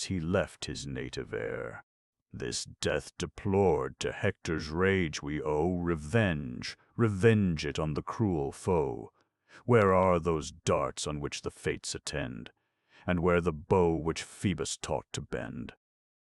he left his native air. This death deplored to Hector's rage we owe revenge, revenge it on the cruel foe. Where are those darts on which the fates attend, and where the bow which Phoebus taught to bend?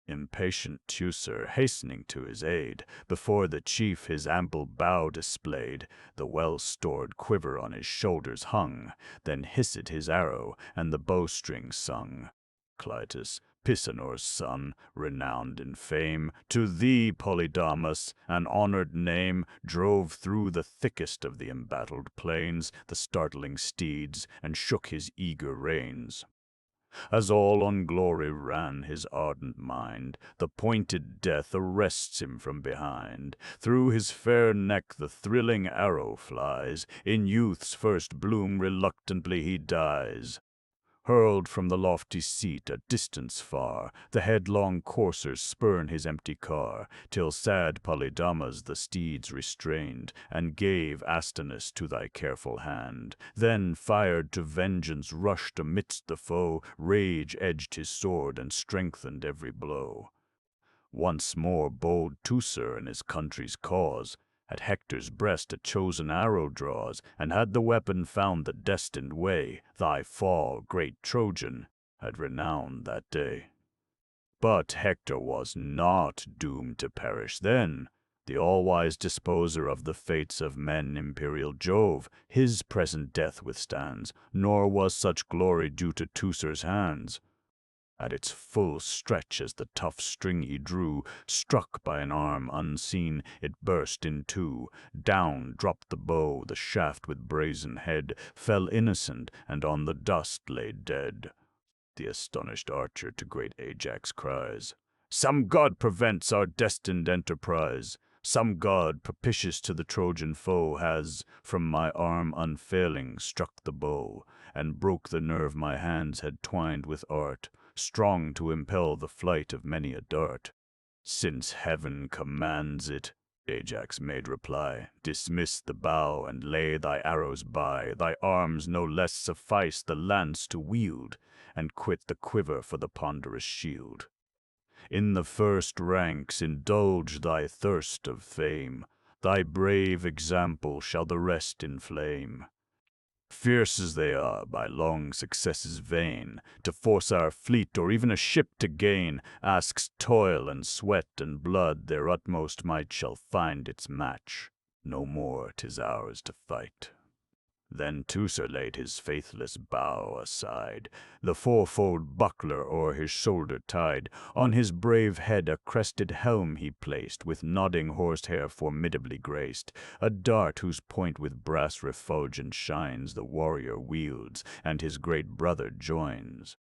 Impatient Teucer, hastening to his aid, before the chief his ample bow displayed, the well-stored quiver on his shoulders hung, then hissed his arrow, and the bowstring sung. Clytus, Pisanor's son, renowned in fame, to thee, Polydamas, an honored name, drove through the thickest of the embattled plains the startling steeds, and shook his eager reins. As all on glory ran his ardent mind, the pointed death arrests him from behind. Through his fair neck the thrilling arrow flies, in youth's first bloom reluctantly he dies. Hurled from the lofty seat a distance far, the headlong coursers spurn his empty car, till sad Polydamas the steeds restrained, and gave Astenus to thy careful hand. Then, fired to vengeance, rushed amidst the foe, rage edged his sword and strengthened every blow. Once more bold Teucer in his country's cause, at Hector's breast a chosen arrow draws, and had the weapon found the destined way, thy fall, great Trojan, had renowned that day. But Hector was not doomed to perish then. The all-wise disposer of the fates of men, imperial Jove, his present death withstands, nor was such glory due to Teucer's hands. At its full stretch as the tough string he drew, struck by an arm unseen, it burst in two. Down dropped the bow, the shaft with brazen head fell innocent, and on the dust lay dead. The astonished archer to great Ajax cries, "Some god prevents our destined enterprise. Some god, propitious to the Trojan foe, has, from my arm unfailing, struck the bow, and broke the nerve my hands had twined with art, strong to impel the flight of many a dart. Since heaven commands it," Ajax made reply, "dismiss the bow and lay thy arrows by. Thy arms no less suffice the lance to wield, and quit the quiver for the ponderous shield. In the first ranks indulge thy thirst of fame, thy brave example shall the rest inflame. Fierce as they are by long successes vain, to force our fleet or even a ship to gain, asks toil and sweat and blood, their utmost might shall find its match. No more 'tis ours to fight." Then Teucer laid his faithless bow aside, the fourfold buckler o'er his shoulder tied. On his brave head a crested helm he placed, with nodding horsehair formidably graced. A dart whose point with brass refulgent shines the warrior wields, and his great brother joins.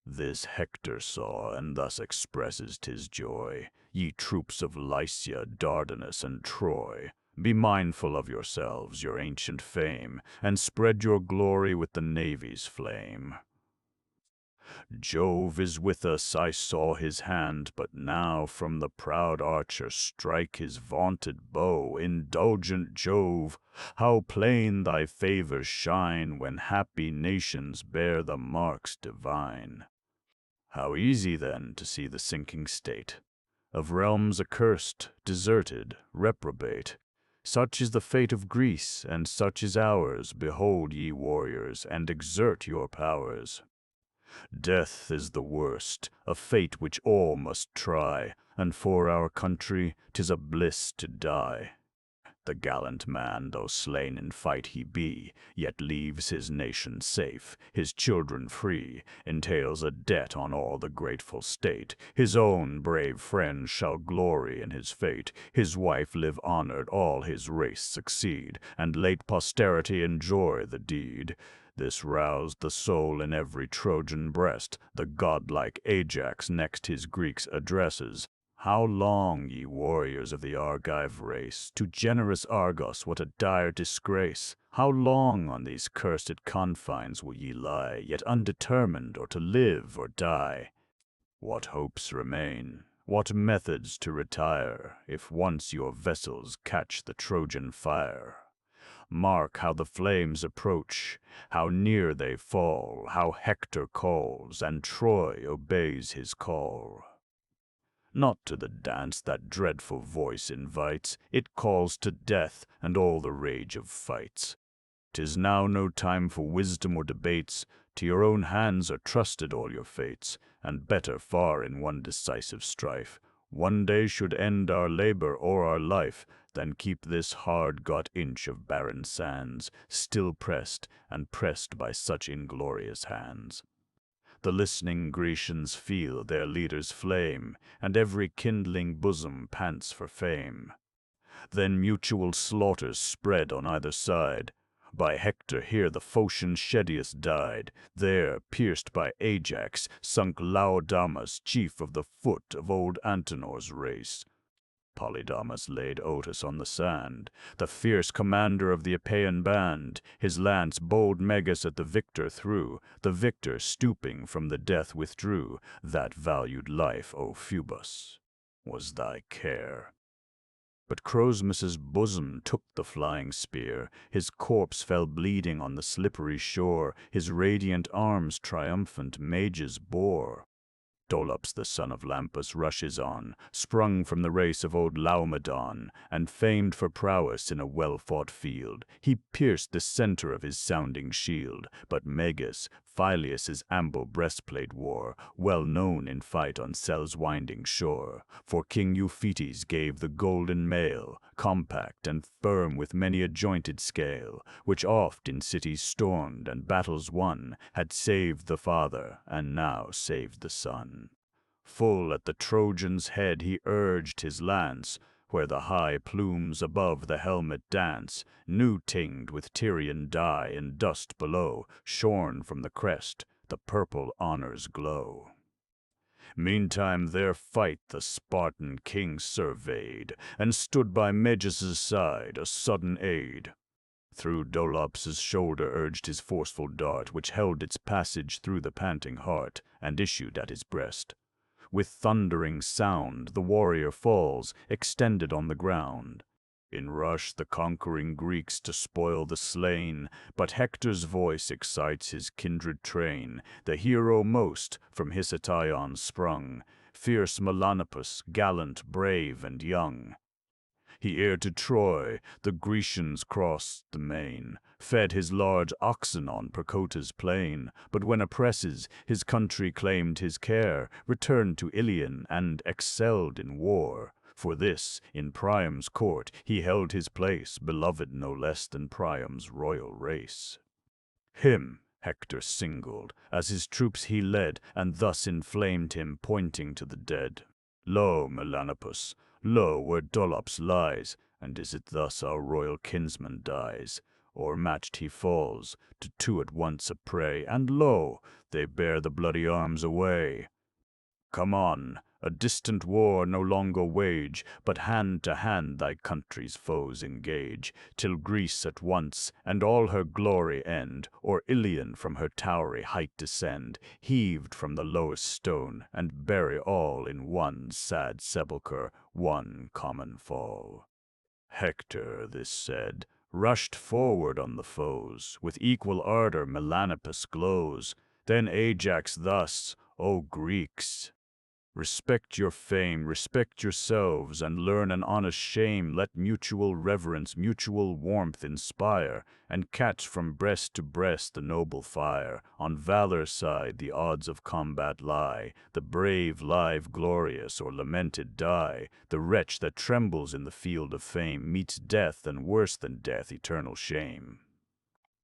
This Hector saw, and thus expresses 'tis joy: "Ye troops of Lycia, Dardanus, and Troy, be mindful of yourselves, your ancient fame, and spread your glory with the navy's flame. Jove is with us, I saw his hand but now from the proud archer strike his vaunted bow. Indulgent Jove, how plain thy favors shine when happy nations bear the marks divine. How easy then to see the sinking state of realms accursed, deserted, reprobate. Such is the fate of Greece, and such is ours. Behold, ye warriors, and exert your powers. Death is the worst, a fate which all must try, and for our country 'tis a bliss to die. The gallant man, though slain in fight he be, yet leaves his nation safe, his children free, entails a debt on all the grateful state. His own brave friends shall glory in his fate, his wife live honored, all his race succeed, and late posterity enjoy the deed. This roused the soul in every Trojan breast. The godlike Ajax next his Greeks addresses. How long, ye warriors of the Argive race, to generous Argos what a dire disgrace? How long on these cursed confines will ye lie, yet undetermined or to live or die? What hopes remain? What methods to retire, if once your vessels catch the Trojan fire? Mark how the flames approach, how near they fall, how Hector calls, and Troy obeys his call. Not to the dance that dreadful voice invites, it calls to death and all the rage of fights. 'Tis now no time for wisdom or debates, to your own hands are trusted all your fates, and better far in one decisive strife. One day should end our labor or our life, than keep this hard-got inch of barren sands, still pressed, and pressed by such inglorious hands. The listening Grecians feel their leader's flame, and every kindling bosom pants for fame. Then mutual slaughters spread on either side. By Hector here the Phocian Schedius died. There, pierced by Ajax, sunk Laodamas, chief of the foot of old Antenor's race. Polydamas laid Otus on the sand, the fierce commander of the Achaean band. His lance bold Megas at the victor threw. The victor, stooping from the death, withdrew. That valued life, O Phoebus, was thy care. But Croesmus's bosom took the flying spear. His corpse fell bleeding on the slippery shore. His radiant arms triumphant mages bore. Dolops, the son of Lampus, rushes on, sprung from the race of old Laomedon, and famed for prowess in a well-fought field. He pierced the center of his sounding shield, but Megas, Phyleus' ample breastplate wore, well known in fight on Sel's winding shore. For King Euphetes gave the golden mail, compact and firm with many a jointed scale, which oft in cities stormed and battles won, had saved the father, and now saved the son. Full at the Trojan's head he urged his lance, where the high plumes above the helmet dance, new tinged with Tyrian dye in dust below, shorn from the crest, the purple honors glow. Meantime their fight the Spartan king surveyed, and stood by Meges' side, a sudden aid. Through Dolops' shoulder urged his forceful dart, which held its passage through the panting heart, and issued at his breast. With thundering sound the warrior falls, extended on the ground. In rush the conquering Greeks to spoil the slain, but Hector's voice excites his kindred train. The hero most from Hicetaon sprung, fierce Melanippus, gallant, brave, and young. He ere to Troy the Grecians crossed the main, fed his large oxen on Percota's plain, but when oppresses his country claimed his care, returned to Ilion and excelled in war. For this, in Priam's court, he held his place, beloved no less than Priam's royal race. Him Hector singled, as his troops he led, and thus inflamed him, pointing to the dead. Lo, Melanippus, lo, where Dolops lies, and is it thus our royal kinsman dies? O'ermatched he falls, to two at once a prey, and lo, they bear the bloody arms away. Come on, a distant war no longer wage, but hand to hand thy country's foes engage, till Greece at once and all her glory end, or Ilion from her towery height descend, heaved from the lowest stone, and bury all in one sad sepulchre, one common fall. Hector, this said, rushed forward on the foes. With equal ardor Melanippus glows. Then Ajax thus, O Greeks, respect your fame, respect yourselves, and learn an honest shame. Let mutual reverence, mutual warmth inspire, and catch from breast to breast the noble fire. On valor's side the odds of combat lie. The brave live glorious, or lamented die. The wretch that trembles in the field of fame meets death, and worse than death, eternal shame.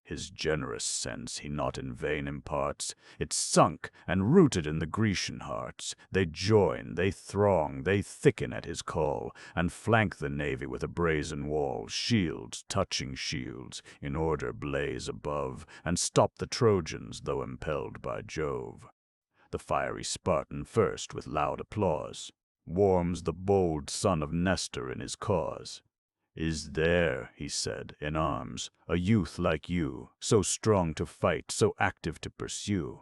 His generous sense he not in vain imparts. It's sunk and rooted in the Grecian hearts. They join, they throng, they thicken at his call, and flank the navy with a brazen wall. Shields touching shields, in order blaze above, and stop the Trojans, though impelled by Jove. The fiery Spartan first, with loud applause, warms the bold son of Nestor in his cause. Is there, he said, in arms, a youth like you, so strong to fight, so active to pursue?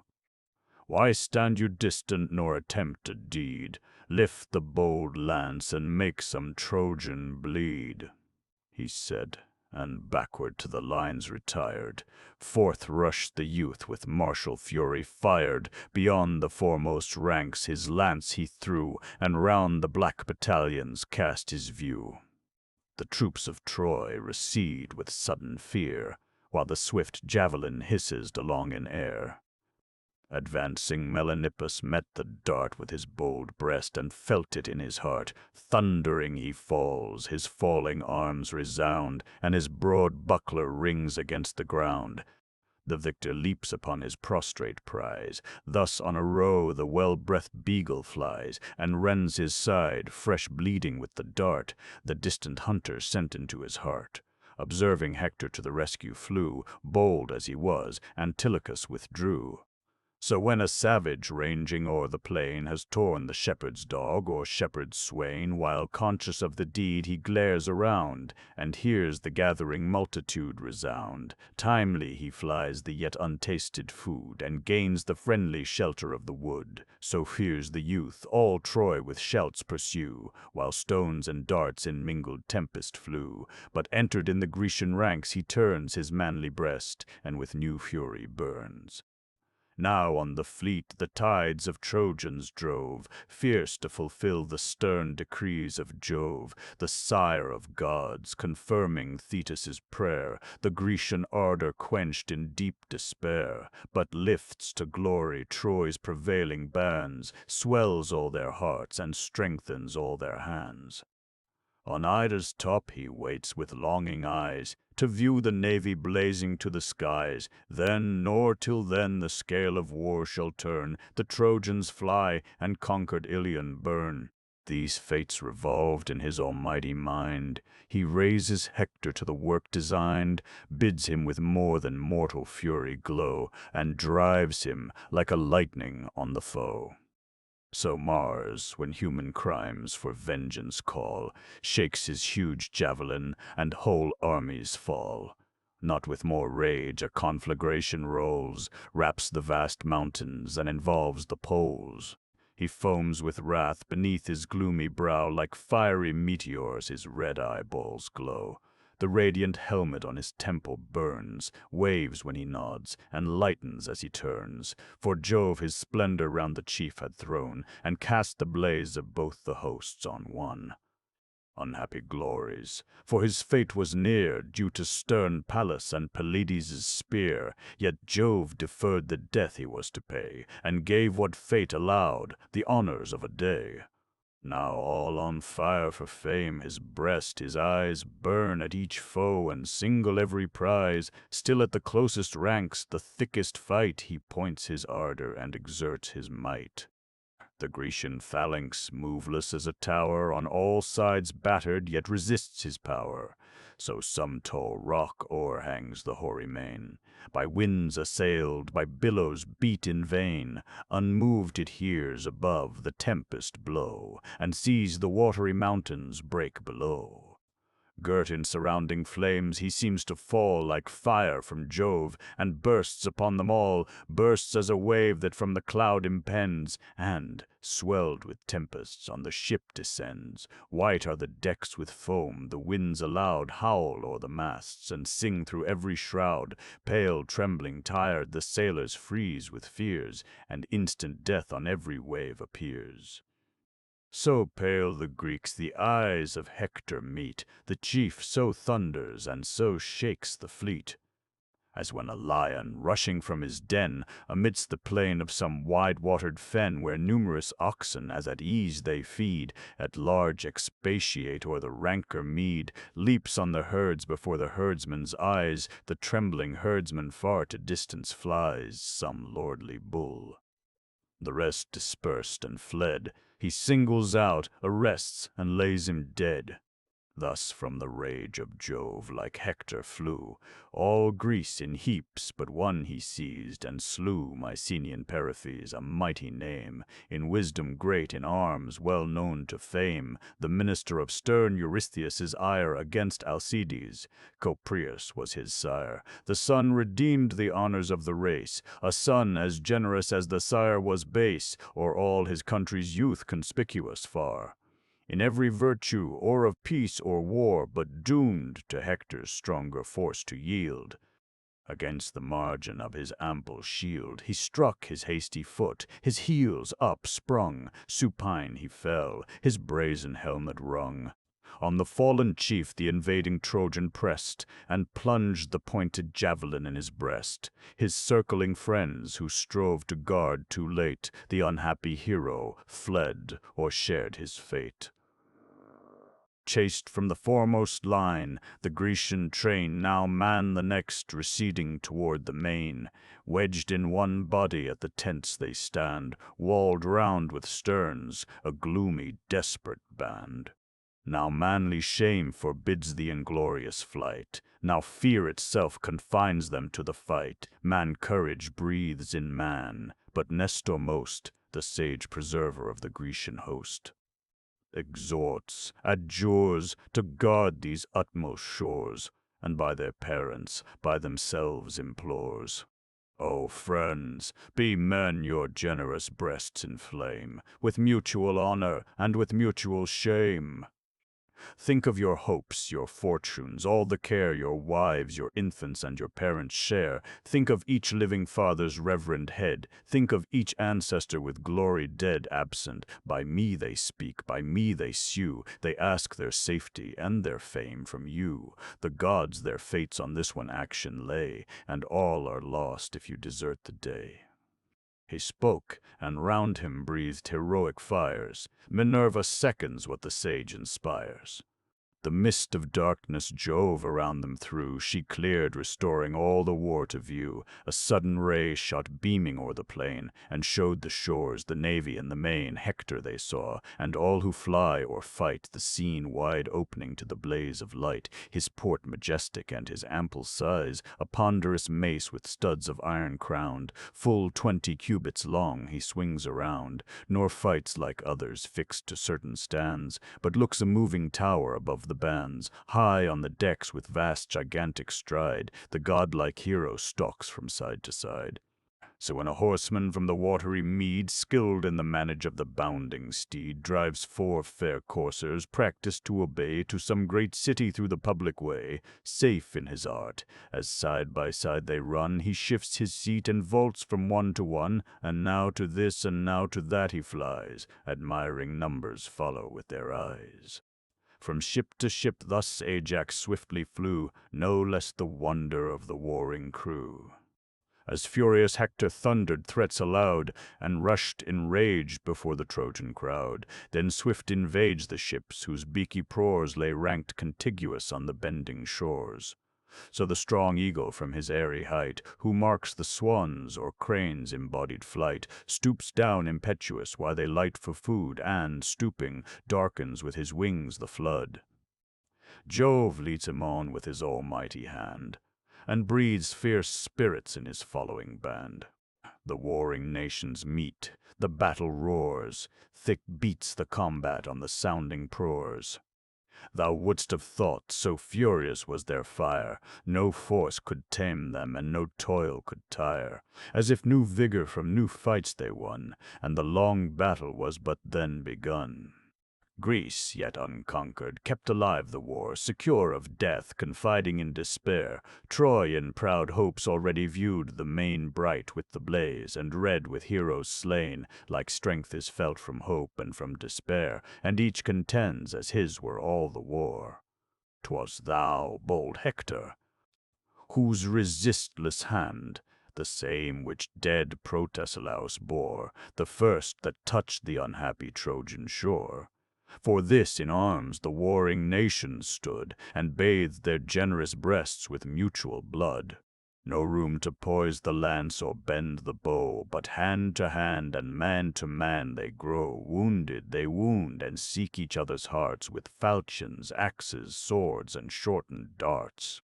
Why stand you distant nor attempt a deed? Lift the bold lance and make some Trojan bleed. He said, and backward to the lines retired. Forth rushed the youth with martial fury fired. Beyond the foremost ranks his lance he threw, and round the black battalions cast his view. The troops of Troy recede with sudden fear, while the swift javelin hisses along in air. Advancing Melanippus met the dart with his bold breast, and felt it in his heart. Thundering he falls, his falling arms resound, and his broad buckler rings against the ground. The victor leaps upon his prostrate prize. Thus on a roe the well-breathed beagle flies, and rends his side, fresh bleeding with the dart the distant hunter sent into his heart. Observing Hector to the rescue flew, bold as he was, Antilochus withdrew. So when a savage ranging o'er the plain has torn the shepherd's dog or shepherd's swain, while conscious of the deed he glares around, and hears the gathering multitude resound, timely he flies the yet untasted food, and gains the friendly shelter of the wood. So fears the youth, all Troy with shouts pursue, while stones and darts in mingled tempest flew. But entered in the Grecian ranks he turns his manly breast, and with new fury burns. Now on the fleet the tides of Trojans drove, fierce to fulfill the stern decrees of Jove, the sire of gods, confirming Thetis' prayer. The Grecian ardor quenched in deep despair, but lifts to glory Troy's prevailing bands, swells all their hearts, and strengthens all their hands. On Ida's top he waits with longing eyes, to view the navy blazing to the skies. Then, nor till then, the scale of war shall turn, the Trojans fly, and conquered Ilion burn. These fates revolved in his almighty mind. He raises Hector to the work designed, bids him with more than mortal fury glow, and drives him like a lightning on the foe. So Mars, when human crimes for vengeance call, shakes his huge javelin, and whole armies fall. Not with more rage a conflagration rolls, wraps the vast mountains, and involves the poles. He foams with wrath beneath his gloomy brow, like fiery meteors his red eyeballs glow. The radiant helmet on his temple burns, waves when he nods, and lightens as he turns. For Jove his splendor round the chief had thrown, and cast the blaze of both the hosts on one. Unhappy glories, for his fate was near, due to stern Pallas and Pelides' spear. Yet Jove deferred the death he was to pay, and gave what fate allowed, the honors of a day. Now all on fire for fame, his breast, his eyes burn at each foe and single every prize. Still at the closest ranks, the thickest fight, he points his ardor and exerts his might. The Grecian phalanx, moveless as a tower, on all sides battered, yet resists his power. So some tall rock o'erhangs the hoary main, by winds assailed, by billows beat in vain. Unmoved it hears above the tempest blow, and sees the watery mountains break below. Girt in surrounding flames, he seems to fall like fire from Jove, and bursts upon them all, bursts as a wave that from the cloud impends, and, swelled with tempests, on the ship descends. White are the decks with foam, the winds aloud howl o'er the masts, and sing through every shroud. Pale, trembling, tired, the sailors freeze with fears, and instant death on every wave appears. So pale the Greeks the eyes of Hector meet, the chief so thunders and so shakes the fleet. As when a lion, rushing from his den, amidst the plain of some wide-watered fen, where numerous oxen as at ease they feed, at large expatiate o'er the ranker mead, leaps on the herds before the herdsman's eyes, the trembling herdsman far to distance flies, some lordly bull. The rest dispersed and fled, he singles out, arrests, and lays him dead. Thus from the rage of Jove like Hector flew, all Greece in heaps, but one he seized, and slew Mycenaean Periphes, a mighty name, in wisdom great, in arms well known to fame, the minister of stern Eurystheus' ire against Alcides. Copreus was his sire, the son redeemed the honors of the race, a son as generous as the sire was base, o'er all his country's youth conspicuous far. in every virtue, or of peace or war, but doomed to Hector's stronger force to yield. Against the margin of his ample shield he struck his hasty foot, his heels upsprung, supine he fell, his brazen helmet rung. On the fallen chief the invading Trojan pressed, and plunged the pointed javelin in his breast. His circling friends, who strove to guard too late, the unhappy hero fled or shared his fate. Chased from the foremost line, the Grecian train now man the next, receding toward the main. Wedged in one body at the tents they stand, walled round with sterns, a gloomy, desperate band. Now manly shame forbids the inglorious flight, now fear itself confines them to the fight. Man courage breathes in man, but Nestor most, the sage preserver of the Grecian host, exhorts, adjures, to guard these utmost shores, and by their parents, by themselves implores. O friends, be men, your generous breasts inflame, with mutual honor and with mutual shame. Think of your hopes, your fortunes, all the care your wives, your infants, and your parents share. Think of each living father's reverend head. Think of each ancestor with glory dead, absent. By me they speak, by me they sue. They ask their safety and their fame from you. The gods their fates on this one action lay, and all are lost if you desert the day. He spoke, and round him breathed heroic fires. Minerva seconds what the sage inspires. The mist of darkness Jove around them threw, she cleared, restoring all the war to view. A sudden ray shot beaming o'er the plain, and showed the shores, the navy and the main. Hector they saw, and all who fly or fight, the scene wide opening to the blaze of light. His port majestic and his ample size, a ponderous mace with studs of iron crowned, full 20 cubits long he swings around, nor fights like others fixed to certain stands, but looks a moving tower above the bands. High on the decks with vast gigantic stride, the godlike hero stalks from side to side. So when a horseman from the watery mead, skilled in the manage of the bounding steed, drives 4 fair coursers, practised to obey, to some great city through the public way, safe in his art, as side by side they run, he shifts his seat and vaults from one to one, and now to this and now to that he flies. Admiring numbers follow with their eyes. From ship to ship thus Ajax swiftly flew, no less the wonder of the warring crew. As furious Hector thundered threats aloud, and rushed in rage before the Trojan crowd, then swift invades the ships, whose beaky prores lay ranked contiguous on the bending shores. So the strong eagle from his airy height, who marks the swan's or crane's embodied flight, stoops down impetuous while they light for food, and, stooping, darkens with his wings the flood. Jove leads him on with his almighty hand, and breathes fierce spirits in his following band. The warring nations meet, the battle roars, thick beats the combat on the sounding prores. Thou wouldst have thought, so furious was their fire, no force could tame them, and no toil could tire, as if new vigor from new fights they won, and the long battle was but then begun. Greece, yet unconquered, kept alive the war, secure of death, confiding in despair. Troy in proud hopes already viewed the main bright with the blaze, and red with heroes slain, like strength is felt from hope and from despair, and each contends as his were all the war. 'Twas thou, bold Hector, whose resistless hand, the same which dead Protesilaus bore, the first that touched the unhappy Trojan shore. For this in arms the warring nations stood, and bathed their generous breasts with mutual blood. No room to poise the lance or bend the bow, but hand to hand and man to man they grow. Wounded they wound and seek each other's hearts with falchions, axes, swords, and shortened darts.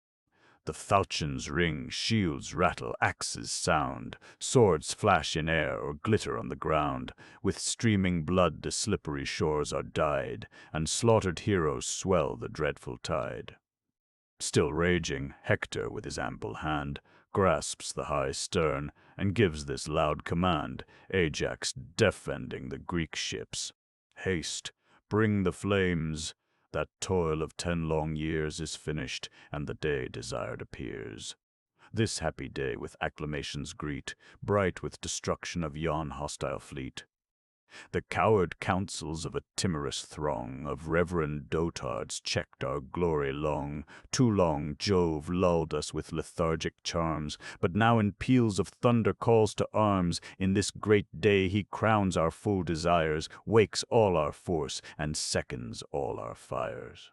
The falchions ring, shields rattle, axes sound, swords flash in air or glitter on the ground. With streaming blood the slippery shores are dyed, and slaughtered heroes swell the dreadful tide. Still raging, Hector with his ample hand grasps the high stern, and gives this loud command, Ajax defending the Greek ships. Haste, bring the flames. That toil of 10 long years is finished, and the day desired appears. This happy day with acclamations greet, bright with destruction of yon hostile fleet. The coward counsels of a timorous throng of reverend dotards checked our glory long. Too long Jove lulled us with lethargic charms, but now in peals of thunder calls to arms. In this great day he crowns our full desires, wakes all our force, and seconds all our fires.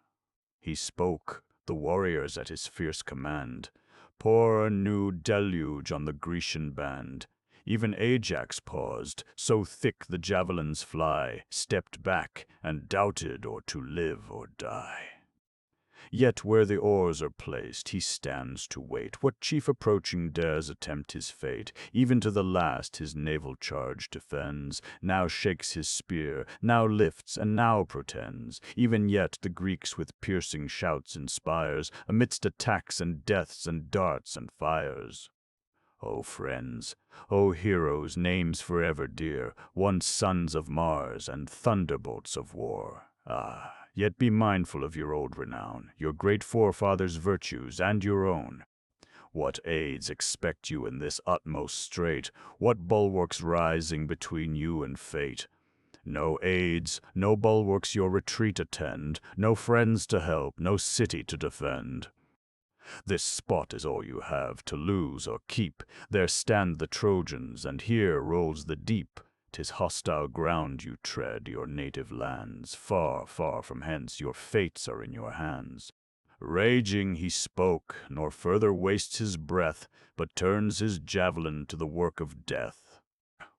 He spoke, the warriors at his fierce command pour a new deluge on the Grecian band. Even Ajax paused, so thick the javelins fly, stepped back, and doubted or to live or die. Yet where the oars are placed, he stands to wait. What chief approaching dares attempt his fate? Even to the last his naval charge defends, now shakes his spear, now lifts, and now pretends. Even yet the Greeks with piercing shouts inspires, amidst attacks and deaths and darts and fires. O friends, O heroes, names forever dear, once sons of Mars and thunderbolts of war. Ah, yet be mindful of your old renown, your great forefathers' virtues, and your own. What aids expect you in this utmost strait? What bulwarks rising between you and fate? No aids, no bulwarks your retreat attend, no friends to help, no city to defend. This spot is all you have to lose or keep. There stand the Trojans, and here rolls the deep. 'Tis hostile ground you tread, your native lands. Far, far from hence your fates are in your hands. Raging he spoke, nor further wastes his breath, but turns his javelin to the work of death.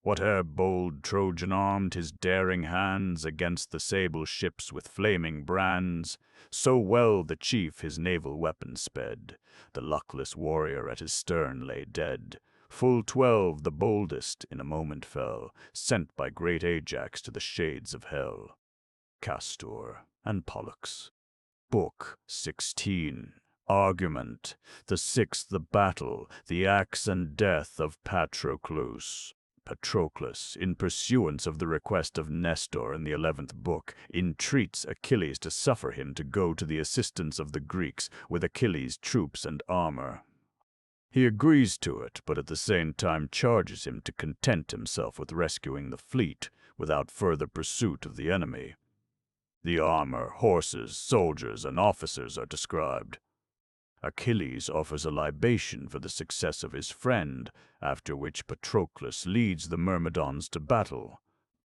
Whate'er bold Trojan armed his daring hands against the sable ships with flaming brands, so well the chief his naval weapon sped, the luckless warrior at his stern lay dead. Full 12 the boldest in a moment fell, sent by great Ajax to the shades of hell. Castor and Pollux. Book 16. Argument. The 6th the battle, the axe and death of Patroclus. Patroclus, in pursuance of the request of Nestor in the 11th book, entreats Achilles to suffer him to go to the assistance of the Greeks with Achilles' troops and armor. He agrees to it, but at the same time charges him to content himself with rescuing the fleet without further pursuit of the enemy. The armor, horses, soldiers, and officers are described. Achilles offers a libation for the success of his friend, after which Patroclus leads the Myrmidons to battle.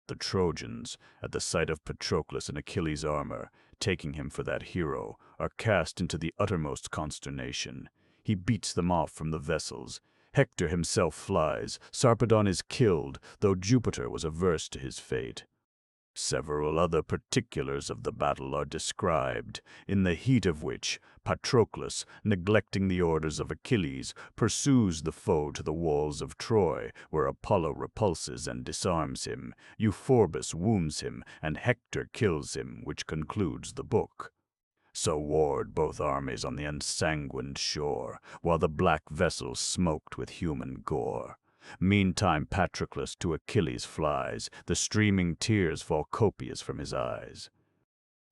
The Trojans, at the sight of Patroclus in Achilles' armor, taking him for that hero, are cast into the uttermost consternation. He beats them off from the vessels. Hector himself flies. Sarpedon is killed, though Jupiter was averse to his fate. Several other particulars of the battle are described, in the heat of which Patroclus, neglecting the orders of Achilles, pursues the foe to the walls of Troy, where Apollo repulses and disarms him, Euphorbus wounds him, and Hector kills him, which concludes the book. So warred both armies on the ensanguined shore, while the black vessels smoked with human gore. Meantime Patroclus to Achilles flies, the streaming tears fall copious from his eyes.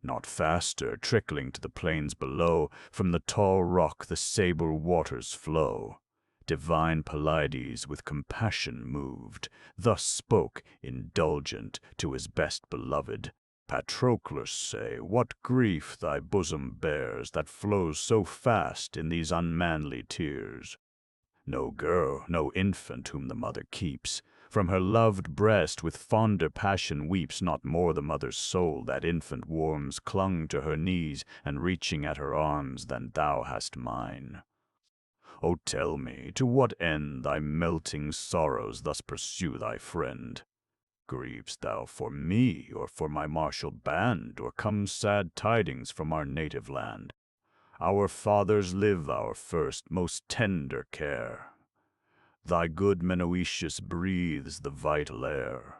Not faster, trickling to the plains below, from the tall rock the sable waters flow. Divine Pelides, with compassion moved, thus spoke, indulgent, to his best beloved. Patroclus, say, what grief thy bosom bears, that flows so fast in these unmanly tears? No girl, no infant whom the mother keeps, from her loved breast with fonder passion weeps. Not more the mother's soul that infant warms clung to her knees and reaching at her arms than thou hast mine. O tell me, to what end thy melting sorrows thus pursue thy friend? Grievest thou for me, or for my martial band, or come sad tidings from our native land? Our fathers live our first, most tender care. Thy good Menoetius breathes the vital air,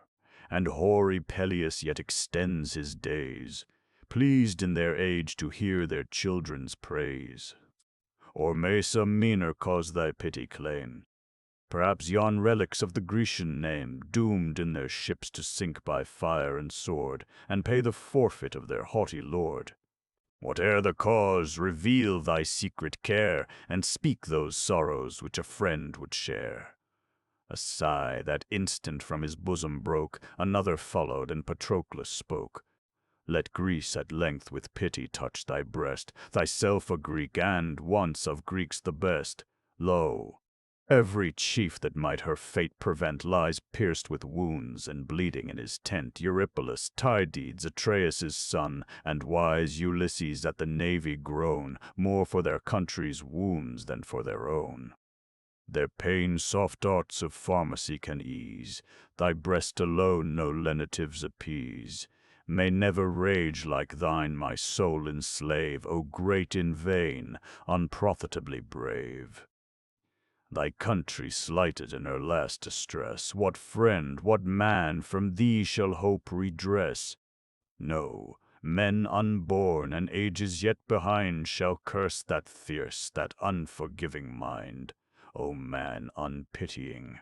and hoary Peleus yet extends his days, pleased in their age to hear their children's praise. Or may some meaner cause thy pity claim? Perhaps yon relics of the Grecian name, doomed in their ships to sink by fire and sword, and pay the forfeit of their haughty lord. Whate'er the cause, reveal thy secret care, and speak those sorrows which a friend would share. A sigh that instant from his bosom broke, another followed, and Patroclus spoke. Let Greece at length with pity touch thy breast, thyself a Greek, and once of Greeks the best. Lo, every chief that might her fate prevent lies pierced with wounds and bleeding in his tent. Eurypylus, Tydides, Atreus' son, and wise Ulysses at the navy groan, more for their country's wounds than for their own. Their pain soft arts of pharmacy can ease, thy breast alone no lenitives appease. May never rage like thine my soul enslave, O great in vain, unprofitably brave. Thy country slighted in her last distress, what friend, what man from thee shall hope redress? No, men unborn and ages yet behind shall curse that fierce, that unforgiving mind. O man unpitying!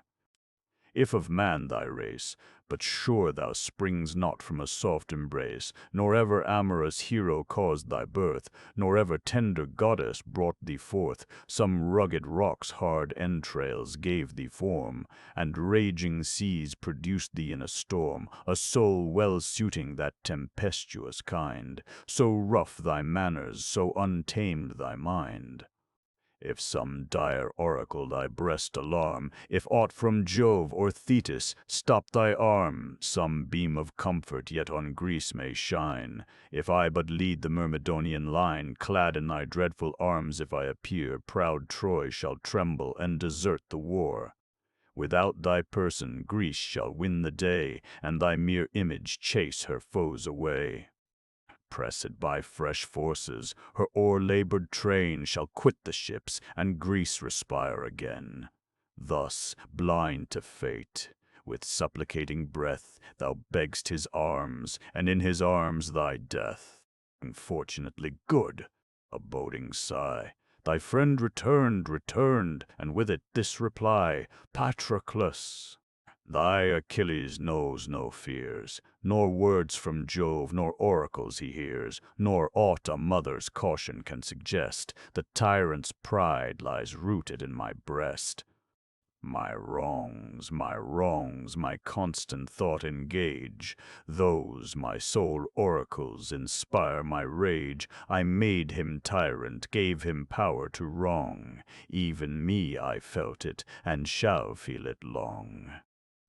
If of man thy race, but sure thou springs not from a soft embrace, nor ever amorous hero caused thy birth, nor ever tender goddess brought thee forth, some rugged rock's hard entrails gave thee form, and raging seas produced thee in a storm, a soul well suiting that tempestuous kind, so rough thy manners, so untamed thy mind. If some dire oracle thy breast alarm, if aught from Jove or Thetis stop thy arm, some beam of comfort yet on Greece may shine. If I but lead the Myrmidonian line, clad in thy dreadful arms if I appear, proud Troy shall tremble and desert the war. Without thy person Greece shall win the day, and thy mere image chase her foes away. Pressed by fresh forces, her o'er-labored train shall quit the ships, and Greece respire again. Thus, blind to fate, with supplicating breath, thou begg'st his arms, and in his arms thy death. Unfortunately good, a boding sigh. Thy friend returned, and with it this reply, Patroclus, thy Achilles knows no fears, nor words from Jove, nor oracles he hears, nor aught a mother's caution can suggest. The tyrant's pride lies rooted in my breast. My wrongs, my constant thought engage. Those, my sole oracles, inspire my rage. I made him tyrant, gave him power to wrong. Even me I felt it, and shall feel it long.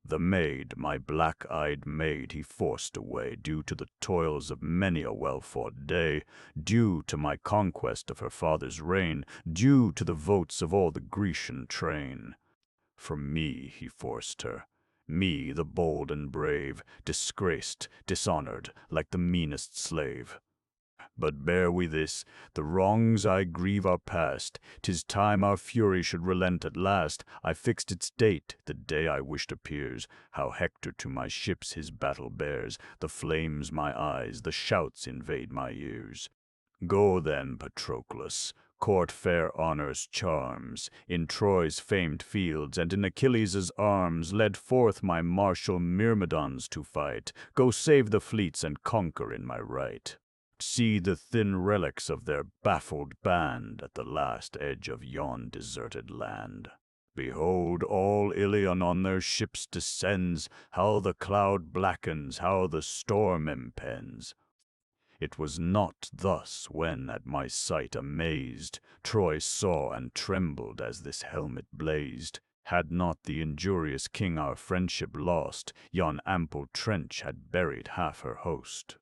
The maid, my black-eyed maid, he forced away, due to the toils of many a well-fought day, due to my conquest of her father's reign, due to the votes of all the Grecian train. From me he forced her, me the bold and brave, disgraced, dishonored, like the meanest slave. But bear we this, the wrongs I grieve are past, 'tis time our fury should relent at last. I fixed its date, the day I wished appears, how Hector to my ships his battle bears, the flames my eyes, the shouts invade my ears. Go then, Patroclus, court fair honor's charms, in Troy's famed fields and in Achilles' arms, led forth my martial Myrmidons to fight. Go save the fleets and conquer in my right. See the thin relics of their baffled band at the last edge of yon deserted land. Behold, all Ilion on their ships descends, how the cloud blackens, how the storm impends. It was not thus when, at my sight amazed, Troy saw and trembled as this helmet blazed. Had not the injurious king our friendship lost, yon ample trench had buried half her host.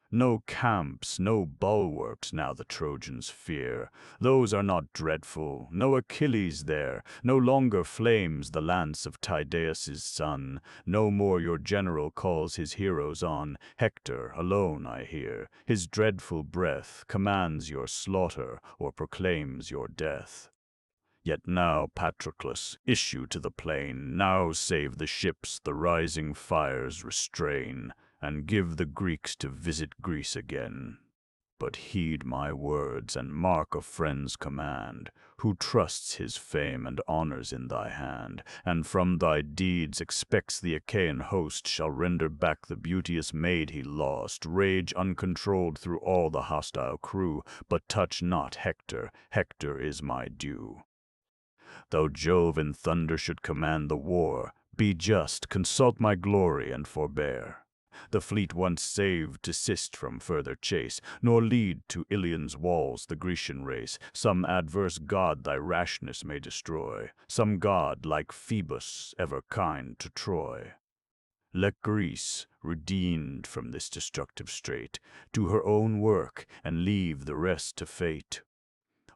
No camps, no bulwarks now the Trojans fear. Those are not dreadful, no Achilles there. No longer flames the lance of Tydeus' son. No more your general calls his heroes on. Hector alone I hear. His dreadful breath commands your slaughter or proclaims your death. Yet now, Patroclus, issue to the plain. Now save the ships, the rising fires restrain, and give the Greeks to visit Greece again. But heed my words, and mark a friend's command, who trusts his fame and honors in thy hand, and from thy deeds expects the Achaean host shall render back the beauteous maid he lost, rage uncontrolled through all the hostile crew, but touch not Hector, Hector is my due. Though Jove in thunder should command the war, be just, consult my glory, and forbear. The fleet once saved, desist from further chase, nor lead to Ilion's walls the Grecian race. Some adverse god thy rashness may destroy, some god, like Phoebus, ever kind to Troy. Let Greece, redeemed from this destructive strait, do her own work, and leave the rest to fate.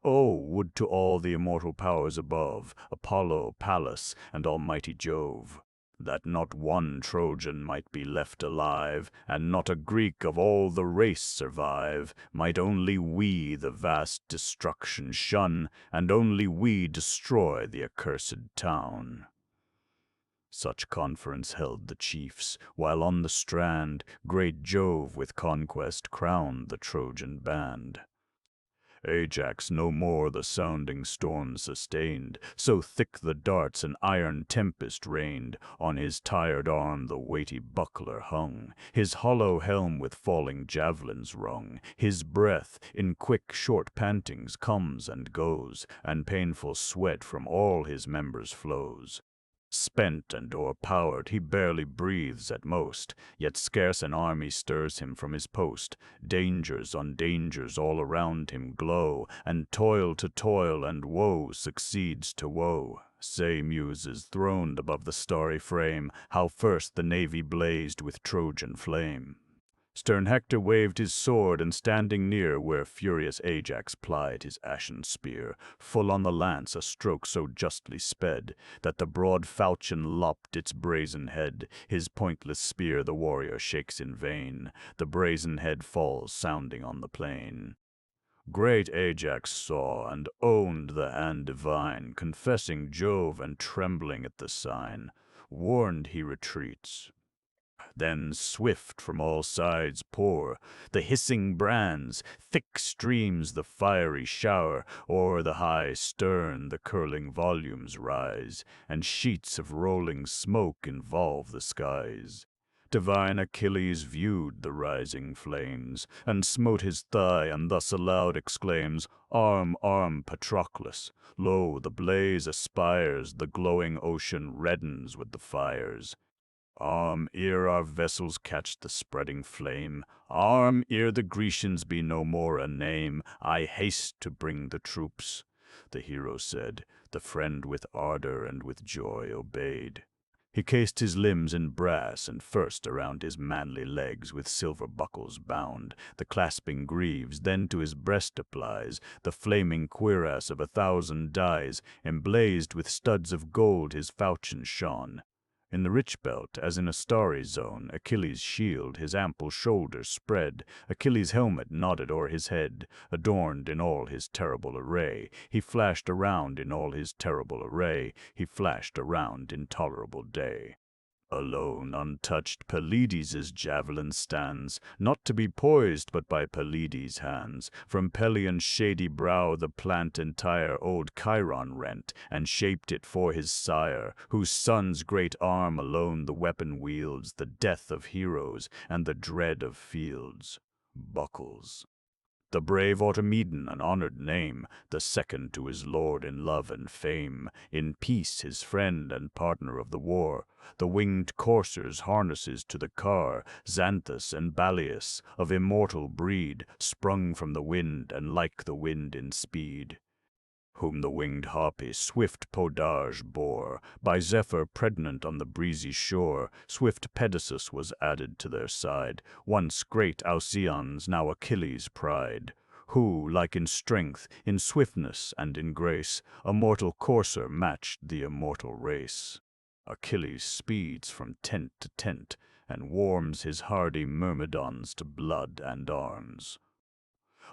Oh, would to all the immortal powers above, Apollo, Pallas, and almighty Jove, that not one Trojan might be left alive, and not a Greek of all the race survive, might only we the vast destruction shun, and only we destroy the accursed town. Such conference held the chiefs, while on the strand great Jove with conquest crowned the Trojan band. Ajax no more the sounding storm sustained, so thick the darts an iron tempest rained. On his tired arm the weighty buckler hung, his hollow helm with falling javelins rung. His breath in quick short pantings comes and goes, and painful sweat from all his members flows. Spent and o'erpowered, he barely breathes at most, yet scarce an army stirs him from his post. Dangers on dangers all around him glow, and toil to toil, and woe succeeds to woe. Say, Muses, throned above the starry frame, how first the navy blazed with Trojan flame. Stern Hector waved his sword, and standing near where furious Ajax plied his ashen spear, full on the lance a stroke so justly sped, that the broad falchion lopped its brazen head. His pointless spear the warrior shakes in vain, the brazen head falls sounding on the plain. Great Ajax saw, and owned the hand divine, confessing Jove and trembling at the sign. Warned he retreats. Then swift from all sides pour the hissing brands, thick streams the fiery shower, o'er the high stern the curling volumes rise, and sheets of rolling smoke involve the skies. Divine Achilles viewed the rising flames, and smote his thigh, and thus aloud exclaims, "Arm, arm, Patroclus! Lo, the blaze aspires, the glowing ocean reddens with the fires. Arm, ere our vessels catch the spreading flame. Arm, ere the Grecians be no more a name. I haste to bring the troops." The hero said. The friend with ardor and with joy obeyed. He cased his limbs in brass, and first around his manly legs with silver buckles bound the clasping greaves, then to his breast applies the flaming cuirass of 1,000 dyes. Emblazed with studs of gold his falchion shone. In the rich belt, as in a starry zone, Achilles' shield his ample shoulders spread. Achilles' helmet nodded o'er his head, adorned in all his terrible array. He flashed around in all his terrible array. He flashed around in tolerable day. Alone, untouched, Pelides' javelin stands, not to be poised but by Pelides' hands. From Pelion's shady brow the plant entire old Chiron rent, and shaped it for his sire, whose son's great arm alone the weapon wields, the death of heroes and the dread of fields. Buckles. The brave Automedon, an honored name, the second to his lord in love and fame, in peace his friend and partner of the war. The winged coursers harnesses to the car, Xanthus and Balius, of immortal breed, sprung from the wind and like the wind in speed. Whom the winged Harpy swift Podage bore, by Zephyr pregnant on the breezy shore. Swift Pedasus was added to their side, once great Alcyon's, now Achilles' pride, who, like in strength, in swiftness, and in grace, a mortal courser matched the immortal race. Achilles speeds from tent to tent, and warms his hardy Myrmidons to blood and arms.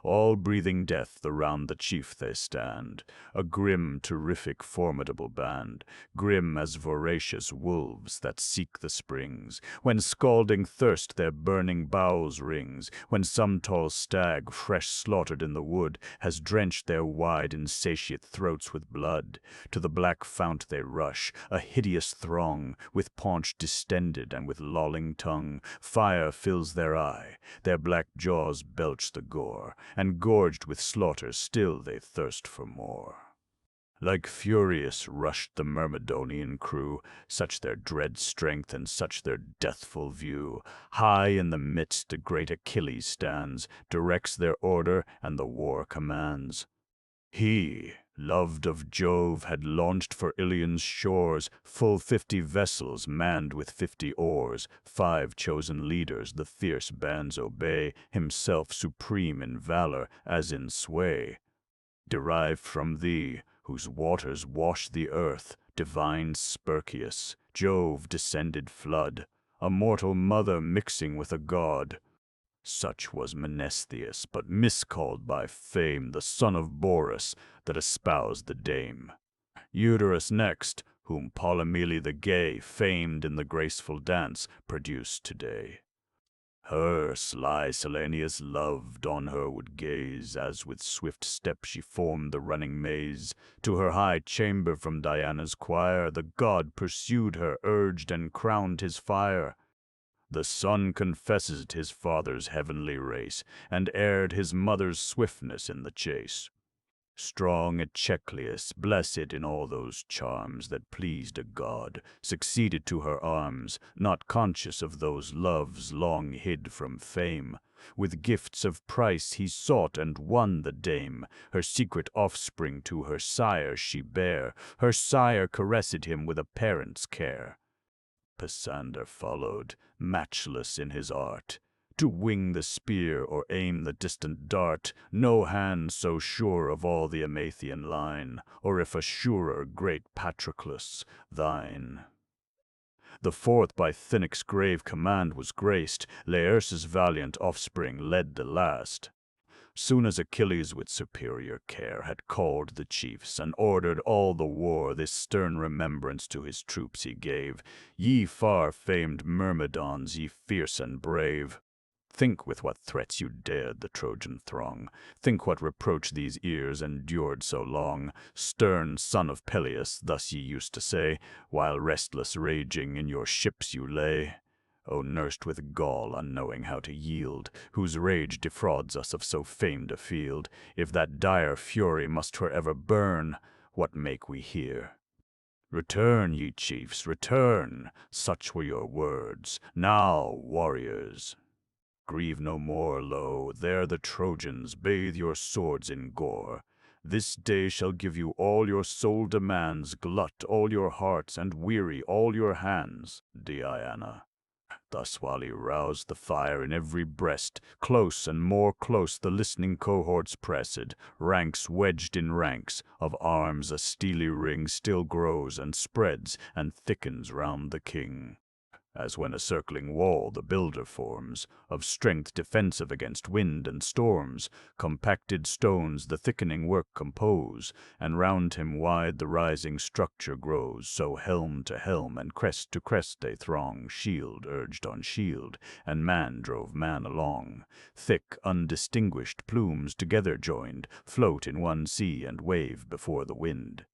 all breathing death around the chief they stand, a grim, terrific, formidable band, grim as voracious wolves that seek the springs, when scalding thirst their burning bowels wrings, when some tall stag, fresh slaughtered in the wood, has drenched their wide, insatiate throats with blood. To the black fount they rush, a hideous throng, with paunch distended and with lolling tongue. Fire fills their eye, their black jaws belch the gore, and gorged with slaughter still they thirst for more. Like furious rushed the Myrmidonian crew, such their dread strength and such their deathful view. High in the midst the great Achilles stands, directs their order and the war commands. He, loved of Jove, had launched for Ilion's shores full 50 vessels manned with 50 oars. 5 chosen leaders the fierce bands obey, himself supreme in valor as in sway. Derived from thee, whose waters wash the earth, divine Sperchius, Jove descended flood, a mortal mother mixing with a god. Such was Menestheus, but miscalled by fame, the son of Borus, that espoused the dame. Euderus next, whom Polymele the gay, famed in the graceful dance, produced today. Her sly Celaenius loved, on her would gaze, as with swift step she formed the running maze. To her high chamber from Diana's choir the god pursued her, urged and crowned his fire. The son confessed his father's heavenly race, and aired his mother's swiftness in the chase. Strong Echecleus, blessed in all those charms that pleased a god, succeeded to her arms, not conscious of those loves long hid from fame. With gifts of price he sought and won the dame, her secret offspring to her sire she bare, her sire caressed him with a parent's care. Pisander followed, matchless in his art. To wing the spear or aim the distant dart, no hand so sure of all the Amathian line, or if a surer, great Patroclus, thine. The fourth by Thynic's grave command was graced, Laerces' valiant offspring led the last. Soon as Achilles with superior care had called the chiefs, and ordered all the war, this stern remembrance to his troops he gave. Ye far-famed Myrmidons, ye fierce and brave, think with what threats you dared the Trojan throng. Think what reproach these ears endured so long. Stern son of Peleus, thus ye used to say, while restless raging in your ships you lay. O nursed with gall, unknowing how to yield, whose rage defrauds us of so famed a field. If that dire fury must forever burn, what make we here? Return, ye chiefs, return, such were your words. Now, warriors, grieve no more, lo, there the Trojans bathe your swords in gore. This day shall give you all your soul demands, glut all your hearts, and weary all your hands, Diana. Thus while he roused the fire in every breast, close and more close the listening cohorts pressed, ranks wedged in ranks, of arms a steely ring still grows and spreads and thickens round the king. As when a circling wall the builder forms, of strength defensive against wind and storms, compacted stones the thickening work compose, and round him wide the rising structure grows, so helm to helm and crest to crest they throng, shield urged on shield, and man drove man along. Thick, undistinguished plumes together joined, float in one sea and wave before the wind.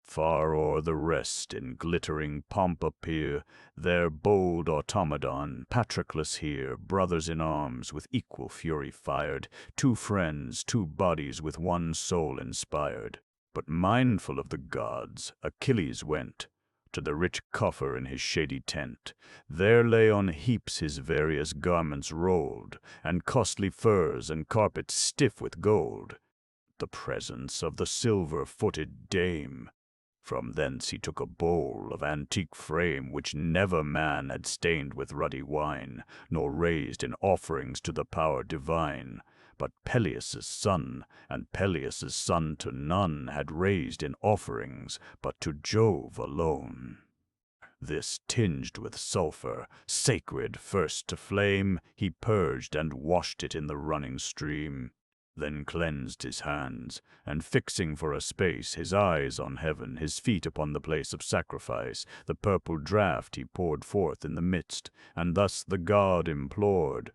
Far o'er the rest in glittering pomp appear their bold Automedon, Patroclus here, brothers in arms, with equal fury fired, 2 friends, 2 bodies with one soul inspired. But mindful of the gods, Achilles went to the rich coffer in his shady tent. There lay on heaps his various garments rolled, and costly furs and carpets stiff with gold. The presence of the silver-footed dame. From thence he took a bowl of antique frame, which never man had stained with ruddy wine, nor raised in offerings to the power divine. But Peleus' son, and Peleus' son to none, had raised in offerings, but to Jove alone. This tinged with sulphur, sacred first to flame, he purged and washed it in the running stream. then cleansed his hands, and fixing for a space his eyes on heaven, his feet upon the place of sacrifice, the purple draught he poured forth in the midst, and thus the god implored,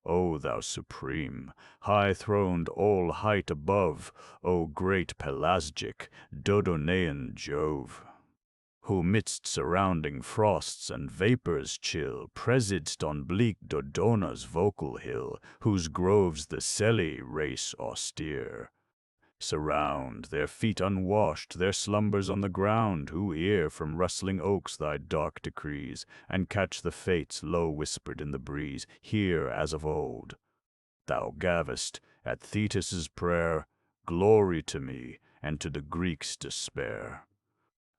O thou supreme, high-throned all height above, O great Pelasgic, Dodonaean Jove, who midst surrounding frosts and vapors chill presid'st on bleak Dodona's vocal hill, whose groves the Selli race austere surround, their feet unwashed, their slumbers on the ground, who hear from rustling oaks thy dark decrees, and catch the fates low whispered in the breeze, hear as of old. Thou gavest, at Thetis' prayer, glory to me, and to the Greeks despair.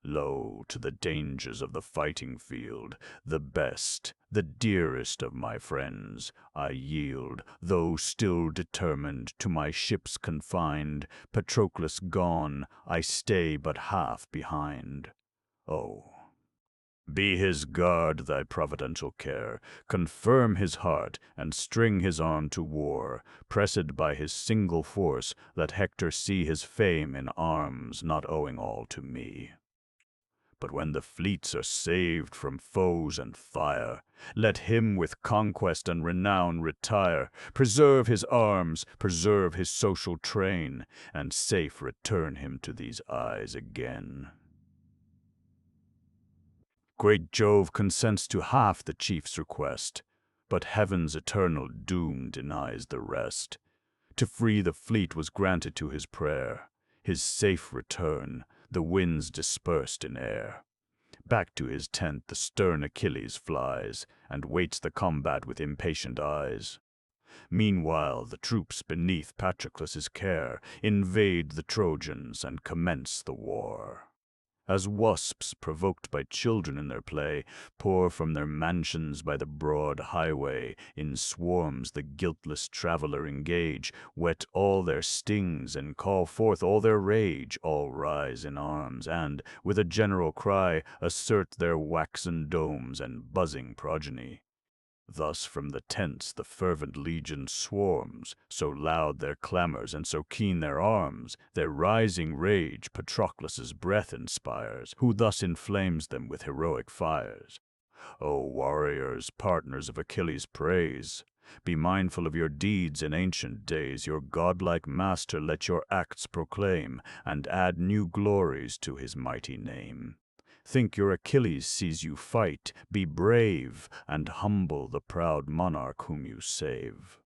Lo, to the dangers of the fighting field, the best, the dearest of my friends, I yield, though still determined, to my ships confined. Patroclus gone, I stay but half behind. Oh, be his guard thy providential care, confirm his heart, and string his arm to war. Pressed by his single force, let Hector see his fame in arms, not owing all to me. But when the fleets are saved from foes and fire, let him with conquest and renown retire. Preserve his arms, preserve his social train, and safe return him to these eyes again. Great Jove consents to half the chief's request, but heaven's eternal doom denies the rest. To free the fleet was granted to his prayer, his safe return, the winds dispersed in air. Back to his tent the stern Achilles flies, and waits the combat with impatient eyes. Meanwhile the troops beneath Patroclus' care invade the Trojans and commence the war. As wasps, provoked by children in their play, pour from their mansions by the broad highway, in swarms the guiltless traveler engage, whet all their stings and call forth all their rage, all rise in arms, and, with a general cry, assert their waxen domes and buzzing progeny. Thus from the tents the fervent legion swarms, so loud their clamors and so keen their arms, their rising rage Patroclus' breath inspires, who thus inflames them with heroic fires. O warriors, partners of Achilles' praise, be mindful of your deeds in ancient days, your godlike master let your acts proclaim, and add new glories to his mighty name. Think your Achilles sees you fight, be brave, and humble the proud monarch whom you save.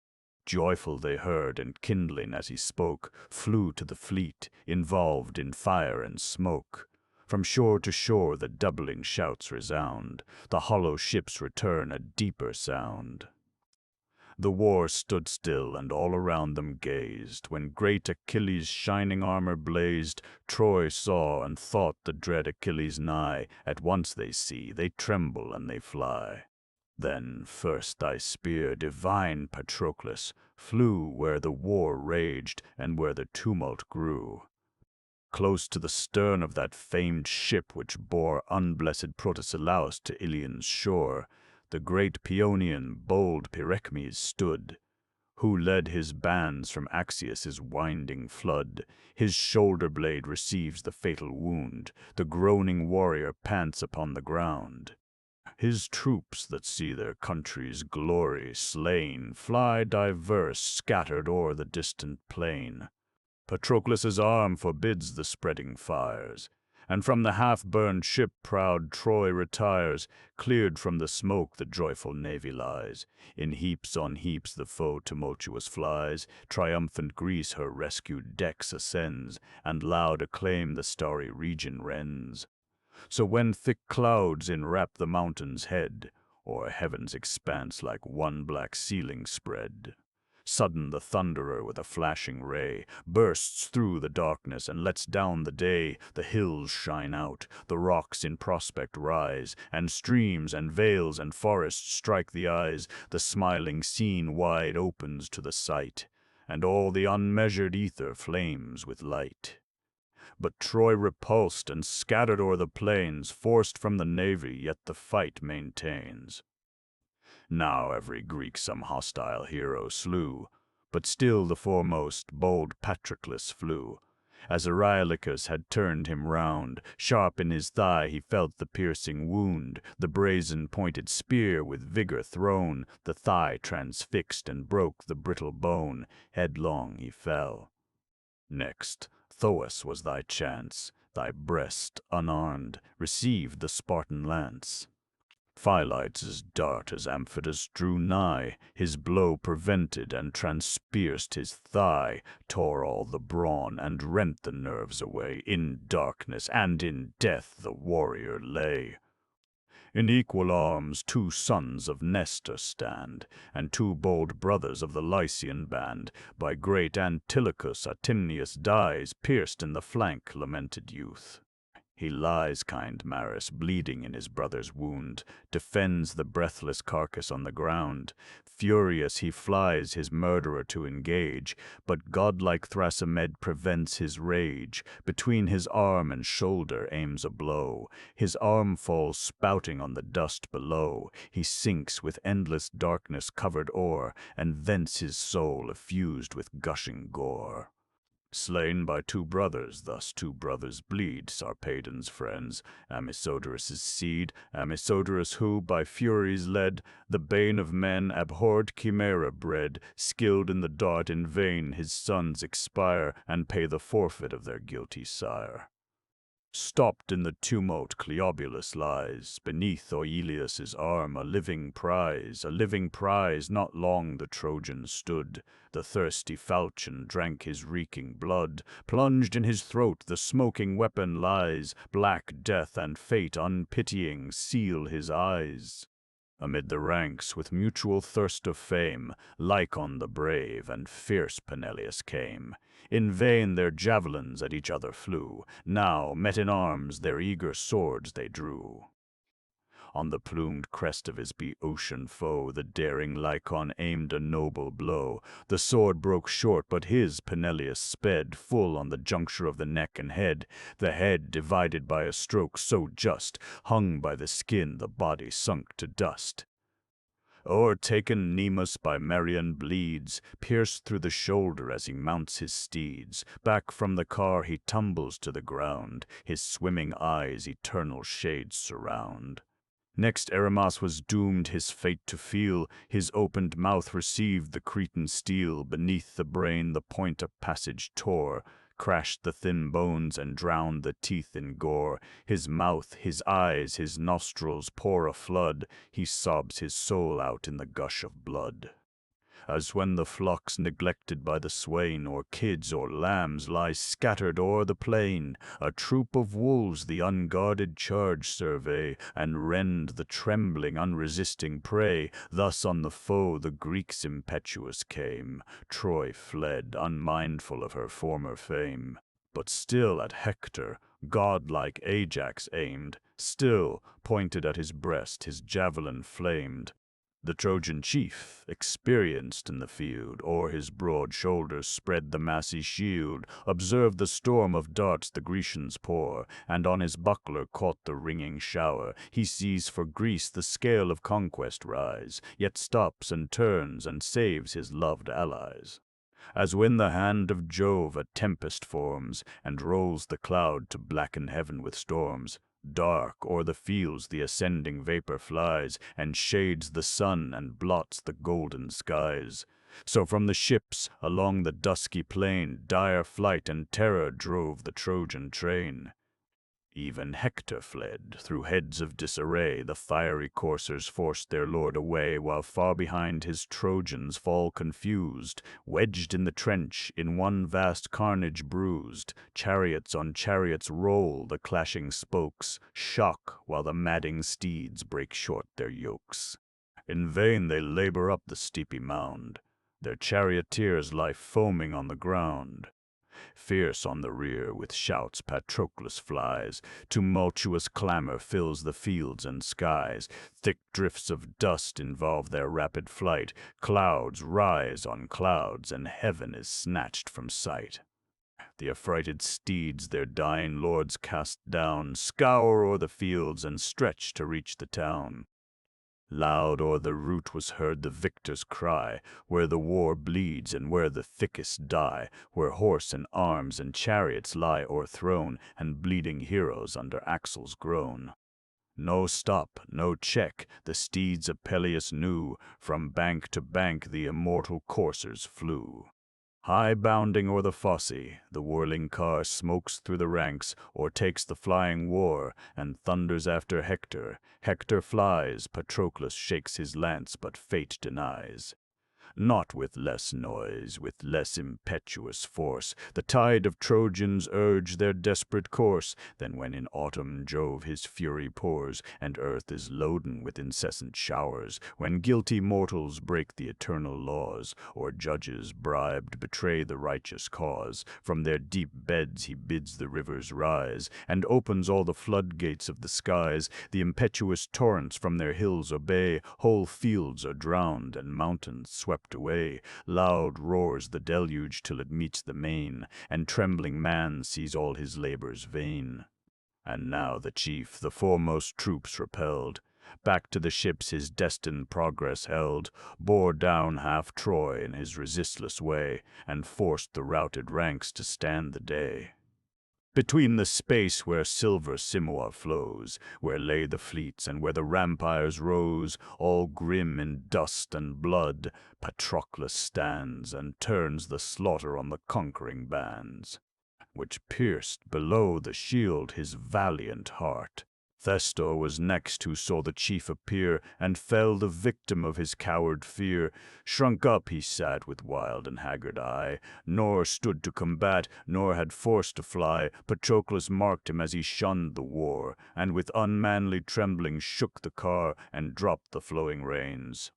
Joyful they heard, and kindling as he spoke, flew to the fleet, involved in fire and smoke. From shore to shore the doubling shouts resound, the hollow ships return a deeper sound. The war stood still, and all around them gazed. When great Achilles' shining armor blazed, Troy saw and thought the dread Achilles nigh. At once they see, they tremble, and they fly. Then first thy spear, divine Patroclus, flew where the war raged, and where the tumult grew. Close to the stern of that famed ship which bore unblessed Protesilaus to Ilion's shore, the great Paeonian, bold Pyraechmes stood, who led his bands from Axius' winding flood. His shoulder blade receives the fatal wound, the groaning warrior pants upon the ground. His troops that see their country's glory slain fly diverse, scattered o'er the distant plain. Patroclus' arm forbids the spreading fires, and from the half-burned ship proud Troy retires. Cleared from the smoke the joyful navy lies. In heaps on heaps the foe tumultuous flies. Triumphant Greece her rescued decks ascends, and loud acclaim the starry region rends. So when thick clouds enwrap the mountain's head, o'er heaven's expanse like one black ceiling spread, sudden the thunderer with a flashing ray bursts through the darkness and lets down the day. The hills shine out, the rocks in prospect rise, and streams and vales and forests strike the eyes. The smiling scene wide opens to the sight, and all the unmeasured ether flames with light. But Troy repulsed and scattered o'er the plains, forced from the navy, yet the fight maintains. Now every Greek some hostile hero slew, But still the foremost, bold Patroclus flew. As Areilycus had turned him round, sharp in his thigh he felt the piercing wound, the brazen-pointed spear with vigor thrown, the thigh transfixed and broke the brittle bone, headlong he fell. Next, Thoas was thy chance, thy breast, unarmed, received the Spartan lance. Phylides' dart as Amphitus drew nigh, his blow prevented and transpierced his thigh, tore all the brawn and rent the nerves away. In darkness and in death the warrior lay. In equal arms 2 sons of Nestor stand, and 2 bold brothers of the Lycian band. By great Antilochus Atymnius dies, pierced in the flank, lamented youth. He lies, kind Maris, bleeding in his brother's wound, defends the breathless carcass on the ground. Furious he flies his murderer to engage, but godlike Thrasymed prevents his rage. Between his arm and shoulder aims a blow. His arm falls spouting on the dust below. He sinks with endless darkness covered o'er, and thence his soul effused with gushing gore. Slain by 2 brothers, thus 2 brothers bleed, Sarpedon's friends, Amisodorus' seed, Amisodorus who, by Furies led, the bane of men, abhorred Chimera bred, skilled in the dart in vain his sons expire, and pay the forfeit of their guilty sire. Stopped in the tumult Cleobulus lies, beneath Oileus' arm a living prize, not long the Trojan stood. The thirsty falchion drank his reeking blood, plunged in his throat the smoking weapon lies, black death and fate unpitying seal his eyes. Amid the ranks, with mutual thirst of fame, Lycon the brave and fierce Peneleus came. In vain their javelins at each other flew, now, met in arms, their eager swords they drew. On the plumed crest of his Boeotian foe, the daring Lycon aimed a noble blow. The sword broke short, but his Peneleus sped full on the juncture of the neck and head. The head, divided by a stroke so just, hung by the skin, the body sunk to dust. O'ertaken Nemus by Merion bleeds, pierced through the shoulder as he mounts his steeds. Back from the car he tumbles to the ground, his swimming eyes eternal shades surround. Next Erymas was doomed his fate to feel, his opened mouth received the Cretan steel, beneath the brain the point a passage tore, crashed the thin bones and drowned the teeth in gore. His mouth, his eyes, his nostrils pour a flood, he sobs his soul out in the gush of blood. As when the flocks neglected by the swain, or kids or lambs, lie scattered o'er the plain, a troop of wolves the unguarded charge survey, and rend the trembling, unresisting prey, thus on the foe the Greeks impetuous came. Troy fled, unmindful of her former fame. But still at Hector, godlike Ajax aimed, still, pointed at his breast, his javelin flamed. The Trojan chief, experienced in the field, o'er his broad shoulders spread the massy shield, observed the storm of darts the Grecians pour, and on his buckler caught the ringing shower. He sees for Greece the scale of conquest rise, yet stops and turns and saves his loved allies. As when the hand of Jove a tempest forms, and rolls the cloud to blacken heaven with storms, dark o'er the fields the ascending vapor flies, and shades the sun and blots the golden skies. So from the ships, along the dusky plain, dire flight and terror drove the Trojan train. Even Hector fled, through heads of disarray, the fiery coursers forced their lord away, while far behind his Trojans fall confused, wedged in the trench, in one vast carnage bruised. Chariots on chariots roll, the clashing spokes shock, while the madding steeds break short their yokes. In vain they labor up the steepy mound, their charioteers lie foaming on the ground. Fierce on the rear, with shouts Patroclus flies, tumultuous clamor fills the fields and skies. Thick drifts of dust involve their rapid flight, clouds rise on clouds, and heaven is snatched from sight. The affrighted steeds their dying lords cast down, scour o'er the fields, and stretch to reach the town. Loud o'er the rout was heard the victor's cry, where the war bleeds and where the thickest die, where horse and arms and chariots lie o'erthrown, and bleeding heroes under axles groan. No stop, no check, the steeds of Peleus knew, from bank to bank the immortal coursers flew. High bounding o'er the fosse, the whirling car smokes through the ranks, o'ertakes the flying war, and thunders after Hector. Hector flies, Patroclus shakes his lance, but fate denies. Not with less noise, with less impetuous force, the tide of Trojans urge their desperate course, than when in autumn Jove his fury pours, and earth is loaden with incessant showers, when guilty mortals break the eternal laws, or judges bribed betray the righteous cause. From their deep beds he bids the rivers rise, and opens all the floodgates of the skies. The impetuous torrents from their hills obey, whole fields are drowned, and mountains swept away. Loud roars the deluge till it meets the main, and trembling man sees all his labors vain. And now the chief, the foremost troops repelled, back to the ships his destined progress held, bore down half Troy in his resistless way, and forced the routed ranks to stand the day. Between the space where silver Simois flows, where lay the fleets and where the rampires rose, all grim in dust and blood, Patroclus stands and turns the slaughter on the conquering bands, which pierced below the shield his valiant heart. Hector was next who saw the chief appear, and fell the victim of his coward fear. Shrunk up he sat with wild and haggard eye, nor stood to combat, nor had force to fly. Patroclus marked him as he shunned the war, and with unmanly trembling shook the car, and dropped the flowing reins.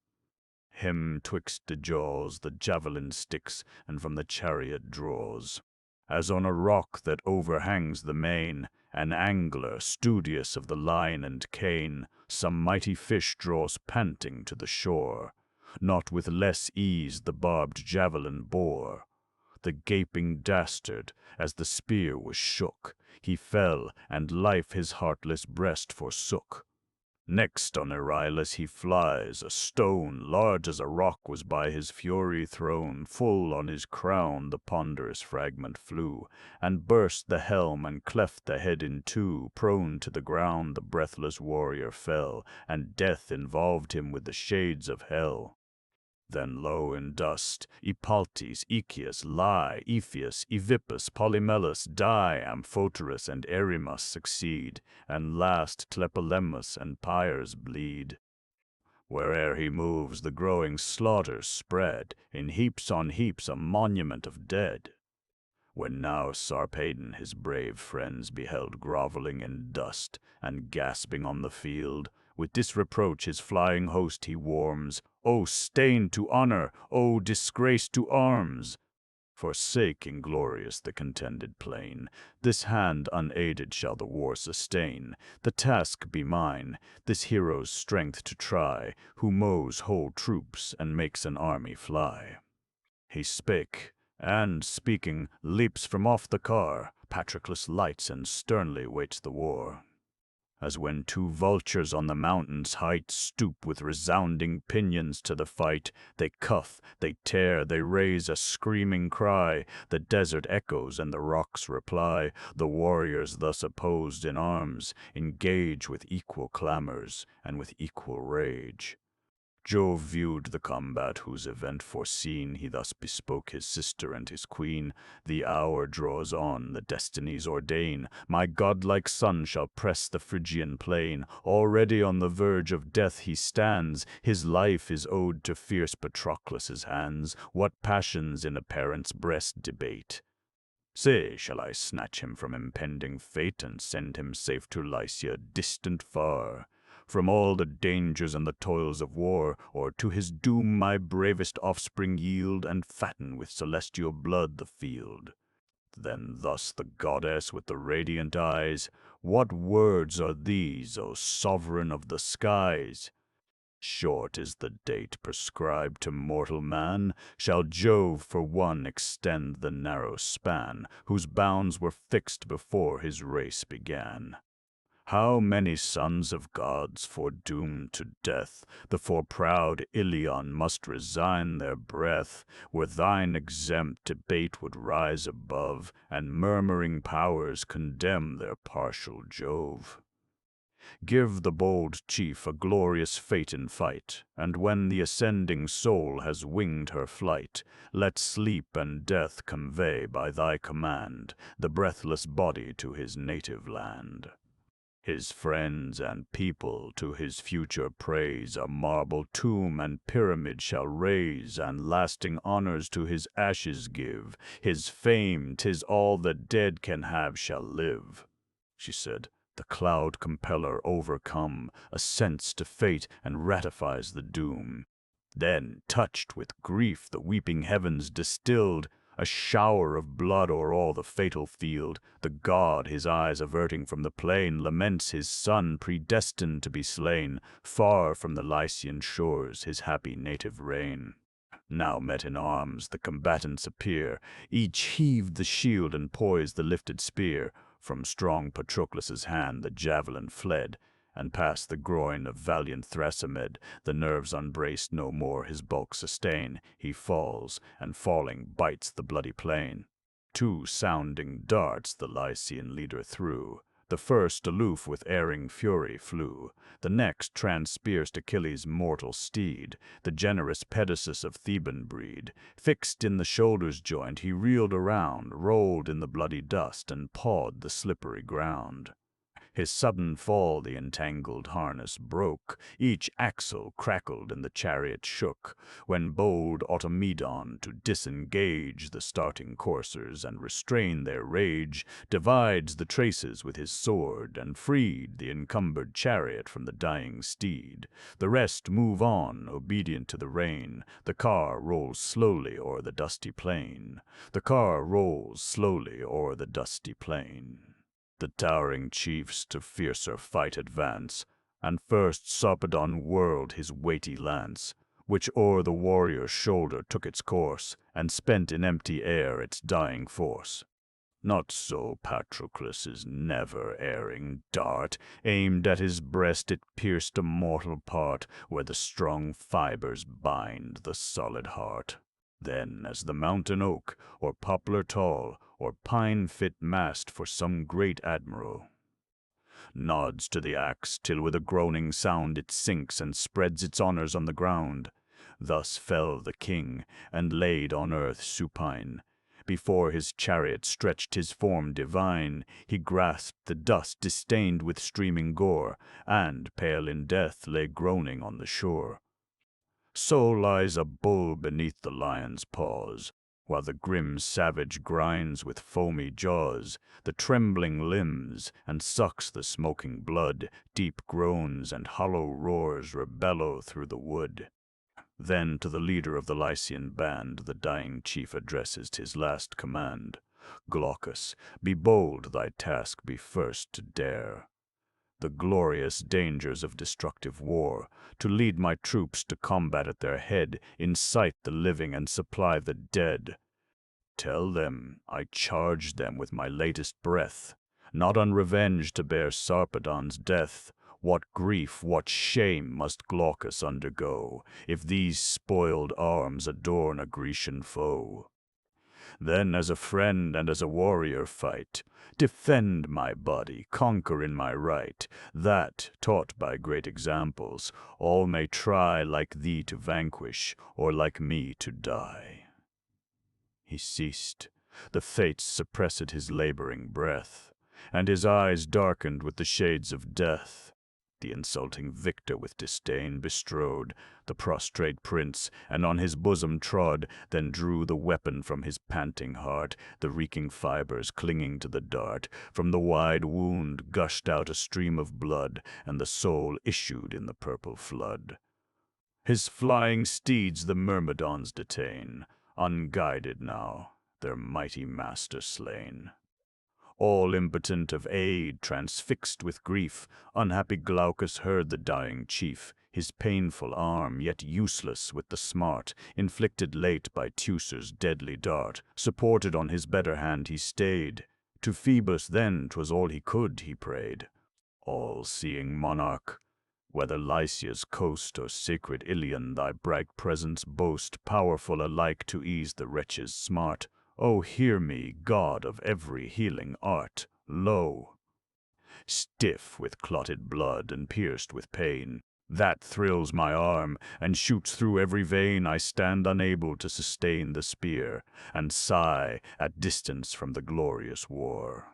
Him twixt the jaws the javelin sticks, and from the chariot draws. As on a rock that overhangs the main, an angler, studious of the line and cane, some mighty fish draws panting to the shore. Not with less ease the barbed javelin bore. The gaping dastard, as the spear was shook, he fell, and life his heartless breast forsook. Next on Euryalus he flies, a stone large as a rock was by his fury thrown. Full on his crown the ponderous fragment flew, and burst the helm and cleft the head in two. Prone to the ground the breathless warrior fell, and death involved him with the shades of hell. Then low in dust, Epaltes, Echius lie, Epheus, Evippus, Polymelus die, Amphoterus and Erymas succeed, and last Tlepolemus and Pyres bleed. Where'er he moves, the growing slaughters spread, in heaps on heaps, a monument of dead. When now Sarpedon his brave friends beheld groveling in dust, and gasping on the field, with disreproach his flying host he warms. O stain to honor! O disgrace to arms! Forsake inglorious the contended plain. This hand unaided shall the war sustain. The task be mine, this hero's strength to try, who mows whole troops and makes an army fly. He spake, and, speaking, leaps from off the car. Patroclus lights and sternly waits the war. As when two vultures on the mountain's height stoop with resounding pinions to the fight, they cuff, they tear, they raise a screaming cry. The desert echoes and the rocks reply. The warriors thus opposed in arms engage with equal clamors and with equal rage. Jove viewed the combat, whose event foreseen, he thus bespoke his sister and his queen. The hour draws on, the destinies ordain. My godlike son shall press the Phrygian plain. Already on the verge of death he stands. His life is owed to fierce Patroclus' hands. What passions in a parent's breast debate? Say, shall I snatch him from impending fate, and send him safe to Lycia, distant far, from all the dangers and the toils of war, or to his doom my bravest offspring yield, and fatten with celestial blood the field? Then thus the goddess with the radiant eyes, what words are these, O sovereign of the skies? Short is the date prescribed to mortal man. Shall Jove for one extend the narrow span, whose bounds were fixed before his race began? How many sons of gods foredoomed to death, before proud Ilion must resign their breath, were thine exempt, debate would rise above, and murmuring powers condemn their partial Jove. Give the bold chief a glorious fate in fight, and when the ascending soul has winged her flight, let sleep and death convey by thy command the breathless body to his native land. His friends and people to his future praise a marble tomb and pyramid shall raise, and lasting honors to his ashes give. His fame, 'tis all that dead can have, shall live. She said, the cloud compeller overcome, assents to fate and ratifies the doom. Then, touched with grief, the weeping heavens distilled a shower of blood o'er all the fatal field. The god, his eyes averting from the plain, laments his son predestined to be slain, far from the Lycian shores, his happy native reign. Now met in arms, the combatants appear. Each heaved the shield and poised the lifted spear. From strong Patroclus's hand the javelin fled, and past the groin of valiant Thrasymed. The nerves unbraced no more his bulk sustain. He falls, and falling bites the bloody plain. 2 sounding darts the Lycian leader threw. The first aloof with erring fury flew. The next transpierced Achilles' mortal steed, the generous Pedasus of Theban breed. Fixed in the shoulder's joint he reeled around, rolled in the bloody dust, and pawed the slippery ground. His sudden fall the entangled harness broke, each axle crackled and the chariot shook, when bold Automedon, to disengage the starting coursers and restrain their rage, divides the traces with his sword, and freed the encumbered chariot from the dying steed. The rest move on, obedient to the rein. The car rolls slowly o'er the dusty plain. The car rolls slowly o'er the dusty plain. The towering chiefs to fiercer fight advance, and first Sarpedon whirled his weighty lance, which o'er the warrior's shoulder took its course, and spent in empty air its dying force. Not so Patroclus's never-erring dart. Aimed at his breast it pierced a mortal part, where the strong fibers bind the solid heart. Then, as the mountain oak, or poplar tall, or pine fit mast for some great admiral, nods to the axe, till with a groaning sound it sinks and spreads its honors on the ground. Thus fell the king, and laid on earth supine. Before his chariot stretched his form divine. He grasped the dust distained with streaming gore, and, pale in death, lay groaning on the shore. So lies a bull beneath the lion's paws, while the grim savage grinds with foamy jaws the trembling limbs, and sucks the smoking blood. Deep groans and hollow roars rebellow through the wood. Then to the leader of the Lycian band the dying chief addresses his last command. Glaucus, be bold, thy task be first to dare the glorious dangers of destructive war, to lead my troops to combat at their head, incite the living and supply the dead. Tell them I charge them with my latest breath, not on revenge to bear Sarpedon's death. What grief, what shame must Glaucus undergo, if these spoiled arms adorn a Grecian foe? Then as a friend and as a warrior fight, defend my body, conquer in my right, that, taught by great examples, all may try like thee to vanquish, or like me to die. He ceased. The fates suppressed his laboring breath, and his eyes darkened with the shades of death. The insulting victor with disdain bestrode the prostrate prince, and on his bosom trod, then drew the weapon from his panting heart, the reeking fibers clinging to the dart. From the wide wound gushed out a stream of blood, and the soul issued in the purple flood. His flying steeds the Myrmidons detain, unguided now, their mighty master slain. All impotent of aid, transfixed with grief, unhappy Glaucus heard the dying chief, his painful arm, yet useless with the smart, inflicted late by Teucer's deadly dart. Supported on his better hand he stayed. To Phoebus then 'twas all he could, he prayed. all-seeing monarch. Whether Lycia's coast or sacred Ilion, thy bright presence boast, powerful alike to ease the wretch's smart. O hear me, God of every healing art. Lo, stiff with clotted blood and pierced with pain, that thrills my arm and shoots through every vein, I stand unable to sustain the spear, and sigh at distance from the glorious war.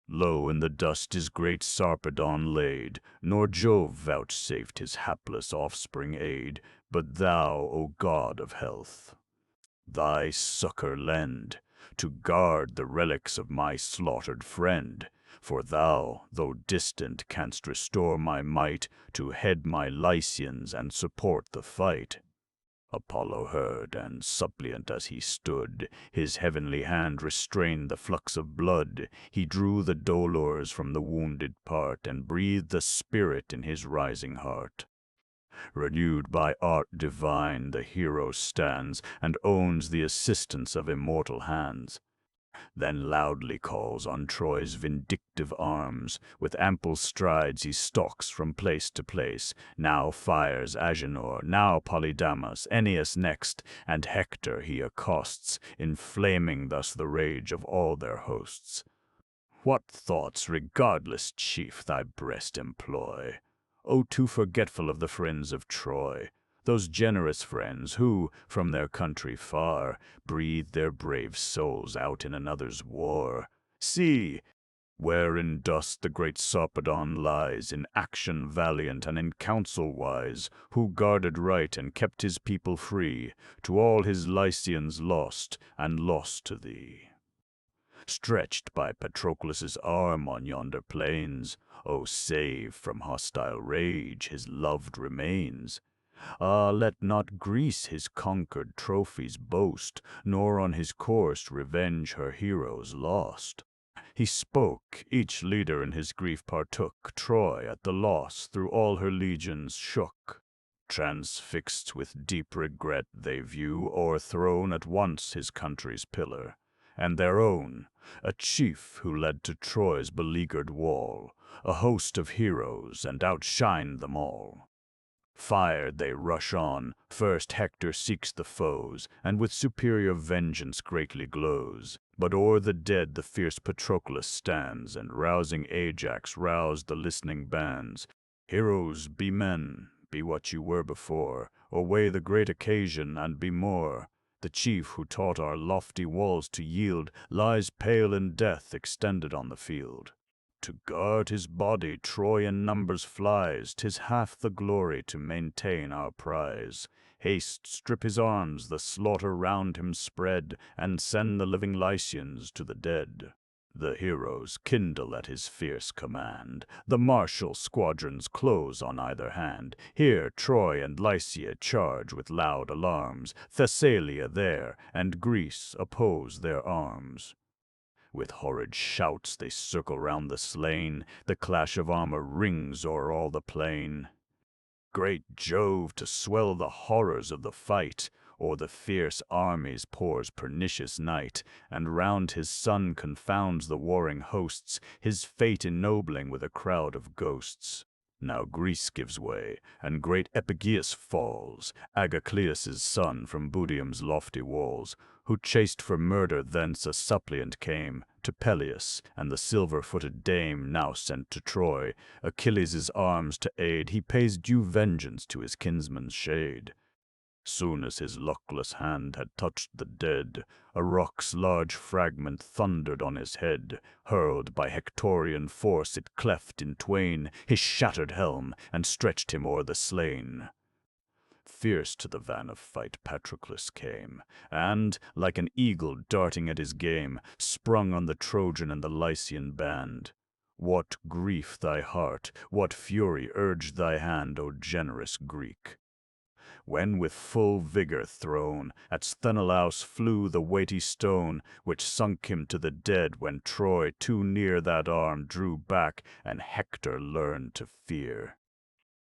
Low in the dust is great Sarpedon laid, nor Jove vouchsafed his hapless offspring aid, but thou, O God of health, thy succor lend, to guard the relics of my slaughtered friend. For thou, though distant, canst restore my might, to head my Lycians and support the fight. Apollo heard, and suppliant as he stood, his heavenly hand restrained the flux of blood. He drew the dolors from the wounded part, and breathed the spirit in his rising heart. Renewed by art divine, the hero stands, and owns the assistance of immortal hands. Then loudly calls on Troy's vindictive arms. With ample strides he stalks from place to place. Now fires Agenor, now Polydamas, Aeneas next, and Hector he accosts, inflaming thus the rage of all their hosts. What thoughts, regardless chief, thy breast employ? O too forgetful of the friends of Troy, those generous friends who, from their country far, breathe their brave souls out in another's war. See, where in dust the great Sarpedon lies, in action valiant and in counsel wise, who guarded right and kept his people free, to all his Lycians lost, and lost to thee. Stretched by Patroclus' arm on yonder plains, O save from hostile rage his loved remains. Ah, let not Greece his conquered trophies boast, nor on his course revenge her heroes lost. He spoke, each leader in his grief partook, Troy at the loss through all her legions shook. Transfixed with deep regret they view o'erthrown at once his country's pillar, and their own, a chief who led to Troy's beleaguered wall, a host of heroes, and outshined them all. Fired they rush on, first Hector seeks the foes, and with superior vengeance greatly glows. But o'er the dead the fierce Patroclus stands, and rousing Ajax roused the listening bands. Heroes, be men, be what you were before, or weigh the great occasion and be more. The chief who taught our lofty walls to yield lies pale in death extended on the field. To guard his body Troy in numbers flies, 'tis half the glory to maintain our prize. Haste, strip his arms, the slaughter round him spread, and send the living Lycians to the dead. The heroes kindle at his fierce command, the martial squadrons close on either hand. Here Troy and Lycia charge with loud alarms, Thessalia there, and Greece oppose their arms. With horrid shouts they circle round the slain, the clash of armor rings o'er all the plain. Great Jove, to swell the horrors of the fight, o'er the fierce armies pours pernicious night, and round his son confounds the warring hosts, his fate ennobling with a crowd of ghosts. Now Greece gives way, and great Epigeius falls, Agacleus' son from Budium's lofty walls, who chased for murder thence a suppliant came, to Peleus, and the silver-footed dame now sent to Troy, Achilles' arms to aid, he pays due vengeance to his kinsman's shade. Soon as his luckless hand had touched the dead, a rock's large fragment thundered on his head. Hurled by Hectorian force it cleft in twain his shattered helm, and stretched him o'er the slain. Fierce to the van of fight Patroclus came, and, like an eagle darting at his game, sprung on the Trojan and the Lycian band. What grief thy heart, what fury urged thy hand, O generous Greek! When with full vigor thrown, at Sthenelaus flew the weighty stone, which sunk him to the dead when Troy too near that arm drew back, and Hector learned to fear.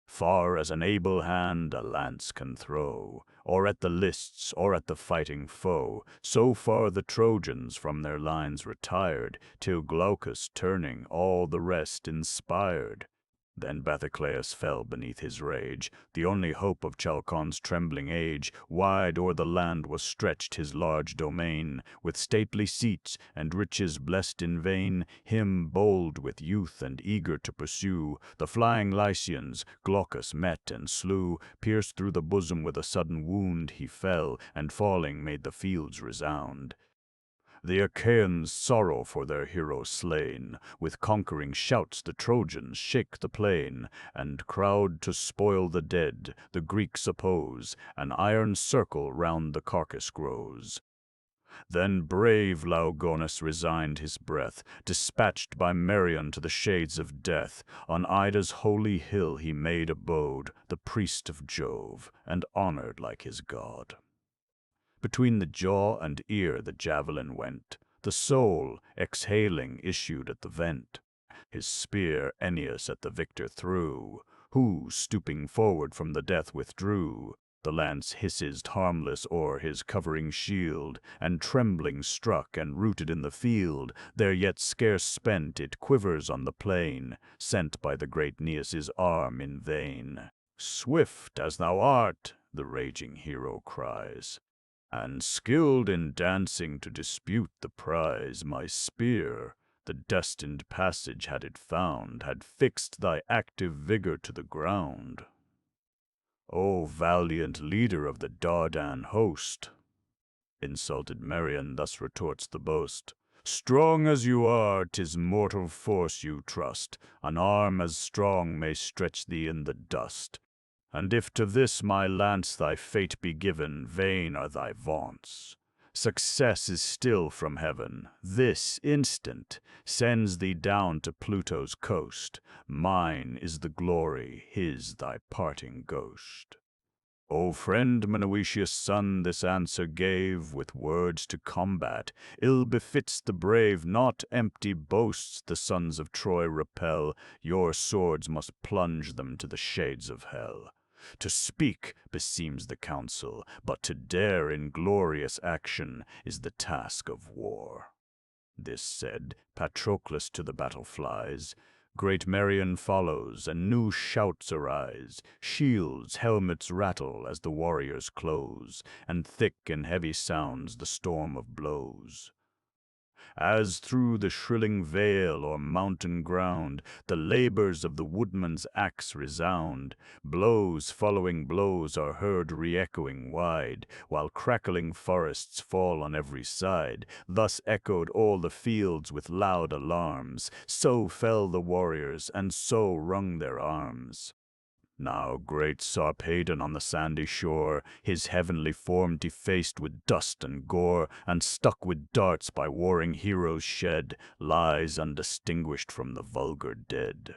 Far as an able hand a lance can throw, or at the lists, or at the fighting foe, so far the Trojans from their lines retired, till Glaucus turning all the rest inspired. Then Bathocleus fell beneath his rage, the only hope of Chalcon's trembling age. Wide o'er the land was stretched his large domain, with stately seats and riches blessed in vain. Him bold with youth and eager to pursue, the flying Lycians Glaucus met and slew. Pierced through the bosom with a sudden wound he fell, and falling made the fields resound. The Achaeans sorrow for their hero slain. With conquering shouts the Trojans shake the plain, and crowd to spoil the dead. The Greeks oppose, an iron circle round the carcass grows. Then brave Laogonus resigned his breath, dispatched by Merion to the shades of death. On Ida's holy hill he made abode, the priest of Jove, and honored like his god. Between the jaw and ear the javelin went, the soul, exhaling, issued at the vent. His spear Aeneas at the victor threw, who, stooping forward from the death withdrew. The lance hissed harmless o'er his covering shield, and trembling struck and rooted in the field. There yet scarce spent, it quivers on the plain, sent by the great Aeneas' arm in vain. "Swift as thou art," the raging hero cries, "and skilled in dancing to dispute the prize, my spear, the destined passage had it found, had fixed thy active vigor to the ground. O valiant leader of the Dardan host!" Insulted Merion thus retorts the boast: "Strong as you are, 'tis mortal force you trust. An arm as strong may stretch thee in the dust. And if to this my lance thy fate be given, vain are thy vaunts. Success is still from heaven, this instant sends thee down to Pluto's coast. Mine is the glory, his thy parting ghost." "O friend," Menoetius' son this answer gave, with words to combat, "ill befits the brave. Not empty boasts the sons of Troy repel, your swords must plunge them to the shades of hell. To speak beseems the council, but to dare in glorious action is the task of war." This said, Patroclus to the battle flies. Great Merion follows, and new shouts arise. Shields, helmets rattle as the warriors close, and thick and heavy sounds the storm of blows. As through the shrilling vale or mountain ground the labors of the woodman's axe resound, blows following blows are heard re-echoing wide, while crackling forests fall on every side. Thus echoed all the fields with loud alarms, so fell the warriors, and so rung their arms. Now great Sarpedon on the sandy shore, his heavenly form defaced with dust and gore, and stuck with darts by warring heroes shed, lies undistinguished from the vulgar dead.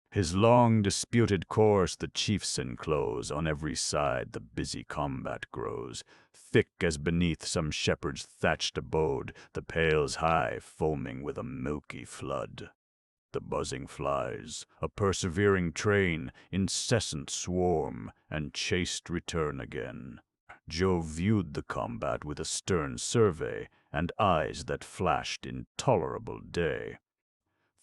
His long disputed course the chiefs enclose, on every side the busy combat grows. Thick as beneath some shepherd's thatched abode, the pales high, foaming with a milky flood. The buzzing flies, a persevering train, incessant swarm, and chaste return again. Jove viewed the combat with a stern survey, and eyes that flashed intolerable day.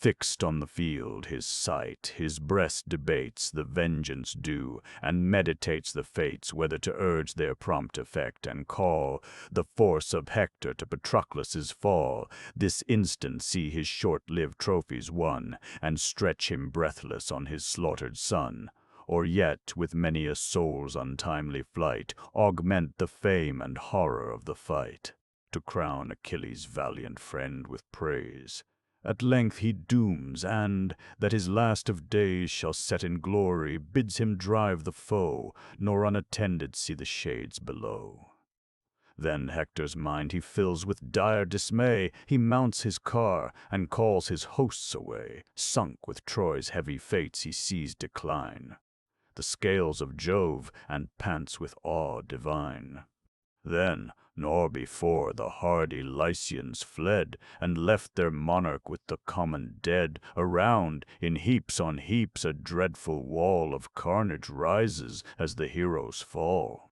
Fixed on the field his sight, his breast debates the vengeance due, and meditates the fates, whether to urge their prompt effect, and call the force of Hector to Patroclus' fall. This instant see his short-lived trophies won, and stretch him breathless on his slaughtered son. Or yet, with many a soul's untimely flight, augment the fame and horror of the fight, to crown Achilles' valiant friend with praise. At length he dooms, and, that his last of days shall set in glory, bids him drive the foe, nor unattended see the shades below. Then Hector's mind he fills with dire dismay. He mounts his car, and calls his hosts away. Sunk with Troy's heavy fates he sees decline the scales of Jove, and pants with awe divine. Then, nor before, the hardy Lycians fled, and left their monarch with the common dead. Around, in heaps on heaps, a dreadful wall of carnage rises as the heroes fall.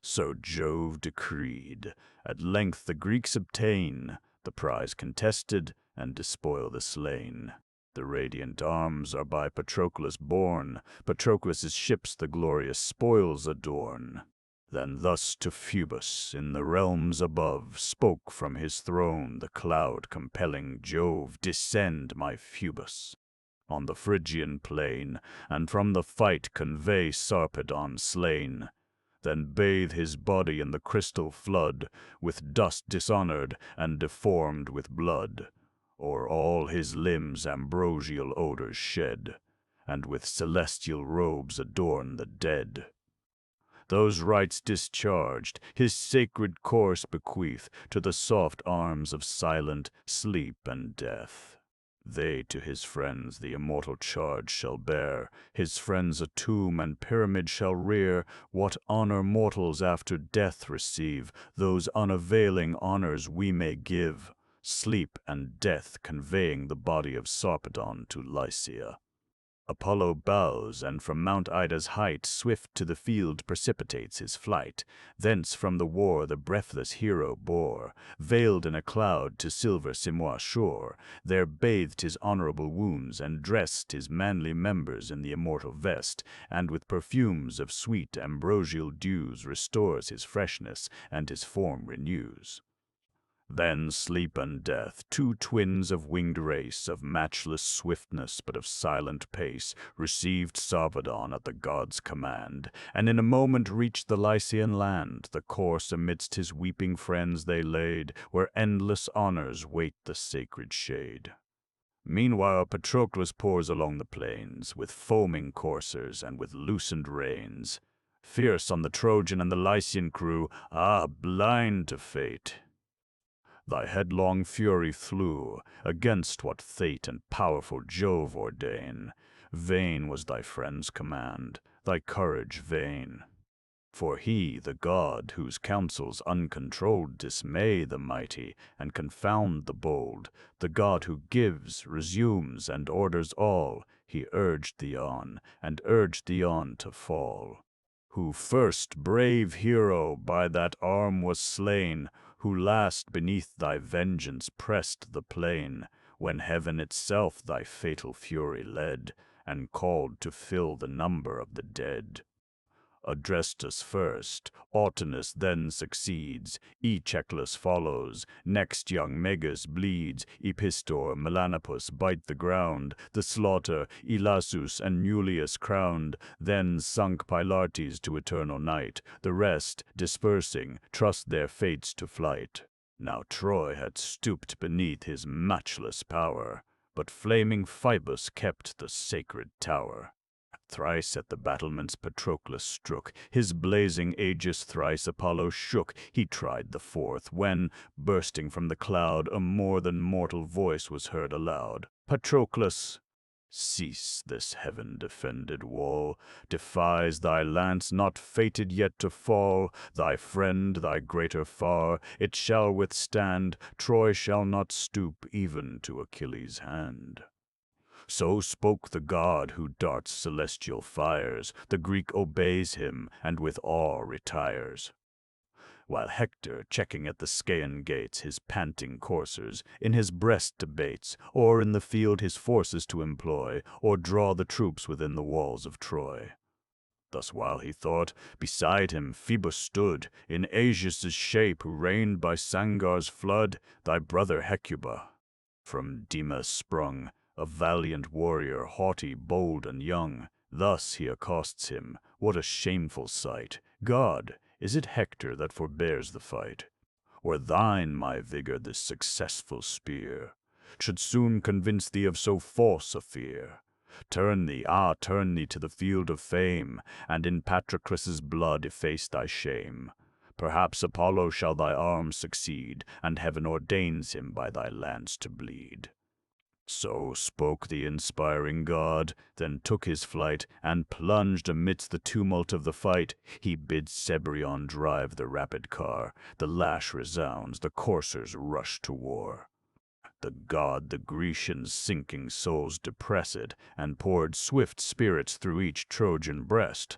So Jove decreed. At length the Greeks obtain the prize contested, and despoil the slain. The radiant arms are by Patroclus borne, Patroclus' ships the glorious spoils adorn. Then thus to Phoebus in the realms above spoke from his throne the cloud-compelling Jove, "Descend, my Phoebus, on the Phrygian plain, and from the fight convey Sarpedon slain. Then bathe his body in the crystal flood, with dust dishonored and deformed with blood. O'er all his limbs ambrosial odors shed, and with celestial robes adorn the dead. Those rites discharged, his sacred course bequeath to the soft arms of silent sleep and death. They to his friends the immortal charge shall bear, his friends a tomb and pyramid shall rear. What honor mortals after death receive, those unavailing honors we may give, sleep and death conveying the body of Sarpedon to Lycia. Apollo bows, and from Mount Ida's height swift to the field precipitates his flight. Thence from the war the breathless hero bore, veiled in a cloud to silver Simois shore. There bathed his honorable wounds, and dressed his manly members in the immortal vest, and with perfumes of sweet ambrosial dews restores his freshness, and his form renews. Then sleep and death, two twins of winged race, of matchless swiftness but of silent pace, received Sarpedon at the god's command, and in a moment reached the Lycian land. The course amidst his weeping friends they laid, where endless honors wait the sacred shade. Meanwhile Patroclus pours along the plains, with foaming coursers and with loosened reins. Fierce on the Trojan and the Lycian crew, blind to fate! Thy headlong fury flew against what fate and powerful Jove ordain. Vain was thy friend's command, thy courage vain. For he, the god, whose counsels uncontrolled dismay the mighty and confound the bold, the god who gives, resumes, and orders all, he urged thee on, and urged thee on to fall. Who first, brave hero, by that arm was slain, who last beneath thy vengeance pressed the plain, when heaven itself thy fatal fury led, and called to fill the number of the dead. Adrestus first, Autonus then succeeds, Echeclus follows, next young Megas bleeds, Epistor, Melanippus bite the ground, the slaughter, Elasus and Nullius crowned, then sunk Pylartes to eternal night, the rest, dispersing, trust their fates to flight. Now Troy had stooped beneath his matchless power, but flaming Phoebus kept the sacred tower. Thrice at the battlements Patroclus strook, his blazing aegis thrice Apollo shook. He tried the fourth, when, bursting from the cloud, a more than mortal voice was heard aloud. Patroclus, cease this heaven-defended wall, defies thy lance, not fated yet to fall. Thy friend, thy greater far, it shall withstand, Troy shall not stoop even to Achilles' hand. So spoke the god who darts celestial fires. The Greek obeys him, and with awe retires. While Hector, checking at the Scaean gates his panting coursers, in his breast debates, or in the field his forces to employ, or draw the troops within the walls of Troy. Thus while he thought, beside him Phoebus stood, in Aegeus' shape, who reigned by Sangar's flood, thy brother Hecuba, from Demas sprung, a valiant warrior, haughty, bold, and young. Thus he accosts him. What a shameful sight! God, is it Hector that forbears the fight? Or thine, my vigor, this successful spear? Should soon convince thee of so false a fear. Turn thee to the field of fame, and in Patroclus' blood efface thy shame. Perhaps Apollo shall thy arms succeed, and heaven ordains him by thy lance to bleed. So spoke the inspiring god, then took his flight, and plunged amidst the tumult of the fight. He bids Cebrion drive the rapid car. The lash resounds, the coursers rush to war. The god the Grecians' sinking souls depressed, and poured swift spirits through each Trojan breast.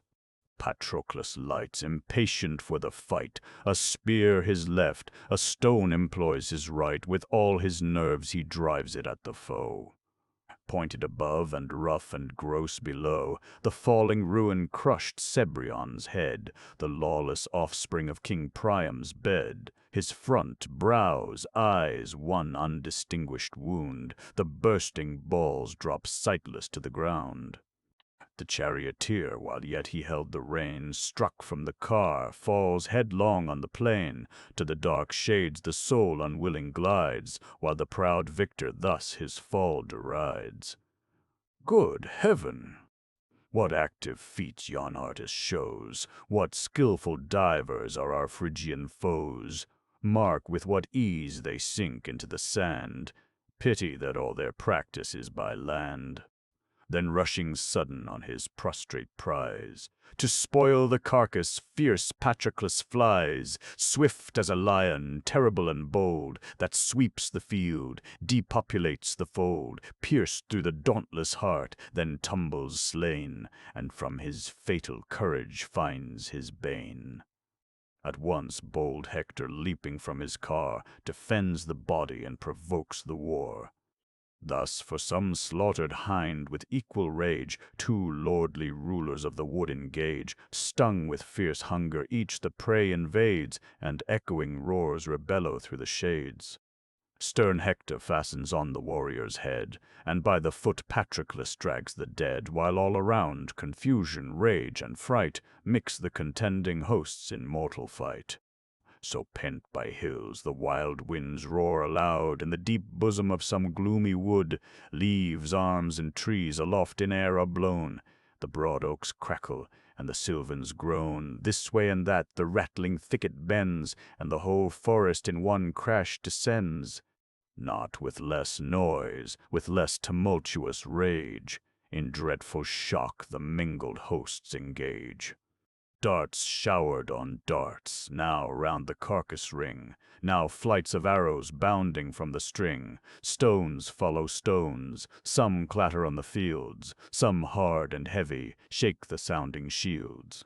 Patroclus lights, impatient for the fight, a spear his left, a stone employs his right, with all his nerves he drives it at the foe. Pointed above and rough and gross below, the falling ruin crushed Cebrion's head, the lawless offspring of King Priam's bed. His front, brows, eyes, one undistinguished wound, the bursting balls drop sightless to the ground. The charioteer, while yet he held the reins, struck from the car, falls headlong on the plain. To the dark shades the soul unwilling glides, while the proud victor thus his fall derides. Good heaven! What active feats yon artist shows! What skilful divers are our Phrygian foes! Mark with what ease they sink into the sand. Pity that all their practice is by land. Then rushing sudden on his prostrate prize, to spoil the carcass fierce Patroclus flies, swift as a lion, terrible and bold, that sweeps the field, depopulates the fold, pierced through the dauntless heart, then tumbles slain, and from his fatal courage finds his bane. At once bold Hector, leaping from his car, defends the body and provokes the war. Thus, for some slaughtered hind, with equal rage, two lordly rulers of the wood engage. Stung with fierce hunger, each the prey invades, and echoing roars rebellow through the shades. Stern Hector fastens on the warrior's head, and by the foot Patroclus drags the dead, while all around confusion, rage, and fright mix the contending hosts in mortal fight. So pent by hills the wild winds roar aloud, in the deep bosom of some gloomy wood, leaves, arms, and trees aloft in air are blown. The broad oaks crackle, and the sylvans groan. This way and that the rattling thicket bends, and the whole forest in one crash descends. Not with less noise, with less tumultuous rage, in dreadful shock the mingled hosts engage. Darts showered on darts, now round the carcass ring, now flights of arrows bounding from the string. Stones follow stones, some clatter on the fields, some hard and heavy shake the sounding shields.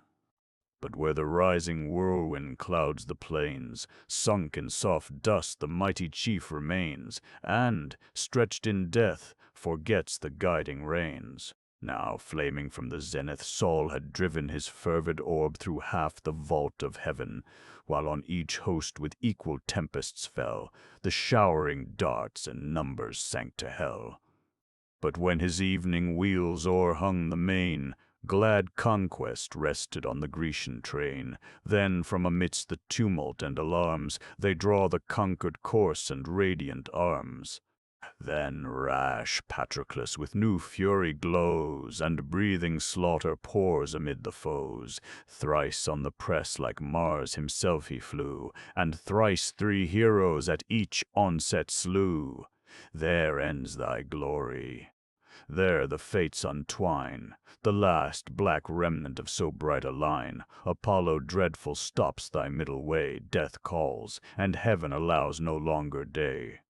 But where the rising whirlwind clouds the plains, sunk in soft dust the mighty chief remains, and, stretched in death, forgets the guiding reins. Now, flaming from the zenith, Sol had driven his fervid orb through half the vault of heaven, while on each host with equal tempests fell. The showering darts and numbers sank to hell. But when his evening wheels o'erhung the main, glad conquest rested on the Grecian train. Then from amidst the tumult and alarms they draw the conquered corse and radiant arms. Then rash Patroclus with new fury glows, and breathing slaughter pours amid the foes. Thrice on the press like Mars himself he flew, and thrice 3 heroes at each onset slew. There ends thy glory. There the fates untwine, the last black remnant of so bright a line. Apollo dreadful stops thy middle way, death calls, and heaven allows no longer day.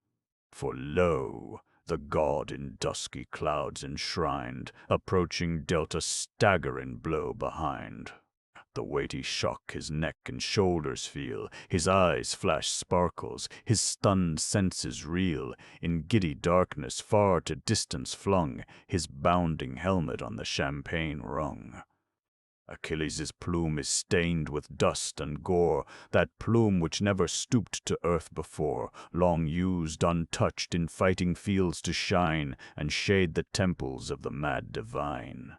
For lo, the god in dusky clouds enshrined, approaching dealt a staggering blow behind. The weighty shock his neck and shoulders feel, his eyes flash sparkles, his stunned senses reel. In giddy darkness far to distance flung, his bounding helmet on the champaign rung. Achilles' plume is stained with dust and gore, that plume which never stooped to earth before, long used untouched in fighting fields to shine, and shade the temples of the mad divine.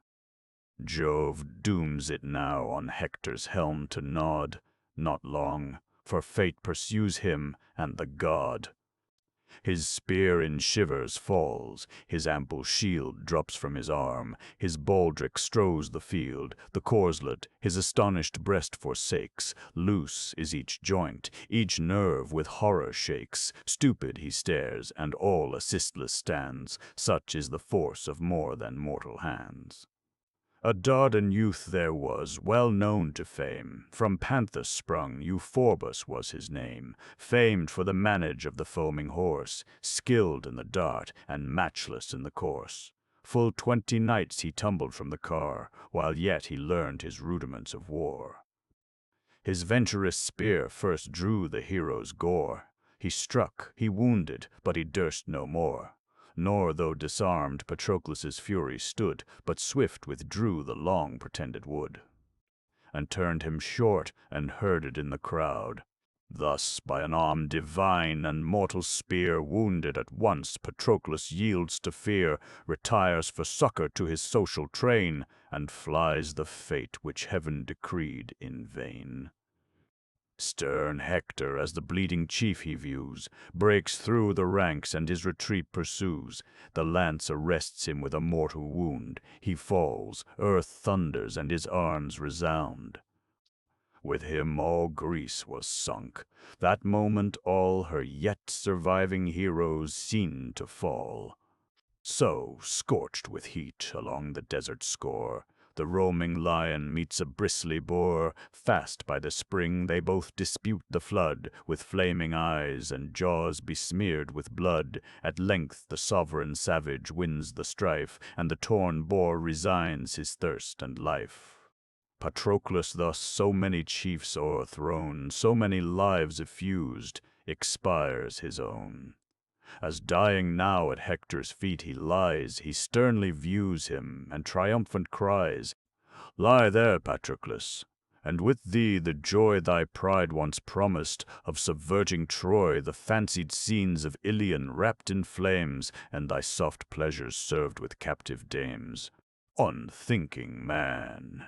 Jove dooms it now on Hector's helm to nod, not long, for fate pursues him and the god. His spear in shivers falls, his ample shield drops from his arm, his baldric strows the field, the corslet his astonished breast forsakes. Loose is each joint, each nerve with horror shakes. Stupid he stares, and all assistless stands, such is the force of more than mortal hands. A Dardan youth there was, well known to fame. From Panthus sprung, Euphorbus was his name. Famed for the manage of the foaming horse, skilled in the dart, and matchless in the course. Full 20 nights he tumbled from the car, while yet he learned his rudiments of war. His venturous spear first drew the hero's gore. He struck, he wounded, but he durst no more. Nor, though disarmed, Patroclus' fury stood, but swift withdrew the long pretended wood, and turned him short, and herded in the crowd. Thus, by an arm divine and mortal spear, wounded at once, Patroclus yields to fear, retires for succor to his social train, and flies the fate which heaven decreed in vain. Stern Hector, as the bleeding chief he views, breaks through the ranks and his retreat pursues. The lance arrests him with a mortal wound. He falls, earth thunders, and his arms resound. With him all Greece was sunk. That moment all her yet surviving heroes seemed to fall. So, scorched with heat along the desert score, the roaming lion meets a bristly boar. Fast by the spring they both dispute the flood, with flaming eyes and jaws besmeared with blood. At length the sovereign savage wins the strife, and the torn boar resigns his thirst and life. Patroclus thus, so many chiefs o'erthrown, so many lives effused, expires his own. As dying now at Hector's feet he lies, he sternly views him, and triumphant cries, "Lie there, Patroclus, and with thee the joy thy pride once promised, of subverting Troy, the fancied scenes of Ilion wrapped in flames, and thy soft pleasures served with captive dames. Unthinking man!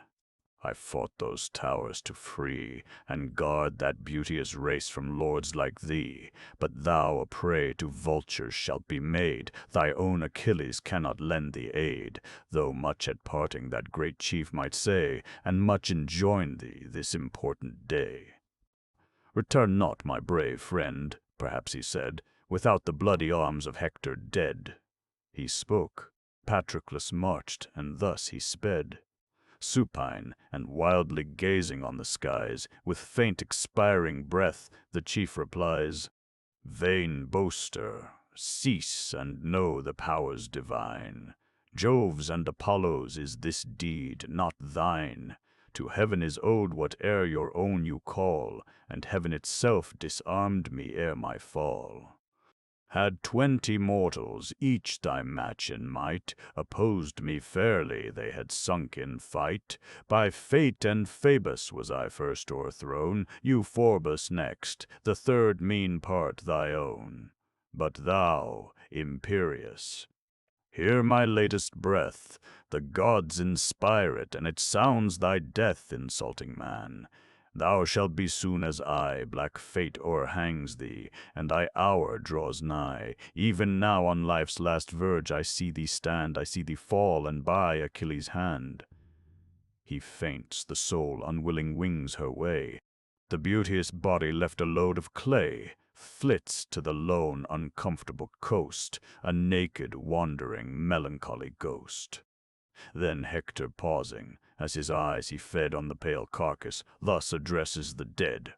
I fought those towers to free, and guard that beauteous race from lords like thee. But thou a prey to vultures shalt be made, thy own Achilles cannot lend thee aid, though much at parting that great chief might say, and much enjoin thee this important day. Return not, my brave friend, perhaps he said, without the bloody arms of Hector dead." He spoke, Patroclus marched, and thus he sped. Supine, and wildly gazing on the skies, with faint expiring breath, the chief replies, "Vain boaster, cease and know the powers divine. Jove's and Apollo's is this deed, not thine. To heaven is owed whate'er your own you call, and heaven itself disarmed me ere my fall. Had 20 mortals, each thy match in might, opposed me fairly, they had sunk in fight. By fate and Phoebus was I first o'erthrown, Euphorbus next, the third mean part thy own. But thou, imperious, hear my latest breath. The gods inspire it, and it sounds thy death, insulting man. Thou shalt be soon as I, black fate o'erhangs thee, and thy hour draws nigh. Even now on life's last verge I see thee stand, I see thee fall, and by Achilles' hand." He faints, the soul unwilling wings her way. The beauteous body left a load of clay, flits to the lone uncomfortable coast, a naked, wandering, melancholy ghost. Then Hector pausing, as his eyes he fed on the pale carcass, thus addresses the dead.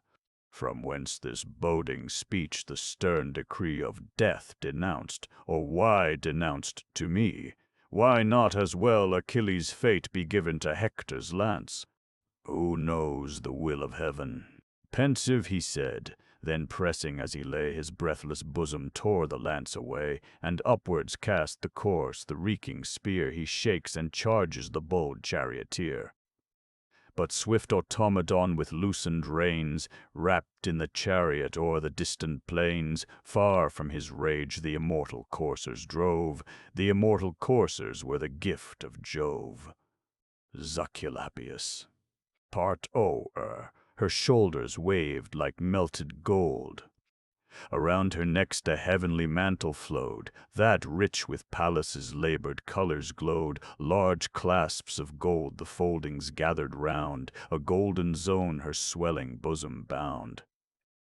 "From whence this boding speech the stern decree of death denounced, or why denounced to me? Why not as well Achilles' fate be given to Hector's lance? Who knows the will of heaven?" Pensive he said, then pressing as he lay, his breathless bosom tore the lance away, and upwards cast the course, the reeking spear. He shakes and charges the bold charioteer. But swift Automedon with loosened reins, wrapped in the chariot o'er the distant plains, far from his rage the immortal coursers drove. The immortal coursers were the gift of Jove. Zaculappius, part o'er, her shoulders waved like melted gold. Around her next a heavenly mantle flowed, that rich with Pallas' labored colors glowed. Large clasps of gold the foldings gathered round, a golden zone her swelling bosom bound.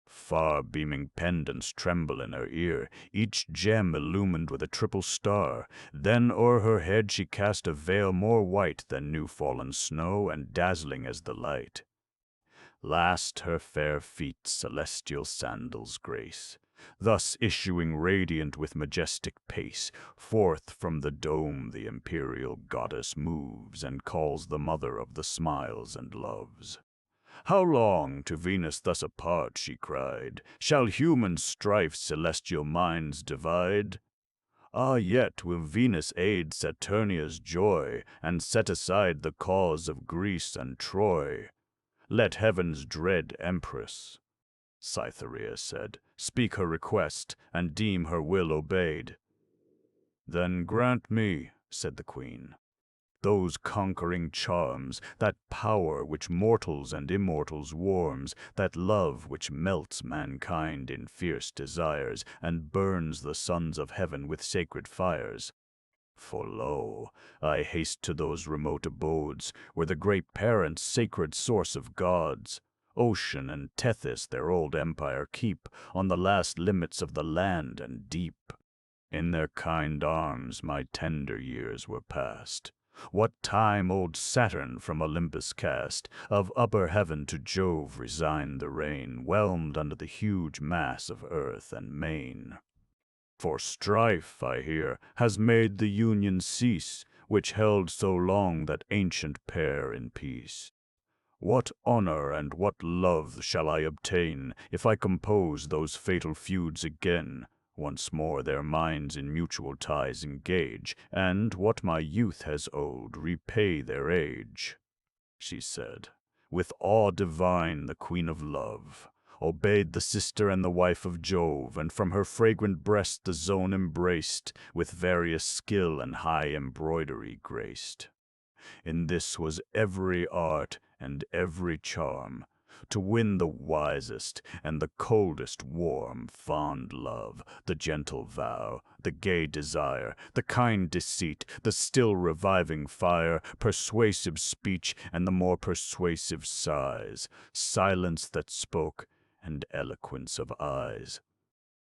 Far beaming pendants tremble in her ear, each gem illumined with a triple star. Then o'er her head she cast a veil more white than new-fallen snow, and dazzling as the light. Last her fair feet celestial sandals grace, thus issuing radiant with majestic pace. Forth from the dome the imperial goddess moves, and calls the mother of the smiles and loves. "How long to Venus thus apart," she cried, "shall human strife celestial minds divide? Ah, yet will Venus aid Saturnia's joy, and set aside the cause of Greece and Troy. Let heaven's dread empress, Cytherea said, speak her request, and deem her will obeyed. Then grant me, said the queen, those conquering charms, that power which mortals and immortals warms, that love which melts mankind in fierce desires, and burns the sons of heaven with sacred fires. For lo, I haste to those remote abodes, where the great parent, sacred source of gods, Ocean and Tethys their old empire keep, on the last limits of the land and deep. In their kind arms my tender years were past. What time old Saturn from Olympus cast, of upper heaven to Jove resigned the reign, whelmed under the huge mass of earth and main. For strife, I hear, has made the union cease, which held so long that ancient pair in peace. What honor and what love shall I obtain, if I compose those fatal feuds again? Once more their minds in mutual ties engage, and what my youth has owed repay their age. She said, with awe divine the queen of love obeyed the sister and the wife of Jove, and from her fragrant breast the zone embraced, with various skill and high embroidery graced. In this was every art and every charm, to win the wisest and the coldest warm, fond love, the gentle vow, the gay desire, the kind deceit, the still reviving fire, persuasive speech, and the more persuasive sighs, silence that spoke, and eloquence of eyes.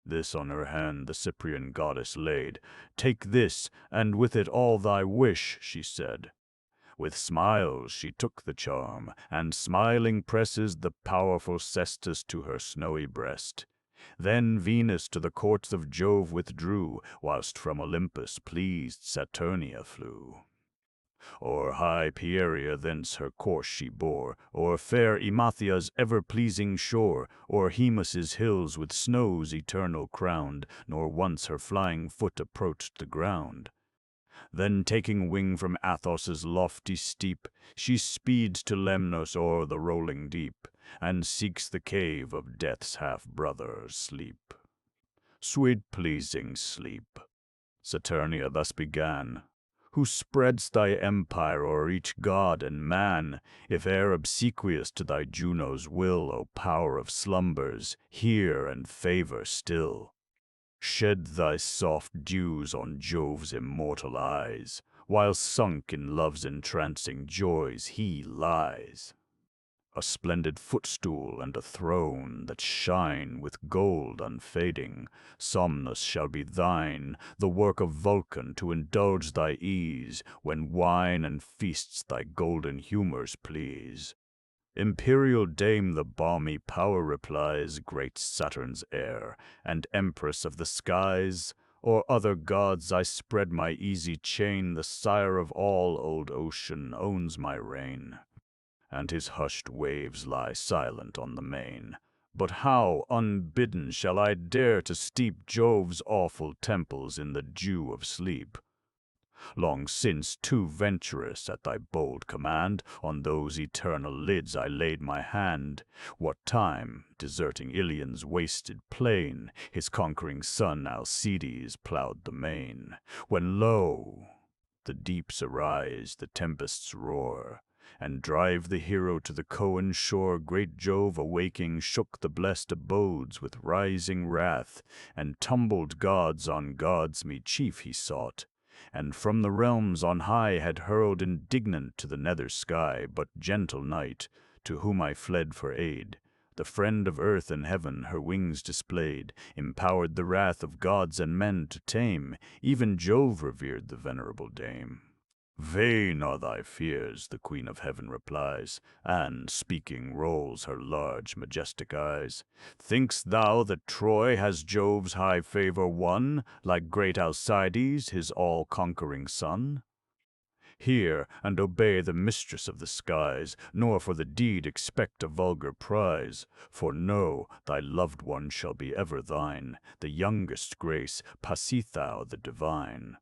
This on her hand the Cyprian goddess laid. Take this, and with it all thy wish, she said. With smiles she took the charm, and smiling presses the powerful cestus to her snowy breast. Then Venus to the courts of Jove withdrew, whilst from Olympus pleased Saturnia flew. O'er high Pieria thence her course she bore, o'er fair Emathia's ever-pleasing shore, o'er Hemus's hills with snows eternal crowned, nor once her flying foot approached the ground. Then taking wing from Athos's lofty steep, she speeds to Lemnos o'er the rolling deep, and seeks the cave of death's half-brother, Sleep. Sweet pleasing Sleep, Saturnia thus began, who spreadst thy empire o'er each god and man, if e'er obsequious to thy Juno's will, O power of slumbers, hear and favor still. Shed thy soft dews on Jove's immortal eyes, while sunk in love's entrancing joys he lies. A splendid footstool and a throne that shine with gold unfading, Somnus shall be thine, the work of Vulcan to indulge thy ease, when wine and feasts thy golden humors please. Imperial dame, the balmy power replies, great Saturn's heir, and empress of the skies. O'er other gods I spread my easy chain, the sire of all old ocean owns my reign, and his hushed waves lie silent on the main. But how, unbidden, shall I dare to steep Jove's awful temples in the dew of sleep? Long since, too venturous at thy bold command, on those eternal lids I laid my hand. What time, deserting Ilion's wasted plain, his conquering son Alcides plowed the main, when lo, the deeps arise, the tempests roar, and drive the hero to the Coan shore. Great Jove, awaking, shook the blest abodes with rising wrath, and tumbled gods on gods me chief he sought, and from the realms on high had hurled indignant to the nether sky. But gentle night, to whom I fled for aid, the friend of earth and heaven, her wings displayed, empowered the wrath of gods and men to tame. Even Jove revered the venerable dame. Vain are thy fears, the queen of heaven replies, and, speaking, rolls her large majestic eyes. Think'st thou that Troy has Jove's high favor won, like great Alcides, his all-conquering son? Hear and obey the mistress of the skies, nor for the deed expect a vulgar prize. For know, thy loved one shall be ever thine, the youngest grace, Pasithou the divine.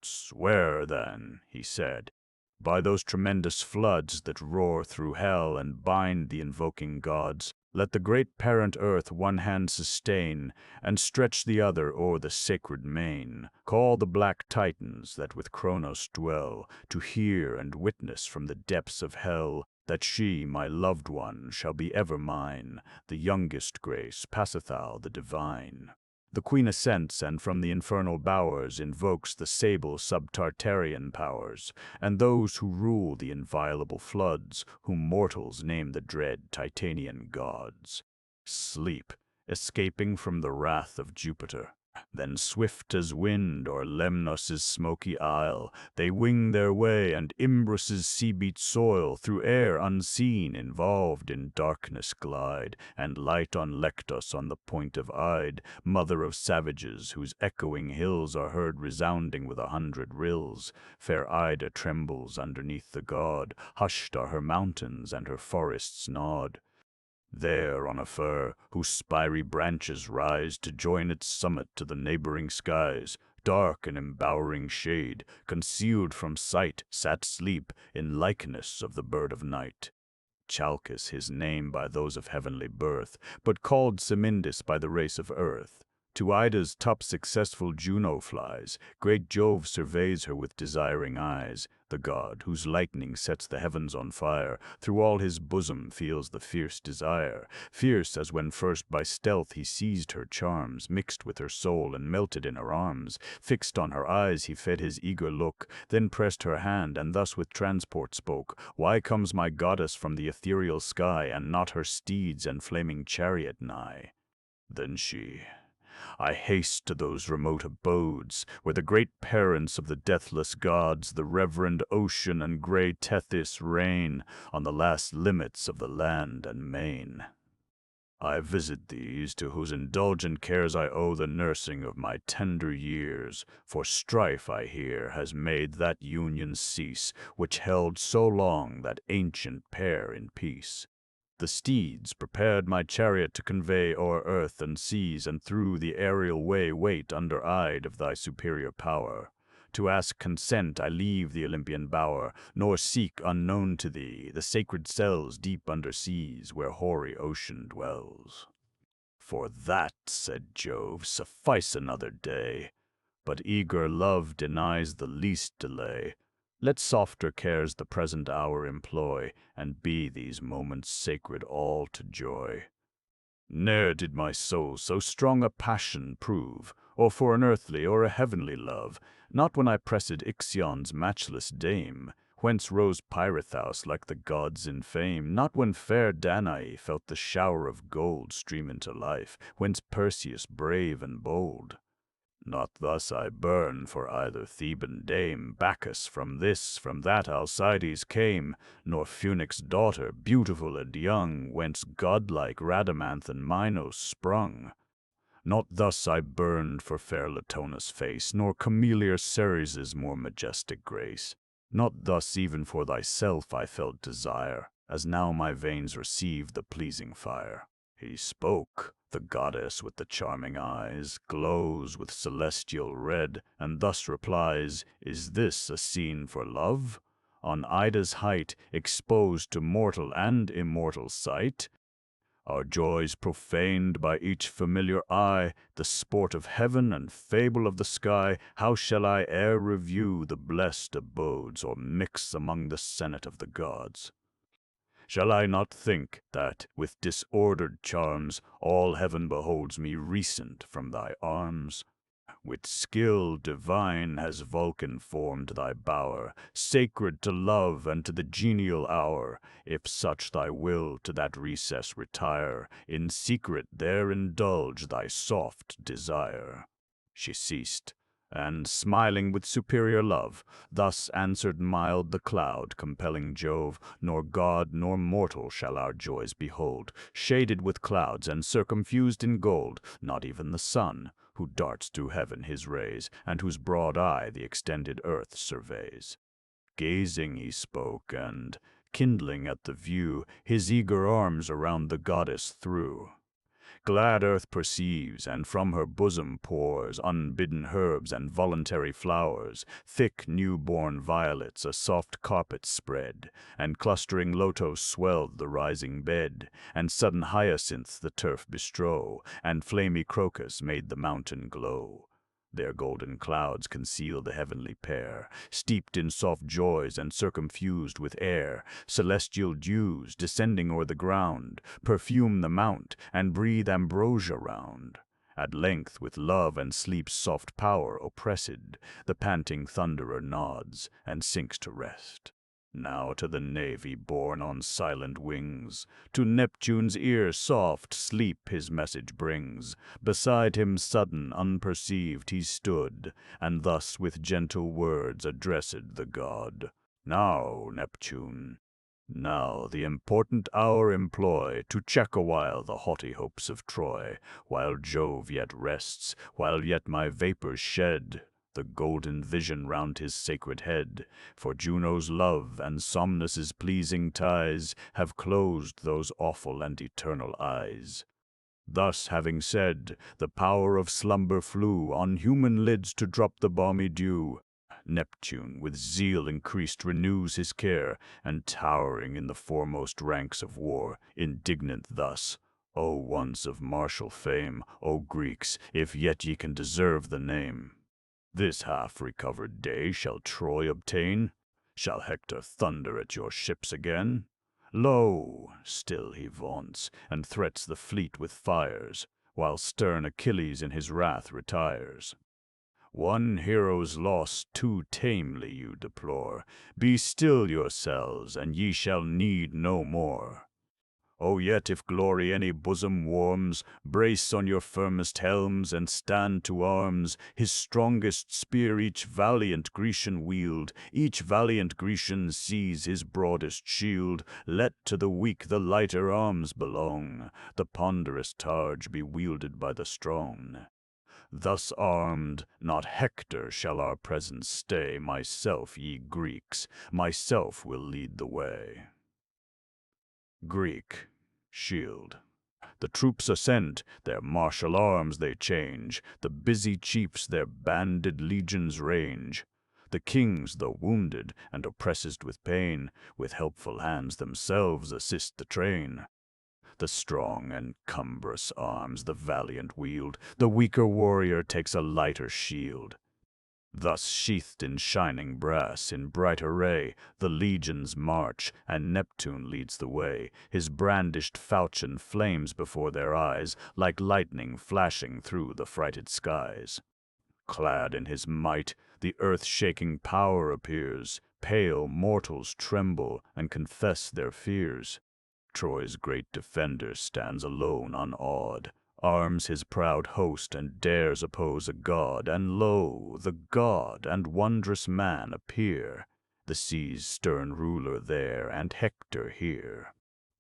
Swear, then, he said, by those tremendous floods that roar through hell and bind the invoking gods, let the great parent earth one hand sustain, and stretch the other o'er the sacred main. Call the black Titans that with Kronos dwell, to hear and witness from the depths of hell, that she, my loved one, shall be ever mine, the youngest grace, Pasithou the divine. The queen assents, and from the infernal bowers invokes the sable sub-Tartarian powers, and those who rule the inviolable floods, whom mortals name the dread Titanian gods. Sleep, escaping from the wrath of Jupiter. Then swift as wind o'er Lemnos' smoky isle, they wing their way, and Imbrus' sea-beat soil, through air unseen, involved in darkness glide, and light on Lectos on the point of Ide, mother of savages, whose echoing hills are heard resounding with 100 rills. Fair Ida trembles underneath the god, hushed are her mountains, and her forests nod. There on a fir, whose spiry branches rise to join its summit to the neighboring skies, dark and embowering shade, concealed from sight, sat Sleep in likeness of the bird of night. Chalcus his name by those of heavenly birth, but called Semindis by the race of earth. To Ida's top successful Juno flies, great Jove surveys her with desiring eyes. The god, whose lightning sets the heavens on fire, through all his bosom feels the fierce desire, fierce as when first by stealth he seized her charms, mixed with her soul and melted in her arms. Fixed on her eyes he fed his eager look, then pressed her hand, and thus with transport spoke, "Why comes my goddess from the ethereal sky, and not her steeds and flaming chariot nigh?" Then she, "I haste to those remote abodes, where the great parents of the deathless gods, the reverend Ocean and grey Tethys, reign on the last limits of the land and main. I visit these, to whose indulgent cares I owe the nursing of my tender years, for strife, I hear, has made that union cease, which held so long that ancient pair in peace. The steeds, prepared my chariot to convey o'er earth and seas, and through the aerial way wait under Ide of thy superior power. To ask consent I leave the Olympian bower, nor seek, unknown to thee, the sacred cells deep under seas, where hoary Ocean dwells. For that, said Jove, suffice another day, but eager love denies the least delay. Let softer cares the present hour employ, and be these moments sacred all to joy. Ne'er did my soul so strong a passion prove, or for an earthly or a heavenly love, not when I pressed Ixion's matchless dame, whence rose Pirithous like the gods in fame, not when fair Danae felt the shower of gold stream into life, whence Perseus brave and bold. Not thus I burn for either Theban dame, Bacchus from this, from that Alcides came, nor Phoenix' daughter, beautiful and young, whence godlike Rhadamanth and Minos sprung. Not thus I burned for fair Latona's face, nor Camelier Ceres' more majestic grace. Not thus even for thyself I felt desire, as now my veins receive the pleasing fire. He spoke. The goddess with the charming eyes glows with celestial red, and thus replies, "Is this a scene for love? On Ida's height, exposed to mortal and immortal sight? Our joys profaned by each familiar eye, the sport of heaven and fable of the sky, how shall I e'er review the blessed abodes, or mix among the senate of the gods? Shall I not think that, with disordered charms, all heaven beholds me recent from thy arms? With skill divine has Vulcan formed thy bower, sacred to love and to the genial hour. If such thy will, to that recess retire, in secret there indulge thy soft desire." She ceased, and, smiling with superior love, thus answered mild the cloud, compelling Jove, "Nor god nor mortal shall our joys behold, shaded with clouds and circumfused in gold, not even the sun, who darts through heaven his rays, and whose broad eye the extended earth surveys. Gazing he spoke, and, kindling at the view, his eager arms around the goddess threw. Glad earth perceives, and from her bosom pours unbidden herbs and voluntary flowers, thick new-born violets a soft carpet spread, and clustering lotos swelled the rising bed, and sudden hyacinths the turf bestrow, and flamy crocus made the mountain glow. Their golden clouds conceal the heavenly pair, steeped in soft joys and circumfused with air. Celestial dews, descending o'er the ground, perfume the mount, and breathe ambrosia round. At length, with love and sleep's soft power oppressed, the panting thunderer nods, and sinks to rest. Now to the navy borne on silent wings, to Neptune's ear soft sleep his message brings. Beside him sudden, unperceived, he stood, and thus with gentle words addressed the god. Now, Neptune, now the important hour employ, to check awhile the haughty hopes of Troy, while Jove yet rests, while yet my vapors shed the golden vision round his sacred head, for Juno's love and Somnus's pleasing ties have closed those awful and eternal eyes. Thus having said, the power of slumber flew on human lids to drop the balmy dew. Neptune, with zeal increased, renews his care, and towering in the foremost ranks of war, indignant thus, O ones of martial fame, O Greeks, if yet ye can deserve the name, this half-recovered day shall Troy obtain? Shall Hector thunder at your ships again? Lo, still he vaunts, and threats the fleet with fires, while stern Achilles in his wrath retires. One hero's loss too tamely you deplore. Be still yourselves, and ye shall need no more. Oh, yet if glory any bosom warms, brace on your firmest helms and stand to arms. His strongest spear each valiant Grecian wield, each valiant Grecian seize his broadest shield. Let to the weak the lighter arms belong, the ponderous targe be wielded by the strong. Thus armed, not Hector shall our presence stay. Myself, ye Greeks, myself will lead the way. Greek, shield. The troops ascend, their martial arms they change, the busy chiefs their banded legions range. The kings, though wounded and oppressed with pain, with helpful hands themselves assist the train. The strong and cumbrous arms the valiant wield, the weaker warrior takes a lighter shield. Thus sheathed in shining brass, in bright array, the legions march, and Neptune leads the way. His brandished falchion flames before their eyes, like lightning flashing through the frighted skies. Clad in his might, the earth-shaking power appears. Pale mortals tremble and confess their fears. Troy's great defender stands alone, unawed, arms his proud host and dares oppose a god, and lo, the god and wondrous man appear, the sea's stern ruler there, and Hector here.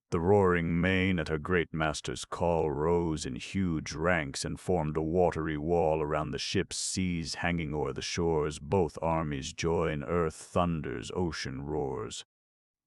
The roaring main at her great master's call rose in huge ranks and formed a watery wall around the ships, seas hanging o'er the shores. Both armies join, earth thunders, ocean roars.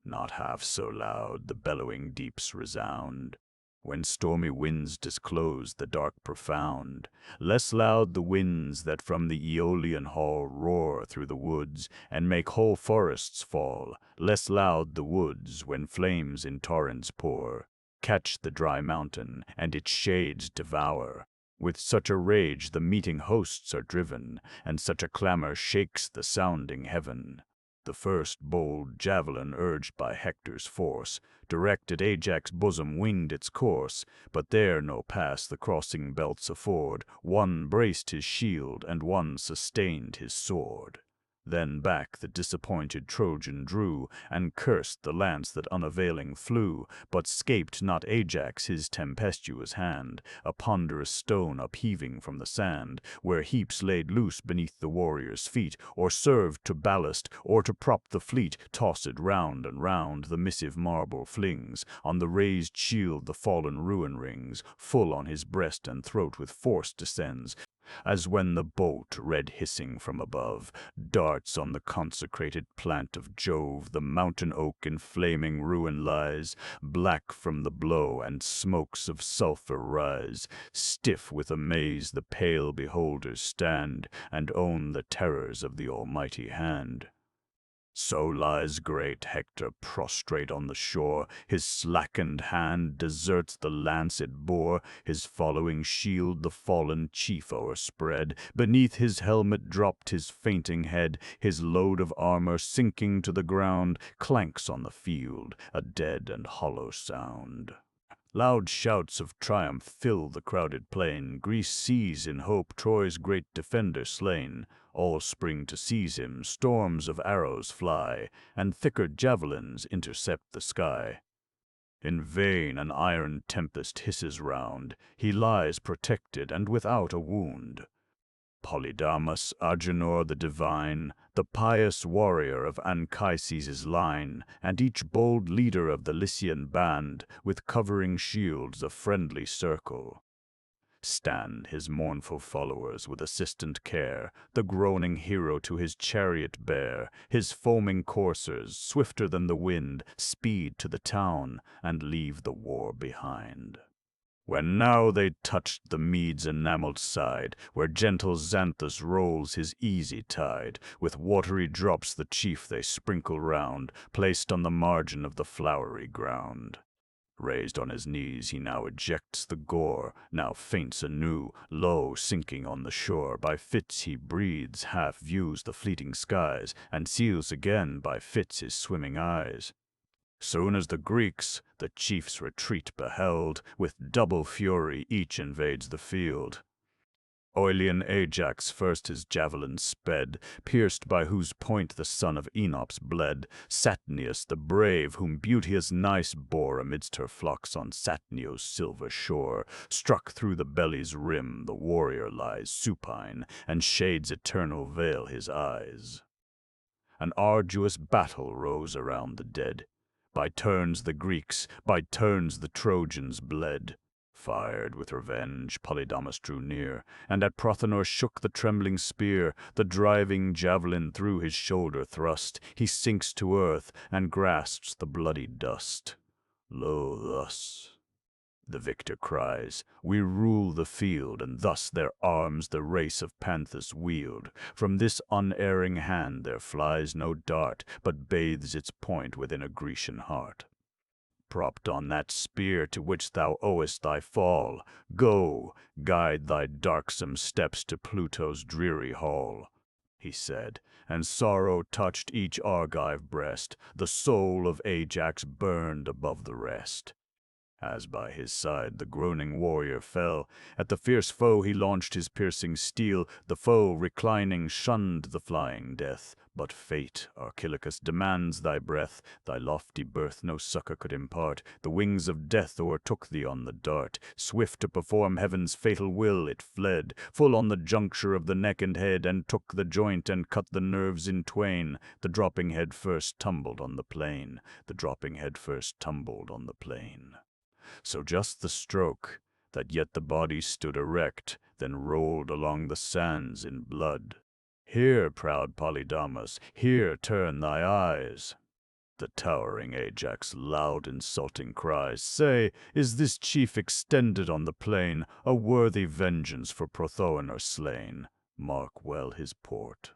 Not half so loud the bellowing deeps resound, when stormy winds disclose the dark profound. Less loud the winds that from the Aeolian hall roar through the woods, and make whole forests fall. Less loud the woods, when flames in torrents pour, catch the dry mountain, and its shades devour. With such a rage the meeting hosts are driven, and such a clamor shakes the sounding heaven. The first bold javelin, urged by Hector's force, direct at Ajax' bosom winged its course, but there no pass the crossing belts afford. One braced his shield, and one sustained his sword. Then back the disappointed Trojan drew, and cursed the lance that unavailing flew, but scaped not Ajax his tempestuous hand, a ponderous stone upheaving from the sand, where heaps laid loose beneath the warrior's feet, or served to ballast, or to prop the fleet. Tossed round and round, the missive marble flings, on the raised shield the fallen ruin rings, full on his breast and throat with force descends. as when the bolt, red hissing from above, darts on the consecrated plant of Jove. The mountain oak in flaming ruin lies, black from the blow, and smokes of sulphur rise. Stiff with amaze the pale beholders stand, and own the terrors of the almighty hand. So lies great Hector prostrate on the shore, his slackened hand deserts the lance it bore, his following shield the fallen chief o'erspread, beneath his helmet dropped his fainting head, his load of armor sinking to the ground, clanks on the field, a dead and hollow sound. Loud shouts of triumph fill the crowded plain. Greece sees in hope Troy's great defender slain. All spring to seize him, storms of arrows fly, and thicker javelins intercept the sky. In vain an iron tempest hisses round. He lies protected and without a wound. Polydamas, Agenor the divine, the pious warrior of Anchises' line, and each bold leader of the Lycian band, with covering shields a friendly circle. Stand his mournful followers with assistant care, the groaning hero to his chariot bear, his foaming coursers, swifter than the wind, speed to the town, and leave the war behind. When now they touched the mead's enamelled side, where gentle Xanthus rolls his easy tide, with watery drops the chief they sprinkle round, placed on the margin of the flowery ground. Raised on his knees he now ejects the gore, now faints anew, low sinking on the shore. By fits he breathes, half views the fleeting skies, and seals again by fits his swimming eyes. Soon as the Greeks the chief's retreat beheld, with double fury each invades the field. Oilean Ajax first his javelin sped, pierced by whose point the son of Enops bled. Satnius the brave, whom beauteous Nice bore amidst her flocks on Satnio's silver shore, struck through the belly's rim. The warrior lies supine, and shades eternal veil his eyes. An arduous battle rose around the dead. By turns the Greeks, by turns the Trojans bled. Fired with revenge, Polydamas drew near, and at Prothenor shook the trembling spear. The driving javelin through his shoulder thrust. He sinks to earth, and grasps the bloody dust. Lo, thus the victor cries, we rule the field, and thus their arms the race of Panthus wield. From this unerring hand there flies no dart, but bathes its point within a Grecian heart. Propped on that spear to which thou owest thy fall, go, guide thy darksome steps to Pluto's dreary hall, he said, and sorrow touched each Argive breast. The soul of Ajax burned above the rest. As by his side the groaning warrior fell, at the fierce foe he launched his piercing steel. The foe, reclining, shunned the flying death. But fate, Archilochus, demands thy breath. Thy lofty birth no succor could impart. The wings of death o'ertook thee on the dart. Swift to perform heaven's fatal will, it fled, full on the juncture of the neck and head, and took the joint and cut the nerves in twain. The dropping head first tumbled on the plain. The dropping head first tumbled on the plain. So just the stroke, that yet the body stood erect, then rolled along the sands in blood. Here, proud Polydamas, here turn thy eyes. The towering Ajax loud insulting cries, say, is this chief extended on the plain, a worthy vengeance for Prothoenor slain? Mark well his port,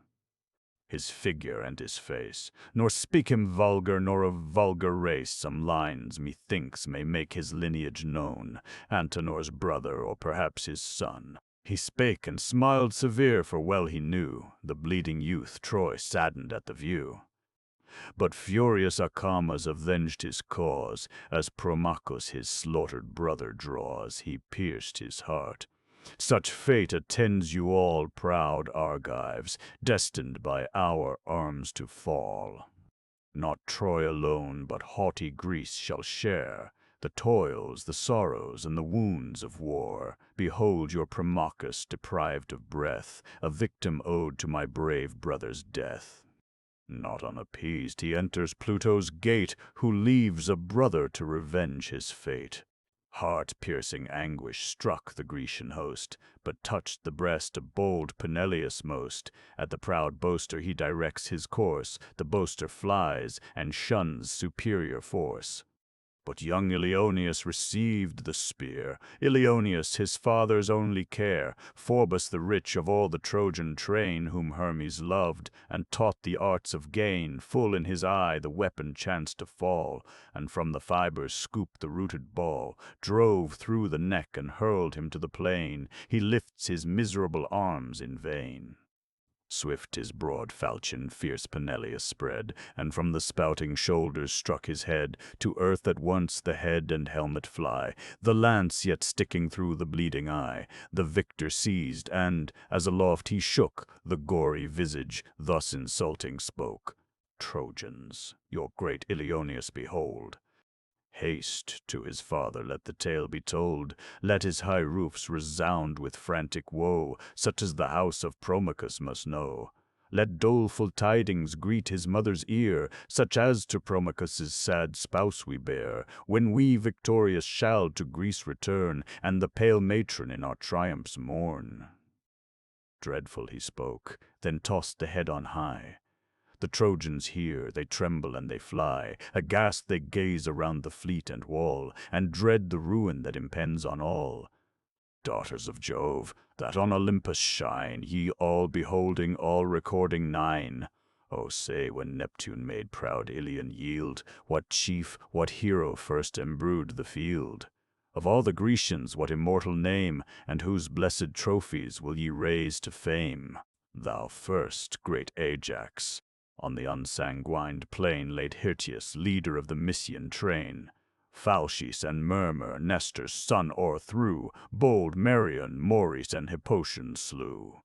his figure and his face, nor speak him vulgar, nor of vulgar race. Some lines, methinks, may make his lineage known, Antenor's brother, or perhaps his son. He spake and smiled severe, for well he knew the bleeding youth Troy saddened at the view. But furious Acamas avenged his cause, as Promachus his slaughtered brother draws. He pierced his heart. Such fate attends you all, proud Argives, destined by our arms to fall. Not Troy alone, but haughty Greece shall share the toils, the sorrows, and the wounds of war. Behold your Promachus deprived of breath, a victim owed to my brave brother's death. Not unappeased he enters Pluto's gate, who leaves a brother to revenge his fate. Heart-piercing anguish struck the Grecian host, but touched the breast of bold Peneleus most. At the proud boaster he directs his course, the boaster flies, and shuns superior force. But young Ilioneus received the spear, Ilioneus his father's only care, Phoebus the rich of all the Trojan train, whom Hermes loved, and taught the arts of gain. Full in his eye the weapon chanced to fall, and from the fibers scooped the rooted ball, drove through the neck and hurled him to the plain. He lifts his miserable arms in vain. Swift his broad falchion fierce Peneleus spread, and from the spouting shoulders struck his head. To earth at once the head and helmet fly, the lance yet sticking through the bleeding eye. The victor seized, and, as aloft he shook the gory visage, thus insulting spoke: "Trojans, your great Ilioneus behold. Haste to his father, let the tale be told. Let his high roofs resound with frantic woe, such as the house of Promachus must know. Let doleful tidings greet his mother's ear, such as to Promachus's sad spouse we bear, when we victorious shall to Greece return, and the pale matron in our triumphs mourn." Dreadful he spoke, then tossed the head on high. The Trojans hear, they tremble and they fly. Aghast they gaze around the fleet and wall, and dread the ruin that impends on all. Daughters of Jove, that on Olympus shine, ye all beholding, all recording nine. O say, when Neptune made proud Ilion yield, what chief, what hero first embrued the field? Of all the Grecians, what immortal name, and whose blessed trophies will ye raise to fame? Thou first, great Ajax. On the unsanguined plain laid Hirtius, leader of the Mysian train. Phalcis and Murmur, Nestor's son, o'erthrew. Bold Meriones, Maurice, and Hippotion slew.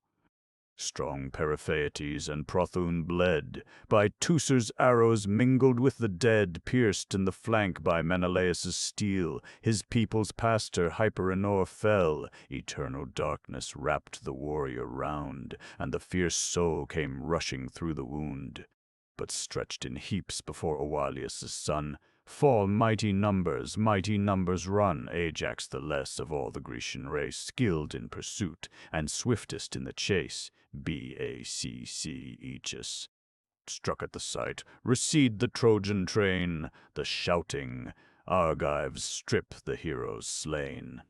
Strong Periphaetes and Prothune bled, by Teucer's arrows mingled with the dead. Pierced in the flank by Menelaus' steel, his people's pastor Hyperenor fell. Eternal darkness wrapped the warrior round, and the fierce soul came rushing through the wound. But stretched in heaps before Oileus' son, fall mighty numbers run. Ajax the less of all the Grecian race, skilled in pursuit, and swiftest in the chase, Bacc Aegis. Struck at the sight, recede the Trojan train. The shouting Argives strip the heroes slain.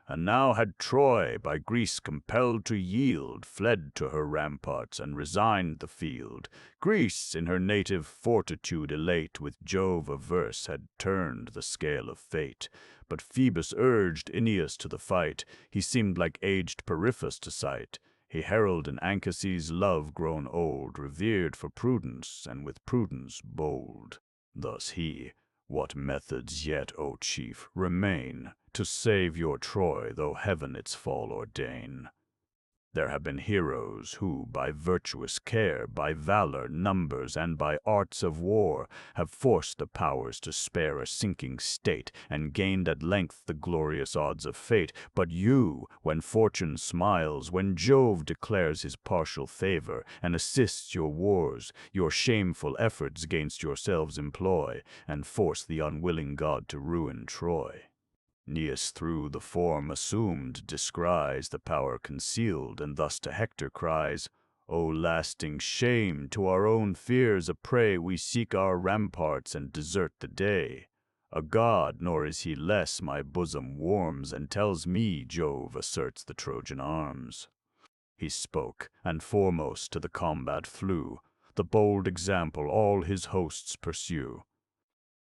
And now had Troy, by Greece compelled to yield, fled to her ramparts and resigned the field. Greece, in her native fortitude elate, with Jove averse, had turned the scale of fate. But Phoebus urged Aeneas to the fight. He seemed like aged Periphas to sight. He heralded Anchises' love grown old, revered for prudence, and with prudence bold. Thus he: "What methods yet, O chief, remain to save your Troy, though heaven its fall ordain? There have been heroes who, by virtuous care, by valor, numbers, and by arts of war, have forced the powers to spare a sinking state, and gained at length the glorious odds of fate. But you, when fortune smiles, when Jove declares his partial favor, and assists your wars, your shameful efforts gainst yourselves employ, and force the unwilling god to ruin Troy. Aeneas through the form assumed descries the power concealed, and thus to Hector cries, O lasting shame, to our own fears a prey, we seek our ramparts and desert the day. A god, nor is he less, my bosom warms, and tells me Jove asserts the Trojan arms." He spoke, and foremost to the combat flew. The bold example all his hosts pursue.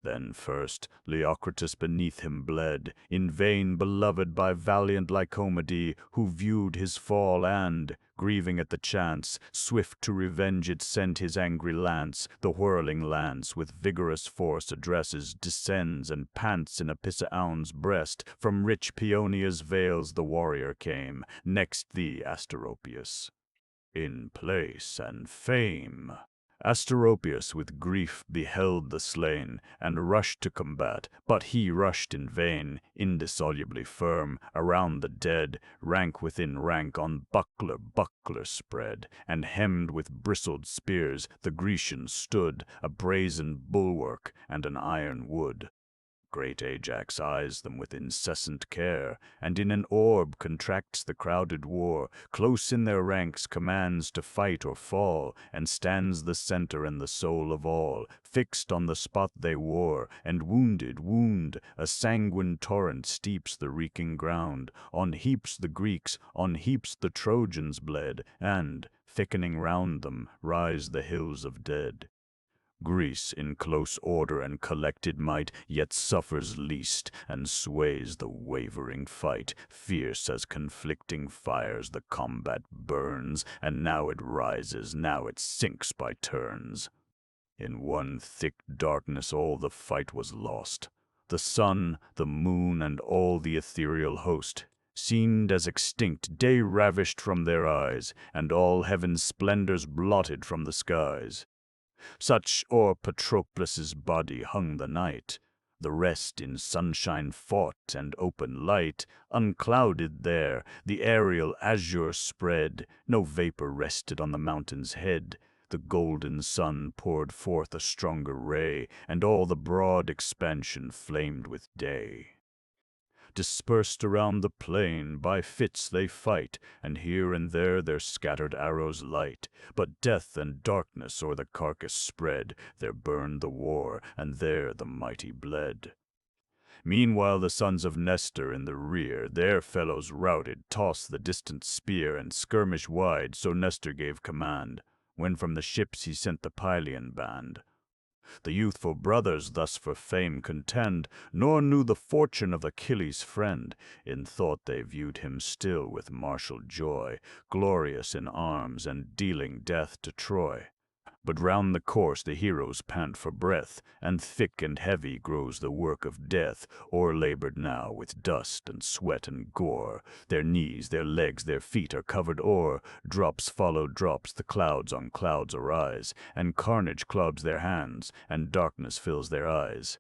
Then first Leocritus beneath him bled, in vain beloved by valiant Lycomede, who viewed his fall and, grieving at the chance, swift to revenge it sent his angry lance. The whirling lance with vigorous force addresses, descends, and pants in Apisaon's breast. From rich Paeonia's vales the warrior came, next thee, Asteropaeus, in place and fame. Asteropaeus with grief beheld the slain, and rushed to combat, but he rushed in vain. Indissolubly firm, around the dead, rank within rank on buckler spread, and hemmed with bristled spears, the Grecians stood, a brazen bulwark and an iron wood. Great Ajax eyes them with incessant care, and in an orb contracts the crowded war, close in their ranks commands to fight or fall, and stands the center and the soul of all, fixed on the spot they war, and wounded wound, a sanguine torrent steeps the reeking ground, on heaps the Greeks, on heaps the Trojans bled, and, thickening round them, rise the hills of dead. Greece in close order and collected might, yet suffers least, and sways the wavering fight. Fierce as conflicting fires the combat burns, and now it rises, now it sinks by turns. In one thick darkness all the fight was lost. The sun, the moon, and all the ethereal host seemed as extinct, day ravished from their eyes, and all heaven's splendors blotted from the skies. Such o'er Patroclus' body hung the night. The rest in sunshine fought and open light, unclouded there, the aerial azure spread, no vapor rested on the mountain's head. The golden sun poured forth a stronger ray, and all the broad expansion flamed with day. Dispersed around the plain, by fits they fight, and here and there their scattered arrows light. But death and darkness o'er the carcass spread, there burned the war, and there the mighty bled. Meanwhile the sons of Nestor in the rear, their fellows routed, tossed the distant spear, and skirmish wide, so Nestor gave command, when from the ships he sent the Pylian band. The youthful brothers thus for fame contend, nor knew the fortune of Achilles' friend. In thought they viewed him still with martial joy, glorious in arms and dealing death to Troy. But round the course the heroes pant for breath, and thick and heavy grows the work of death, o'erlabored now with dust and sweat and gore. Their knees, their legs, their feet are covered o'er, drops follow drops, the clouds on clouds arise, and carnage clubs their hands, and darkness fills their eyes.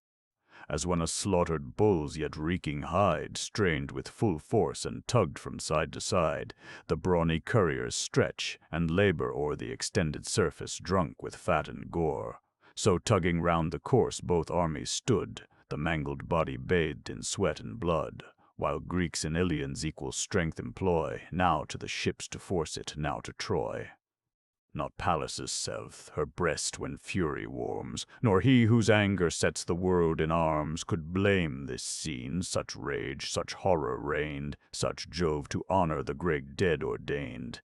As when a slaughtered bull's yet reeking hide, strained with full force and tugged from side to side, the brawny couriers stretch and labor o'er the extended surface drunk with fat and gore. So tugging round the course both armies stood, the mangled body bathed in sweat and blood, while Greeks and Ilians equal strength employ, now to the ships to force it, now to Troy. Not Pallas' self, her breast when fury warms, nor he whose anger sets the world in arms, could blame this scene, such rage, such horror reigned, such Jove to honor the great dead ordained.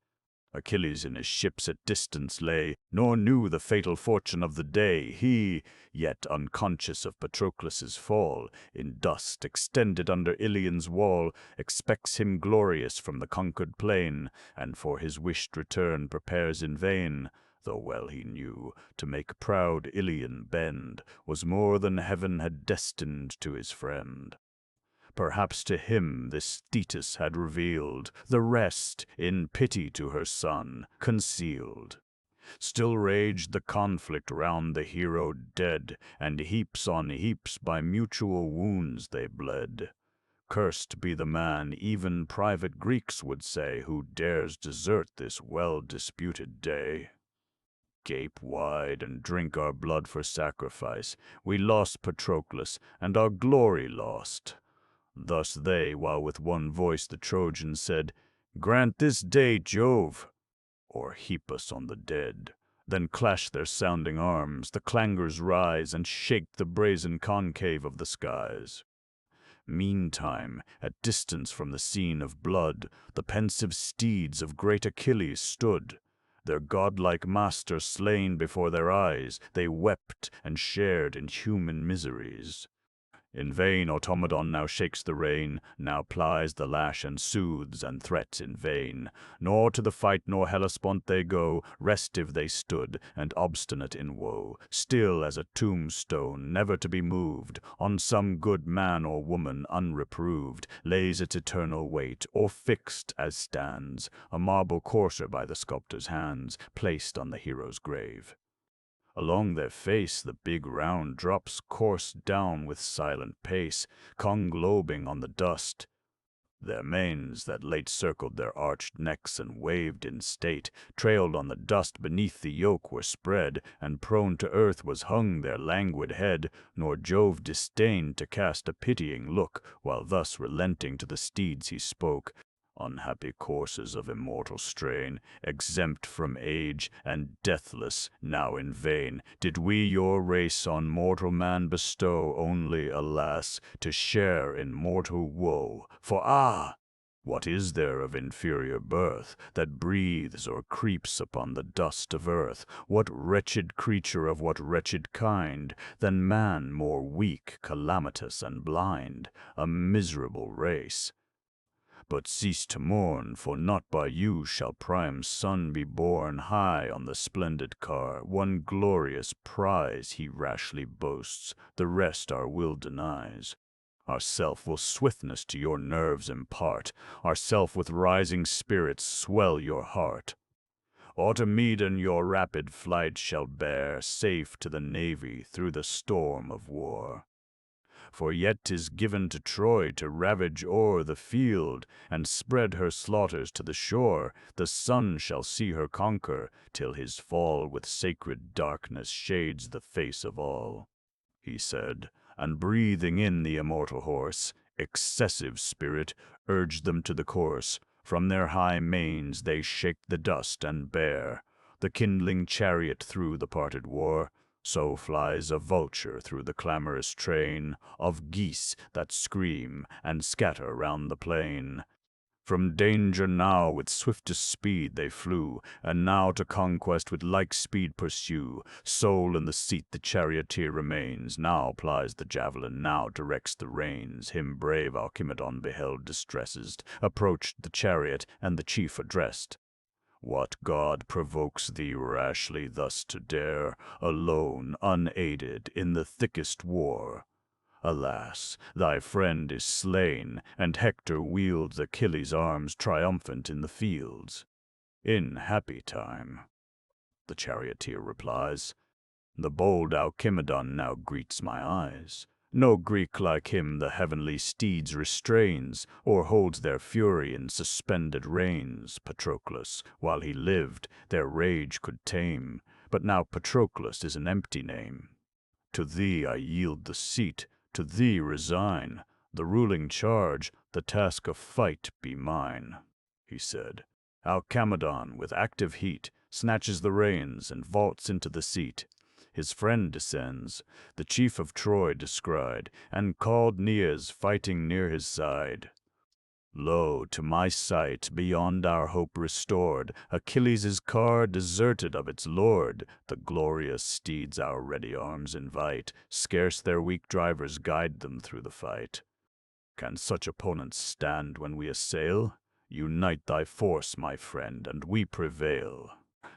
Achilles in his ships at distance lay, nor knew the fatal fortune of the day. He, yet unconscious of Patroclus' fall, in dust extended under Ilion's wall, expects him glorious from the conquered plain, and for his wished return prepares in vain. Though well he knew, to make proud Ilion bend was more than heaven had destined to his friend. Perhaps to him this Thetis had revealed, the rest, in pity to her son, concealed. Still raged the conflict round the hero dead, and heaps on heaps by mutual wounds they bled. Cursed be the man, even private Greeks would say, who dares desert this well-disputed day. Gape wide and drink our blood for sacrifice. We lost Patroclus, and our glory lost. Thus they, while with one voice the Trojans said, "Grant this day, Jove, or heap us on the dead." Then clash their sounding arms, the clangors rise, and shake the brazen concave of the skies. Meantime, at distance from the scene of blood, the pensive steeds of great Achilles stood. Their godlike master slain before their eyes, they wept and shared in human miseries. In vain Automedon now shakes the rein, now plies the lash and soothes and threats in vain. Nor to the fight nor Hellespont they go, restive they stood, and obstinate in woe, still as a tombstone, never to be moved, on some good man or woman unreproved, lays its eternal weight, or fixed as stands, a marble courser by the sculptor's hands, placed on the hero's grave. Along their face the big round drops course down with silent pace, conglobing on the dust. Their manes, that late circled their arched necks and waved in state, trailed on the dust beneath the yoke were spread, and prone to earth was hung their languid head, nor Jove disdained to cast a pitying look, while thus relenting to the steeds he spoke. Unhappy coursers of immortal strain, exempt from age, and deathless, now in vain, did we your race on mortal man bestow, only, alas, to share in mortal woe. For what is there of inferior birth, that breathes or creeps upon the dust of earth? What wretched creature of what wretched kind, than man more weak, calamitous, and blind? A miserable race. But cease to mourn, for not by you shall Priam's son be borne. High on the splendid car, one glorious prize he rashly boasts, the rest our will denies. Ourself will swiftness to your nerves impart, ourself with rising spirits swell your heart. Automedon your rapid flight shall bear, safe to the navy through the storm of war. For yet 'tis given to Troy to ravage o'er the field, and spread her slaughters to the shore. The sun shall see her conquer, till his fall with sacred darkness shades the face of all. He said, and breathing in the immortal horse, excessive spirit, urged them to the course. From their high manes they shake the dust and bear the kindling chariot through the parted war. So flies a vulture through the clamorous train of geese that scream and scatter round the plain. From danger now with swiftest speed they flew, and now to conquest with like speed pursue. Sole in the seat the charioteer remains, now plies the javelin, now directs the reins. Him brave Alcimedon beheld distressed, approached the chariot, and the chief addressed. What god provokes thee rashly thus to dare, alone, unaided, in the thickest war? Alas, thy friend is slain, and Hector wields Achilles' arms triumphant in the fields. In happy time, the charioteer replies, the bold Alcimedon now greets my eyes. No Greek like him the heavenly steeds restrains, or holds their fury in suspended reins. Patroclus, while he lived, their rage could tame, but now Patroclus is an empty name. To thee I yield the seat, to thee resign the ruling charge, the task of fight be mine, he said. Alcimedon, with active heat, snatches the reins and vaults into the seat. His friend descends, the chief of Troy descried, and called Aeneas fighting near his side. Lo, to my sight, beyond our hope restored, Achilles' car deserted of its lord. The glorious steeds our ready arms invite, scarce their weak drivers guide them through the fight. Can such opponents stand when we assail? Unite thy force, my friend, and we prevail.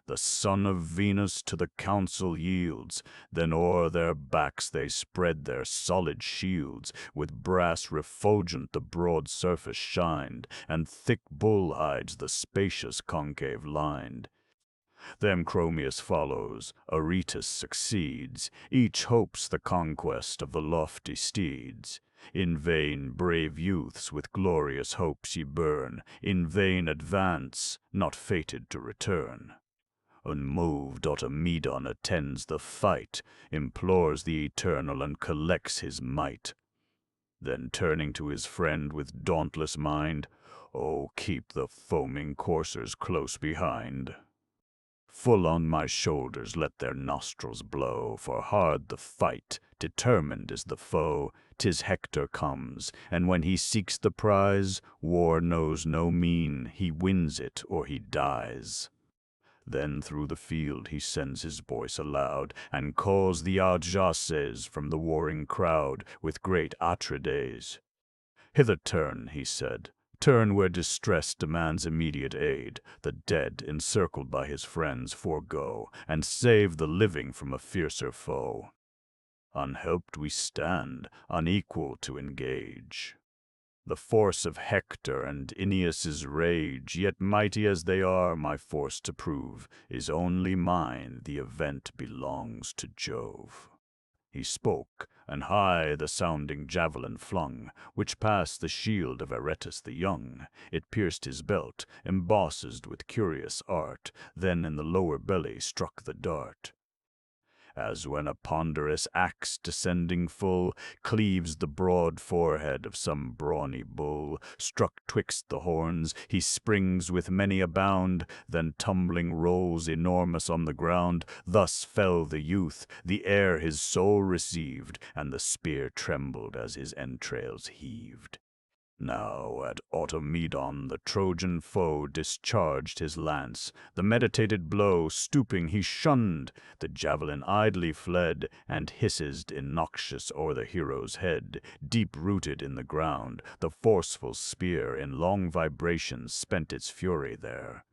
The son of Venus to the council yields, then o'er their backs they spread their solid shields. With brass refulgent the broad surface shined, and thick bull hides the spacious concave lined. Them Chromius follows, Aretus succeeds, each hopes the conquest of the lofty steeds. In vain, brave youths, with glorious hopes ye burn, in vain advance, not fated to return. Unmoved Automedon attends the fight, implores the Eternal and collects his might. Then turning to his friend with dauntless mind, "Oh, keep the foaming coursers close behind. Full on my shoulders let their nostrils blow, for hard the fight, determined is the foe. 'Tis Hector comes, and when he seeks the prize, war knows no mean, he wins it or he dies." Then through the field he sends his voice aloud, and calls the Arjaces from the warring crowd with great Atrides. "Hither turn," he said, "turn where distress demands immediate aid. The dead, encircled by his friends, forego, and save the living from a fiercer foe. Unhelped we stand, unequal to engage the force of Hector and Aeneas' rage, yet mighty as they are, my force to prove is only mine, the event belongs to Jove." He spoke, and high the sounding javelin flung, which passed the shield of Aretus the young. It pierced his belt, embossed with curious art, then in the lower belly struck the dart. As when a ponderous axe descending full cleaves the broad forehead of some brawny bull, struck twixt the horns, he springs with many a bound, then tumbling rolls enormous on the ground. Thus fell the youth, the air his soul received, and the spear trembled as his entrails heaved. Now at Automedon the Trojan foe discharged his lance. The meditated blow, stooping, he shunned. The javelin idly fled, and hissed innoxious o'er the hero's head. Deep-rooted in the ground, the forceful spear in long vibrations spent its fury there.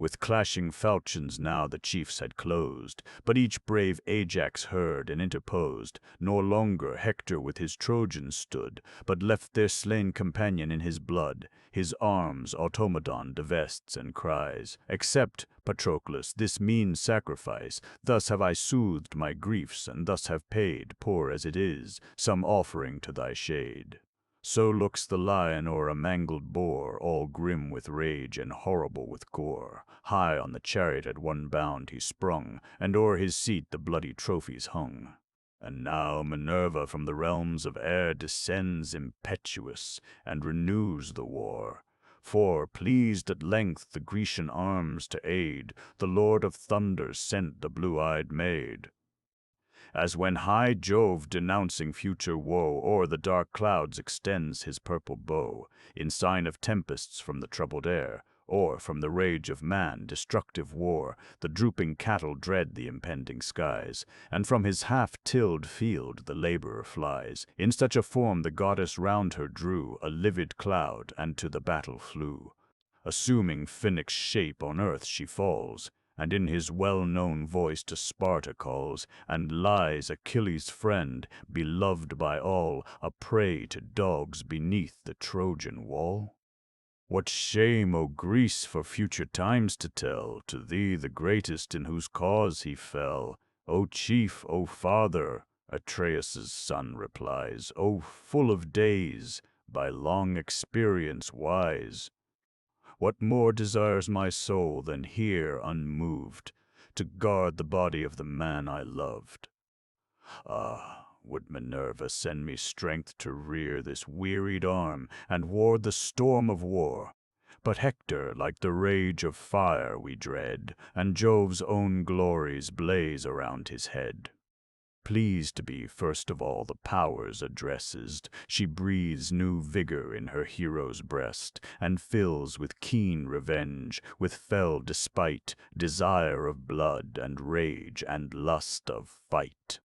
With clashing falchions now the chiefs had closed, but each brave Ajax heard and interposed. Nor longer Hector with his Trojans stood, but left their slain companion in his blood. His arms Automedon divests and cries, "Accept, Patroclus, this mean sacrifice. Thus have I soothed my griefs, and thus have paid, poor as it is, some offering to thy shade." So looks the lion o'er a mangled boar, all grim with rage and horrible with gore. High on the chariot at one bound he sprung, and o'er his seat the bloody trophies hung. And now Minerva from the realms of air descends impetuous, and renews the war. For, pleased at length the Grecian arms to aid, the Lord of Thunder sent the blue-eyed maid. As when high Jove, denouncing future woe, o'er the dark clouds extends his purple bow, in sign of tempests from the troubled air, or from the rage of man, destructive war, the drooping cattle dread the impending skies, and from his half-tilled field the laborer flies. In such a form the goddess round her drew a livid cloud, and to the battle flew. Assuming Phoenix' shape on earth she falls, and in his well-known voice to Sparta calls, and lies Achilles' friend, beloved by all, a prey to dogs beneath the Trojan wall. What shame, O Greece, for future times to tell, to thee the greatest in whose cause he fell. O chief, O father, Atreus' son replies, O full of days, by long experience wise. What more desires my soul than here unmoved, to guard the body of the man I loved? Ah, would Minerva send me strength to rear this wearied arm, and ward the storm of war! But Hector, like the rage of fire, we dread, and Jove's own glories blaze around his head. Pleased to be first of all the powers addresses, she breathes new vigor in her hero's breast, and fills with keen revenge, with fell despite, desire of blood, and rage, and lust of fight.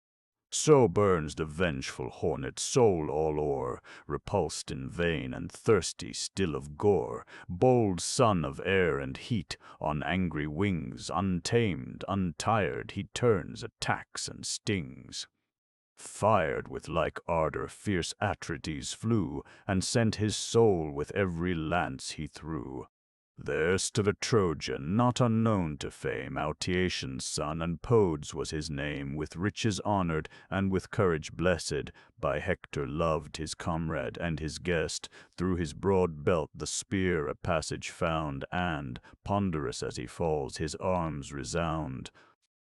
So burns the vengeful hornet soul all o'er, repulsed in vain and thirsty still of gore. Bold son of air and heat, on angry wings, untamed, untired, he turns, attacks, and stings. Fired with like ardor fierce Atrides flew, and sent his soul with every lance he threw. There stood a Trojan, not unknown to fame, Autiation's son, and Podes was his name, with riches honored, and with courage blessed. By Hector loved, his comrade and his guest. Through his broad belt the spear a passage found, and, ponderous as he falls, his arms resound.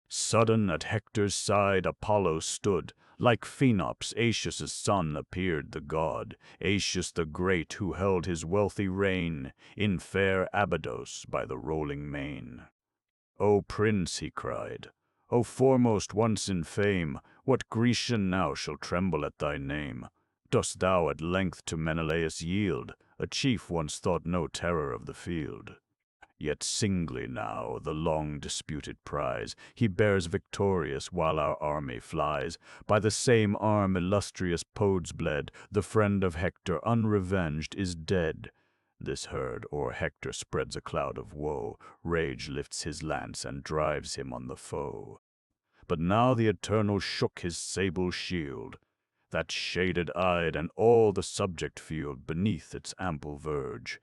Sudden at Hector's side Apollo stood. Like Phaenops, Aeacus' son, appeared the god, Aeacus the great, who held his wealthy reign in fair Abydos by the rolling main. "O prince," he cried, "O foremost once in fame, what Grecian now shall tremble at thy name? Dost thou at length to Menelaus yield, a chief once thought no terror of the field? Yet singly now the long-disputed prize he bears victorious, while our army flies. By the same arm illustrious Podes bled, the friend of Hector, unrevenged, is dead." This heard, o'er Hector spreads a cloud of woe, rage lifts his lance and drives him on the foe. But now the Eternal shook his sable shield, that shaded eyed and all the subject field beneath its ample verge.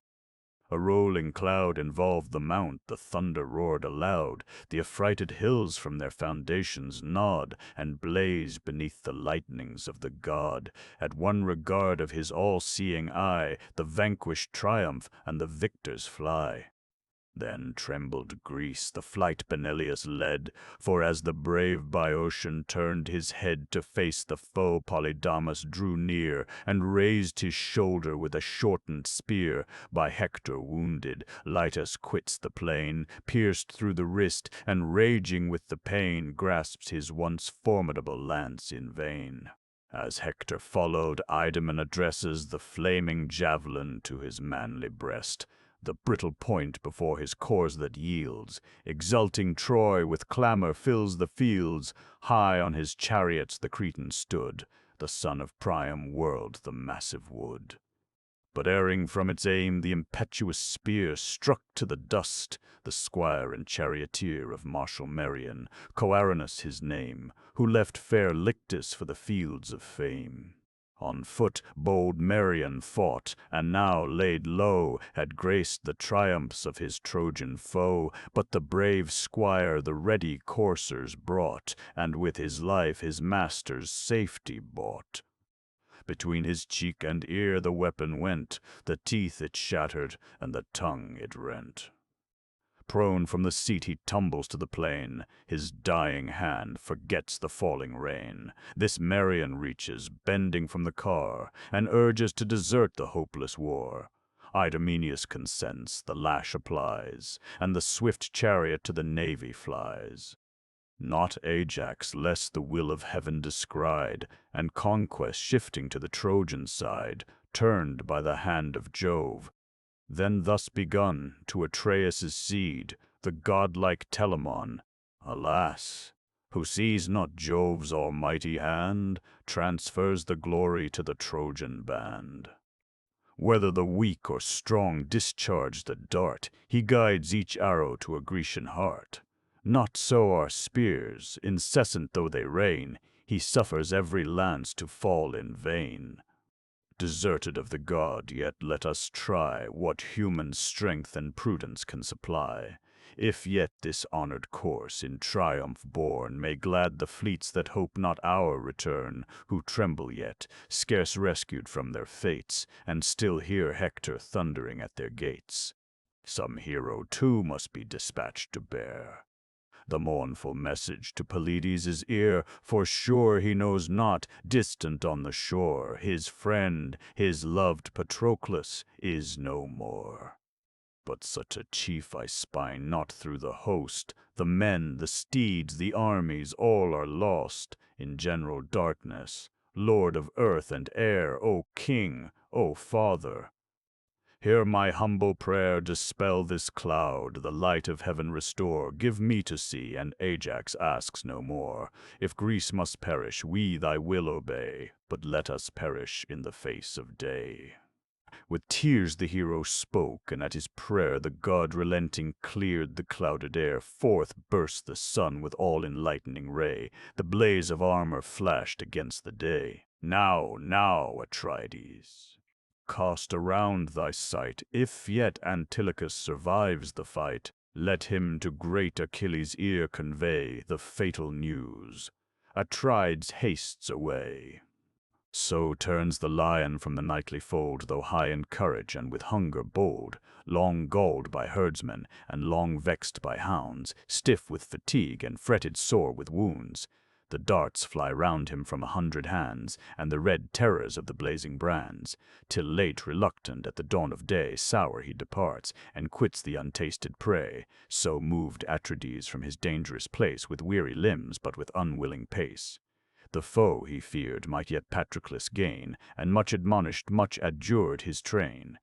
A rolling cloud involved the mount, the thunder roared aloud, the affrighted hills from their foundations nod, and blaze beneath the lightnings of the god. At one regard of his all-seeing eye, the vanquished triumph and the victors fly. Then trembled Greece, the flight Peneleus led, for as the brave Boeotian turned his head to face the foe, Polydamas drew near, and raised his shoulder with a shortened spear. By Hector wounded, Leitus quits the plain, pierced through the wrist, and raging with the pain, grasps his once formidable lance in vain. As Hector followed, Idaman addresses the flaming javelin to his manly breast, the brittle point before his corslet yields. Exulting Troy with clamor fills the fields. High on his chariots the Cretan stood, the son of Priam whirled the massive wood. But erring from its aim, the impetuous spear struck to the dust the squire and charioteer of martial Merion, Coarinus his name, who left fair Lyctus for the fields of fame. On foot bold Merion fought, and now laid low, had graced the triumphs of his Trojan foe. But the brave squire the ready coursers brought, and with his life his master's safety bought. Between his cheek and ear the weapon went, the teeth it shattered, and the tongue it rent. Prone from the seat he tumbles to the plain, his dying hand forgets the falling rein. This Merion reaches, bending from the car, and urges to desert the hopeless war. Idomeneus consents, the lash applies, and the swift chariot to the navy flies. Not Ajax, lest the will of heaven descried, and conquest shifting to the Trojan side, turned by the hand of Jove. Then thus begun, to Atreus' seed, the godlike Telamon, alas, who sees not Jove's almighty hand, transfers the glory to the Trojan band. Whether the weak or strong discharge the dart, he guides each arrow to a Grecian heart. Not so our spears, incessant though they rain, he suffers every lance to fall in vain. Deserted of the god, yet let us try what human strength and prudence can supply. If yet this honored corse, in triumph borne, may glad the fleets that hope not our return, who tremble yet, scarce rescued from their fates, and still hear Hector thundering at their gates. Some hero too must be dispatched to bear the mournful message to Pelides' ear, for sure he knows not, distant on the shore, his friend, his loved Patroclus, is no more. But such a chief I spy not through the host. The men, the steeds, the armies, all are lost in general darkness. Lord of earth and air, O King, O Father, hear my humble prayer, dispel this cloud, the light of heaven restore. Give me to see, and Ajax asks no more. If Greece must perish, we thy will obey, but let us perish in the face of day. With tears the hero spoke, and at his prayer the god relenting cleared the clouded air. Forth burst the sun with all-enlightening ray, the blaze of armor flashed against the day. Now, Atrides, cast around thy sight, if yet Antilochus survives the fight, let him to great Achilles' ear convey the fatal news. Atrides hastes away. So turns the lion from the nightly fold, though high in courage and with hunger bold, long galled by herdsmen and long vexed by hounds, stiff with fatigue and fretted sore with wounds. The darts fly round him from 100 hands, and the red terrors of the blazing brands, till late reluctant at the dawn of day, sour he departs, and quits the untasted prey. So moved Atrides from his dangerous place, with weary limbs but with unwilling pace. The foe, he feared, might yet Patroclus gain, and much admonished, much adjured his train.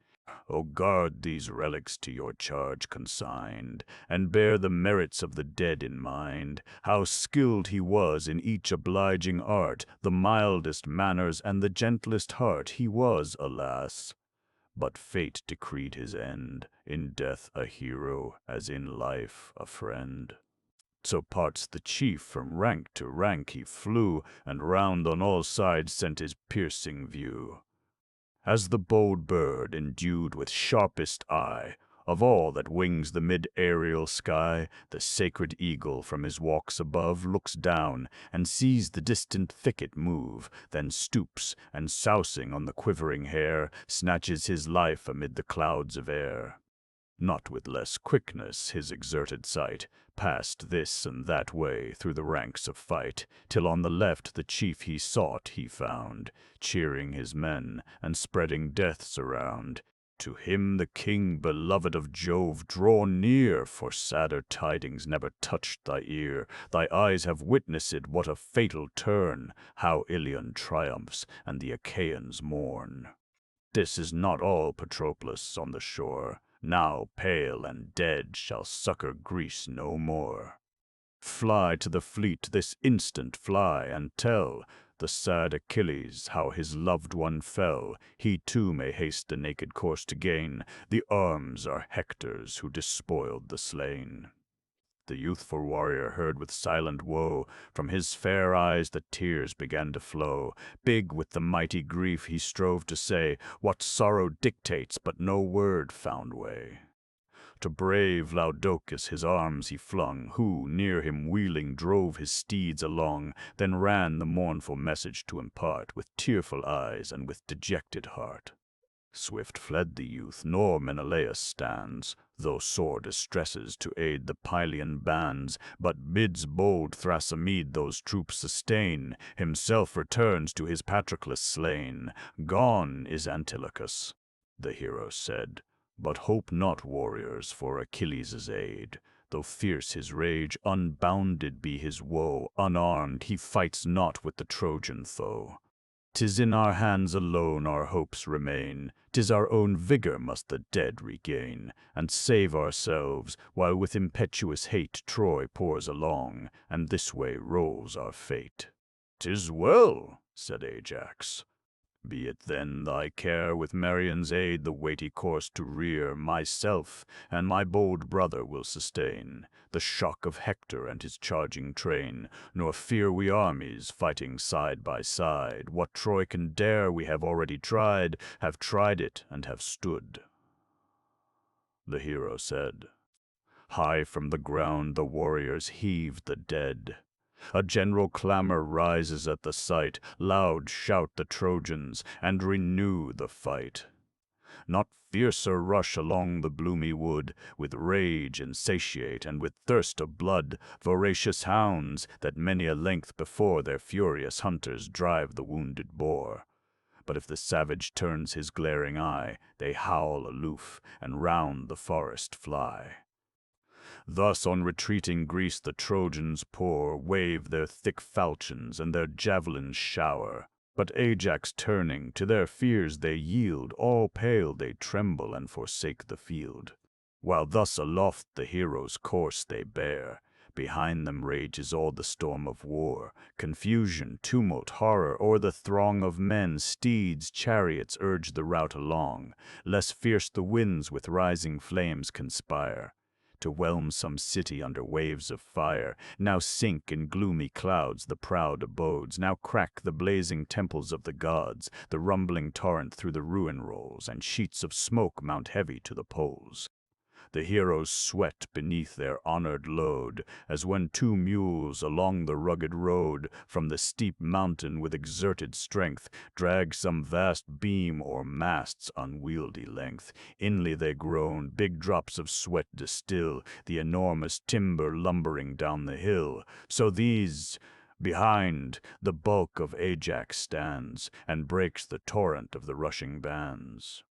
O guard these relics to your charge consigned, and bear the merits of the dead in mind. How skilled he was in each obliging art, the mildest manners and the gentlest heart. He was, alas, but fate decreed his end, in death a hero, as in life a friend. So parts the chief, from rank to rank he flew, and round on all sides sent his piercing view. As the bold bird endued with sharpest eye of all that wings the mid-aerial sky, the sacred eagle from his walks above looks down and sees the distant thicket move, then stoops, and sousing on the quivering hair, snatches his life amid the clouds of air. Not with less quickness his exerted sight passed this and that way through the ranks of fight, till on the left the chief he sought he found, cheering his men and spreading deaths around. To him the king, beloved of Jove, draw near, for sadder tidings never touched thy ear. Thy eyes have witnessed what a fatal turn, how Ilion triumphs and the Achaeans mourn. This is not all Patroclus on the shore, now pale and dead, shall succor Greece no more. Fly to the fleet this instant, fly, and tell the sad Achilles how his loved one fell. He too may haste the naked course to gain. The arms are Hector's who despoiled the slain. The youthful warrior heard with silent woe. From his fair eyes the tears began to flow. Big with the mighty grief he strove to say what sorrow dictates, but no word found way. To brave Laodocus his arms he flung, who, near him wheeling, drove his steeds along, then ran the mournful message to impart, with tearful eyes and with dejected heart. Swift fled the youth, nor Menelaus stands, though sore distresses to aid the Pylian bands, but bids bold Thrasymed those troops sustain, himself returns to his Patroclus slain. Gone is Antilochus, the hero said, but hope not, warriors, for Achilles' aid. Though fierce his rage, unbounded be his woe, unarmed he fights not with the Trojan foe. 'Tis in our hands alone our hopes remain, 'tis our own vigor must the dead regain, and save ourselves, while with impetuous hate Troy pours along, and this way rolls our fate. 'Tis well, said Ajax. Be it then thy care with Merion's aid the weighty course to rear. Myself and my bold brother will sustain the shock of Hector and his charging train, nor fear we armies fighting side by side. What Troy can dare we have already tried, have tried it and have stood. The hero said. High from the ground the warriors heaved the dead. A general clamor rises at the sight, loud shout the Trojans, and renew the fight. Not fiercer rush along the gloomy wood, with rage insatiate and with thirst of blood, voracious hounds, that many a length before their furious hunters drive the wounded boar. But if the savage turns his glaring eye, they howl aloof, and round the forest fly. Thus on retreating Greece the Trojans pour, wave their thick falchions and their javelins shower. But Ajax turning, to their fears they yield, all pale they tremble and forsake the field. While thus aloft the heroes' course they bear, behind them rages all the storm of war. Confusion, tumult, horror o'er the throng of men, steeds, chariots urge the rout along. Less fierce the winds with rising flames conspire to whelm some city under waves of fire. Now sink in gloomy clouds the proud abodes, now crack the blazing temples of the gods. The rumbling torrent through the ruin rolls, and sheets of smoke mount heavy to the poles. The heroes sweat beneath their honored load, as when two mules along the rugged road, from the steep mountain with exerted strength, drag some vast beam or mast's unwieldy length. Inly they groan, big drops of sweat distill, the enormous timber lumbering down the hill. So these, behind, the bulk of Ajax stands, and breaks the torrent of the rushing bands.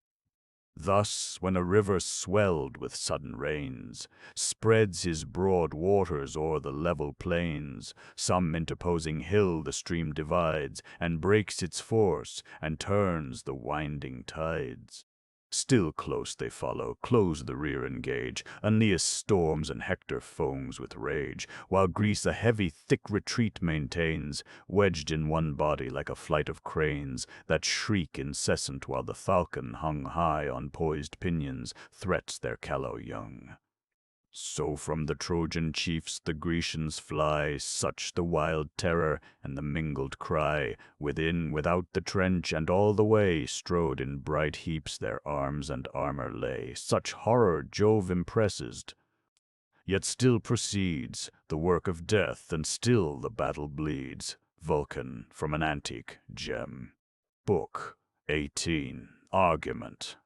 Thus, when a river swelled with sudden rains spreads his broad waters o'er the level plains, some interposing hill the stream divides, and breaks its force, and turns the winding tides. Still close they follow, close the rear engage. Aeneas storms and Hector foams with rage, while Greece a heavy, thick retreat maintains, wedged in one body like a flight of cranes, that shriek incessant while the falcon, hung high on poised pinions, threats their callow young. So from the Trojan chiefs the Grecians fly, such the wild terror and the mingled cry. Within, without the trench, and all the way, strode in bright heaps their arms and armor lay. Such horror Jove impresses, yet still proceeds the work of death, and still the battle bleeds. Vulcan from an antique gem. Book 18. Argument.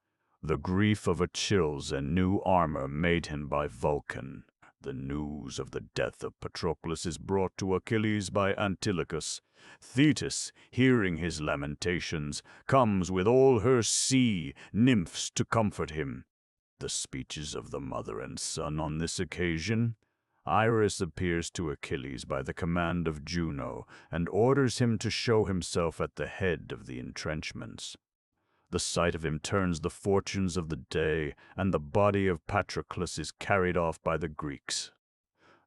The grief of Achilles and new armor made him by Vulcan. The news of the death of Patroclus is brought to Achilles by Antilochus. Thetis, hearing his lamentations, comes with all her sea nymphs to comfort him. The speeches of the mother and son on this occasion. Iris appears to Achilles by the command of Juno, and orders him to show himself at the head of the entrenchments. The sight of him turns the fortunes of the day, and the body of Patroclus is carried off by the Greeks.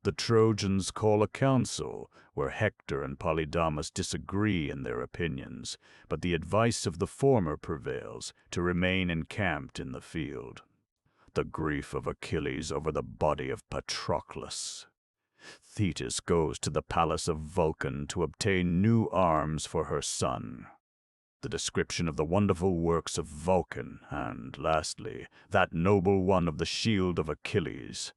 The Trojans call a council, where Hector and Polydamas disagree in their opinions, but the advice of the former prevails, to remain encamped in the field. The grief of Achilles over the body of Patroclus. Thetis goes to the palace of Vulcan to obtain new arms for her son. The description of the wonderful works of Vulcan, and, lastly, that noble one of the shield of Achilles.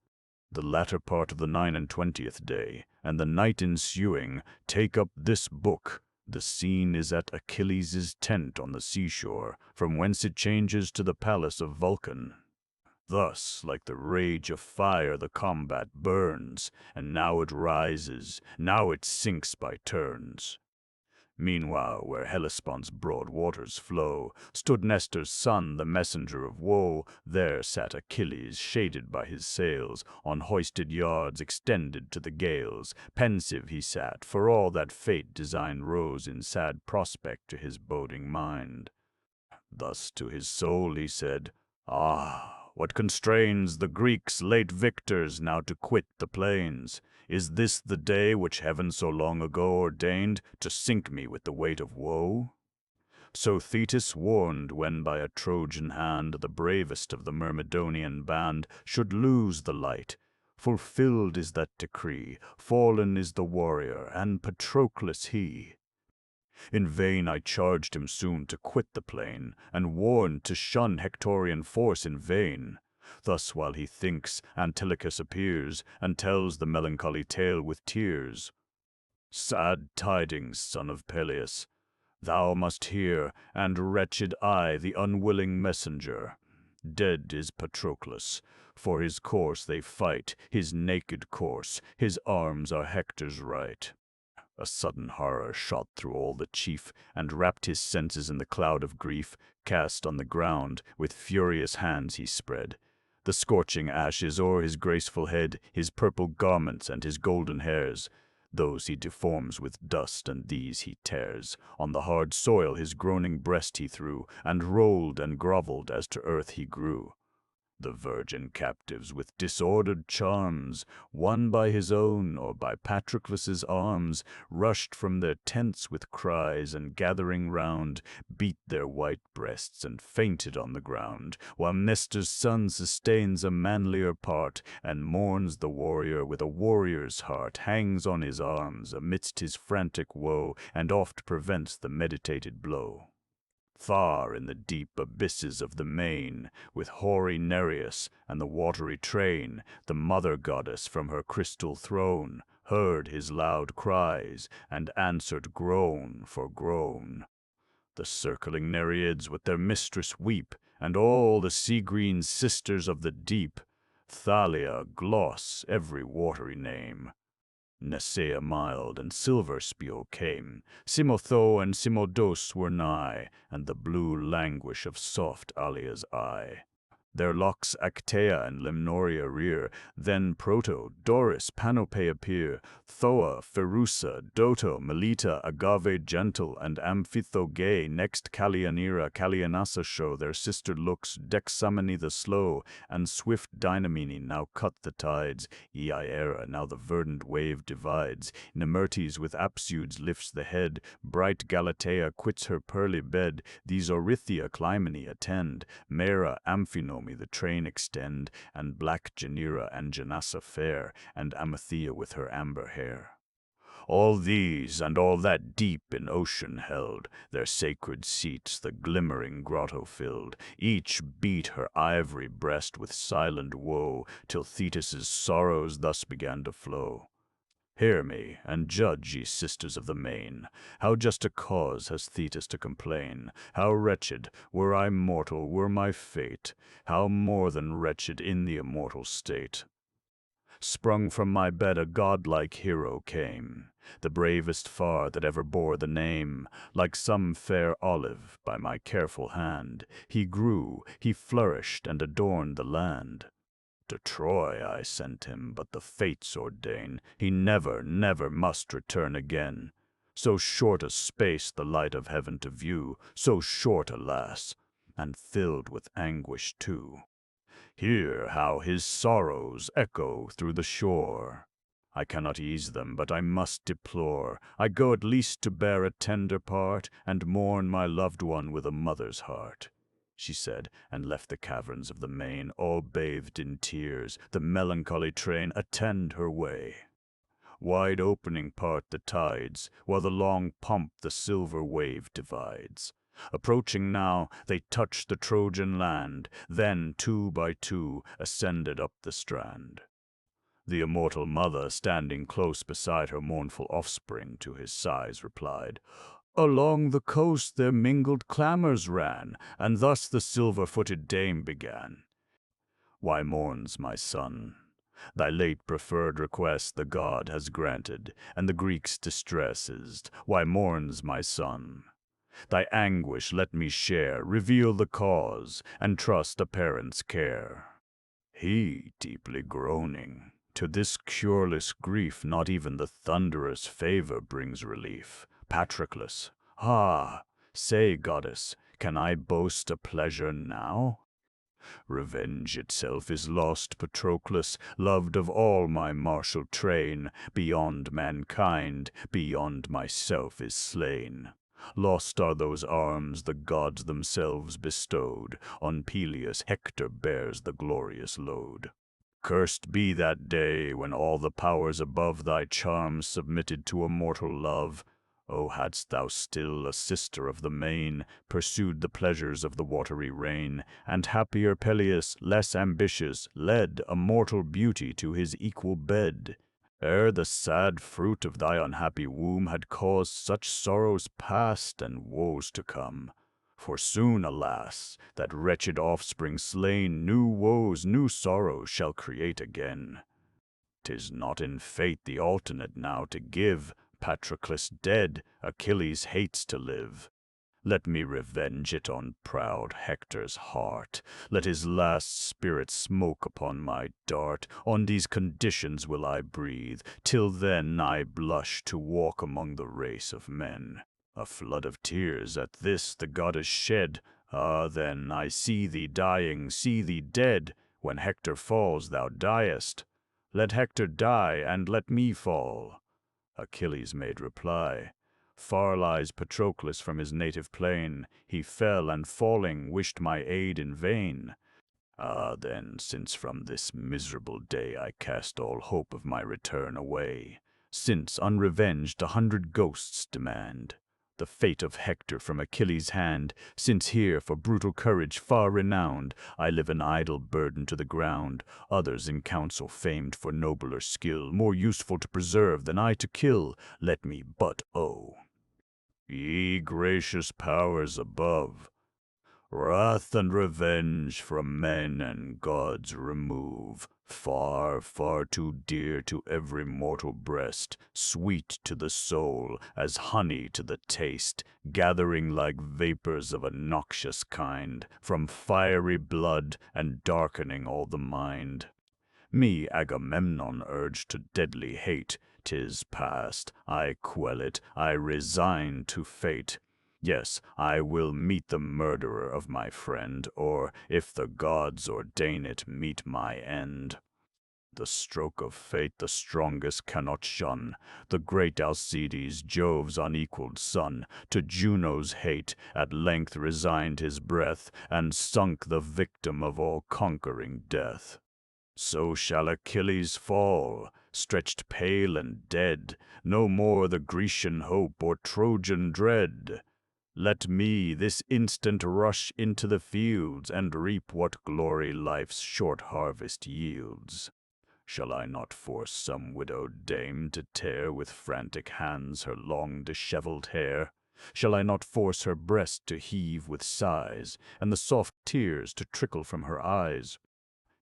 The latter part of the 29th day, and the night ensuing, take up this book. The scene is at Achilles' tent on the seashore, from whence it changes to the palace of Vulcan. Thus, like the rage of fire, the combat burns, and now it rises, now it sinks by turns. Meanwhile, where Hellespont's broad waters flow, stood Nestor's son, the messenger of woe. There sat Achilles, shaded by his sails, on hoisted yards extended to the gales. Pensive he sat, for all that fate designed rose in sad prospect to his boding mind. Thus to his soul he said, "Ah, what constrains the Greeks, late victors, now to quit the plains? Is this the day which heaven so long ago ordained to sink me with the weight of woe?" So Thetis warned, when by a Trojan hand the bravest of the Myrmidonian band should lose the light. Fulfilled is that decree, fallen is the warrior, and Patroclus he. In vain I charged him soon to quit the plain, and warned to shun Hectorian force in vain. Thus while he thinks, Antilochus appears, and tells the melancholy tale with tears. "Sad tidings, son of Peleus, thou must hear, and wretched I, the unwilling messenger. Dead is Patroclus. For his corse they fight, his naked corse, his arms are Hector's right." A sudden horror shot through all the chief, and wrapped his senses in the cloud of grief. Cast on the ground, with furious hands he spread the scorching ashes o'er his graceful head, his purple garments and his golden hairs. Those he deforms with dust, and these he tears. On the hard soil his groaning breast he threw, and rolled and grovelled as to earth he grew. The virgin captives with disordered charms, won by his own or by Patroclus's arms, rushed from their tents with cries, and gathering round, beat their white breasts and fainted on the ground, while Nestor's son sustains a manlier part, and mourns the warrior with a warrior's heart, hangs on his arms amidst his frantic woe, and oft prevents the meditated blow. Far in the deep abysses of the main, with hoary Nereus and the watery train, the mother goddess from her crystal throne heard his loud cries, and answered groan for groan. The circling Nereids with their mistress weep, and all the sea-green sisters of the deep. Thalia, Gloss, every watery name. Nesea mild and Silver Spio came, Simotho and Simodos were nigh, and the blue languish of soft Alia's eye. Their locks Actea and Limnoria rear, then Proto, Doris, Panope appear, Thoa, Pherusa, Doto, Melita, Agave gentle, and Amphitho gay, next Callianira, Callianassa show their sister looks, Dexamene the slow, and swift Dynamene now cut the tides, Iaera now the verdant wave divides, Nemertes with Apsudes lifts the head, bright Galatea quits her pearly bed, these Orithia Clymene attend, Mera, Amphinome, me the train extend, and black Genera and Janassa fair, and Amathea with her amber hair. All these and all that deep in ocean held, their sacred seats the glimmering grotto filled, each beat her ivory breast with silent woe, till Thetis' sorrows thus began to flow. Hear me, and judge, ye sisters of the main, how just a cause has Thetis to complain, how wretched, were I mortal, were my fate, how more than wretched in the immortal state. Sprung from my bed a godlike hero came, the bravest far that ever bore the name. Like some fair olive, by my careful hand, he grew, he flourished, and adorned the land. To Troy I sent him, but the fates ordain he never, never must return again. So short a space the light of heaven to view, so short, alas, and filled with anguish too. Hear how his sorrows echo through the shore. I cannot ease them, but I must deplore. I go at least to bear a tender part, and mourn my loved one with a mother's heart. She said, and left the caverns of the main, all bathed in tears, the melancholy train attend her way. Wide opening part the tides, while the long pump the silver wave divides. Approaching now, they touched the Trojan land, then, two by two, ascended up the strand. The immortal mother, standing close beside her mournful offspring, to his sighs replied, "Along the coast their mingled clamors ran, and thus the silver-footed dame began. Why mourns my son? Thy late preferred request the god has granted, and the Greek's distress is, why mourns my son? Thy anguish let me share, reveal the cause, and trust a parent's care." He, deeply groaning, "To this cureless grief not even the thunderous favor brings relief. Patroclus, ah, say, goddess, can I boast a pleasure now? Revenge itself is lost, Patroclus, loved of all my martial train, beyond mankind, beyond myself is slain. Lost are those arms the gods themselves bestowed, on Peleus Hector bears the glorious load. Cursed be that day when all the powers above thy charms submitted to a mortal love. Oh, hadst thou still, a sister of the main, pursued the pleasures of the watery reign, and happier Peleus, less ambitious, led a mortal beauty to his equal bed, ere the sad fruit of thy unhappy womb had caused such sorrows past and woes to come. For soon, alas, that wretched offspring slain, new woes, new sorrows shall create again. 'Tis not in fate the alternate now to give. Patroclus dead, Achilles hates to live. Let me revenge it on proud Hector's heart. Let his last spirit smoke upon my dart. On these conditions will I breathe. Till then I blush to walk among the race of men. A flood of tears at this the goddess shed. Ah, then I see thee dying, see thee dead. When Hector falls, thou diest. Let Hector die, and let me fall." Achilles made reply, "Far lies Patroclus from his native plain. He fell, and falling, wished my aid in vain. Ah, then, since from this miserable day I cast all hope of my return away, since, unrevenged, 100 ghosts demand the fate of Hector from Achilles' hand, since here, for brutal courage far renowned, I live an idle burden to the ground, others in council famed for nobler skill, more useful to preserve than I to kill, let me but ye gracious powers above, wrath and revenge from men and gods remove. Far, far too dear to every mortal breast, sweet to the soul as honey to the taste, gathering like vapors of a noxious kind, from fiery blood and darkening all the mind. Me Agamemnon urged to deadly hate. 'Tis past, I quell it, I resign to fate. Yes, I will meet the murderer of my friend, or, if the gods ordain it, meet my end." The stroke of fate the strongest cannot shun. The great Alcides, Jove's unequaled son, to Juno's hate at length resigned his breath, and sunk the victim of all-conquering death. So shall Achilles fall, stretched pale and dead, no more the Grecian hope or Trojan dread. Let me this instant rush into the fields, and reap what glory life's short harvest yields. Shall I not force some widowed dame to tear with frantic hands her long dishevelled hair? Shall I not force her breast to heave with sighs, and the soft tears to trickle from her eyes?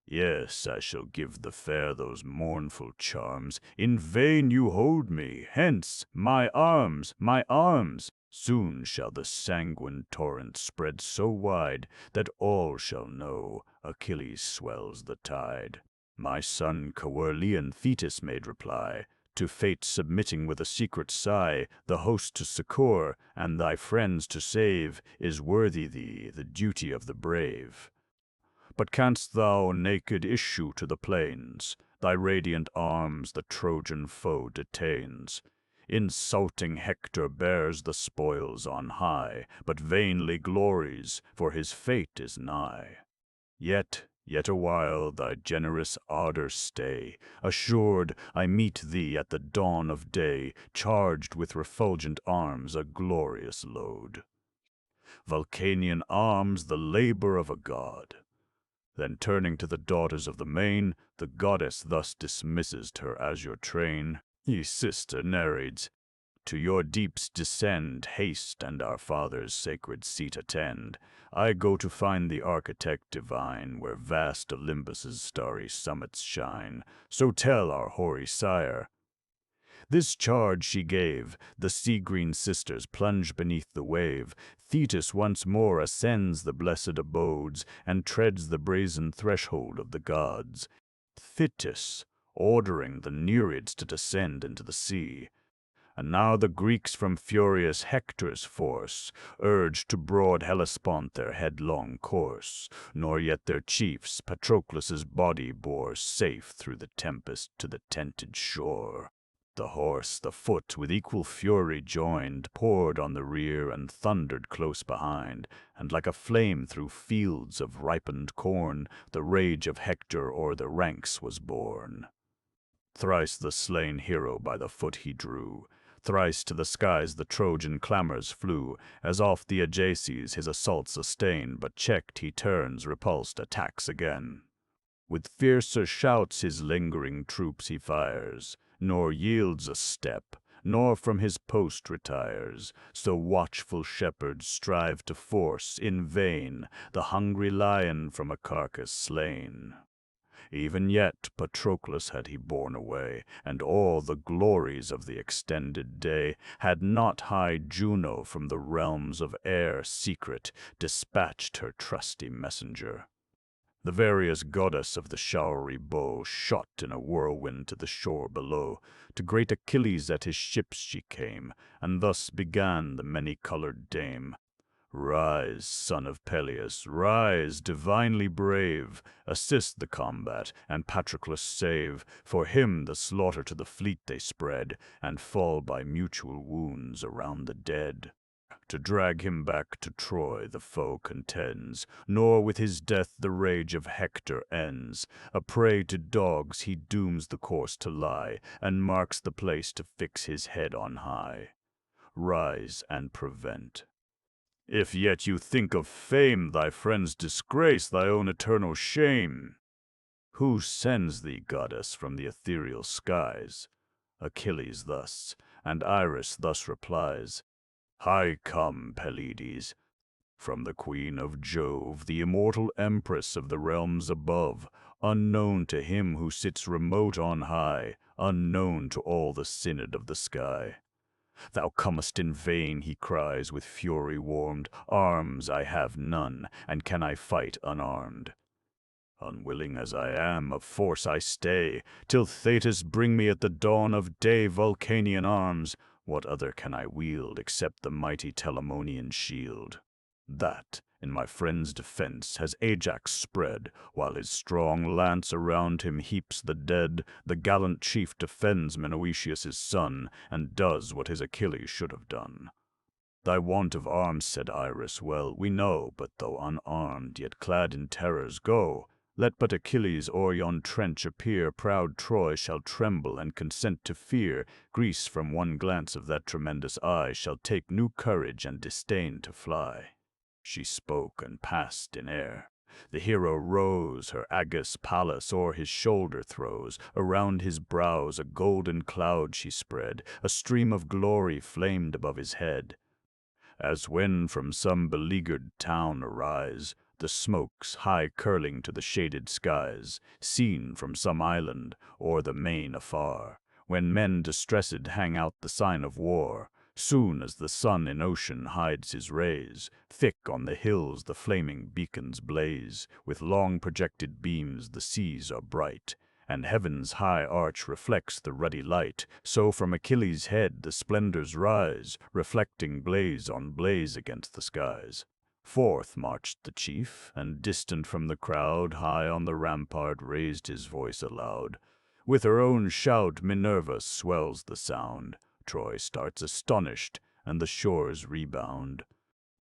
Yes, I shall give the fair those mournful charms. In vain you hold me. Hence, my arms, my arms! Soon shall the sanguine torrent spread so wide that all shall know Achilles swells the tide. My son Coeurlian Thetis made reply, to fate submitting with a secret sigh, the host to succour, and thy friends to save, is worthy thee, the duty of the brave. But canst thou naked issue to the plains? Thy radiant arms the Trojan foe detains. Insulting Hector bears the spoils on high, but vainly glories, for his fate is nigh. Yet a while thy generous ardor stay, assured I meet thee at the dawn of day, charged with refulgent arms a glorious load. Vulcanian arms the labor of a god. Then turning to the daughters of the main, the goddess thus dismisses her azure train. Ye sister Nereids, to your deeps descend, haste, and our father's sacred seat attend. I go to find the architect divine, where vast Olympus's starry summits shine. So tell our hoary sire. This charge she gave, the sea-green sisters plunge beneath the wave. Thetis once more ascends the blessed abodes, and treads the brazen threshold of the gods. Thetis, ordering the Nereids to descend into the sea. And now the Greeks from furious Hector's force urged to broad Hellespont their headlong course, nor yet their chiefs Patroclus's body bore safe through the tempest to the tented shore. The horse, the foot, with equal fury joined, poured on the rear and thundered close behind, and like a flame through fields of ripened corn, the rage of Hector o'er the ranks was borne. Thrice the slain hero by the foot he drew, thrice to the skies the Trojan clamors flew, as oft the Ajaces his assault sustain, but checked he turns, repulsed, attacks again. With fiercer shouts his lingering troops he fires, nor yields a step, nor from his post retires. So watchful shepherds strive to force, in vain, the hungry lion from a carcass slain. Even yet Patroclus had he borne away, and all the glories of the extended day, had not high Juno from the realms of air secret dispatched her trusty messenger. The various goddess of the showery bow shot in a whirlwind to the shore below. To great Achilles at his ships she came, and thus began the many-colored dame. Rise, son of Peleus, rise, divinely brave, assist the combat, and Patroclus save. For him the slaughter to the fleet they spread, and fall by mutual wounds around the dead. To drag him back to Troy the foe contends, nor with his death the rage of Hector ends. A prey to dogs he dooms the course to lie, and marks the place to fix his head on high. Rise and prevent. If yet you think of fame, thy friend's disgrace, thy own eternal shame. Who sends thee, goddess, from the ethereal skies? Achilles thus, and Iris thus replies. High come, Pelides, from the queen of Jove, the immortal empress of the realms above, unknown to him who sits remote on high, unknown to all the synod of the sky. Thou comest in vain, he cries, with fury warmed. Arms I have none, and can I fight unarmed? Unwilling as I am, of force I stay, till Thetis bring me at the dawn of day Vulcanian arms. What other can I wield, except the mighty Telamonian shield? That, In my friend's defense has Ajax spread, while his strong lance around him heaps the dead. The gallant chief defends Menoetius' son, and does what his Achilles should have done. Thy want of arms, said Iris, well we know, but though unarmed, yet clad in terrors, go. Let but Achilles o'er yon trench appear, proud Troy shall tremble and consent to fear. Greece from one glance of that tremendous eye shall take new courage and disdain to fly. She spoke and passed in air. The hero rose, her Agus Pallas o'er his shoulder throws. Around his brows a golden cloud she spread, a stream of glory flamed above his head. As when from some beleaguered town arise the smokes high curling to the shaded skies, seen from some island o'er the main afar, when men distressed hang out the sign of war. Soon as the sun in ocean hides his rays, thick on the hills the flaming beacons blaze. With long projected beams the seas are bright, and heaven's high arch reflects the ruddy light. So from Achilles' head the splendors rise, reflecting blaze on blaze against the skies. Forth marched the chief, and distant from the crowd, high on the rampart raised his voice aloud. With her own shout Minerva swells the sound. Troy starts astonished, and the shores rebound.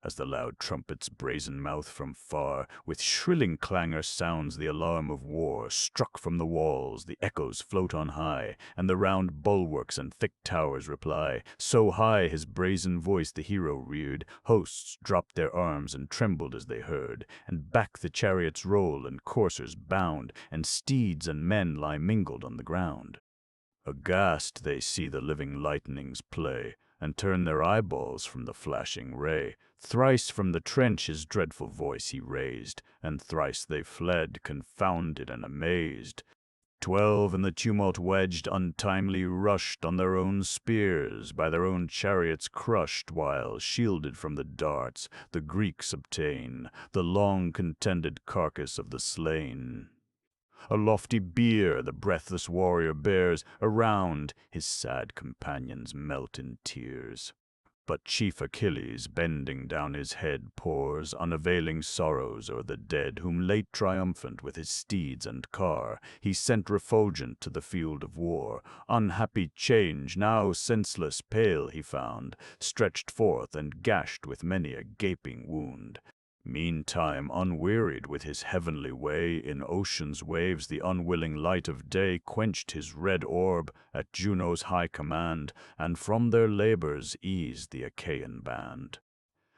As the loud trumpet's brazen mouth from far, with shrilling clangor sounds the alarm of war. Struck from the walls, the echoes float on high, and the round bulwarks and thick towers reply. So high his brazen voice the hero reared, hosts dropped their arms and trembled as they heard. And back the chariots roll and coursers bound, and steeds and men lie mingled on the ground. Aghast they see the living lightnings play, and turn their eyeballs from the flashing ray. Thrice from the trench his dreadful voice he raised, and thrice they fled, confounded and amazed. 12 in the tumult wedged, untimely rushed on their own spears, by their own chariots crushed, while, shielded from the darts, the Greeks obtain the long contended carcass of the slain. A lofty bier the breathless warrior bears, around his sad companions melt in tears. But chief Achilles, bending down his head, pours unavailing sorrows o'er the dead, whom late triumphant with his steeds and car he sent refulgent to the field of war. Unhappy change, now senseless, pale he found, stretched forth and gashed with many a gaping wound. Meantime, unwearied with his heavenly way, in ocean's waves the unwilling light of day quenched his red orb at Juno's high command, and from their labors eased the Achaean band.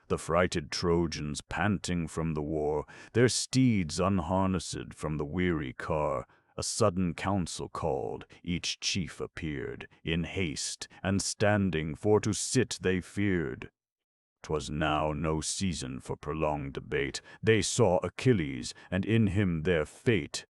The frighted Trojans, panting from the war, their steeds unharnessed from the weary car, a sudden council called, each chief appeared, in haste, and standing, for to sit they feared. 'Twas now no season for prolonged debate. They saw Achilles, and in him their fate.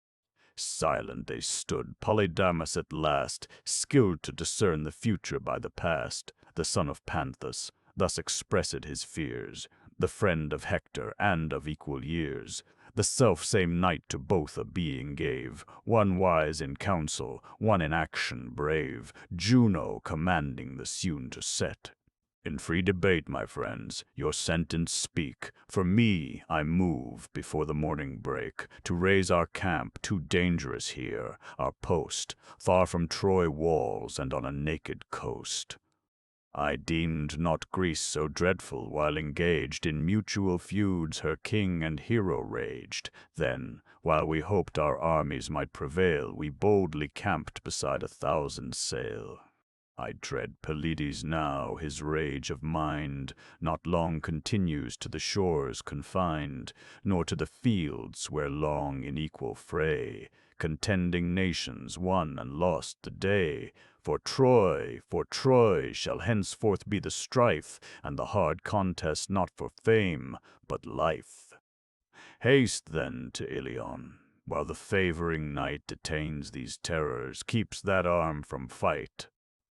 Silent they stood, Polydamas at last, skilled to discern the future by the past. The son of Panthus thus expressed his fears, the friend of Hector and of equal years. The self-same knight to both a being gave, one wise in counsel, one in action brave, Juno commanding the soon to set. In free debate, my friends, your sentence speak. For me, I move before the morning break, to raise our camp, too dangerous here, our post, far from Troy walls and on a naked coast. I deemed not Greece so dreadful while engaged in mutual feuds her king and hero raged. Then, while we hoped our armies might prevail, we boldly camped beside 1,000 sail. I dread Pelides now, his rage of mind not long continues to the shores confined, nor to the fields where long in equal fray contending nations won and lost the day. For Troy shall henceforth be the strife, and the hard contest not for fame, but life. Haste then to Ilion, while the favoring night detains these terrors, keeps that arm from fight.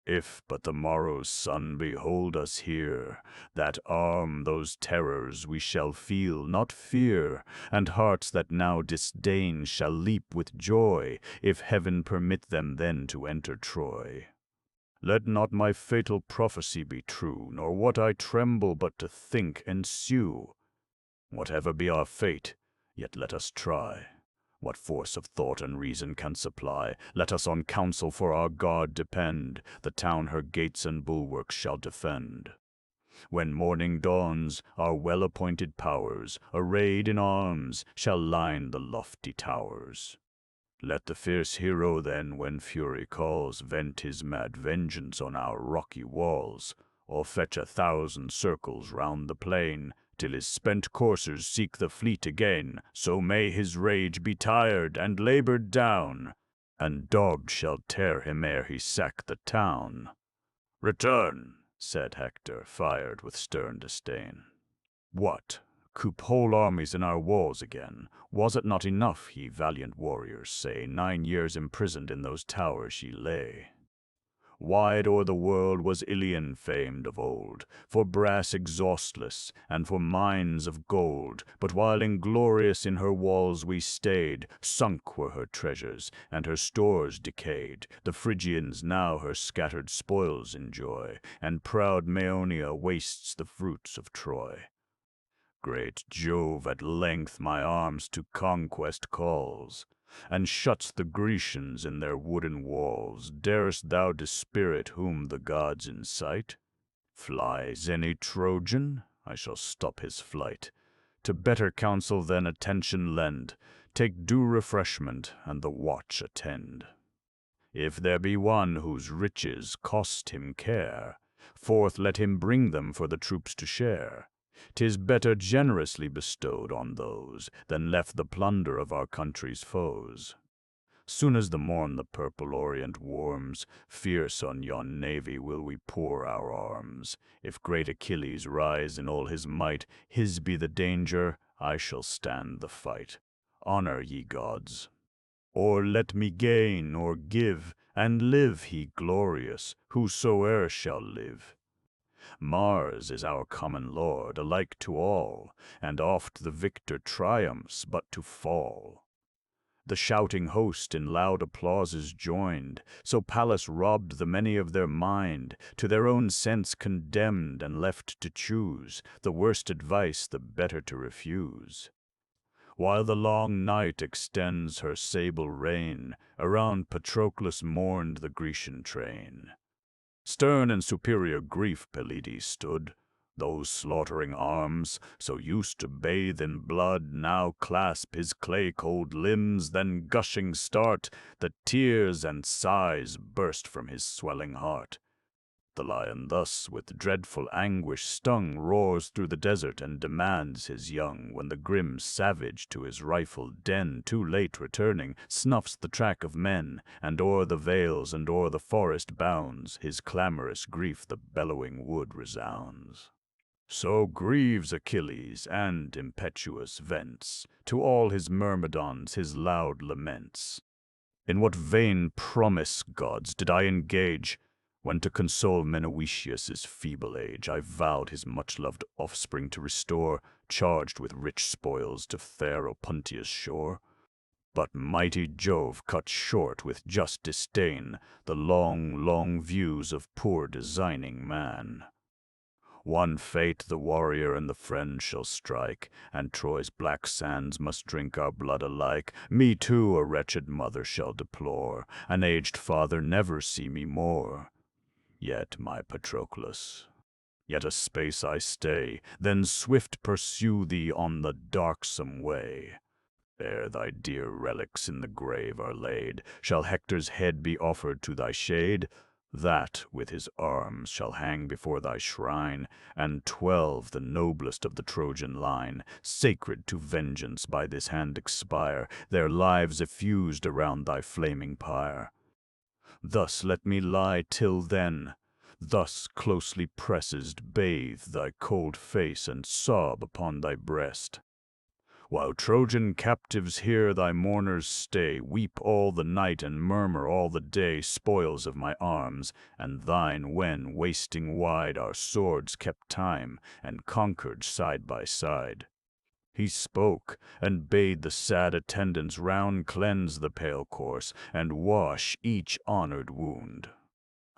If but the morrow's sun behold us here, that arm, those terrors we shall feel, not fear, and hearts that now disdain shall leap with joy, if heaven permit them then to enter Troy. Let not my fatal prophecy be true, nor what I tremble but to think ensue. Whatever be our fate, yet let us try. What force of thought and reason can supply? Let us on counsel for our God depend. The town her gates and bulwarks shall defend. When morning dawns, our well-appointed powers, arrayed in arms, shall line the lofty towers. Let the fierce hero then, when fury calls, vent his mad vengeance on our rocky walls, or fetch 1,000 circles round the plain, till his spent coursers seek the fleet again. So may his rage be tired and labored down, and dogged shall tear him ere he sack the town. Return, said Hector, fired with stern disdain. What? Coop whole armies in our walls again? Was it not enough, ye valiant warriors say, 9 years imprisoned in those towers ye lay? Wide o'er the world was Iliad famed of old, for brass exhaustless, and for mines of gold. But while inglorious in her walls we stayed, sunk were her treasures, and her stores decayed. The Phrygians now her scattered spoils enjoy, and proud Maeonia wastes the fruits of Troy. Great Jove at length my arms to conquest calls, and shuts the Grecians in their wooden walls. Darest thou dispirit whom the gods incite? Flies any Trojan? I shall stop his flight. To better counsel then attention lend. Take due refreshment, and the watch attend. If there be one whose riches cost him care, forth let him bring them for the troops to share. 'Tis better generously bestowed on those, than left the plunder of our country's foes. Soon as the morn the purple orient warms, fierce on yon navy will we pour our arms. If great Achilles rise in all his might, his be the danger, I shall stand the fight. Honor, ye gods. Or let me gain or give, and live he glorious, whosoe'er shall live. Mars is our common lord, alike to all, and oft the victor triumphs but to fall. The shouting host in loud applauses joined, so Pallas robbed the many of their mind, to their own sense condemned and left to choose, the worst advice the better to refuse. While the long night extends her sable reign, around Patroclus mourned the Grecian train. Stern and superior grief Pelides stood. Those slaughtering arms, so used to bathe in blood, now clasp his clay-cold limbs, then gushing start, that tears and sighs burst from his swelling heart. The lion thus, with dreadful anguish stung, roars through the desert and demands his young, when the grim savage to his rifled den, too late returning, snuffs the track of men, and o'er the vales and o'er the forest bounds, his clamorous grief the bellowing wood resounds. So grieves Achilles, and impetuous vents to all his myrmidons his loud laments. In what vain promise, gods, did I engage, when to console Menoetius' feeble age I vowed his much-loved offspring to restore, charged with rich spoils to fair Opuntia's shore? But mighty Jove cut short with just disdain the long, long views of poor designing man. One fate the warrior and the friend shall strike, and Troy's black sands must drink our blood alike. Me too a wretched mother shall deplore, an aged father never see me more. Yet, my Patroclus, yet a space I stay, then swift pursue thee on the darksome way. Ere thy dear relics in the grave are laid, shall Hector's head be offered to thy shade? That with his arms shall hang before thy shrine, and 12, the noblest of the Trojan line, sacred to vengeance by this hand expire, their lives effused around thy flaming pyre. Thus let me lie till then, thus closely pressed bathe thy cold face and sob upon thy breast. While Trojan captives hear thy mourners stay, weep all the night and murmur all the day, spoils of my arms, and thine when, wasting wide, our swords kept time, and conquered side by side. He spoke, and bade the sad attendants round cleanse the pale corse, and wash each honored wound.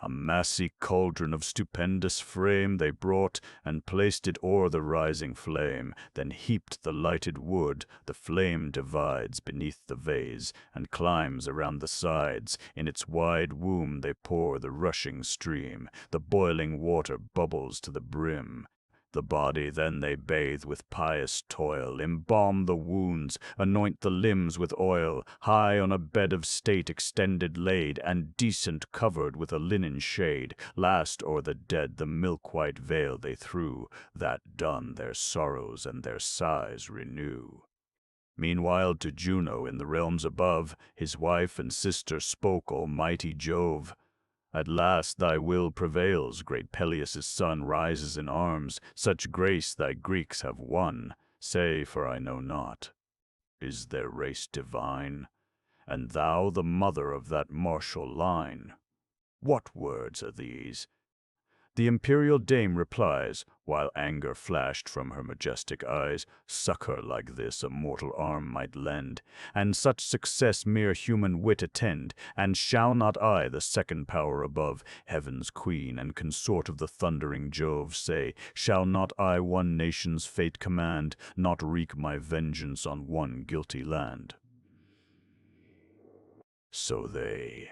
A massy cauldron of stupendous frame they brought, and placed it o'er the rising flame, then heaped the lighted wood. The flame divides beneath the vase, and climbs around the sides. In its wide womb they pour the rushing stream, the boiling water bubbles to the brim. The body then they bathe with pious toil, embalm the wounds, anoint the limbs with oil, high on a bed of state extended laid, and decent covered with a linen shade. Last o'er the dead the milk-white veil they threw, that done their sorrows and their sighs renew. Meanwhile to Juno in the realms above, his wife and sister spoke almighty Jove. At last thy will prevails, great Peleus' son rises in arms, such grace thy Greeks have won. Say, for I know not, is their race divine? And thou the mother of that martial line? What words are these? The imperial dame replies, while anger flashed from her majestic eyes. Succor like this a mortal arm might lend, and such success mere human wit attend. And shall not I, the second power above, heaven's queen and consort of the thundering Jove, say, shall not I one nation's fate command, not wreak my vengeance on one guilty land? So they.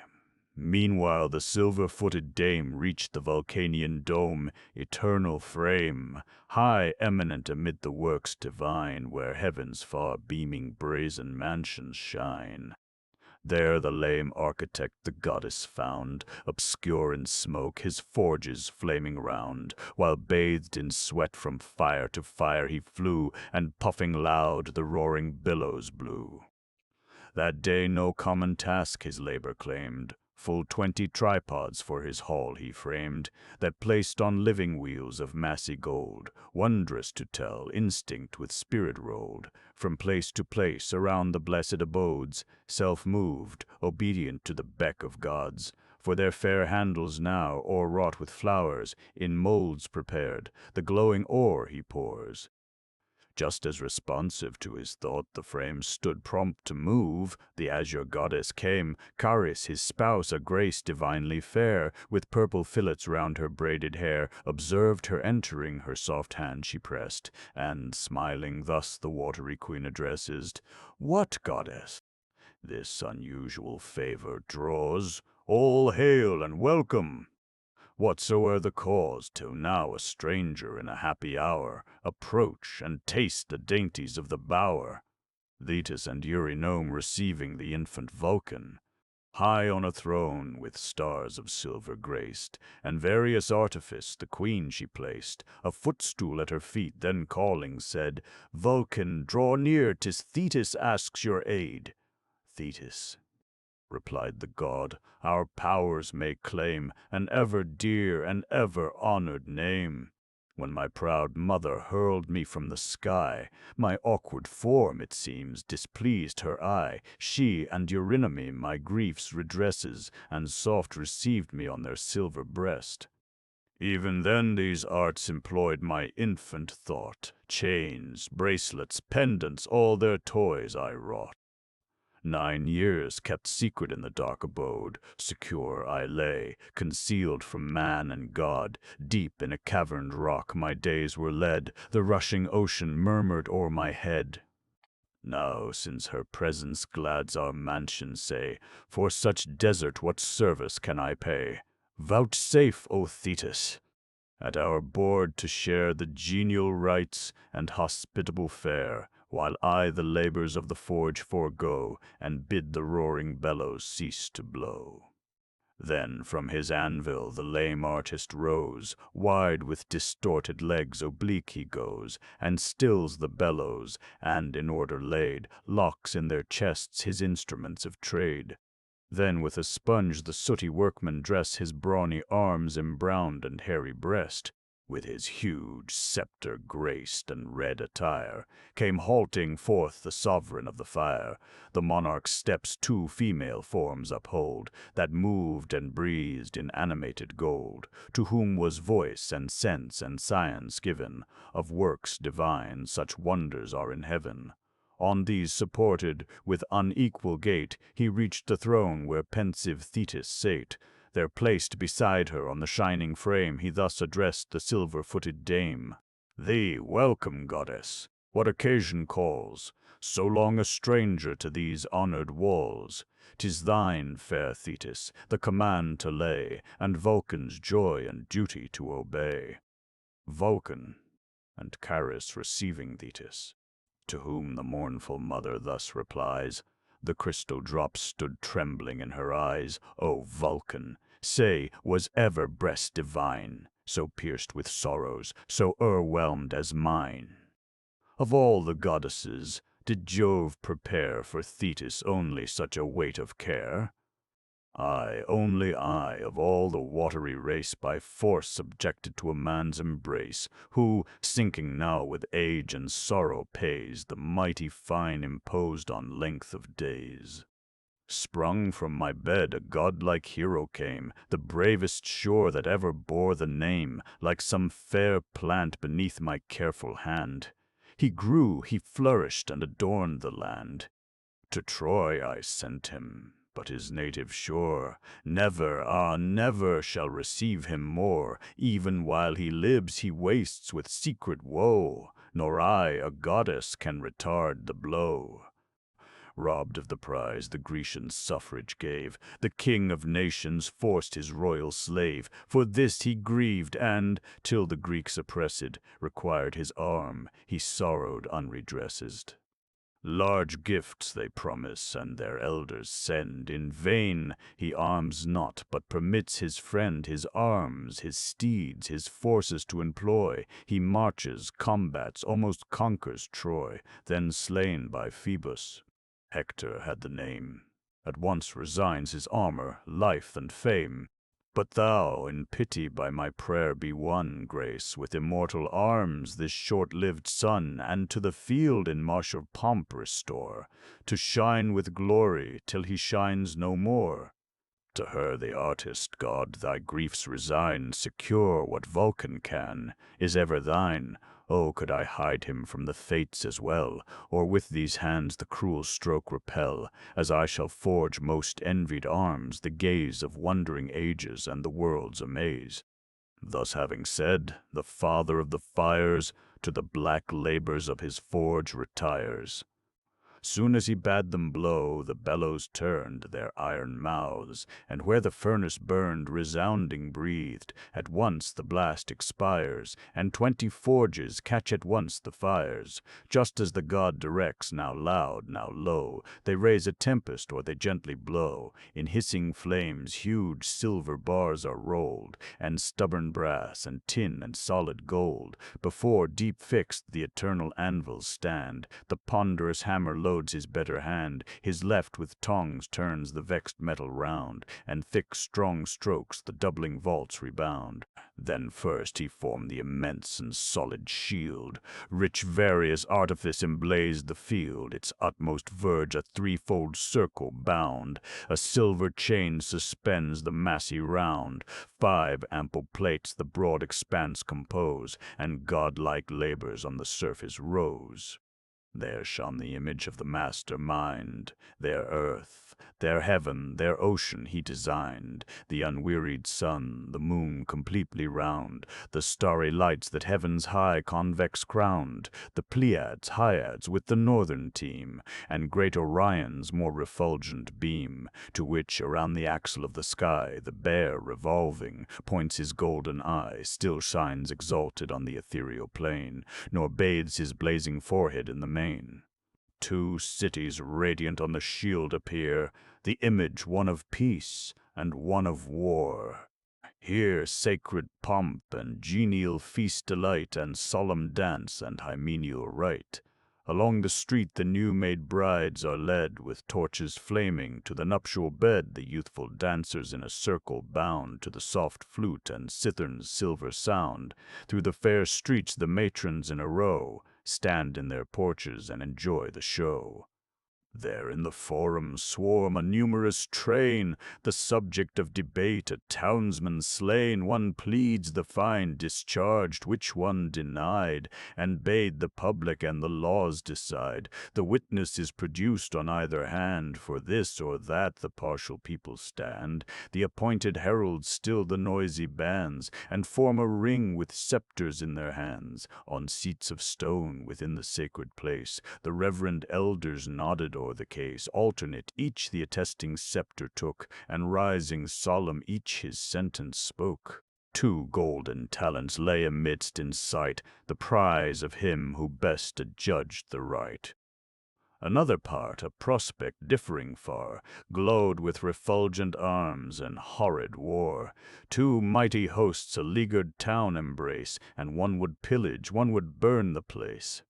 Meanwhile the silver-footed dame reached the Vulcanian dome, eternal frame, high eminent amid the works divine, where heaven's far-beaming brazen mansions shine. There the lame architect the goddess found, obscure in smoke, his forges flaming round, while bathed in sweat from fire to fire he flew, and puffing loud the roaring billows blew. That day no common task his labor claimed. Full 20 tripods for his hall he framed, that placed on living wheels of massy gold, wondrous to tell, instinct with spirit rolled, from place to place around the blessed abodes, self-moved, obedient to the beck of gods. For their fair handles now, o'erwrought with flowers, in molds prepared, the glowing ore he pours. Just as responsive to his thought the frame stood prompt to move, the azure goddess came, Charis his spouse, a grace divinely fair, with purple fillets round her braided hair, observed her entering, her soft hand she pressed, and, smiling thus the watery queen addresses, "What, goddess, this unusual favor draws? All hail and welcome! Whatsoe'er the cause, till now a stranger in a happy hour, approach and taste the dainties of the bower. Thetis and Eurynome receiving the infant Vulcan, high on a throne with stars of silver graced, and various artifice the queen she placed, a footstool at her feet, then calling said, "Vulcan, draw near, 'tis Thetis asks your aid." "Thetis," replied the god, "our powers may claim an ever dear and ever honored name. When my proud mother hurled me from the sky, my awkward form, it seems, displeased her eye. She and Eurynome my griefs redresses, and soft received me on their silver breast. Even then these arts employed my infant thought. Chains, bracelets, pendants, all their toys I wrought. 9 years kept secret in the dark abode, secure I lay, concealed from man and God. Deep in a caverned rock my days were led, the rushing ocean murmured o'er my head. Now, since her presence glads our mansion, say, for such desert what service can I pay? Vouchsafe, O Thetis, at our board to share the genial rites and hospitable fare, while I the labors of the forge forego, and bid the roaring bellows cease to blow." Then from his anvil the lame artist rose, wide with distorted legs oblique he goes, and stills the bellows, and in order laid, locks in their chests his instruments of trade. Then with a sponge the sooty workman dress his brawny arms embrowned and hairy breast. With his huge scepter graced and red attire, came halting forth the sovereign of the fire. The monarch's steps 2 female forms uphold, that moved and breathed in animated gold, to whom was voice and sense and science given, of works divine such wonders are in heaven. On these supported, with unequal gait, he reached the throne where pensive Thetis sate. There placed beside her on the shining frame, he thus addressed the silver-footed dame. "Thee welcome, goddess. What occasion calls? So long a stranger to these honored walls. 'Tis thine, fair Thetis, the command to lay, and Vulcan's joy and duty to obey." Vulcan and Charis receiving Thetis, to whom the mournful mother thus replies. The crystal drops stood trembling in her eyes. "O Vulcan, say, was ever breast divine, so pierced with sorrows, so o'erwhelmed as mine? Of all the goddesses, did Jove prepare for Thetis only such a weight of care? I, only I, of all the watery race, by force subjected to a man's embrace, who, sinking now with age and sorrow, pays the mighty fine imposed on length of days. Sprung from my bed a godlike hero came, the bravest sure that ever bore the name, like some fair plant beneath my careful hand. He grew, he flourished, and adorned the land. To Troy I sent him, but his native shore never, never shall receive him more. Even while he lives he wastes with secret woe, nor I, a goddess, can retard the blow. Robbed of the prize the Grecian suffrage gave, the king of nations forced his royal slave. For this he grieved, and, till the Greeks oppressed, required his arm, he sorrowed unredressed. Large gifts they promise, and their elders send. In vain he arms not, but permits his friend his arms, his steeds, his forces to employ. He marches, combats, almost conquers Troy, then slain by Phoebus. Hector had the name, at once resigns his armor, life, and fame. But thou, in pity by my prayer be won, Grace, with immortal arms this short-lived son, and to the field in martial pomp restore, to shine with glory till he shines no more. To her, the artist god, thy griefs resign, secure what Vulcan can, is ever thine. Oh, could I hide him from the fates as well, or with these hands the cruel stroke repel, as I shall forge most envied arms, the gaze of wondering ages and the world's amaze. Thus having said, the father of the fires to the black labors of his forge retires. Soon as he bade them blow, the bellows turned their iron mouths, and where the furnace burned, resounding breathed. At once the blast expires, and 20 forges catch at once the fires. Just as the god directs, now loud, now low, they raise a tempest or they gently blow. In hissing flames huge silver bars are rolled, and stubborn brass, and tin, and solid gold. Before, deep fixed, the eternal anvils stand. The ponderous hammer loads his better hand, his left with tongs turns the vexed metal round, and thick strong strokes the doubling vaults rebound. Then first he formed the immense and solid shield. Rich various artifice emblazed the field, its utmost verge a threefold circle bound. A silver chain suspends the massy round. 5 ample plates the broad expanse compose, and godlike labors on the surface rose. There shone the image of the master mind, their earth, their heaven, their ocean he designed, the unwearied sun, the moon completely round, the starry lights that heaven's high convex crowned, the Pleiads, Hyads with the northern team, and great Orion's more refulgent beam, to which around the axle of the sky the bear revolving points his golden eye, still shines exalted on the ethereal plain, nor bathes his blazing forehead in the main. 2 cities radiant on the shield appear, the image one of peace and one of war. Here sacred pomp and genial feast delight, and solemn dance and hymeneal rite. Along the street the new-made brides are led, with torches flaming, to the nuptial bed. The youthful dancers in a circle bound, to the soft flute and cithern's silver sound. Through the fair streets the matrons in a row stand in their porches and enjoy the show. There in the forum swarm a numerous train, the subject of debate, a townsman slain. One pleads the fine discharged, which one denied, and bade the public and the laws decide. The witness is produced on either hand, for this or that the partial people stand. The appointed heralds still the noisy bands, and form a ring with scepters in their hands. On seats of stone within the sacred place, the reverend elders nodded o'er the case. Alternate each the attesting scepter took, and rising solemn each his sentence spoke. 2 golden talents lay amidst in sight, the prize of him who best adjudged the right. Another part, a prospect differing far, glowed with refulgent arms and horrid war. 2 mighty hosts a leaguered town embrace, and one would pillage, one would burn the place.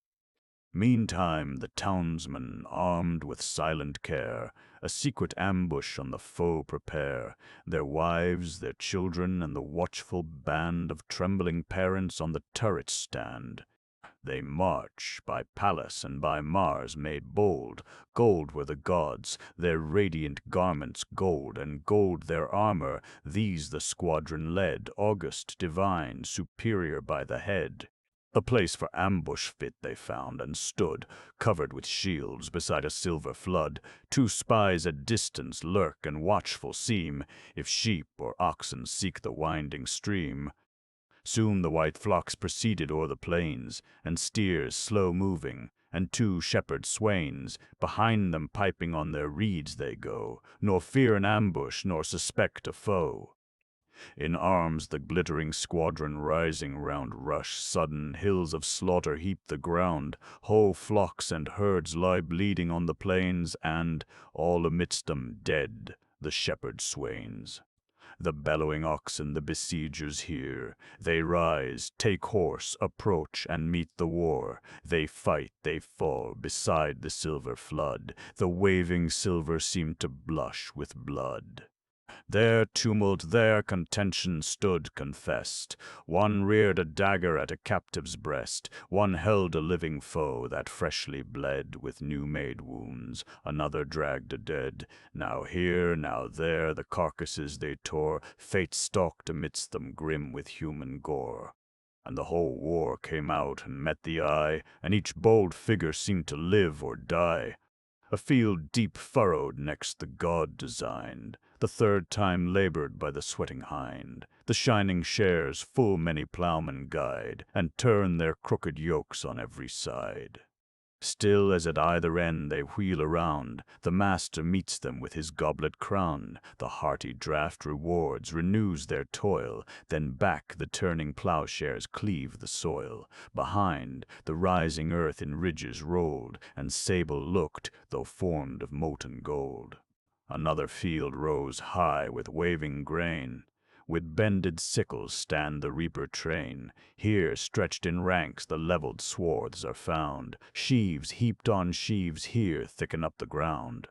Meantime the townsmen, armed with silent care, a secret ambush on the foe prepare. Their wives, their children, and the watchful band of trembling parents on the turrets stand. They march, by Pallas and by Mars made bold. Gold were the gods, their radiant garments gold, and gold their armor. These the squadron led, august, divine, superior by the head. A place for ambush fit they found, and stood, covered with shields, beside a silver flood. 2 spies at distance lurk and watchful seem, if sheep or oxen seek the winding stream. Soon the white flocks proceeded o'er the plains, and steers slow-moving, and 2 shepherd swains. Behind them piping on their reeds they go, nor fear an ambush, nor suspect a foe. In arms the glittering squadron rising round rush sudden, hills of slaughter heap the ground. Whole flocks and herds lie bleeding on the plains, and, all amidst them dead, the shepherd swains. The bellowing oxen the besiegers hear. They rise, take horse, approach, and meet the war. They fight, they fall, beside the silver flood. The waving silver seemed to blush with blood. Their tumult, their contention stood confessed. One reared a dagger at a captive's breast. One held a living foe that freshly bled with new-made wounds. Another dragged a dead. Now here, now there, the carcasses they tore. Fate stalked amidst them, grim with human gore. And the whole war came out and met the eye, and each bold figure seemed to live or die. A field deep furrowed next the god designed, the 3rd time labored by the sweating hind. The shining shares full many ploughmen guide, and turn their crooked yokes on every side. Still as at either end they wheel around, the master meets them with his goblet crowned. The hearty draught rewards, renews their toil. Then back the turning ploughshares cleave the soil. Behind, the rising earth in ridges rolled, and sable looked, though formed of molten gold. Another field rose high with waving grain. With bended sickles stand the reaper train. Here, stretched in ranks, the leveled swaths are found. Sheaves heaped on sheaves here thicken up the ground.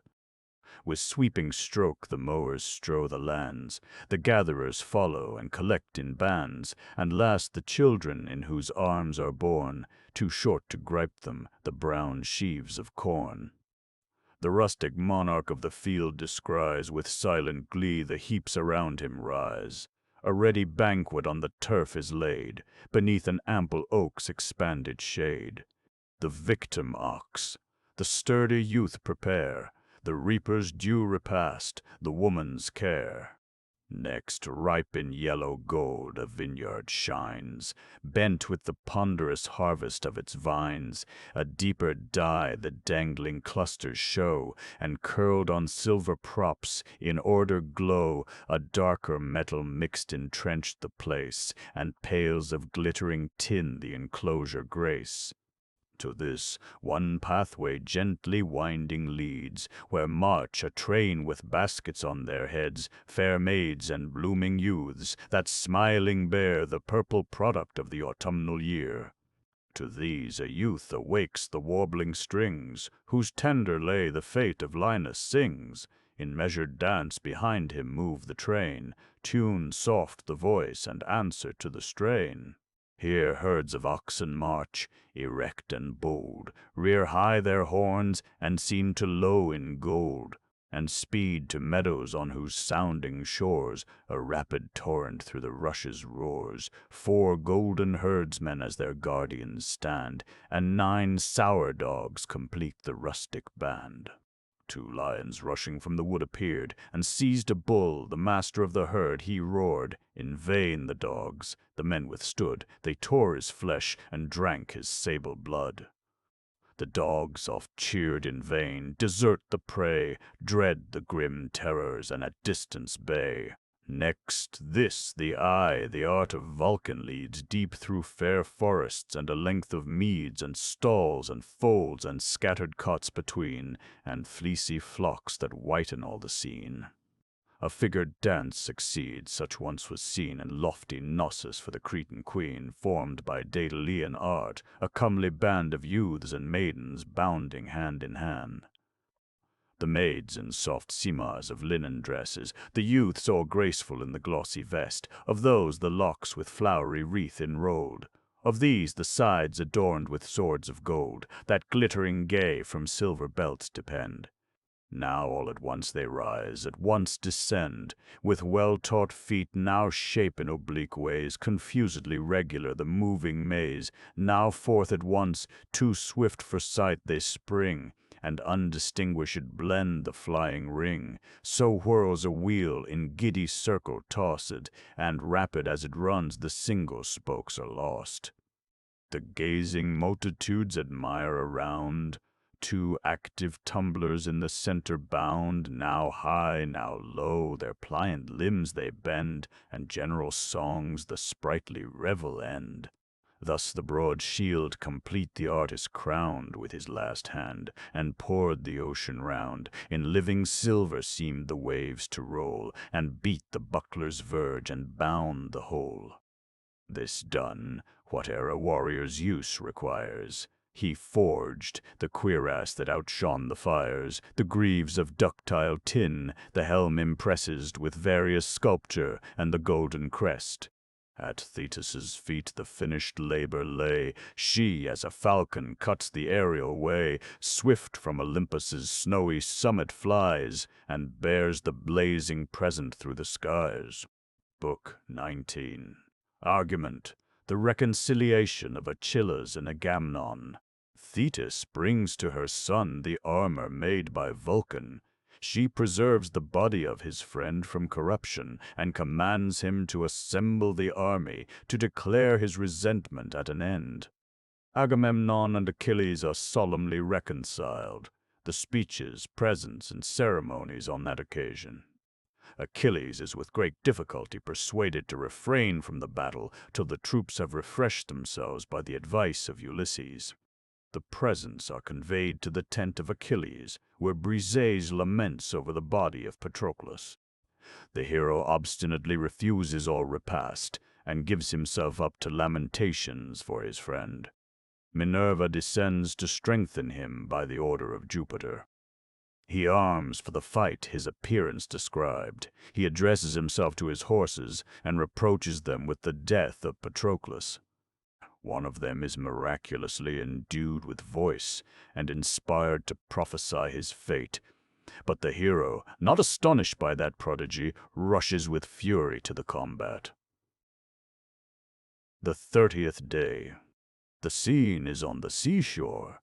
With sweeping stroke the mowers strow the lands. The gatherers follow and collect in bands. And last the children in whose arms are borne, too short to gripe them, the brown sheaves of corn. The rustic monarch of the field descries, with silent glee the heaps around him rise. A ready banquet on the turf is laid, beneath an ample oak's expanded shade. The victim ox, the sturdy youth prepare, the reaper's due repast, the woman's care. Next, ripe in yellow gold, a vineyard shines, bent with the ponderous harvest of its vines. A deeper dye the dangling clusters show, and curled on silver props, in order glow. A darker metal mixed entrenched the place, and pails of glittering tin the enclosure grace. To this one pathway gently winding leads, where march a train with baskets on their heads, fair maids and blooming youths, that smiling bear the purple product of the autumnal year. To these a youth awakes the warbling strings, whose tender lay the fate of Linus sings. In measured dance behind him move the train, tune soft the voice and answer to the strain. Here herds of oxen march, erect and bold, rear high their horns, and seem to low in gold, and speed to meadows on whose sounding shores a rapid torrent through the rushes roars. 4 golden herdsmen as their guardians stand, and 9 sour dogs complete the rustic band. 2 lions rushing from the wood appeared, and seized a bull, the master of the herd. He roared. In vain the dogs, the men withstood. They tore his flesh, and drank his sable blood. The dogs oft cheered in vain, desert the prey, dread the grim terrors, and at distance bay. Next, this, the eye, the art of Vulcan leads deep through fair forests, and a length of meads, and stalls, and folds, and scattered cots between, and fleecy flocks that whiten all the scene. A figured dance succeeds, such once was seen in lofty Knossos for the Cretan queen, formed by Daedalian art, a comely band of youths and maidens bounding hand in hand. The maids in soft simas of linen dresses, the youths all graceful in the glossy vest, of those the locks with flowery wreath enrolled, of these the sides adorned with swords of gold, that glittering gay from silver belts depend. Now all at once they rise, at once descend, with well-taught feet now shape in oblique ways, confusedly regular the moving maze. Now forth at once, too swift for sight, they spring, and undistinguished blend the flying ring. So whirls a wheel in giddy circle tossed, and rapid as it runs the single spokes are lost. The gazing multitudes admire around, 2 active tumblers in the center bound, now high, now low, their pliant limbs they bend, and general songs the sprightly revel end. Thus the broad shield complete the artist crowned with his last hand, and poured the ocean round. In living silver seemed the waves to roll, and beat the buckler's verge, and bound the whole. This done, whate'er a warrior's use requires, he forged the cuirass that outshone the fires, the greaves of ductile tin, the helm impressed with various sculpture, and the golden crest. At Thetis's feet the finished labor lay. She, as a falcon, cuts the aerial way, swift from Olympus's snowy summit flies, and bears the blazing present through the skies. Book 19. Argument: the reconciliation of Achilles and Agamemnon. Thetis brings to her son the armor made by Vulcan. She preserves the body of his friend from corruption, and commands him to assemble the army, to declare his resentment at an end. Agamemnon and Achilles are solemnly reconciled. The speeches, presents, and ceremonies on that occasion. Achilles is with great difficulty persuaded to refrain from the battle till the troops have refreshed themselves by the advice of Ulysses. The presents are conveyed to the tent of Achilles, where Briseis laments over the body of Patroclus. The hero obstinately refuses all repast, and gives himself up to lamentations for his friend. Minerva descends to strengthen him by the order of Jupiter. He arms for the fight, his appearance described. He addresses himself to his horses, and reproaches them with the death of Patroclus. One of them is miraculously endued with voice, and inspired to prophesy his fate. But the hero, not astonished by that prodigy, rushes with fury to the combat. The 30th day. The scene is on the seashore.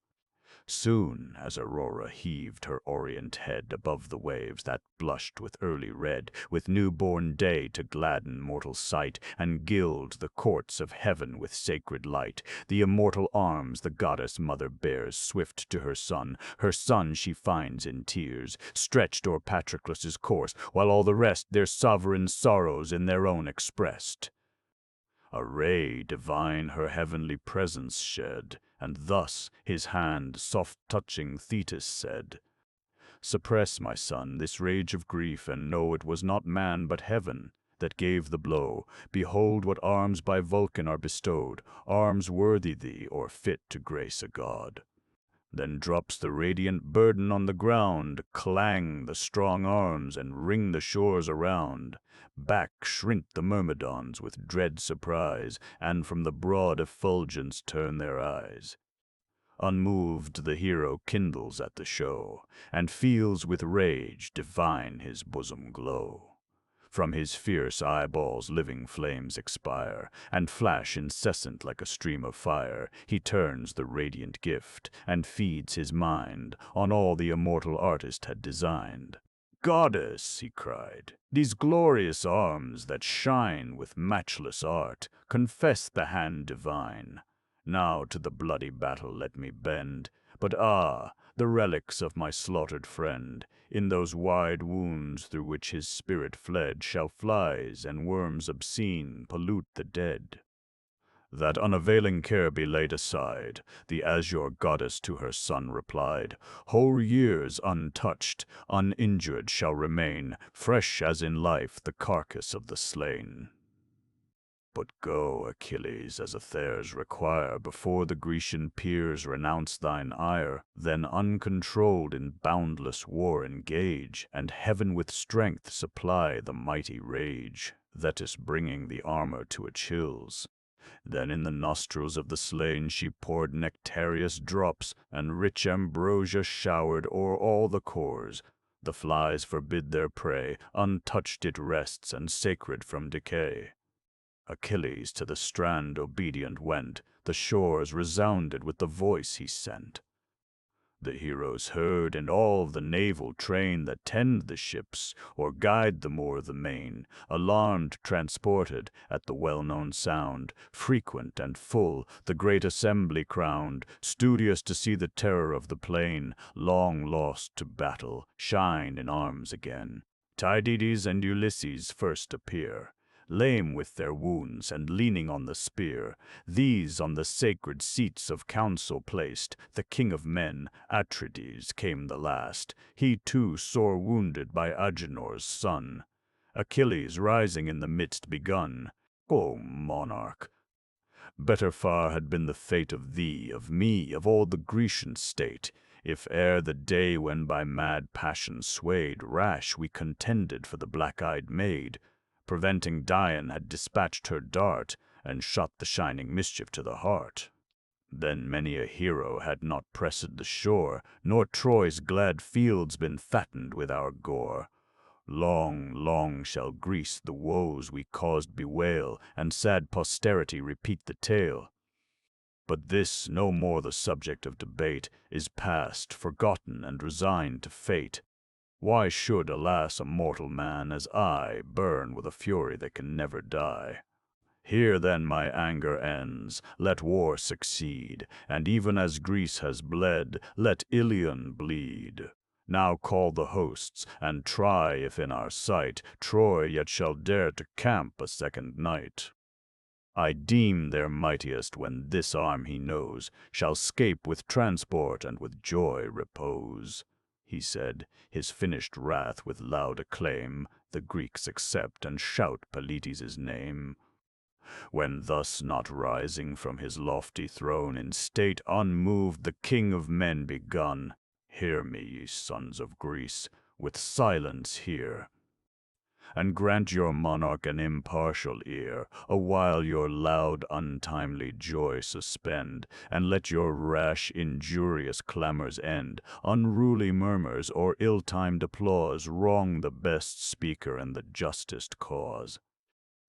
Soon as Aurora heaved her orient head above the waves that blushed with early red, with new-born day to gladden mortal sight, and gild the courts of heaven with sacred light, the immortal arms the goddess mother bears swift to her son she finds in tears, stretched o'er Patroclus's course, while all the rest their sovereign sorrows in their own expressed. A ray divine her heavenly presence shed, and thus his hand, soft touching Thetis, said, "Suppress, my son, this rage of grief, and know it was not man but heaven that gave the blow. Behold what arms by Vulcan are bestowed, arms worthy thee, or fit to grace a god." Then drops the radiant burden on the ground, clang the strong arms and ring the shores around. Back shrink the myrmidons with dread surprise, and from the broad effulgence turn their eyes. Unmoved the hero kindles at the show, and feels with rage divine his bosom glow. From his fierce eyeballs living flames expire, and flash incessant like a stream of fire. He turns the radiant gift, and feeds his mind on all the immortal artist had designed. "Goddess," he cried, "these glorious arms that shine with matchless art confess the hand divine. Now to the bloody battle let me bend, but the relics of my slaughtered friend, in those wide wounds through which his spirit fled, shall flies and worms obscene pollute the dead." That unavailing care be laid aside, the azure goddess to her son replied, "Whole years untouched, uninjured shall remain, fresh as in life the carcass of the slain. But go, Achilles, as affairs require, before the Grecian peers renounce thine ire, then uncontrolled in boundless war engage, and heaven with strength supply the mighty rage, that is bringing the armor to Achilles." Then in the nostrils of the slain she poured nectareous drops, and rich ambrosia showered o'er all the cores. The flies forbid their prey, untouched it rests, and sacred from decay. Achilles to the strand obedient went, the shores resounded with the voice he sent. The heroes heard, and all the naval train that tend the ships, or guide them o'er the main, alarmed, transported, at the well-known sound, frequent and full, the great assembly crowned, studious to see the terror of the plain, long lost to battle, shine in arms again. Tydides and Ulysses first appear, lame with their wounds and leaning on the spear. These on the sacred seats of council placed. The king of men, Atrides, came the last, he too sore wounded by Agenor's son. Achilles rising in the midst begun, "O monarch, better far had been the fate of thee, of me, of all the Grecian state, if ere the day when by mad passion swayed, rash we contended for the black-eyed maid, preventing Dian had dispatched her dart, and shot the shining mischief to the heart. Then many a hero had not pressed the shore, nor Troy's glad fields been fattened with our gore. Long, long shall Greece the woes we caused bewail, and sad posterity repeat the tale. But this, no more the subject of debate, is past, forgotten, and resigned to fate. Why should, alas, a mortal man as I burn with a fury that can never die? Here then my anger ends, let war succeed, and even as Greece has bled, let Ilion bleed. Now call the hosts, and try if in our sight Troy yet shall dare to camp a second night. I deem their mightiest when this arm he knows shall scape with transport and with joy repose." He said, his finished wrath with loud acclaim, the Greeks accept and shout Polites' name. When thus not rising from his lofty throne in state unmoved the king of men begun, "Hear me, ye sons of Greece, with silence hear, and grant your monarch an impartial ear, awhile your loud untimely joy suspend, and let your rash injurious clamors end. Unruly murmurs or ill-timed applause wrong the best speaker and the justest cause.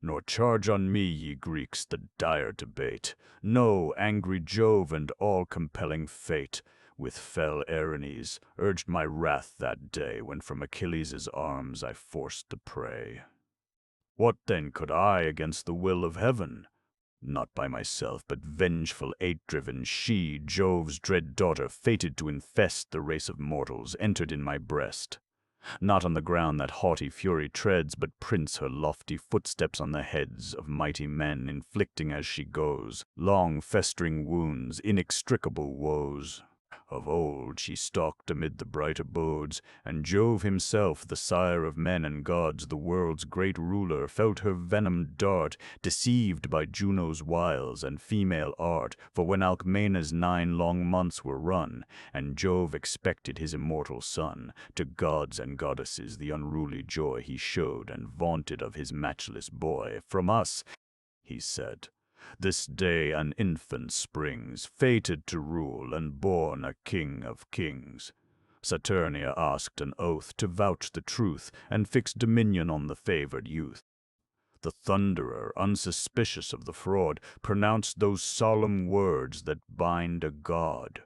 Nor charge on me, ye Greeks, the dire debate. No, angry Jove and all-compelling fate, with fell Erinnys, urged my wrath that day when from Achilles' arms I forced the prey. What then could I against the will of heaven? Not by myself, but vengeful, hate-driven, she, Jove's dread daughter, fated to infest the race of mortals, entered in my breast. Not on the ground that haughty fury treads, but prints her lofty footsteps on the heads of mighty men, inflicting as she goes long festering wounds, inextricable woes. Of old she stalked amid the bright abodes, and Jove himself, the sire of men and gods, the world's great ruler, felt her venomed dart, deceived by Juno's wiles and female art. For when Alcmena's 9 long months were run, and Jove expected his immortal son, to gods and goddesses the unruly joy he showed, and vaunted of his matchless boy. From us, he said, this day an infant springs, fated to rule and born a king of kings. Saturnia asked an oath to vouch the truth, and fix dominion on the favored youth. The Thunderer, unsuspicious of the fraud, pronounced those solemn words that bind a god.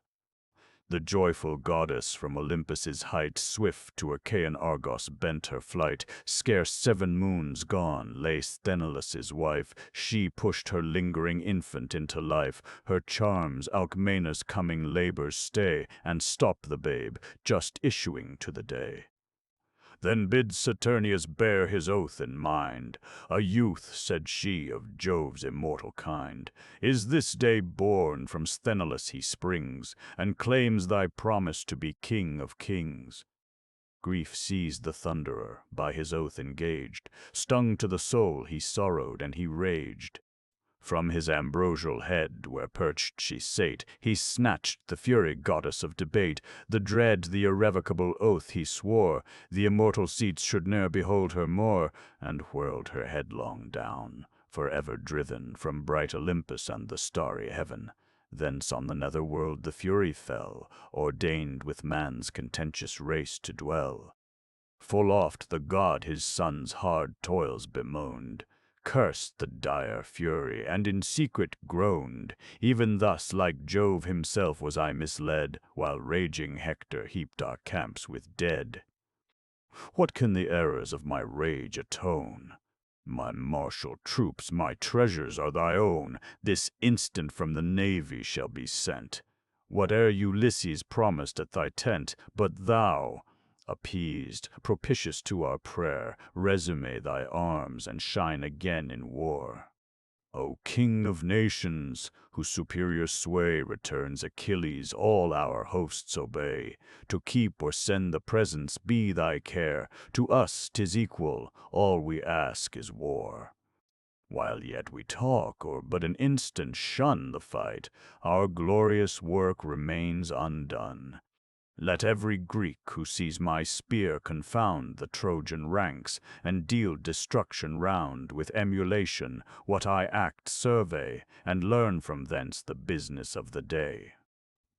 The joyful goddess from Olympus's height, swift to Achaean Argos bent her flight. Scarce 7 moons gone lay Sthenelus' wife. She pushed her lingering infant into life. Her charms Alcmena's coming labors stay, and stop the babe, just issuing to the day. Then bid Saturnius bear his oath in mind. A youth, said she, of Jove's immortal kind, is this day born, from Sthenelus he springs, and claims thy promise to be king of kings. Grief seized the Thunderer, by his oath engaged. Stung to the soul, he sorrowed and he raged. From his ambrosial head, where perched she sate, he snatched the fury goddess of debate. The dread, the irrevocable oath he swore, the immortal seats should ne'er behold her more, and whirled her headlong down, forever driven from bright Olympus and the starry heaven. Thence on the nether world the Fury fell, ordained with man's contentious race to dwell. Full oft the god his son's hard toils bemoaned, cursed the dire fury, and in secret groaned. Even thus, like Jove himself, was I misled, while raging Hector heaped our camps with dead. What can the errors of my rage atone? My martial troops, my treasures are thy own. This instant from the navy shall be sent whate'er Ulysses promised at thy tent. But thou, appeased, propitious to our prayer, resume thy arms and shine again in war. O King of nations, whose superior sway returns Achilles, all our hosts obey. To keep or send the presents be thy care. To us 'tis equal, all we ask is war. While yet we talk, or but an instant shun the fight, our glorious work remains undone. Let every Greek who sees my spear confound the Trojan ranks, and deal destruction round. With emulation what I act survey, and learn from thence the business of the day.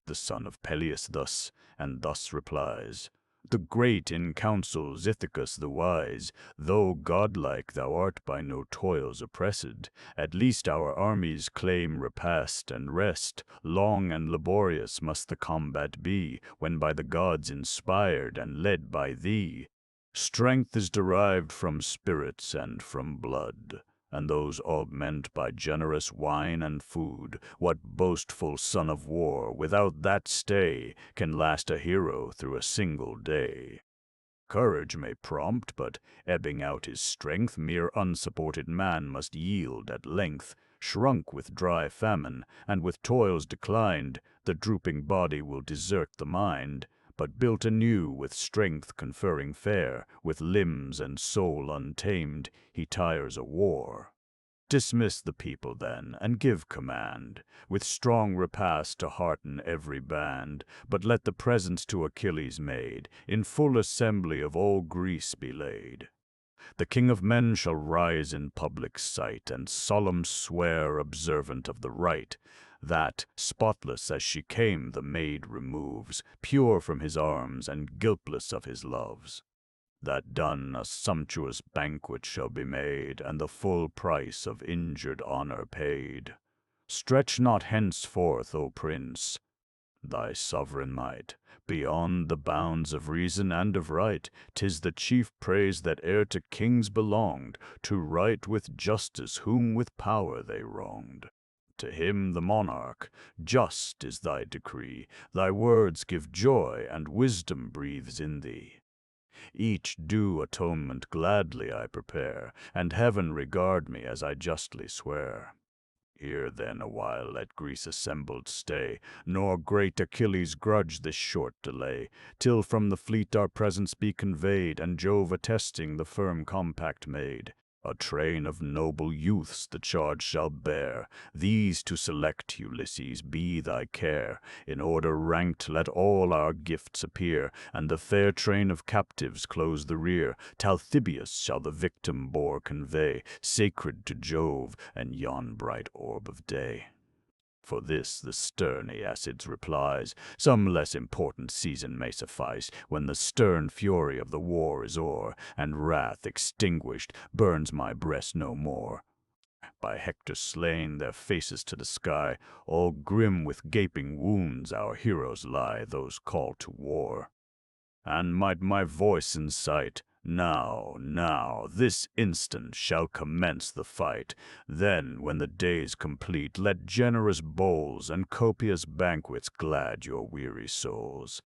The son of Peleus thus, and thus replies: The great in counsel, Ithacus the wise, though godlike thou art by no toils oppressed, at least our armies claim repast and rest. Long and laborious must the combat be, when by the gods inspired and led by thee. Strength is derived from spirits and from blood, and those augment by generous wine and food. What boastful son of war, without that stay, can last a hero through a single day? Courage may prompt, but ebbing out his strength, mere unsupported man must yield at length. Shrunk with dry famine, and with toils declined, the drooping body will desert the mind. But built anew, with strength conferring fair, with limbs and soul untamed, he tires a war. Dismiss the people then, and give command, with strong repast to hearten every band. But let the presents to Achilles made, in full assembly of all Greece be laid. The king of men shall rise in public sight, and solemn swear, observant of the rite, that, spotless as she came, the maid removes, pure from his arms, and guiltless of his loves. That done, a sumptuous banquet shall be made, and the full price of injured honor paid. Stretch not henceforth, O prince, thy sovereign might beyond the bounds of reason and of right. 'Tis the chief praise that e'er to kings belonged, to right with justice whom with power they wronged. To him, the monarch, just is thy decree. Thy words give joy, and wisdom breathes in thee. Each due atonement gladly I prepare, and heaven regard me as I justly swear. Here then awhile let Greece assembled stay, nor great Achilles grudge this short delay, till from the fleet our presence be conveyed, and Jove attesting the firm compact made. A train of noble youths the charge shall bear. These to select, Ulysses, be thy care. In order ranked let all our gifts appear, and the fair train of captives close the rear. Talthybius shall the victim boar convey, sacred to Jove and yon bright orb of day. For this the stern Aeacids replies, some less important season may suffice, when the stern fury of the war is o'er, and wrath extinguished burns my breast no more. By Hector slain, their faces to the sky, all grim with gaping wounds our heroes lie, those called to war. And might my voice incite, now, this instant shall commence the fight. Then, when the day's complete, let generous bowls and copious banquets glad your weary souls.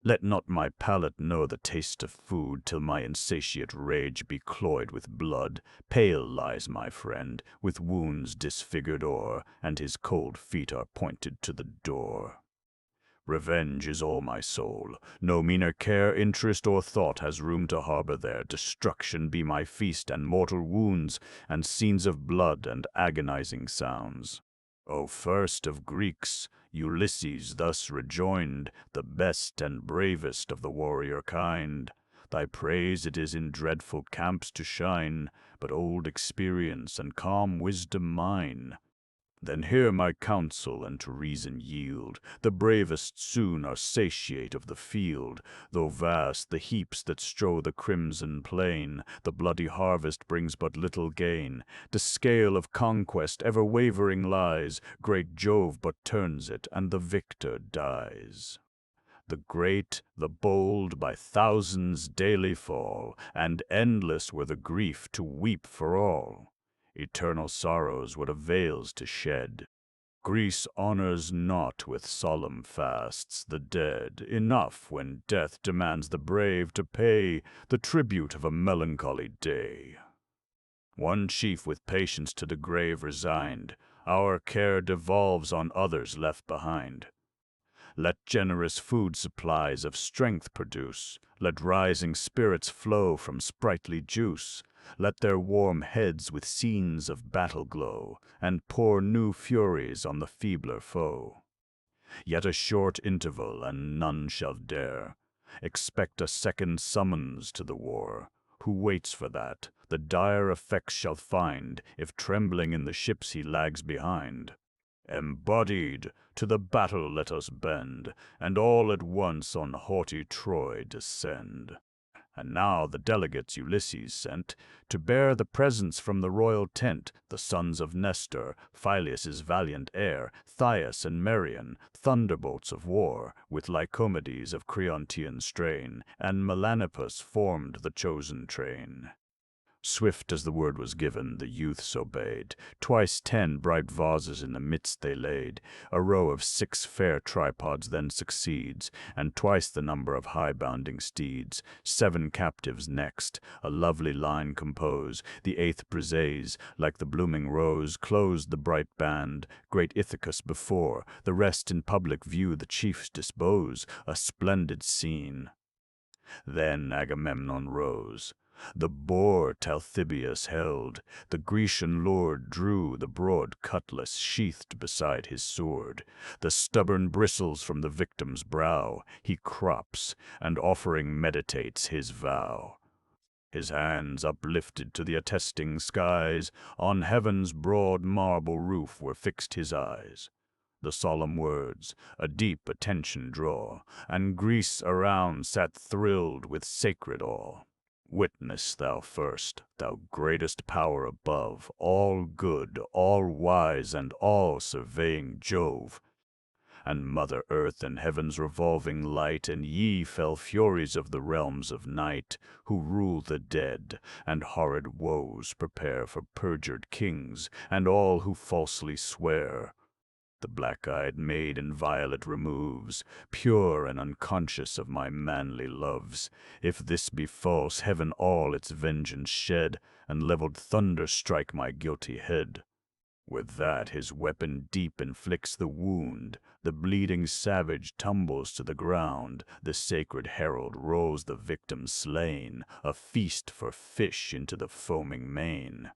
Let not my palate know the taste of food, till my insatiate rage be cloyed with blood. Pale lies my friend, with wounds disfigured o'er, and his cold feet are pointed to the door. Revenge is all my soul. No meaner care, interest, or thought has room to harbor there. Destruction be my feast, and mortal wounds, and scenes of blood and agonizing sounds. O first of Greeks, Ulysses thus rejoined, the best and bravest of the warrior kind. Thy praise it is in dreadful camps to shine, but old experience and calm wisdom mine. Then hear my counsel, and to reason yield. The bravest soon are satiate of the field. Though vast the heaps that strew the crimson plain, the bloody harvest brings but little gain. The scale of conquest ever wavering lies. Great Jove but turns it, and the victor dies. The great, the bold, by thousands daily fall, and endless were the grief to weep for all. Eternal sorrows what avails to shed. Greece honors not with solemn fasts the dead. Enough when death demands the brave to pay the tribute of a melancholy day. One chief with patience to the grave resigned, our care devolves on others left behind. Let generous food supplies of strength produce, let rising spirits flow from sprightly juice. Let their warm heads with scenes of battle glow, and pour new furies on the feebler foe. Yet a short interval, and none shall dare expect a second summons to the war. Who waits for that, the dire effects shall find, if trembling in the ships he lags behind. Embodied, to the battle let us bend, and all at once on haughty Troy descend. And now the delegates Ulysses sent, to bear the presents from the royal tent, the sons of Nestor, Phyleus' valiant heir, Thias and Merion, thunderbolts of war, with Lycomedes of Creontian strain, and Melanippus formed the chosen train. Swift as the word was given, the youths obeyed. Twice 10 bright vases in the midst they laid. A row of 6 fair tripods then succeeds, and twice the number of high-bounding steeds. 7 captives next, a lovely line compose. The 8th Briseis, like the blooming rose, closed the bright band. Great Ithacus before, the rest in public view the chiefs dispose. A splendid scene. Then Agamemnon rose. The boar Talthybius held. The Grecian lord drew the broad cutlass sheathed beside his sword. The stubborn bristles from the victim's brow he crops, and offering meditates his vow. His hands uplifted to the attesting skies, on heaven's broad marble roof were fixed his eyes. The solemn words a deep attention draw, and Greece around sat thrilled with sacred awe. Witness thou first, thou greatest power above, all good, all wise, and all surveying Jove, and Mother Earth and heaven's revolving light, and ye fell furies of the realms of night, who rule the dead, and horrid woes prepare for perjured kings, and all who falsely swear. The black-eyed maid inviolate removes, pure and unconscious of my manly loves. If this be false, heaven all its vengeance shed, and levelled thunder strike my guilty head. With that his weapon deep inflicts the wound, the bleeding savage tumbles to the ground, the sacred herald rolls the victim slain, a feast for fish into the foaming main.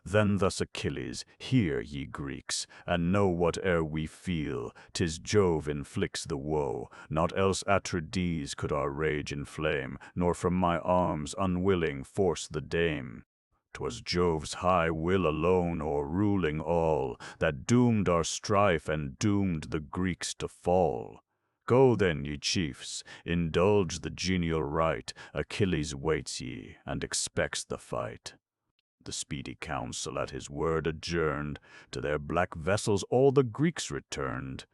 Then thus Achilles, hear, ye Greeks, and know whate'er we feel, 'tis Jove inflicts the woe, not else Atrides could our rage inflame, nor from my arms unwilling force the dame. 'Twas Jove's high will alone o'erruling all, that doomed our strife and doomed the Greeks to fall. Go then, ye chiefs, indulge the genial rite, Achilles waits ye, and expects the fight. The speedy council at his word adjourned, to their black vessels all the Greeks returned.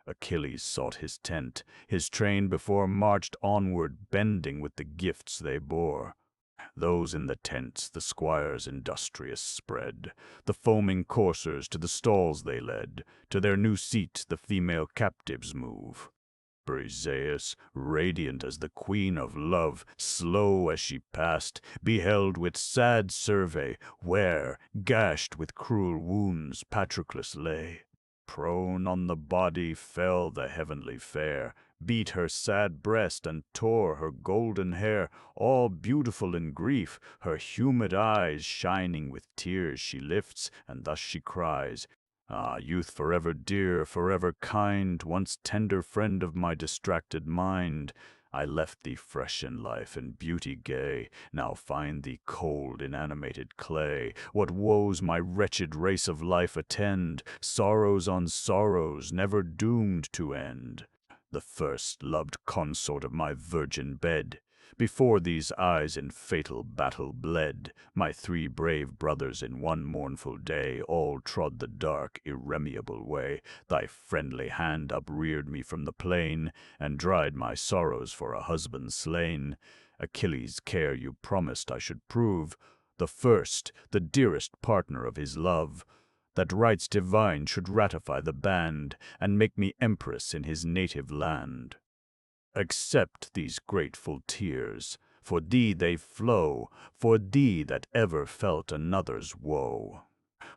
Achilles sought his tent, his train before marched onward, bending with the gifts they bore. Those in the tents the squires industrious spread, the foaming coursers to the stalls they led, to their new seats the female captives move. Briseis, radiant as the queen of love, slow as she passed, beheld with sad survey where, gashed with cruel wounds, Patroclus lay. Prone on the body fell the heavenly fair, beat her sad breast and tore her golden hair, all beautiful in grief, her humid eyes shining with tears she lifts, and thus she cries, "Ah, youth forever dear, forever kind, once tender friend of my distracted mind, I left thee fresh in life and beauty gay, now find thee cold, inanimated clay. What woes my wretched race of life attend, sorrows on sorrows, never doomed to end. The first loved consort of my virgin bed, before these eyes in fatal battle bled, my 3 brave brothers in one mournful day all trod the dark, irremediable way. Thy friendly hand upreared me from the plain, and dried my sorrows for a husband slain. Achilles' care you promised I should prove, the first, the dearest partner of his love, that rites divine should ratify the band, and make me empress in his native land. Accept these grateful tears, for thee they flow, for thee that ever felt another's woe.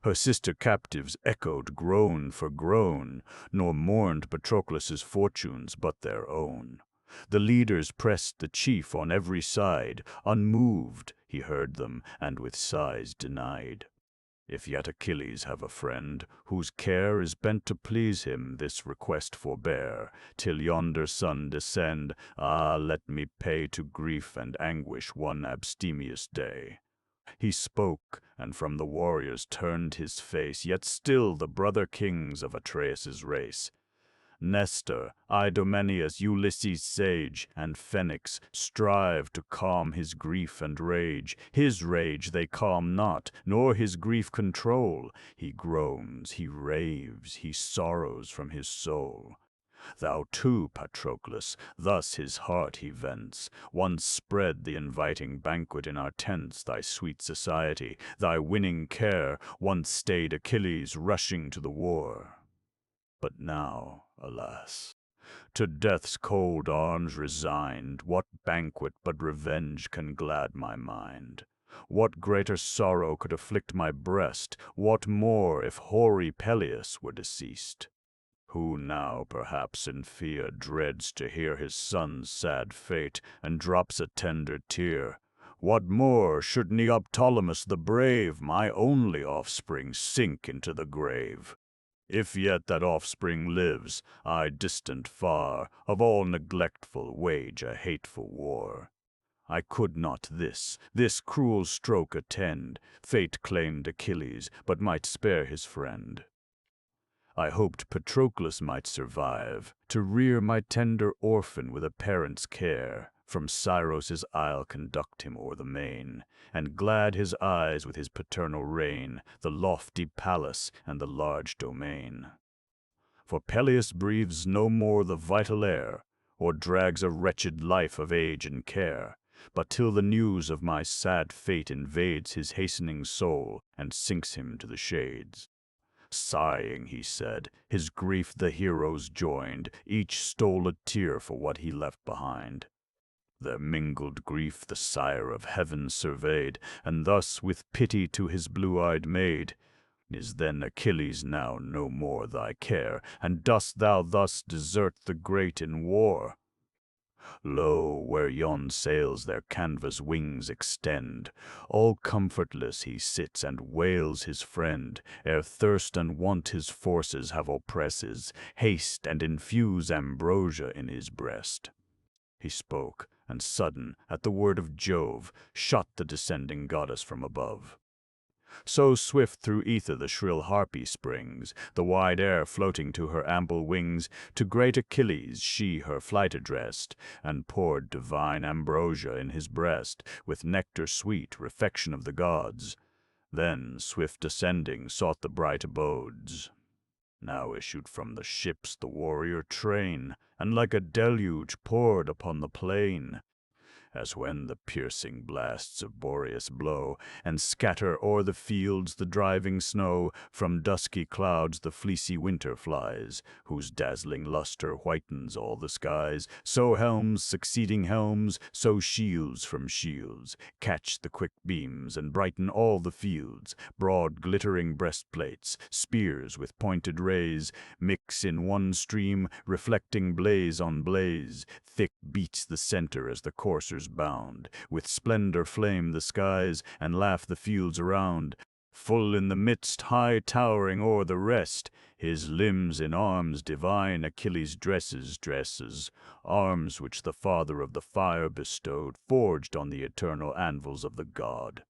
Her sister captives echoed groan for groan, nor mourned Patroclus' fortunes but their own. The leaders pressed the chief on every side, unmoved he heard them, and with sighs denied. If yet Achilles have a friend, whose care is bent to please him, this request forbear, till yonder sun descend, ah, let me pay to grief and anguish one abstemious day. He spoke, and from the warriors turned his face, yet still the brother kings of Atreus' race, Nestor, Idomeneus, Ulysses sage, and Phoenix strive to calm his grief and rage. His rage they calm not, nor his grief control. He groans, he raves, he sorrows from his soul. Thou too, Patroclus, thus his heart he vents. Once spread the inviting banquet in our tents, thy sweet society, thy winning care, once stayed Achilles rushing to the war. But now, alas, to death's cold arms resigned, what banquet but revenge can glad my mind? What greater sorrow could afflict my breast? What more if hoary Peleus were deceased? Who now, perhaps, in fear dreads to hear his son's sad fate, and drops a tender tear? What more should Neoptolemus the brave, my only offspring, sink into the grave? If yet that offspring lives, I distant far, of all neglectful wage a hateful war. I could not this cruel stroke attend. Fate claimed Achilles, but might spare his friend. I hoped Patroclus might survive, to rear my tender orphan with a parent's care. From Scyros' isle conduct him o'er the main, and glad his eyes with his paternal reign, the lofty palace and the large domain. For Peleus breathes no more the vital air, or drags a wretched life of age and care, but till the news of my sad fate invades his hastening soul, and sinks him to the shades. Sighing, he said, his grief the heroes joined, each stole a tear for what he left behind. Their mingled grief the sire of heaven surveyed, and thus with pity to his blue-eyed maid, Is then Achilles now no more thy care, and dost thou thus desert the great in war? Lo, where yon sails their canvas wings extend, all comfortless he sits and wails his friend, ere thirst and want his forces have oppresses, haste and infuse ambrosia in his breast. He spoke, and sudden, at the word of Jove, shot the descending goddess from above. So swift through ether the shrill harpy springs, the wide air floating to her ample wings. To great Achilles she her flight addressed, and poured divine ambrosia in his breast, with nectar sweet, refection of the gods. Then, swift descending, sought the bright abodes. Now issued from the ships the warrior train, and like a deluge poured upon the plain. As when the piercing blasts of Boreas blow, and scatter o'er the fields the driving snow, from dusky clouds the fleecy winter flies, whose dazzling luster whitens all the skies, so helms succeeding helms, so shields from shields, catch the quick beams and brighten all the fields, broad glittering breastplates, spears with pointed rays, mix in one stream, reflecting blaze on blaze, thick beats the center as the coursers bound, with splendor flame the skies, and laugh the fields around. Full in the midst, high towering o'er the rest, his limbs in arms divine Achilles dresses, arms which the Father of the Fire bestowed, forged on the eternal anvils of the god.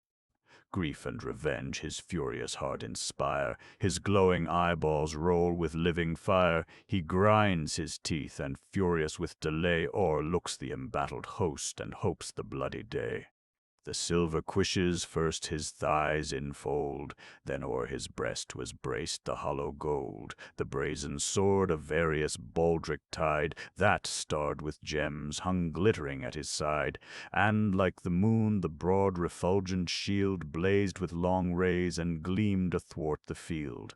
Grief and revenge his furious heart inspire, his glowing eyeballs roll with living fire. He grinds his teeth, and furious with delay o'erlooks the embattled host, and hopes the bloody day. The silver cuishes first his thighs enfold, then o'er his breast was braced the hollow gold, the brazen sword of various baldric tied, that, starred with gems, hung glittering at his side, and like the moon the broad refulgent shield blazed with long rays and gleamed athwart the field.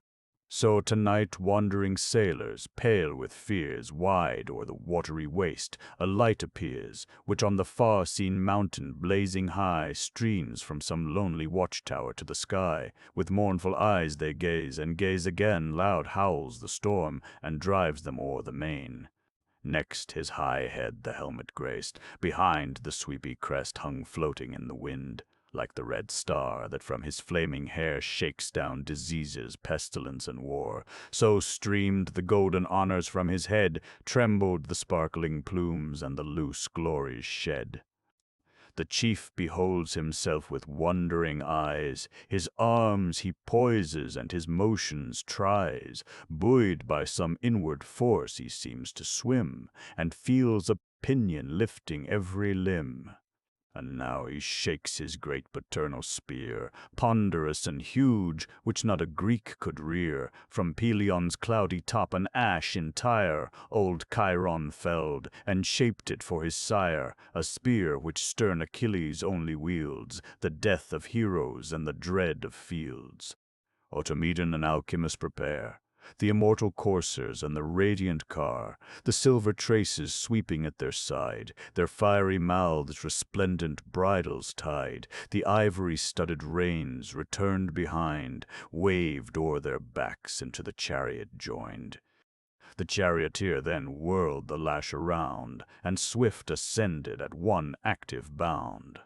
So tonight wandering sailors, pale with fears, wide o'er the watery waste, a light appears, which on the far-seen mountain blazing high streams from some lonely watchtower to the sky. With mournful eyes they gaze, and gaze again, loud howls the storm, and drives them o'er the main. Next his high head the helmet graced, behind the sweepy crest hung floating in the wind, like the red star that from his flaming hair shakes down diseases, pestilence, and war. So streamed the golden honors from his head, trembled the sparkling plumes, and the loose glories shed. The chief beholds himself with wondering eyes, his arms he poises and his motions tries. Buoyed by some inward force he seems to swim, and feels a pinion lifting every limb. And now he shakes his great paternal spear, ponderous and huge, which not a Greek could rear. From Pelion's cloudy top an ash entire, old Chiron felled, and shaped it for his sire, a spear which stern Achilles only wields, the death of heroes and the dread of fields. Automedon and Alcimus prepare, the immortal coursers and the radiant car, the silver traces sweeping at their side, their fiery mouths resplendent bridles tied, the ivory-studded reins, returned behind, waved o'er their backs into the chariot joined. The charioteer then whirled the lash around, and swift ascended at one active bound.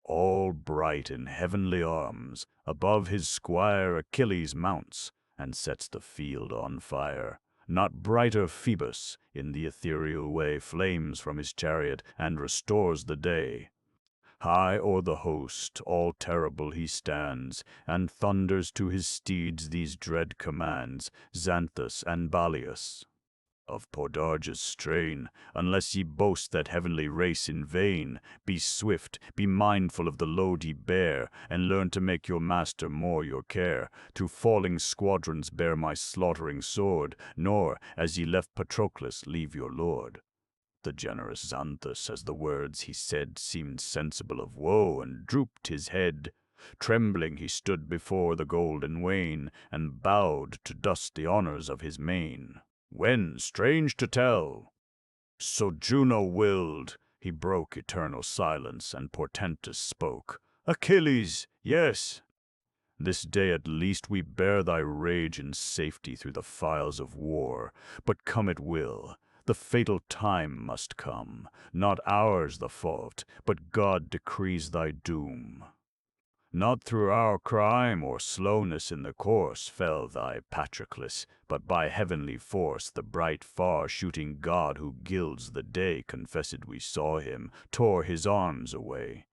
All bright in heavenly arms, above his squire Achilles mounts, and sets the field on fire. Not brighter Phoebus, in the ethereal way, flames from his chariot, and restores the day. High o'er the host, all terrible he stands, and thunders to his steeds these dread commands, Xanthus and Balius. Of Podarge's strain, unless ye boast that heavenly race in vain, be swift, be mindful of the load ye bear, and learn to make your master more your care. To falling squadrons bear my slaughtering sword, nor, as ye left Patroclus, leave your lord. The generous Xanthus, as the words he said, seemed sensible of woe, and drooped his head. Trembling he stood before the golden wain, and bowed to dust the honors of his mane. When, strange to tell, so Juno willed, he broke eternal silence, and portentous spoke. Achilles, yes, This day at least we bear thy rage in safety through the files of war. But come it will, the fatal time must come, not ours the fault, but God decrees thy doom. Not through our crime or slowness in the course fell thy Patroclus, but by heavenly force the bright far-shooting God who gilds the day, confessed we saw him, tore his arms away.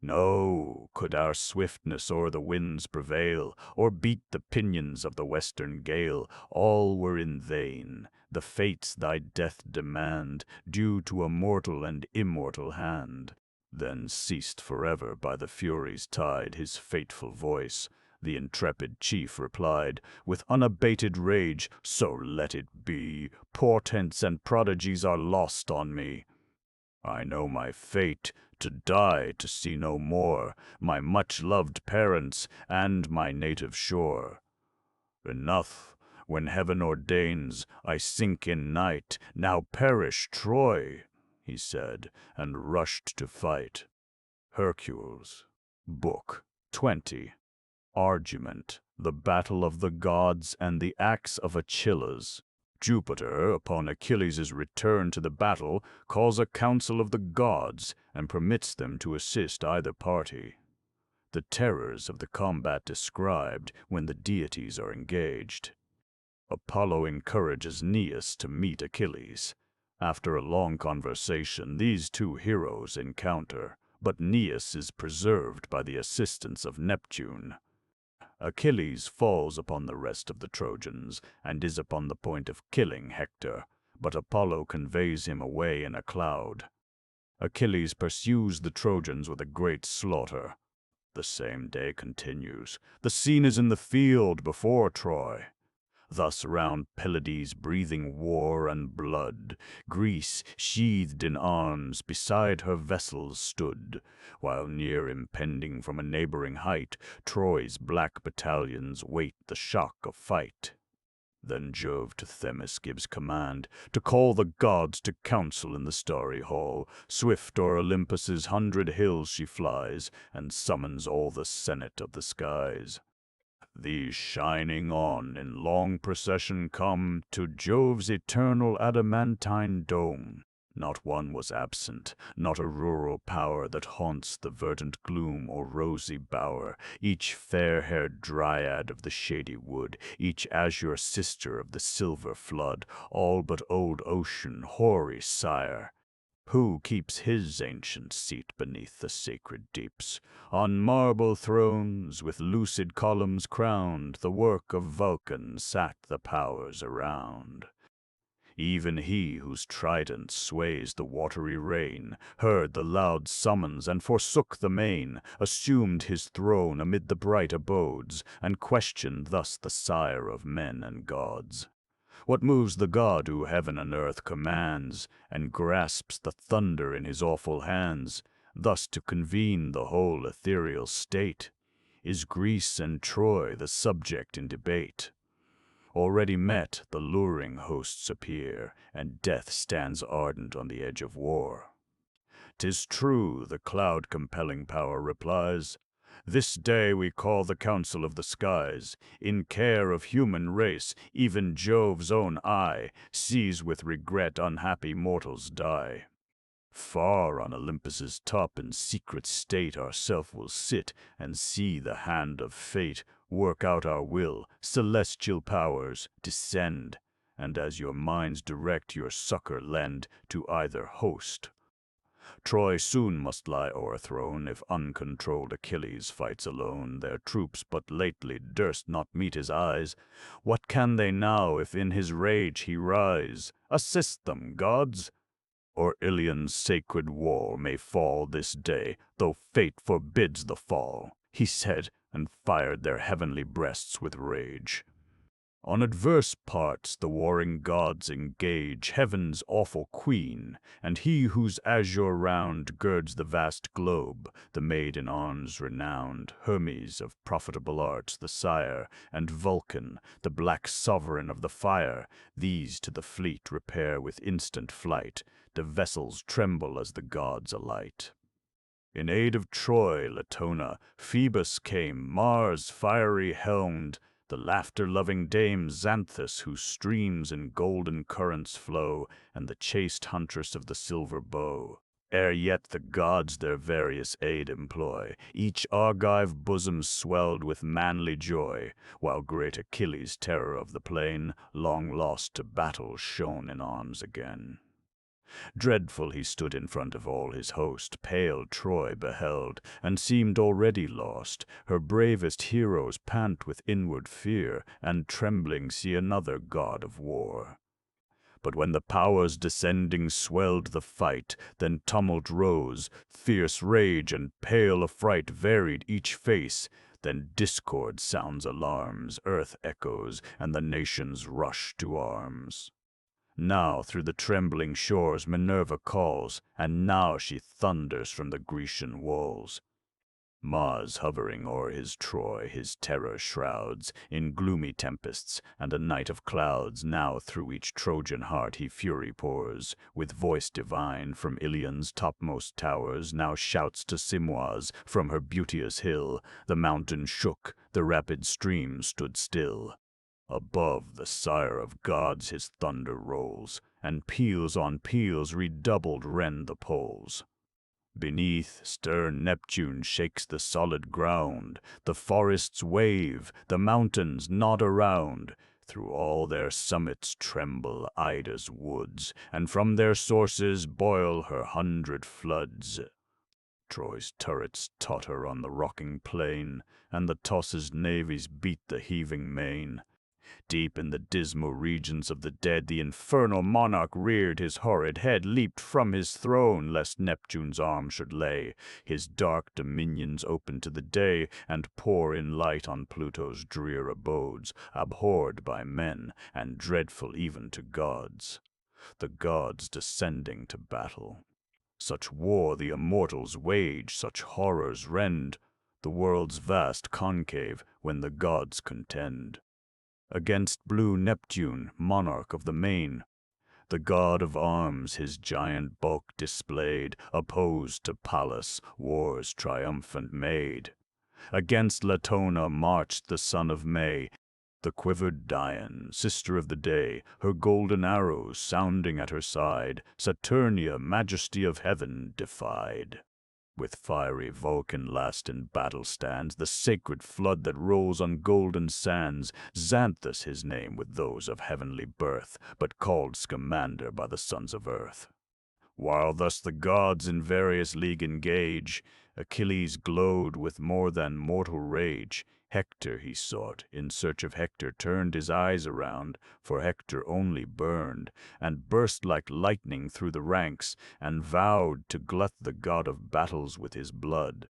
No, could our swiftness o'er the winds prevail, or beat the pinions of the western gale, all were in vain. The fates thy death demand, due to a mortal and immortal hand. Then ceased forever by the Furies' tide his fateful voice. The intrepid chief replied, with unabated rage, "So let it be. Portents and prodigies are lost on me. I know my fate, to die, to see no more my much-loved parents and my native shore. Enough, when heaven ordains I sink in night, now perish Troy," he said, and rushed to fight. Hercules, Book 20. Argument, the battle of the gods and the axe of Achilles. Jupiter, upon Achilles' return to the battle, calls a council of the gods and permits them to assist either party. The terrors of the combat described when the deities are engaged. Apollo encourages Aeneas to meet Achilles. After a long conversation, these two heroes encounter, but Aeneas is preserved by the assistance of Neptune. Achilles falls upon the rest of the Trojans and is upon the point of killing Hector, but Apollo conveys him away in a cloud. Achilles pursues the Trojans with a great slaughter. The same day continues. The scene is in the field before Troy. Thus round Pelides breathing war and blood, Greece, sheathed in arms, beside her vessels stood, while near impending from a neighboring height, Troy's black battalions wait the shock of fight. Then Jove to Themis gives command to call the gods to council in the starry hall. Swift o'er Olympus's 100 hills she flies, and summons all the senate of the skies. These shining on in long procession come to Jove's eternal adamantine dome. Not one was absent, not a rural power that haunts the verdant gloom or rosy bower, each fair-haired dryad of the shady wood, each azure sister of the silver flood, all but old ocean, hoary sire. Who keeps his ancient seat beneath the sacred deeps? On marble thrones, with lucid columns crowned, the work of Vulcan sat the powers around. Even he whose trident sways the watery rain heard the loud summons and forsook the main, assumed his throne amid the bright abodes, and questioned thus the sire of men and gods. What moves the god who heaven and earth commands, and grasps the thunder in his awful hands, thus to convene the whole ethereal state? Is Greece and Troy the subject in debate? Already met, the luring hosts appear, and death stands ardent on the edge of war. "'Tis true," the cloud-compelling power replies. "This day we call the council of the skies. In care of human race, even Jove's own eye sees with regret unhappy mortals die. Far on Olympus's top in secret state ourself will sit and see the hand of fate work out our will. Celestial powers, descend, and as your minds direct your succor lend to either host. Troy soon must lie o'erthrown if uncontrolled Achilles fights alone. Their troops but lately durst not meet his eyes. What can they now if in his rage he rise? Assist them, gods! Or Ilion's sacred wall may fall this day, though fate forbids the fall," he said, and fired their heavenly breasts with rage. On adverse parts the warring gods engage heaven's awful queen, and he whose azure round girds the vast globe, the maid in arms renowned, Hermes of profitable arts the sire, and Vulcan, the black sovereign of the fire. These to the fleet repair with instant flight. The vessels tremble as the gods alight. In aid of Troy, Latona, Phoebus came, Mars fiery helmed, the laughter-loving dame Xanthus, whose streams in golden currents flow, and the chaste huntress of the silver bow. Ere yet the gods their various aid employ, each Argive bosom swelled with manly joy, while great Achilles, terror of the plain, long lost to battle, shone in arms again. Dreadful he stood in front of all his host, pale Troy beheld, and seemed already lost. Her bravest heroes pant with inward fear, and trembling see another god of war. But when the powers descending swelled the fight, then tumult rose, fierce rage and pale affright varied each face. Then discord sounds alarms, earth echoes, and the nations rush to arms. Now through the trembling shores Minerva calls, and now she thunders from the Grecian walls. Mars hovering o'er his Troy his terror shrouds in gloomy tempests and a night of clouds. Now through each Trojan heart he fury pours, with voice divine from Ilion's topmost towers. Now shouts to Simois from her beauteous hill. The mountain shook, the rapid stream stood still. Above the sire of gods his thunder rolls, and peals on peals redoubled rend the poles. Beneath, stern Neptune shakes the solid ground, the forests wave, the mountains nod around. Through all their summits tremble Ida's woods, and from their sources boil her 100 floods. Troy's turrets totter on the rocking plain, and the tossed navies beat the heaving main. Deep in the dismal regions of the dead, the infernal monarch reared his horrid head, leaped from his throne, lest Neptune's arm should lay his dark dominions open to the day, and pour in light on Pluto's drear abodes, abhorred by men, and dreadful even to gods. The gods descending to battle. Such war the immortals wage, such horrors rend the world's vast concave when the gods contend. Against blue Neptune, monarch of the main, the god of arms his giant bulk displayed, opposed to Pallas, war's triumphant maid. Against Latona marched the son of May, the quivered Dian, sister of the day, her golden arrows sounding at her side, Saturnia, majesty of heaven, defied. With fiery Vulcan last in battle stands, the sacred flood that rolls on golden sands. Xanthus his name with those of heavenly birth, but called Scamander by the sons of earth. While thus the gods in various league engage, Achilles glowed with more than mortal rage. Hector he sought, in search of Hector turned his eyes around, for Hector only burned, and burst like lightning through the ranks, and vowed to glut the god of battles with his blood.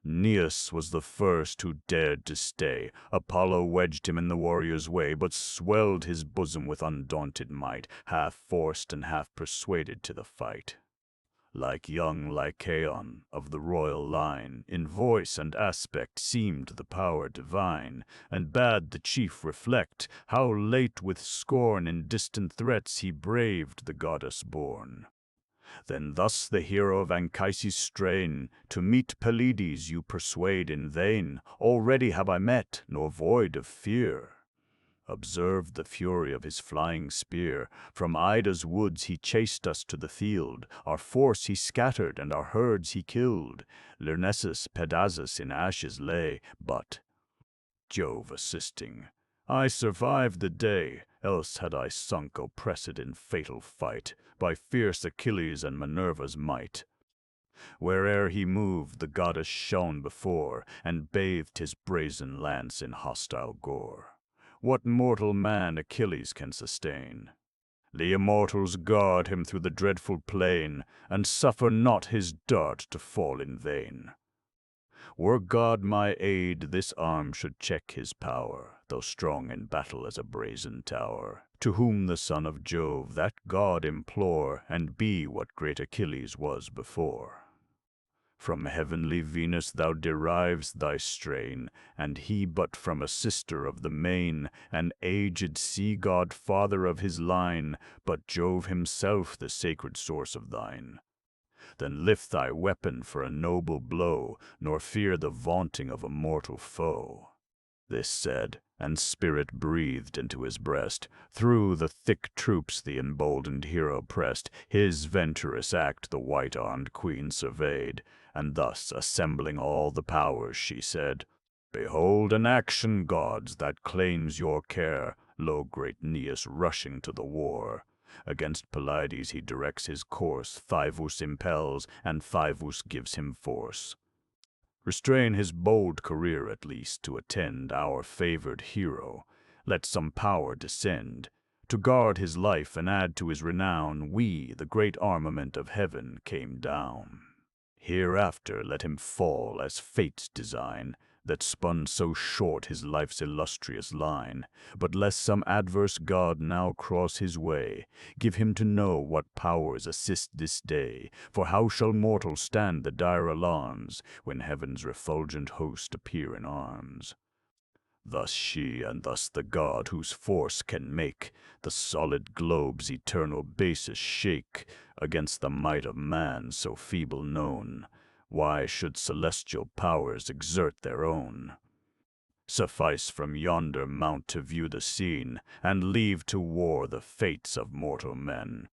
Aeneas was the first who dared to stay. Apollo wedged him in the warrior's way, but swelled his bosom with undaunted might, half forced and half persuaded to the fight. Like young Lycaon of the royal line, in voice and aspect seemed the power divine, and bade the chief reflect how late with scorn in distant threats he braved the goddess born. Then thus the hero of Anchises' strain, to meet Pelides you persuade in vain. Already have I met, nor void of fear. Observed the fury of his flying spear. From Ida's woods he chased us to the field. Our force he scattered, and our herds he killed. Lyrnessus, Pedasus in ashes lay, but, Jove assisting, I survived the day, else had I sunk oppressed in fatal fight, by fierce Achilles and Minerva's might. Where'er he moved, the goddess shone before, and bathed his brazen lance in hostile gore. What mortal man Achilles can sustain? The immortals guard him through the dreadful plain, and suffer not his dart to fall in vain. Were God my aid, this arm should check his power, though strong in battle as a brazen tower. To whom the son of Jove, that god implore, and be what great Achilles was before. From heavenly Venus thou derivest thy strain, and he but from a sister of the main, an aged sea-god father of his line, but Jove himself the sacred source of thine. then lift thy weapon for a noble blow, nor fear the vaunting of a mortal foe. This said, and spirit breathed into his breast. Through the thick troops the emboldened hero pressed. His venturous act the white-armed queen surveyed, and thus, assembling all the powers, she said, "Behold an action, gods, that claims your care. Lo, great Aeneas rushing to the war. Against Pelides he directs his course. Thivus impels, and Thivus gives him force. Restrain his bold career at least to attend our favored hero. Let some power descend. To guard his life and add to his renown, we, the great armament of heaven, came down. Hereafter let him fall as fate's design, that spun so short his life's illustrious line. But lest some adverse god now cross his way, give him to know what powers assist this day. For how shall mortals stand the dire alarms, when heaven's refulgent host appear in arms? Thus she, and thus the god whose force can make the solid globe's eternal basis shake against the might of man so feeble known. Why should celestial powers exert their own? Suffice from yonder mount to view the scene, and leave to war the fates of mortal men.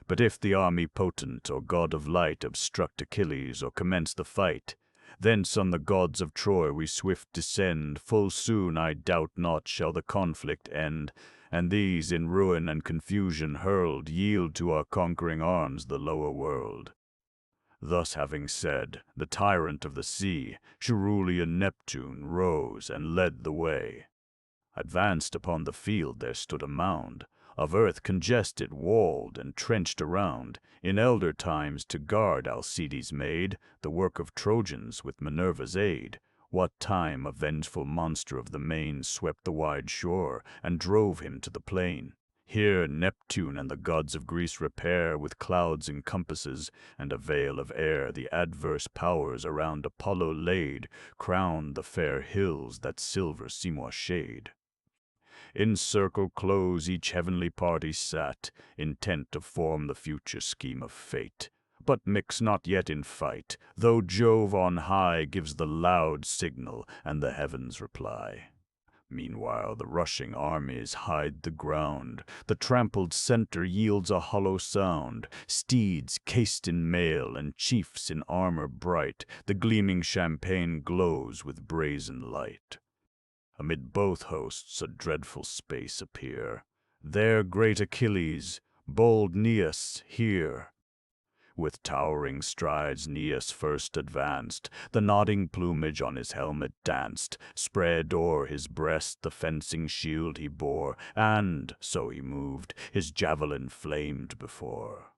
But if the army potent or god of light obstruct Achilles or commence the fight, thence on the gods of Troy we swift descend. Full soon, I doubt not, shall the conflict end, and these, in ruin and confusion hurled, yield to our conquering arms the lower world." Thus having said, the tyrant of the sea, cerulean Neptune, rose and led the way. Advanced upon the field there stood a mound of earth congested, walled, and trenched around. In elder times to guard Alcides made, the work of Trojans with Minerva's aid. What time a vengeful monster of the main swept the wide shore, and drove him to the plain. Here Neptune and the gods of Greece repair, with clouds and compasses, and a veil of air. The adverse powers around Apollo laid, crowned the fair hills that silver Simois shade. In circle close each heavenly party sat, intent to form the future scheme of fate. But mix not yet in fight, though Jove on high gives the loud signal, and the heavens reply. Meanwhile the rushing armies hide the ground, the trampled center yields a hollow sound. Steeds cased in mail, and chiefs in armor bright, the gleaming champaign glows with brazen light. Amid both hosts a dreadful space appear. There great Achilles, bold Aeneas, here. With towering strides Aeneas first advanced, the nodding plumage on his helmet danced. Spread o'er his breast the fencing shield he bore, and, so he moved, his javelin flamed before.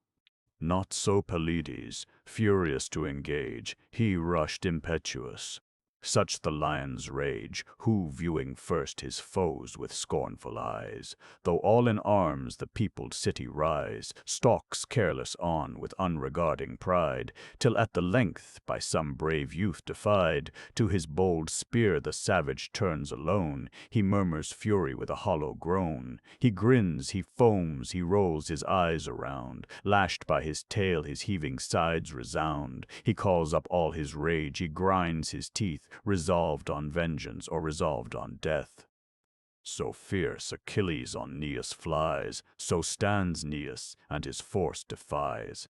Not so Pelides, furious to engage, he rushed impetuous. Such the lion's rage, who, viewing first his foes with scornful eyes, though all in arms the peopled city rise, stalks careless on with unregarding pride, till at the length, by some brave youth defied, to his bold spear the savage turns alone. He murmurs fury with a hollow groan. He grins, he foams, he rolls his eyes around. Lashed by his tail his heaving sides resound. He calls up all his rage, he grinds his teeth, resolved on vengeance or resolved on death. So fierce Achilles on Aeneas flies, so stands Aeneas, and his force defies.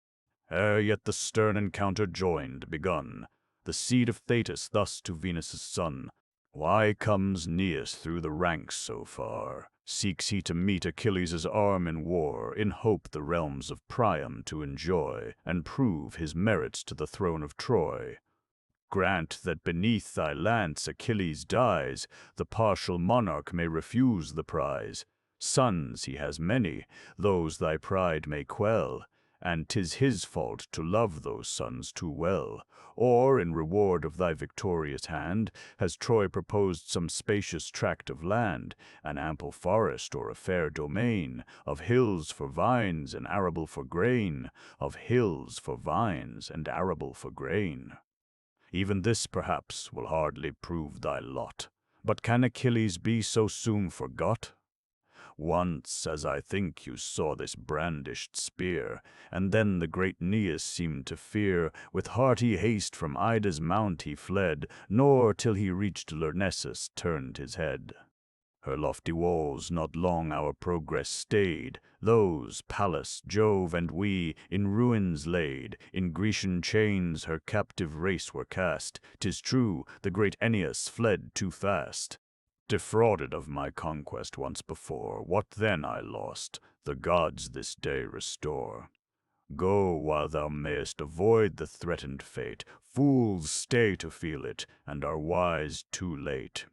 Ere yet the stern encounter joined, begun, the seed of Thetis thus to Venus' son. Why comes Aeneas through the ranks so far? Seeks he to meet Achilles' arm in war, in hope the realms of Priam to enjoy, and prove his merits to the throne of Troy? Grant that beneath thy lance Achilles dies, the partial monarch may refuse the prize. Sons he has many, those thy pride may quell, and 'tis his fault to love those sons too well. Or, in reward of thy victorious hand, has Troy proposed some spacious tract of land, an ample forest or a fair domain, of hills for vines and arable for grain, of hills for vines and arable for grain? Even this, perhaps, will hardly prove thy lot. But can Achilles be so soon forgot? Once, as I think, you saw this brandished spear, and then the great Aeneas seemed to fear. With hearty haste from Ida's mount he fled, nor till he reached Lyrnessus turned his head. Her lofty walls not long our progress stayed. Those, Pallas, Jove, and we, in ruins laid. In Grecian chains her captive race were cast. 'Tis true, the great Aeneas fled too fast. Defrauded of my conquest once before, what then I lost, the gods this day restore. Go while thou mayest avoid the threatened fate. Fools stay to feel it, and are wise too late.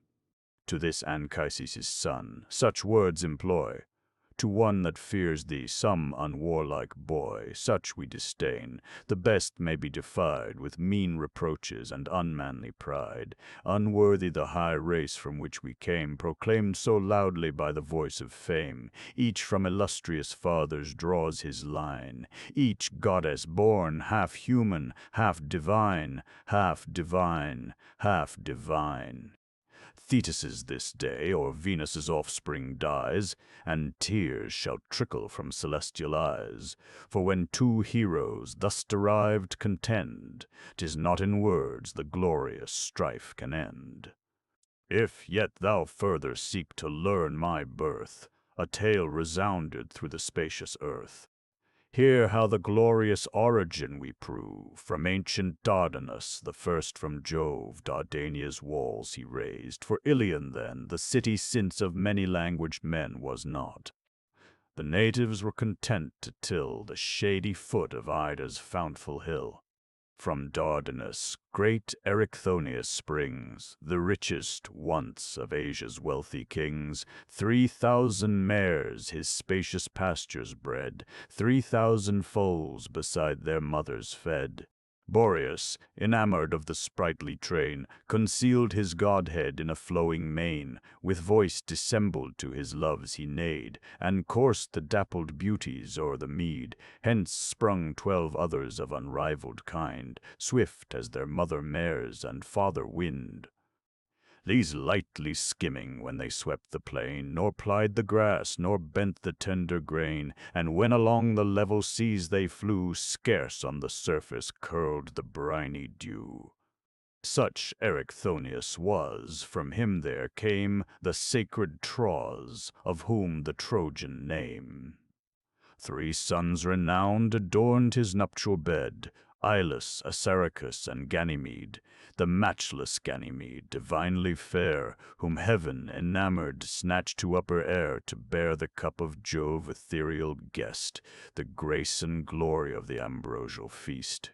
To this Anchises' son such words employ. To one that fears thee, some unwarlike boy, such we disdain. The best may be defied with mean reproaches and unmanly pride, unworthy the high race from which we came, proclaimed so loudly by the voice of fame. Each from illustrious fathers draws his line, each goddess born, half human, half divine, half divine, half divine. Thetis's this day, or Venus's offspring dies, and tears shall trickle from celestial eyes. For when two heroes thus derived contend, 'tis not in words the glorious strife can end. If yet thou further seek to learn my birth, a tale resounded through the spacious earth. Hear how the glorious origin we prove. From ancient Dardanus, the first from Jove, Dardania's walls he raised. For Ilion then, the city since of many-languaged men was not. The natives were content to till the shady foot of Ida's fountful hill. From Dardanus, great Erichthonius springs, the richest once of Asia's wealthy kings. 3,000 mares his spacious pastures bred, 3,000 foals beside their mothers fed. Boreas, enamored of the sprightly train, concealed his godhead in a flowing mane. With voice dissembled to his loves he neighed, and coursed the dappled beauties o'er the mead. Hence sprung 12 others of unrivalled kind, swift as their mother mares and father wind. These lightly skimming when they swept the plain, nor plied the grass, nor bent the tender grain, and when along the level seas they flew, scarce on the surface curled the briny dew. Such Erichthonius was, from him there came the sacred Tros, of whom the Trojan name. 3 sons renowned adorned his nuptial bed, Ilus, Assaracus, and Ganymede, the matchless Ganymede, divinely fair, whom heaven, enamored, snatched to upper air to bear the cup of Jove, ethereal guest, the grace and glory of the ambrosial feast.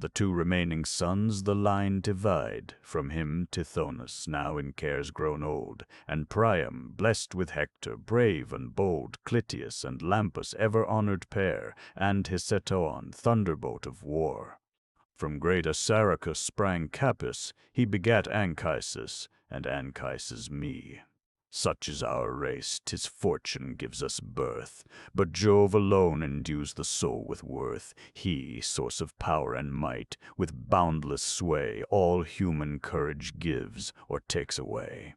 The 2 remaining sons the line divide, from him Tithonus, now in cares grown old, and Priam, blessed with Hector, brave and bold, Clytius and Lampus, ever-honored pair, and Hector, thunderbolt of war. From great Assaracus sprang Capys, he begat Anchises, and Anchises me. Such is our race, 'tis fortune gives us birth, but Jove alone endues the soul with worth. He, source of power and might, with boundless sway, all human courage gives or takes away.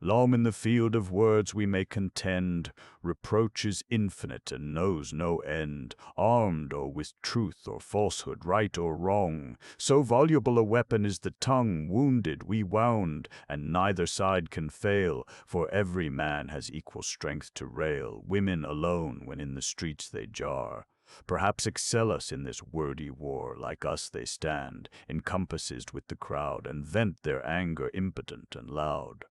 Long in the field of words we may contend, reproach is infinite and knows no end, armed or with truth or falsehood, right or wrong. So voluble a weapon is the tongue, wounded we wound, and neither side can fail, for every man has equal strength to rail. Women alone, when in the streets they jar, perhaps excel us in this wordy war. Like us they stand, encompassed with the crowd, and vent their anger impotent and loud.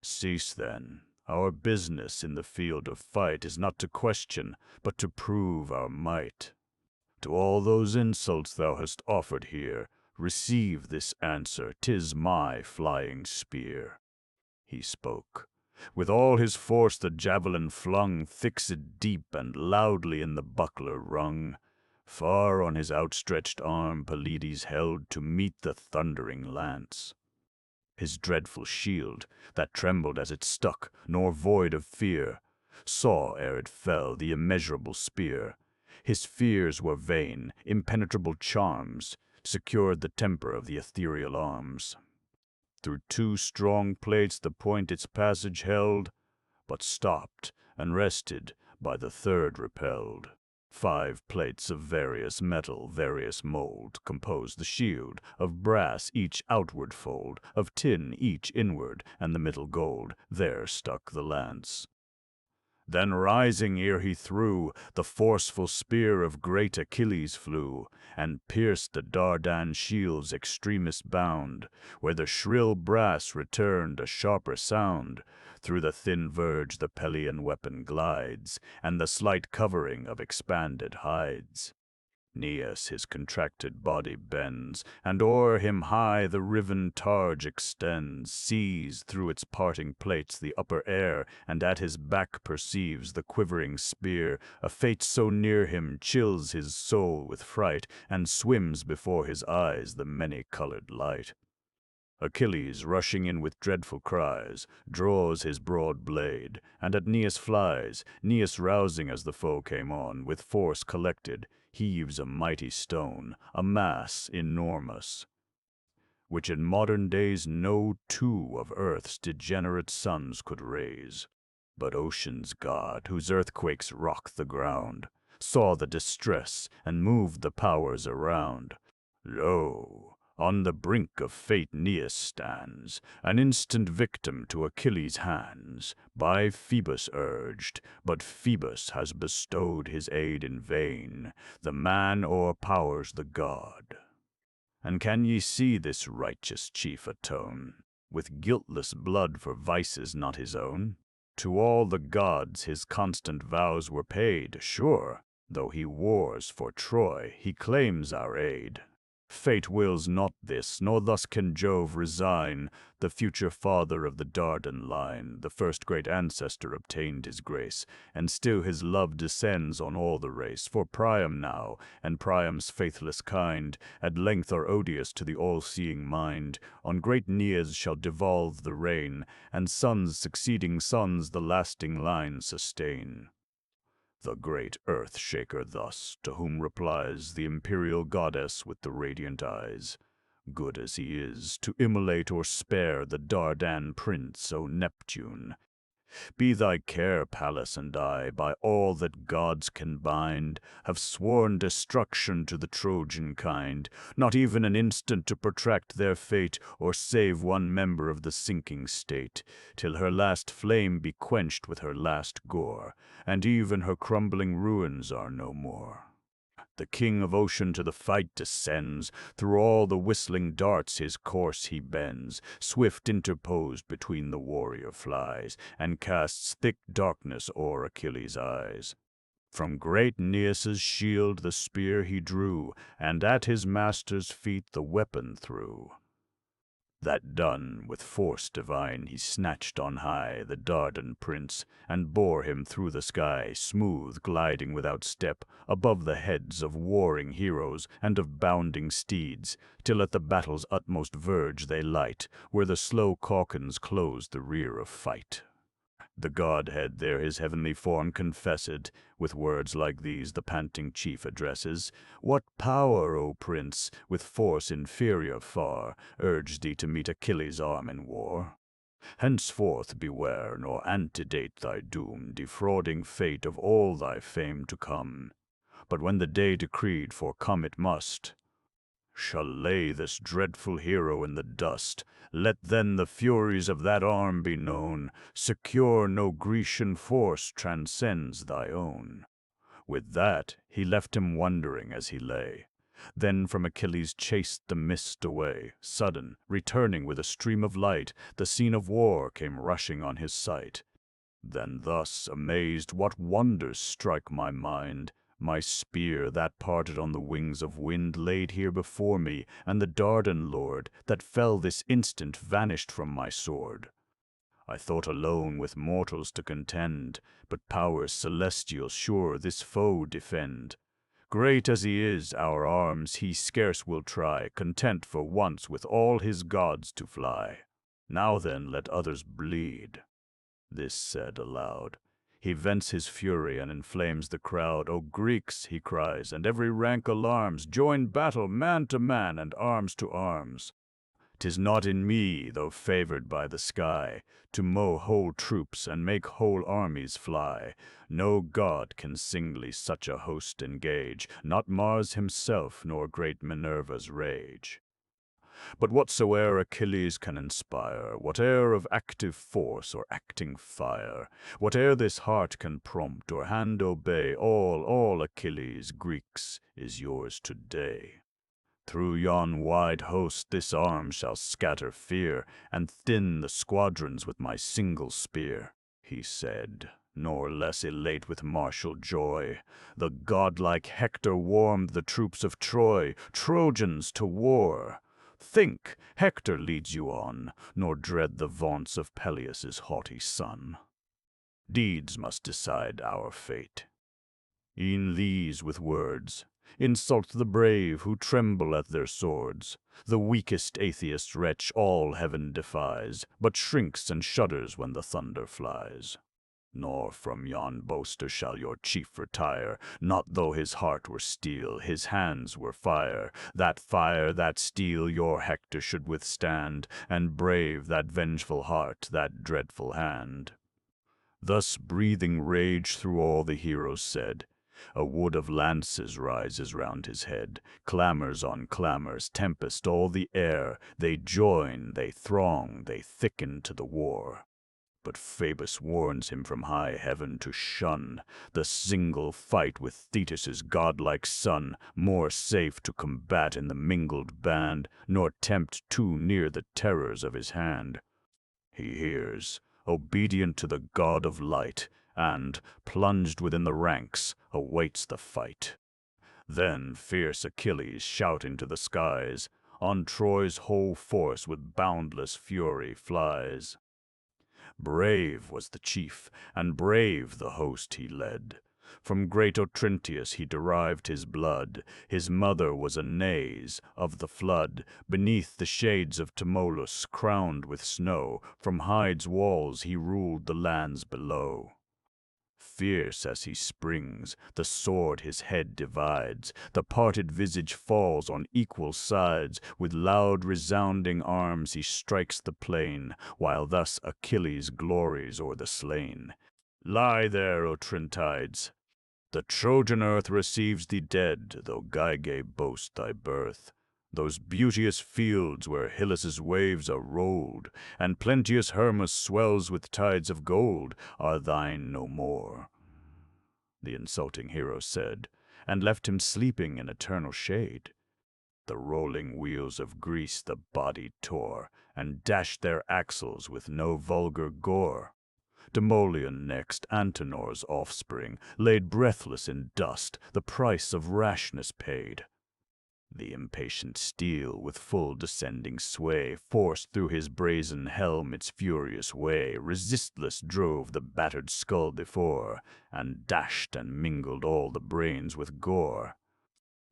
Cease then. Our business in the field of fight is not to question, but to prove our might. To all those insults thou hast offered here, receive this answer, 'tis my flying spear. He spoke. With all his force the javelin flung, fixed deep and loudly in the buckler rung. Far on his outstretched arm Pelides held to meet the thundering lance. His dreadful shield, that trembled as it stuck, nor void of fear, saw ere it fell the immeasurable spear. His fears were vain, impenetrable charms secured the temper of the ethereal arms. Through 2 strong plates the point its passage held, but stopped and rested by the third repelled. 5 plates of various metal, various mold, compose the shield, of brass each outward fold, of tin each inward, and the middle gold. There stuck the lance. Then rising ere he threw, the forceful spear of great Achilles flew, and pierced the Dardan shield's extremest bound, where the shrill brass returned a sharper sound. Through the thin verge the Pelian weapon glides, and the slight covering of expanded hides. Aeneas his contracted body bends, and o'er him high the riven targe extends, sees through its parting plates the upper air, and at his back perceives the quivering spear. A fate so near him chills his soul with fright, and swims before his eyes the many-colored light. Achilles, rushing in with dreadful cries, draws his broad blade, and at Aeneas flies. Aeneas, rousing as the foe came on, with force collected, heaves a mighty stone, a mass enormous, which in modern days no 2 of earth's degenerate sons could raise. But ocean's god, whose earthquakes rock the ground, saw the distress and moved the powers around. Lo! On the brink of fate Aeneas stands, an instant victim to Achilles' hands, by Phoebus urged, but Phoebus has bestowed his aid in vain. The man o'erpowers the god. And can ye see this righteous chief atone, with guiltless blood for vices not his own? To all the gods his constant vows were paid, sure, though he wars for Troy, he claims our aid. Fate wills not this, nor thus can Jove resign. The future father of the Dardan line, the first great ancestor, obtained his grace, and still his love descends on all the race. For Priam now, and Priam's faithless kind, at length are odious to the all-seeing mind. On great Aeneas shall devolve the reign, and sons succeeding sons the lasting line sustain. The great earth-shaker thus, to whom replies the imperial goddess with the radiant eyes, good as he is, to immolate or spare the Dardan prince, O Neptune. Be thy care, Pallas, and I, by all that gods can bind, have sworn destruction to the Trojan kind, not even an instant to protract their fate, or save one member of the sinking state, till her last flame be quenched with her last gore, and even her crumbling ruins are no more. The king of ocean to the fight descends, through all the whistling darts his course he bends, swift interposed between the warrior flies, and casts thick darkness o'er Achilles' eyes. From great Aeneas' shield the spear he drew, and at his master's feet the weapon threw. That done, with force divine he snatched on high the Dardan prince, and bore him through the sky, smooth, gliding without step, above the heads of warring heroes and of bounding steeds, till at the battle's utmost verge they light, where the slow caulkins close the rear of fight. The Godhead there his heavenly form confessed, with words like these the panting chief addresses: What power, O prince, with force inferior far, urged thee to meet Achilles' arm in war? Henceforth beware, nor antedate thy doom, defrauding fate of all thy fame to come. But when the day decreed, for come it must, shall lay this dreadful hero in the dust, let then the furies of that arm be known. Secure no Grecian force transcends thy own. With that he left him wondering as he lay. Then from Achilles chased the mist away. Sudden, returning with a stream of light, the scene of war came rushing on his sight. Then thus, amazed, what wonders strike my mind! My spear, that parted on the wings of wind, laid here before me, and the Dardan lord, that fell this instant, vanished from my sword. I thought alone with mortals to contend, but powers celestial sure this foe defend. Great as he is, our arms he scarce will try, content for once with all his gods to fly. Now then let others bleed. This said aloud. He vents his fury and inflames the crowd. O Greeks, he cries, and every rank alarms, join battle man to man and arms to arms. 'Tis not in me, though favored by the sky, to mow whole troops and make whole armies fly. No god can singly such a host engage, not Mars himself, nor great Minerva's rage. But whatsoe'er Achilles can inspire, whate'er of active force or acting fire, whate'er this heart can prompt or hand obey, all Achilles, Greeks, is yours today. Through yon wide host this arm shall scatter fear, and thin the squadrons with my single spear, he said, nor less elate with martial joy. The godlike Hector warmed the troops of Troy, Trojans to war. Think, Hector leads you on, nor dread the vaunts of Peleus' haughty son. Deeds must decide our fate. E'en these with words insult the brave who tremble at their swords. The weakest atheist wretch all heaven defies, but shrinks and shudders when the thunder flies. Nor from yon boaster shall your chief retire, not though his heart were steel, his hands were fire. That steel your Hector should withstand, and brave that vengeful heart, that dreadful hand. Thus breathing rage through all the heroes said. A wood of lances rises round his head, clamors on clamors, tempest all the air. They join, they throng, they thicken to the war. But Phoebus warns him from high heaven to shun the single fight with Thetis' godlike son, more safe to combat in the mingled band, nor tempt too near the terrors of his hand. He hears, obedient to the god of light, and, plunged within the ranks, awaits the fight. Then fierce Achilles, shouting to the skies, on Troy's whole force with boundless fury flies. Brave was the chief, and brave the host he led. From great Otrynteus he derived his blood. His mother was a Neis of the flood. Beneath the shades of Tmolus, crowned with snow, from Hyde's walls he ruled the lands below. Fierce as he springs, the sword his head divides, the parted visage falls on equal sides, with loud resounding arms he strikes the plain, while thus Achilles glories o'er the slain. Lie there, Otryntides! The Trojan earth receives thee dead, though Gygae boast thy birth. Those beauteous fields where Hyllus' waves are rolled, and plenteous Hermus swells with tides of gold, are thine no more. The insulting hero said, and left him sleeping in eternal shade. The rolling wheels of Greece the body tore, and dashed their axles with no vulgar gore. Demoleon next, Antenor's offspring, laid breathless in dust, the price of rashness paid. The impatient steel, with full descending sway, forced through his brazen helm its furious way, resistless drove the battered skull before, and dashed and mingled all the brains with gore.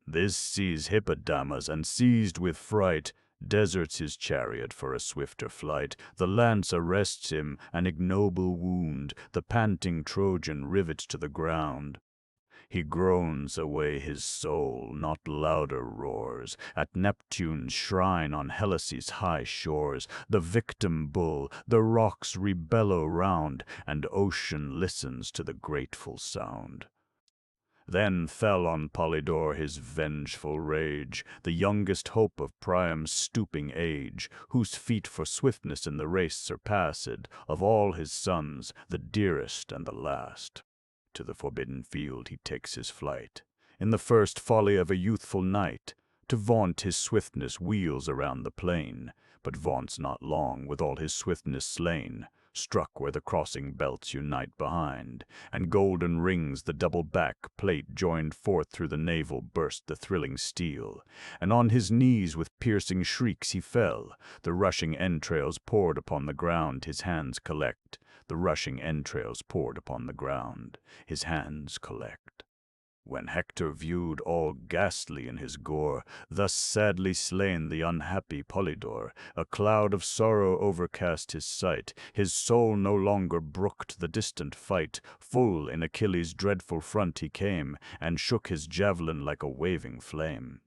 This sees Hippodamas, and seized with fright, deserts his chariot for a swifter flight. The lance arrests him, an ignoble wound, the panting Trojan rivets to the ground. He groans away his soul, not louder roars. At Neptune's shrine on Hellas' high shores, the victim bull, the rocks rebellow round, and ocean listens to the grateful sound. Then fell on Polydore his vengeful rage, the youngest hope of Priam's stooping age, whose feet for swiftness in the race surpassed, of all his sons, the dearest and the last. To the forbidden field he takes his flight, in the first folly of a youthful knight. To vaunt his swiftness wheels around the plain, but vaunts not long, with all his swiftness slain. Struck where the crossing belts unite behind, and golden rings the double back plate joined forth through the navel burst the thrilling steel, and on his knees with piercing shrieks he fell. The rushing entrails poured upon the ground, his hands collect. The rushing entrails poured upon the ground, his hands collect. When Hector viewed all ghastly in his gore, thus sadly slain the unhappy Polydore, a cloud of sorrow overcast his sight. His soul no longer brooked the distant fight. Full in Achilles' dreadful front he came, and shook his javelin like a waving flame.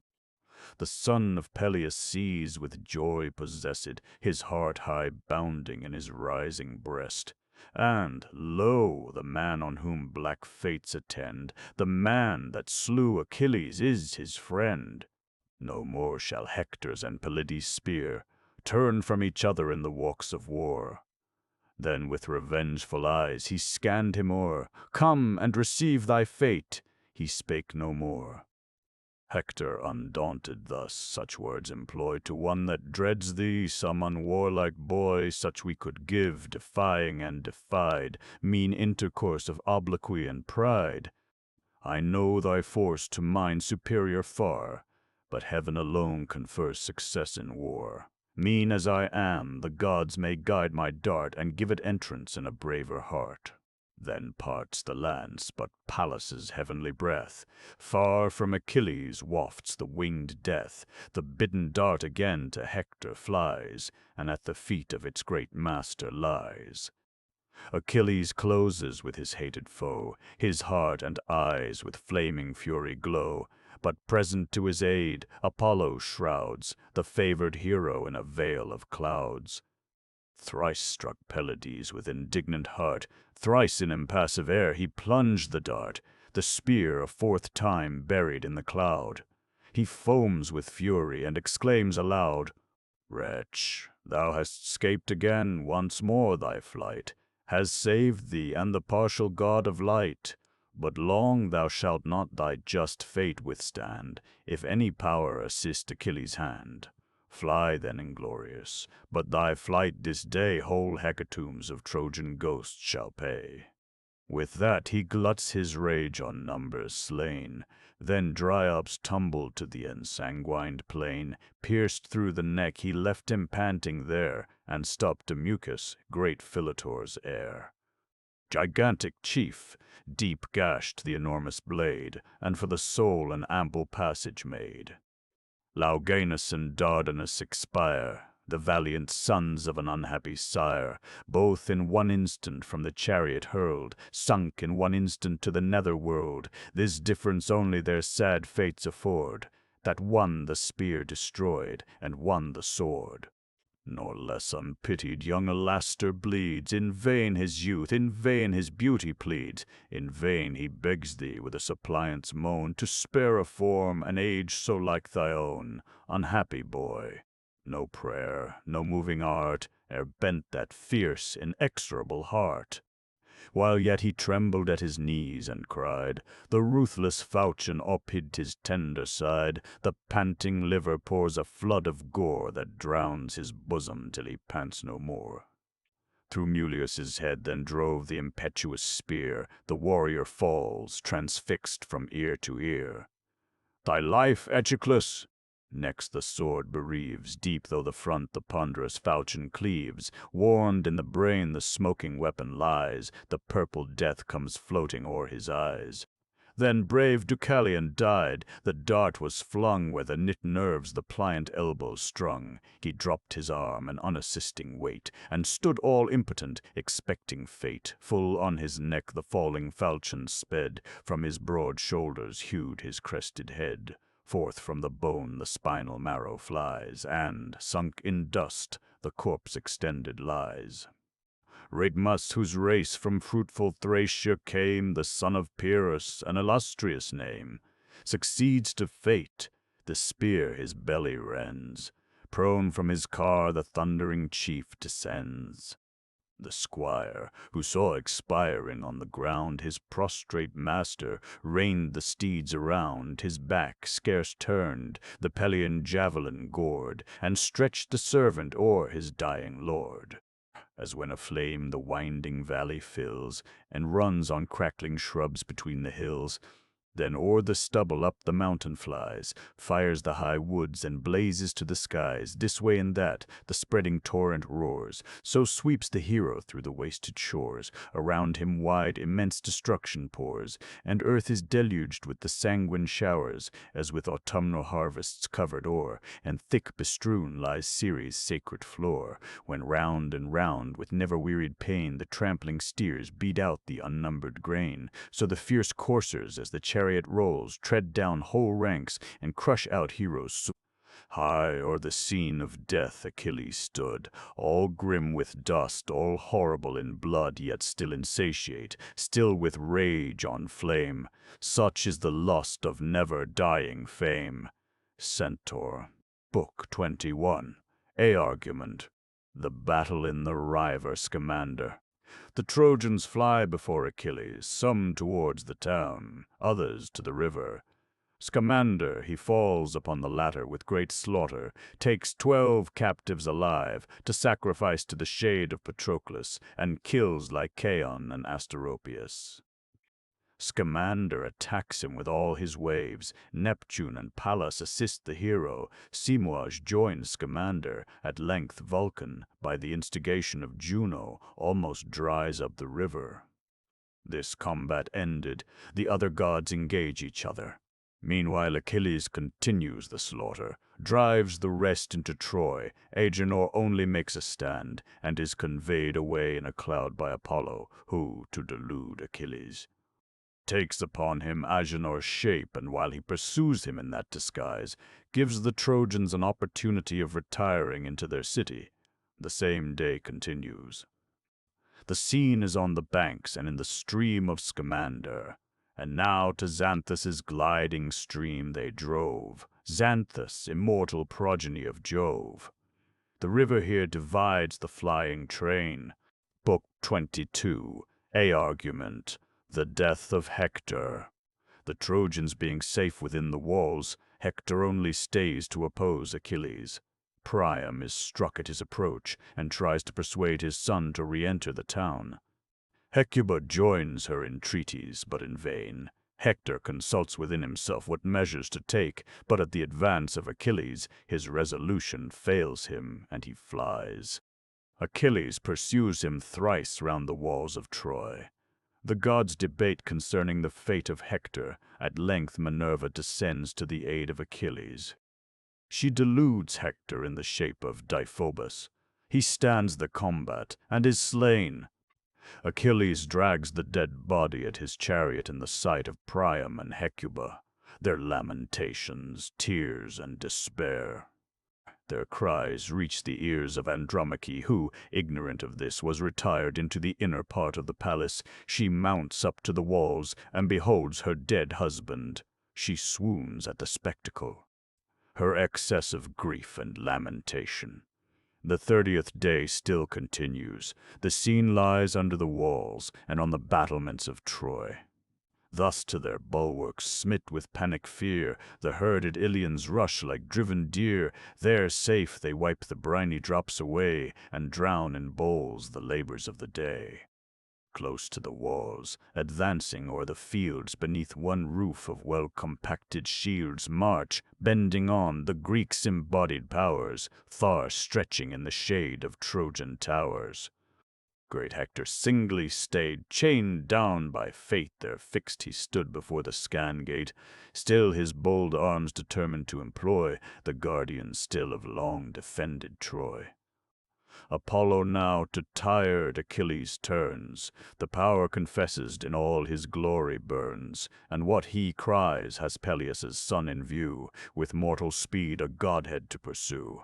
The son of Peleus sees with joy possessed, his heart high bounding in his rising breast. And, lo, the man on whom black fates attend, the man that slew Achilles is his friend. No more shall Hector's and Pelides' spear turn from each other in the walks of war. Then with revengeful eyes he scanned him o'er. Come and receive thy fate, he spake no more. Hector, undaunted thus, such words employed to one that dreads thee, some unwarlike boy, such we could give, defying and defied, mean intercourse of obloquy and pride. I know thy force to mine superior far, but heaven alone confers success in war. Mean as I am, the gods may guide my dart and give it entrance in a braver heart. Then parts the lance, but Pallas' heavenly breath far from Achilles wafts the winged death. The bidden dart again to Hector flies, and at the feet of its great master lies. Achilles closes with his hated foe, his heart and eyes with flaming fury glow. But present to his aid, Apollo shrouds the favored hero in a veil of clouds. Thrice struck Pelides with indignant heart, thrice in impassive air he plunged the dart, the spear a fourth time buried in the cloud. He foams with fury and exclaims aloud, "Wretch, thou hast 'scaped again, once more thy flight has saved thee and the partial god of light. But long thou shalt not thy just fate withstand, if any power assist Achilles' hand. Fly then inglorious, but thy flight this day whole hecatombs of Trojan ghosts shall pay." With that he gluts his rage on numbers slain. Then Dryops tumbled to the ensanguined plain. Pierced through the neck he left him panting there, and stopped Demuchus, great Philetor's heir. Gigantic chief, deep gashed the enormous blade, and for the soul an ample passage made. Laoganus and Dardanus expire, the valiant sons of an unhappy sire, both in one instant from the chariot hurled, sunk in one instant to the nether world. This difference only their sad fates afford, that one the spear destroyed, and one the sword. Nor less unpitied young Alastor bleeds. In vain his youth, in vain his beauty pleads. In vain he begs thee with a suppliant's moan to spare a form, an age so like thy own. Unhappy boy, no prayer, no moving art e'er bent that fierce, inexorable heart. While yet he trembled at his knees and cried, the ruthless falchion ophid his tender side. The panting liver pours a flood of gore that drowns his bosom till he pants no more. Through Mulius' head then drove the impetuous spear. The warrior falls, transfixed from ear to ear. "Thy life, Echeclus!" Next the sword bereaves, deep though the front the ponderous falchion cleaves. Warmed in the brain the smoking weapon lies, the purple death comes floating o'er his eyes. Then brave Deucalion died, the dart was flung where the knit nerves the pliant elbows strung. He dropped his arm, an unassisting weight, and stood all impotent, expecting fate. Full on his neck the falling falchion sped, from his broad shoulders hewed his crested head. Forth from the bone the spinal marrow flies, and, sunk in dust, the corpse extended lies. Regmus, whose race from fruitful Thracia came, the son of Pyrrhus, an illustrious name, succeeds to fate, the spear his belly rends. Prone from his car the thundering chief descends. The squire, who saw expiring on the ground his prostrate master, reined the steeds around, his back scarce turned, the Pelian javelin gored, and stretched the servant o'er his dying lord. As when a flame the winding valley fills, and runs on crackling shrubs between the hills, then o'er the stubble up the mountain flies, fires the high woods and blazes to the skies. This way and that the spreading torrent roars, so sweeps the hero through the wasted shores. Around him wide immense destruction pours, and earth is deluged with the sanguine showers, as with autumnal harvests covered o'er, and thick bestrewn lies Ceres' sacred floor, when round and round with never-wearied pain the trampling steers beat out the unnumbered grain. So the fierce coursers, as the chariot chariot rolls, tread down whole ranks, and crush out heroes. High o'er the scene of death Achilles stood, all grim with dust, all horrible in blood, yet still insatiate, still with rage on flame. Such is the lust of never-dying fame. Centaur, Book 21. A argument. The battle in the river Scamander. The Trojans fly before Achilles, some towards the town, others to the river. Scamander, he falls upon the latter with great slaughter, takes 12 captives alive, to sacrifice to the shade of Patroclus, and kills Lycaon and Asteropaeus. Scamander attacks him with all his waves. Neptune and Pallas assist the hero. Simois joins Scamander. At length Vulcan, by the instigation of Juno, almost dries up the river. This combat ended, the other gods engage each other. Meanwhile Achilles continues the slaughter, drives the rest into Troy. Agenor only makes a stand, and is conveyed away in a cloud by Apollo, who, to delude Achilles, takes upon him Agenor's shape, and while he pursues him in that disguise, gives the Trojans an opportunity of retiring into their city. The same day continues. The scene is on the banks and in the stream of Scamander. And now to Xanthus' gliding stream they drove, Xanthus, immortal progeny of Jove. The river here divides the flying train. Book 22. A argument. The death of Hector. The Trojans being safe within the walls, Hector only stays to oppose Achilles. Priam is struck at his approach, and tries to persuade his son to re-enter the town. Hecuba joins her entreaties, but in vain. Hector consults within himself what measures to take, but at the advance of Achilles, his resolution fails him, and he flies. Achilles pursues him thrice round the walls of Troy. The gods debate concerning the fate of Hector. At length Minerva descends to the aid of Achilles. She deludes Hector in the shape of Deiphobus. He stands the combat, and is slain. Achilles drags the dead body at his chariot in the sight of Priam and Hecuba. Their lamentations, tears, and despair. Their cries reach the ears of Andromache, who, ignorant of this, was retired into the inner part of the palace. She mounts up to the walls, and beholds her dead husband. She swoons at the spectacle. Her excess of grief and lamentation. The 30th day still continues. The scene lies under the walls, and on the battlements of Troy. Thus to their bulwarks, smit with panic fear, the herded Ilians rush like driven deer. There safe they wipe the briny drops away, and drown in bowls the labors of the day. Close to the walls, advancing o'er the fields beneath one roof of well-compacted shields, march, bending on, the Greeks' embodied powers, far stretching in the shade of Trojan towers. Great Hector singly stayed, chained down by fate, there fixed he stood before the scan gate, still his bold arms determined to employ, the guardian still of long defended Troy. Apollo now to tired Achilles turns, the power confessed in all his glory burns, and what he cries has Peleus' son in view, with mortal speed a godhead to pursue.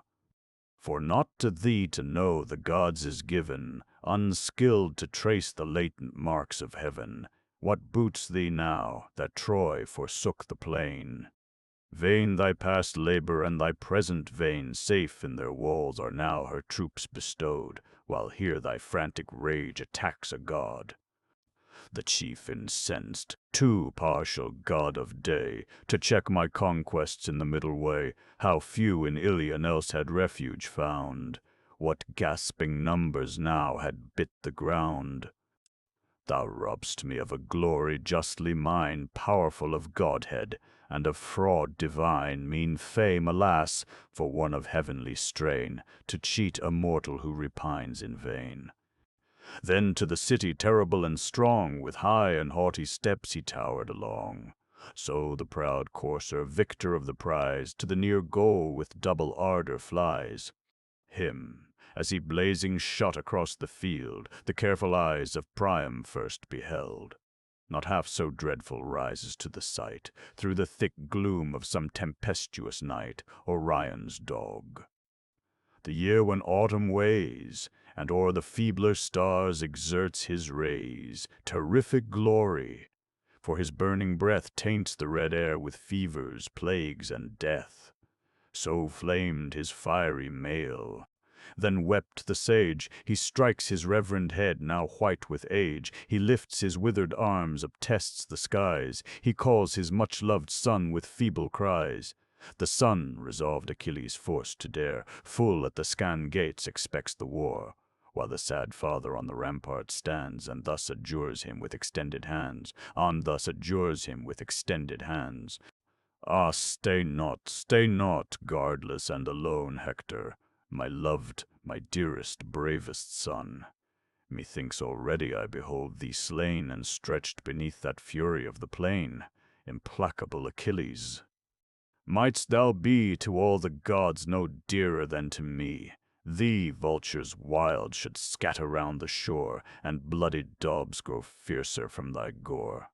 For not to thee to know the gods is given, unskilled to trace the latent marks of heaven. What boots thee now, that Troy forsook the plain? Vain thy past labor and thy present vain, safe in their walls are now her troops bestowed, while here thy frantic rage attacks a god. The chief incensed, too partial god of day, to check my conquests in the middle way, how few in Ilion else had refuge found, what gasping numbers now had bit the ground. Thou robb'st me of a glory justly mine, powerful of godhead, and of fraud divine, mean fame, alas, for one of heavenly strain, to cheat a mortal who repines in vain. Then to the city terrible and strong, with high and haughty steps he towered along. So the proud courser, victor of the prize, to the near goal with double ardor flies. Him, as he blazing shot across the field, the careful eyes of Priam first beheld. not half so dreadful rises to the sight, through the thick gloom of some tempestuous night, Orion's dog. The year when autumn weighs, and o'er the feebler stars exerts his rays, terrific glory, for his burning breath taints the red air with fevers, plagues, and death. So flamed his fiery mail. Then wept the sage, he strikes his reverend head, now white with age. He lifts his withered arms, uptests the skies. He calls his much-loved son with feeble cries. The son, resolved Achilles forced to dare, full at the Scan gates expects the war, while the sad father on the rampart stands, and thus adjures him with extended hands, Ah, stay not, guardless and alone, Hector, my loved, my dearest, bravest son. Methinks already I behold thee slain and stretched beneath that fury of the plain, implacable Achilles. Mightst thou be to all the gods no dearer than to me, thee vultures wild should scatter round the shore, and bloody daubs grow fiercer from thy gore.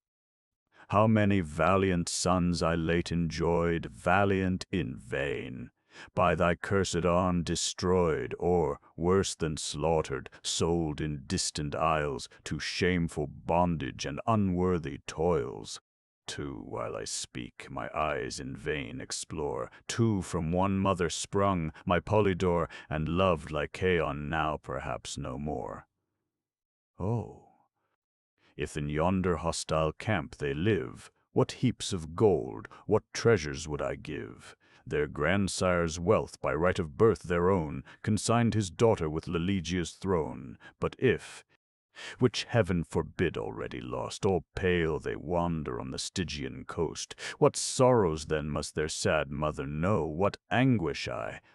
How many valiant sons I late enjoyed, valiant in vain, by thy cursed arm destroyed, or, worse than slaughtered, sold in distant isles to shameful bondage and unworthy toils. Two, while I speak, my eyes in vain explore, two from one mother sprung, my Polydore, and loved Lycaon, now perhaps no more. Oh! If in yonder hostile camp they live, what heaps of gold, what treasures would I give! Their grandsire's wealth, by right of birth their own, consigned his daughter with Lelegia's throne. But if, which heaven forbid already lost, all pale they wander on the Stygian coast, what sorrows then must their sad mother know, what anguish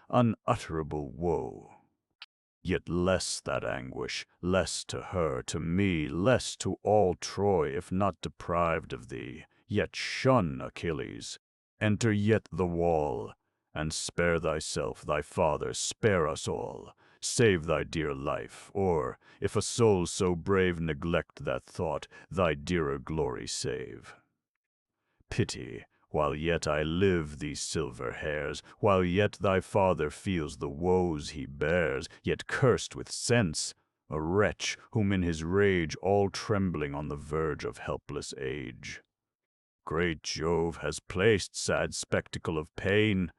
unutterable woe! Yet less that anguish, less to her, to me, less to all Troy, if not deprived of thee. Yet shun Achilles, enter yet the wall, and spare thyself, thy father, spare us all. Save thy dear life, or, if a soul so brave neglect that thought, thy dearer glory save. Pity, while yet I live, these silver hairs, while yet thy father feels the woes he bears, yet cursed with sense, a wretch whom in his rage all trembling on the verge of helpless age. Great Jove has placed, sad spectacle of pain,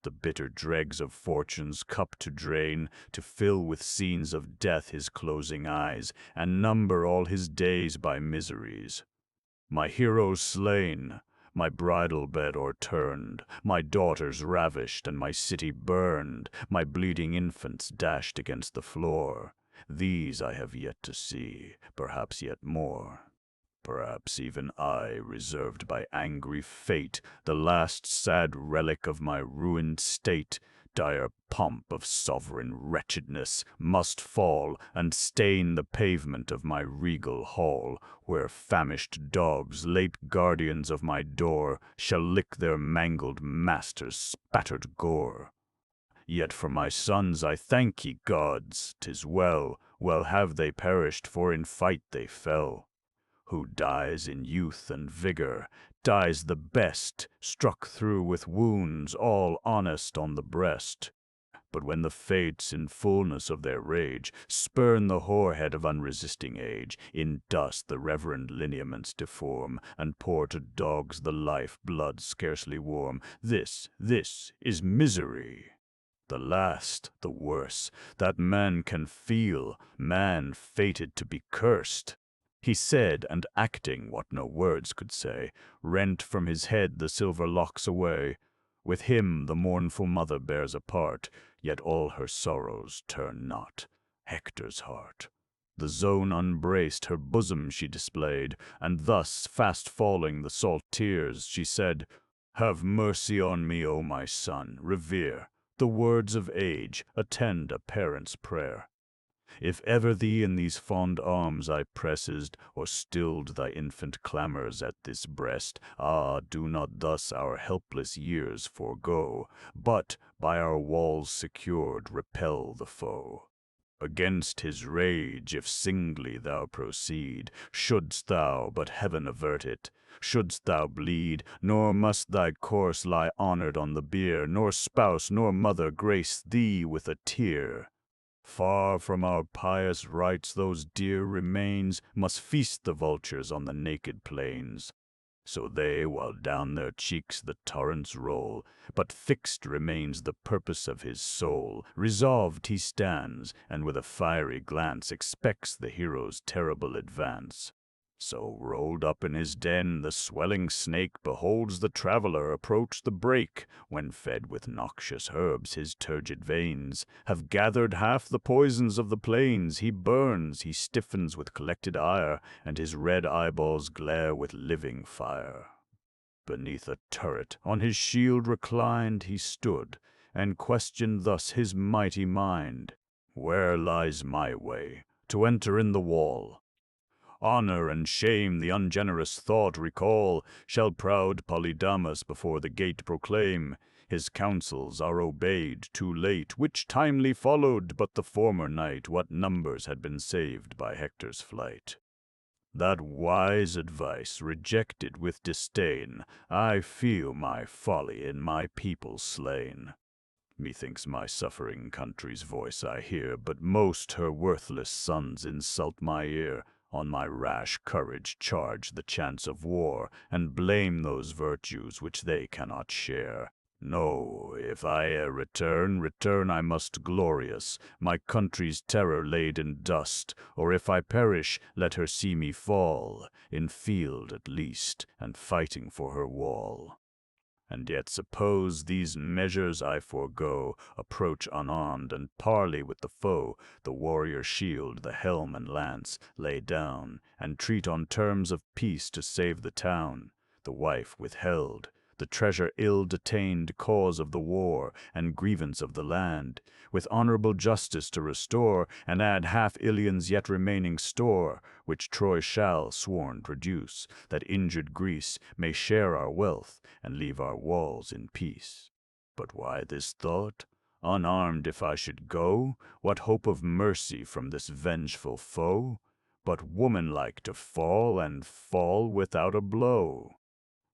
the bitter dregs of fortune's cup to drain, to fill with scenes of death his closing eyes, and number all his days by miseries. My heroes slain, my bridal bed o'erturned, my daughters ravished, and my city burned, my bleeding infants dashed against the floor. These I have yet to see, perhaps yet more. Perhaps even I, reserved by angry fate, the last sad relic of my ruined state, dire pomp of sovereign wretchedness, must fall and stain the pavement of my regal hall, where famished dogs, late guardians of my door, shall lick their mangled master's spattered gore. Yet for my sons I thank ye, gods, 'tis well, well have they perished, for in fight they fell. Who dies in youth and vigor, dies the best, struck through with wounds all honest on the breast. But when the fates, in fullness of their rage, spurn the hoarhead of unresisting age, in dust the reverend lineaments deform, and pour to dogs the life blood scarcely warm, this is misery. The last, the worse, that man can feel, man fated to be cursed. He said, and acting what no words could say, rent from his head the silver locks away. With him the mournful mother bears a part, yet all her sorrows turn not Hector's heart. The zone unbraced, her bosom she displayed, and thus, fast falling the salt tears, she said, "Have mercy on me, O my son, revere the words of age, attend a parent's prayer. If ever thee in these fond arms I pressed, or stilled thy infant clamours at this breast, ah, do not thus our helpless years forego, but, by our walls secured, repel the foe. Against his rage, if singly thou proceed, shouldst thou but heaven avert it, shouldst thou bleed, nor must thy corse lie honored on the bier, nor spouse nor mother grace thee with a tear. Far from our pious rites those dear remains must feast the vultures on the naked plains. So they, while down their cheeks the torrents roll, but fixed remains the purpose of his soul. Resolved he stands, and with a fiery glance expects the hero's terrible advance. So, rolled up in his den, the swelling snake beholds the traveler approach the brake, when fed with noxious herbs his turgid veins have gathered half the poisons of the plains. He burns, he stiffens with collected ire, and his red eyeballs glare with living fire. Beneath a turret, on his shield reclined, he stood, and questioned thus his mighty mind. Where lies my way? To enter in the wall. Honor and shame the ungenerous thought recall. Shall proud Polydamas before the gate proclaim, his counsels are obeyed too late, which timely followed but the former night what numbers had been saved by Hector's flight. That wise advice rejected with disdain, I feel my folly in my people slain. Methinks my suffering country's voice I hear, but most her worthless sons insult my ear. On my rash courage charge the chance of war, and blame those virtues which they cannot share. No, if I e'er return I must glorious, my country's terror laid in dust, or if I perish, let her see me fall, in field at least, and fighting for her wall. And yet suppose these measures I forego, approach unarmed, and parley with the foe, the warrior shield, the helm and lance, lay down, and treat on terms of peace to save the town, the wife withheld, the treasure ill detained, cause of the war, and grievance of the land, with honorable justice to restore, and add half Ilion's yet remaining store, which Troy shall, sworn, produce, that injured Greece may share our wealth, and leave our walls in peace. But why this thought? Unarmed if I should go, what hope of mercy from this vengeful foe? But womanlike to fall, and fall without a blow.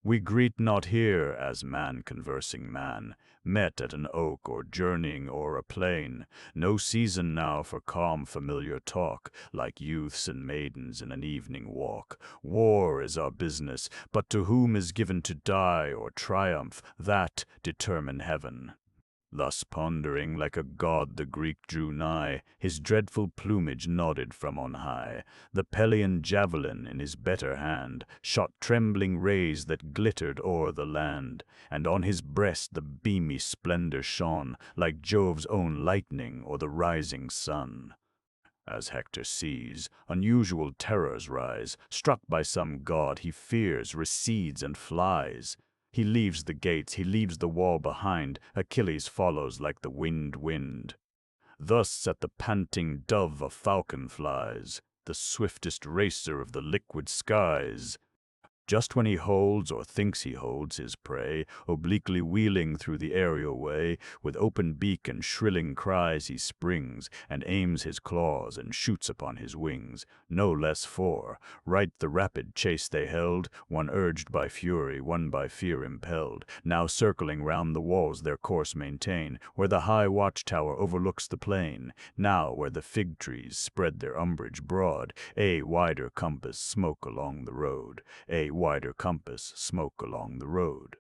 We greet not here as man conversing man, met at an oak or journeying o'er a plain. No season now for calm familiar talk, like youths and maidens in an evening walk. War is our business, but to whom is given to die or triumph, that determine heaven. Thus pondering, like a god the Greek drew nigh, his dreadful plumage nodded from on high. The Pelian javelin in his better hand shot trembling rays that glittered o'er the land, and on his breast the beamy splendor shone, like Jove's own lightning or the rising sun. As Hector sees, unusual terrors rise. Struck by some god he fears, recedes and flies. He leaves the gates, he leaves the wall behind. Achilles follows like the winged wind. Thus at the panting dove a falcon flies, the swiftest racer of the liquid skies. Just when he holds, or thinks he holds, his prey, obliquely wheeling through the aerial way, with open beak and shrilling cries he springs, and aims his claws, and shoots upon his wings. No less for, right the rapid chase they held, one urged by fury, one by fear impelled, now circling round the walls their course maintain, where the high watchtower overlooks the plain, now where the fig trees spread their umbrage broad, a wider compass smoke along the road, a wider compass smoke along the road.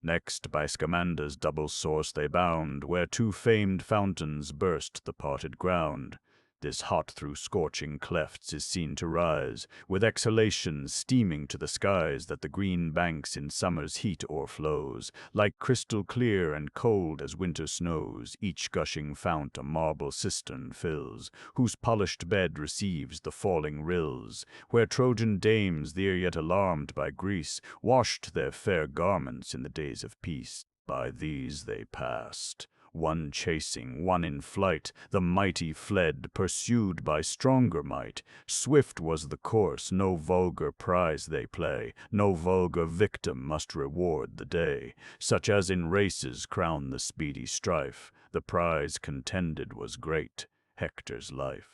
Next by Scamander's double source they bound, where two famed fountains burst the parted ground. This hot through scorching clefts is seen to rise, with exhalations steaming to the skies, that the green banks in summer's heat o'erflows, like crystal clear and cold as winter snows. Each gushing fount a marble cistern fills, whose polished bed receives the falling rills, where Trojan dames, the yet alarmed by Greece, washed their fair garments in the days of peace. By these they passed, one chasing, one in flight. The mighty fled, pursued by stronger might. Swift was the course, no vulgar prize they play, no vulgar victim must reward the day. Such as in races crown the speedy strife, the prize contended was great, Hector's life.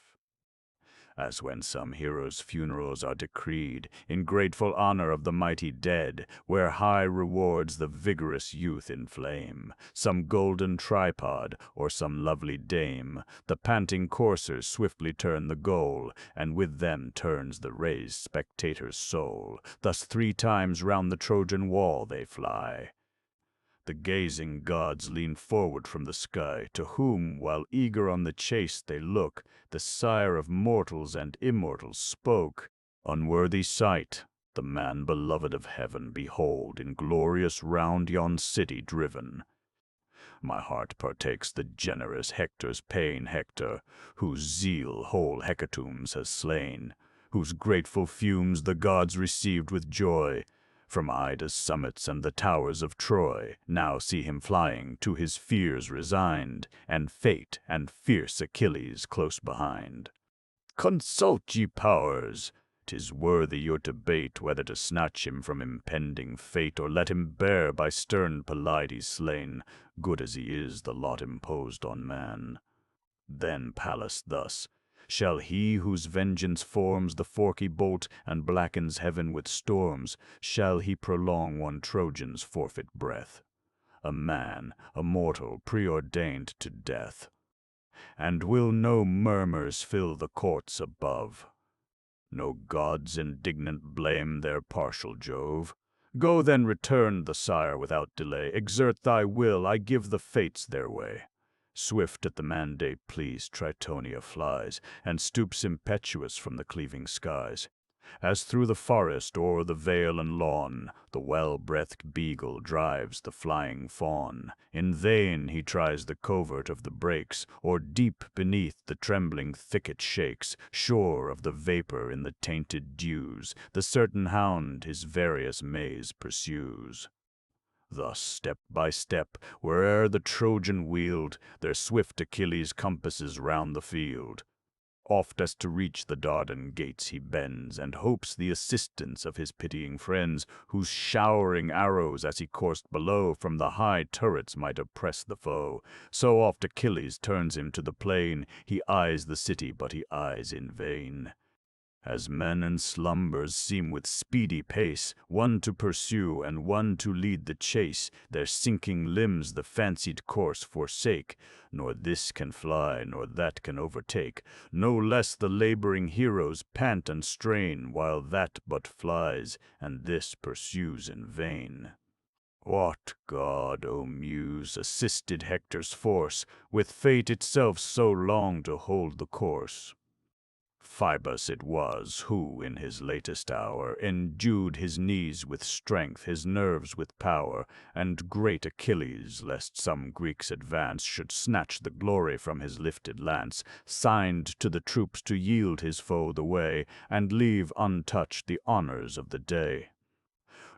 As when some heroes' funerals are decreed in grateful honor of the mighty dead, where high rewards the vigorous youth inflame, some golden tripod or some lovely dame, the panting coursers swiftly turn the goal, and with them turns the raised spectator's soul. Thus 3 times round the Trojan wall they fly. The gazing gods lean forward from the sky, to whom, while eager on the chase they look, the sire of mortals and immortals spoke. Unworthy sight, the man beloved of heaven, behold, in glorious round yon city driven. My heart partakes the generous Hector's pain, Hector, whose zeal whole hecatombs has slain, whose grateful fumes the gods received with joy. From Ida's summits and the towers of Troy, now see him flying, to his fears resigned, and fate and fierce Achilles close behind. Consult, ye powers! 'Tis worthy your debate whether to snatch him from impending fate, or let him bear by stern Pelides slain, good as he is the lot imposed on man. Then Pallas thus: shall he whose vengeance forms the forky bolt and blackens heaven with storms, shall he prolong one Trojan's forfeit breath? A man, a mortal, preordained to death. And will no murmurs fill the courts above? No gods indignant blame their partial Jove? Go then, return the sire without delay, exert thy will, I give the fates their way. Swift at the mandate pleased Tritonia flies, and stoops impetuous from the cleaving skies. As through the forest, o'er the vale and lawn, the well-breathed beagle drives the flying fawn. In vain he tries the covert of the brakes, or deep beneath the trembling thicket shakes, sure of the vapor in the tainted dews, the certain hound his various maze pursues. Thus, step by step, where'er the Trojan wheeled, their swift Achilles compasses round the field. Oft as to reach the Dardan gates he bends, and hopes the assistance of his pitying friends, whose showering arrows as he coursed below from the high turrets might oppress the foe. So oft Achilles turns him to the plain, he eyes the city, but he eyes in vain. As men in slumbers seem with speedy pace, one to pursue and one to lead the chase, their sinking limbs the fancied course forsake, nor this can fly, nor that can overtake, no less the laboring heroes pant and strain, while that but flies, and this pursues in vain. What god, O Muse, assisted Hector's force, with fate itself so long to hold the course? Phoebus it was who, in his latest hour, endued his knees with strength, his nerves with power, and great Achilles, lest some Greek's advance should snatch the glory from his lifted lance, signed to the troops to yield his foe the way, and leave untouched the honors of the day.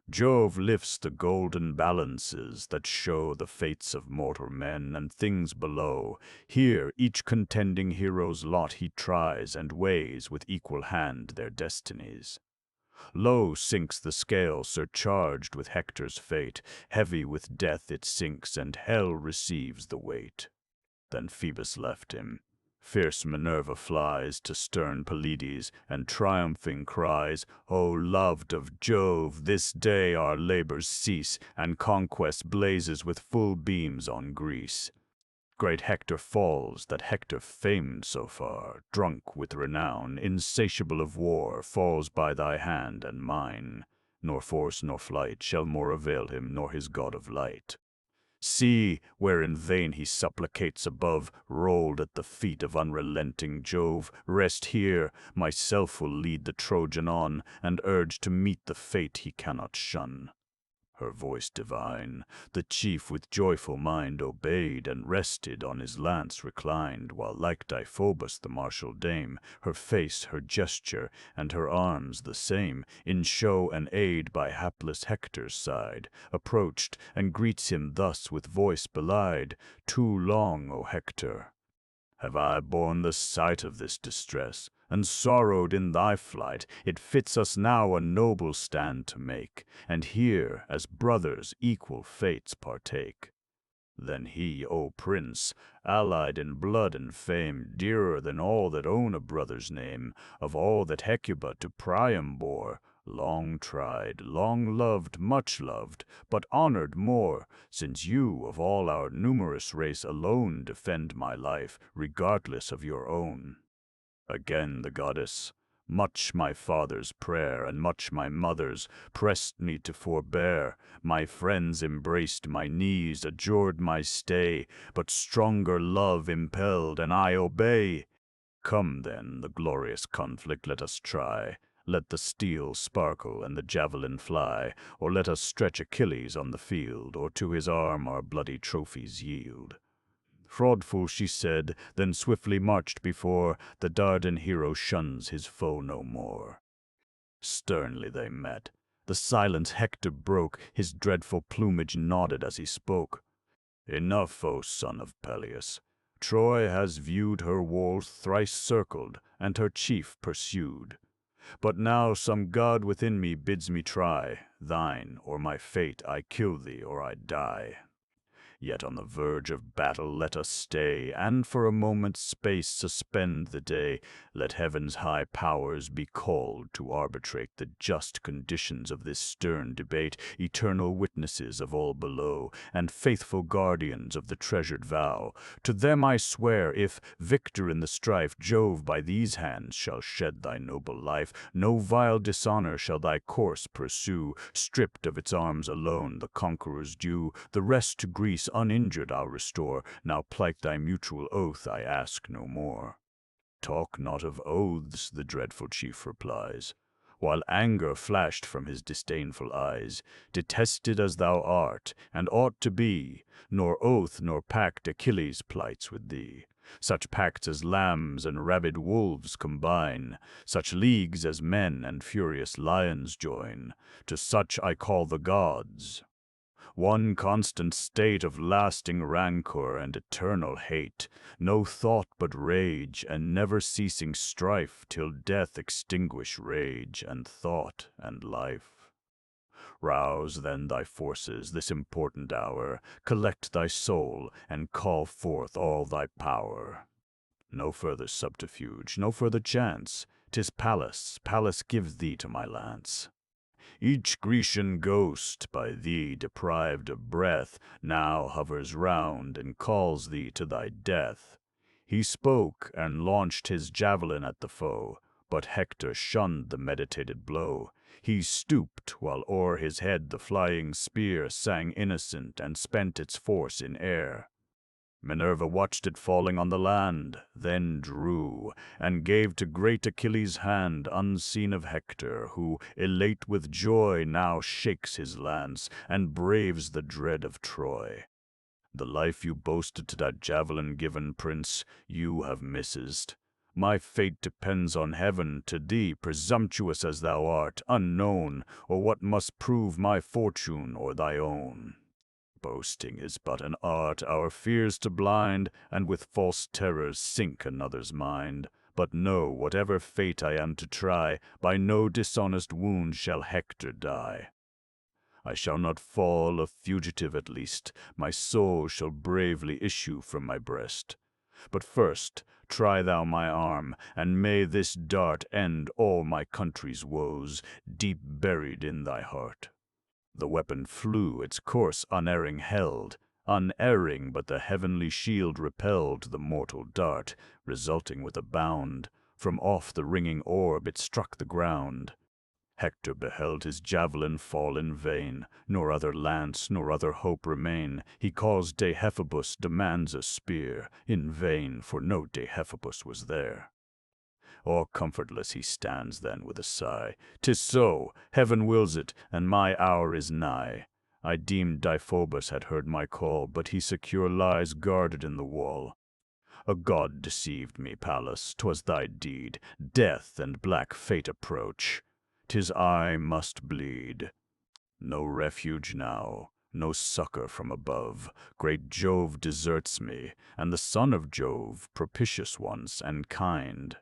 Jove lifts the golden balances that show the fates of mortal men and things below. Here each contending hero's lot he tries, and weighs with equal hand their destinies. Low sinks the scale surcharged with Hector's fate, heavy with death it sinks, and hell receives the weight. Then Phoebus left him. Fierce Minerva flies to stern Pelides, and triumphing cries, O loved of Jove, this day our labors cease, and conquest blazes with full beams on Greece. Great Hector falls, that Hector famed so far, drunk with renown, insatiable of war, falls by thy hand and mine. Nor force nor flight shall more avail him, nor his god of light. See, where in vain he supplicates above, rolled at the feet of unrelenting Jove. Rest here, myself will lead the Trojan on, and urge to meet the fate he cannot shun. Her voice divine, the chief with joyful mind obeyed, and rested on his lance reclined, while like Deiphobus the martial dame, her face, her gesture, and her arms the same, in show and aid by hapless Hector's side, approached, and greets him thus with voice belied, Too long, O Hector, have I borne the sight of this distress, and sorrowed in thy flight. It fits us now a noble stand to make, and here, as brothers, equal fates partake. Then he, O prince, allied in blood and fame, dearer than all that own a brother's name, of all that Hecuba to Priam bore, long tried, long loved, much loved, but honored more, since you of all our numerous race alone defend my life, regardless of your own. Again the goddess, much my father's prayer, and much my mother's, pressed me to forbear. My friends embraced my knees, adjured my stay, but stronger love impelled, and I obey. Come then, the glorious conflict let us try. Let the steel sparkle and the javelin fly, or let us stretch Achilles on the field, or to his arm our bloody trophies yield. Fraudful she said, then swiftly marched before. The Dardan hero shuns his foe no more. Sternly they met. The silence Hector broke, his dreadful plumage nodded as he spoke. Enough, O son of Peleus. Troy has viewed her walls thrice circled, and her chief pursued. But now some god within me bids me try thine, or my fate, I kill thee, or I die. Yet on the verge of battle let us stay, and for a moment's space suspend the day. Let heaven's high powers be called to arbitrate the just conditions of this stern debate, eternal witnesses of all below, and faithful guardians of the treasured vow. To them I swear, if, victor in the strife, Jove by these hands shall shed thy noble life, no vile dishonor shall thy course pursue. Stripped of its arms alone, the conqueror's due, the rest to Greece uninjured I'll restore. Now plight thy mutual oath, I ask no more. Talk not of oaths, the dreadful chief replies, while anger flashed from his disdainful eyes. Detested as thou art, and ought to be, nor oath nor pact Achilles plights with thee. Such pacts as lambs and rabid wolves combine, such leagues as men and furious lions join. To such I call the gods. One constant state of lasting rancor and eternal hate, no thought but rage, and never-ceasing strife, till death extinguish rage and thought and life. Rouse then thy forces this important hour, collect thy soul, and call forth all thy power. No further subterfuge, no further chance, 'tis Pallas, Pallas gives thee to my lance. Each Grecian ghost, by thee deprived of breath, now hovers round and calls thee to thy death. He spoke and launched his javelin at the foe, but Hector shunned the meditated blow. He stooped, while o'er his head the flying spear sang innocent and spent its force in air. Minerva watched it falling on the land, then drew, and gave to great Achilles' hand, unseen of Hector, who, elate with joy, now shakes his lance, and braves the dread of Troy. The life you boasted to that javelin-given prince, you have missed. My fate depends on heaven. To thee, presumptuous as thou art, unknown, or what must prove my fortune or thy own. Boasting is but an art, our fears to blind, and with false terrors sink another's mind. But know, whatever fate I am to try, by no dishonest wound shall Hector die. I shall not fall a fugitive at least, my soul shall bravely issue from my breast. But first, try thou my arm, and may this dart end all my country's woes, deep buried in thy heart. The weapon flew, its course unerring held, unerring, but the heavenly shield repelled the mortal dart, resulting with a bound. From off the ringing orb it struck the ground. Hector beheld his javelin fall in vain, nor other lance, nor other hope remain. He calls Deiphobus, demands a spear, in vain, for no Deiphobus was there. All comfortless he stands then with a sigh. 'Tis so, heaven wills it, and my hour is nigh. I deemed Deiphobus had heard my call, but he secure lies guarded in the wall. A god deceived me, Pallas, 'twas thy deed. Death and black fate approach. 'Tis I must bleed. No refuge now, no succor from above. Great Jove deserts me, and the son of Jove, propitious once and kind.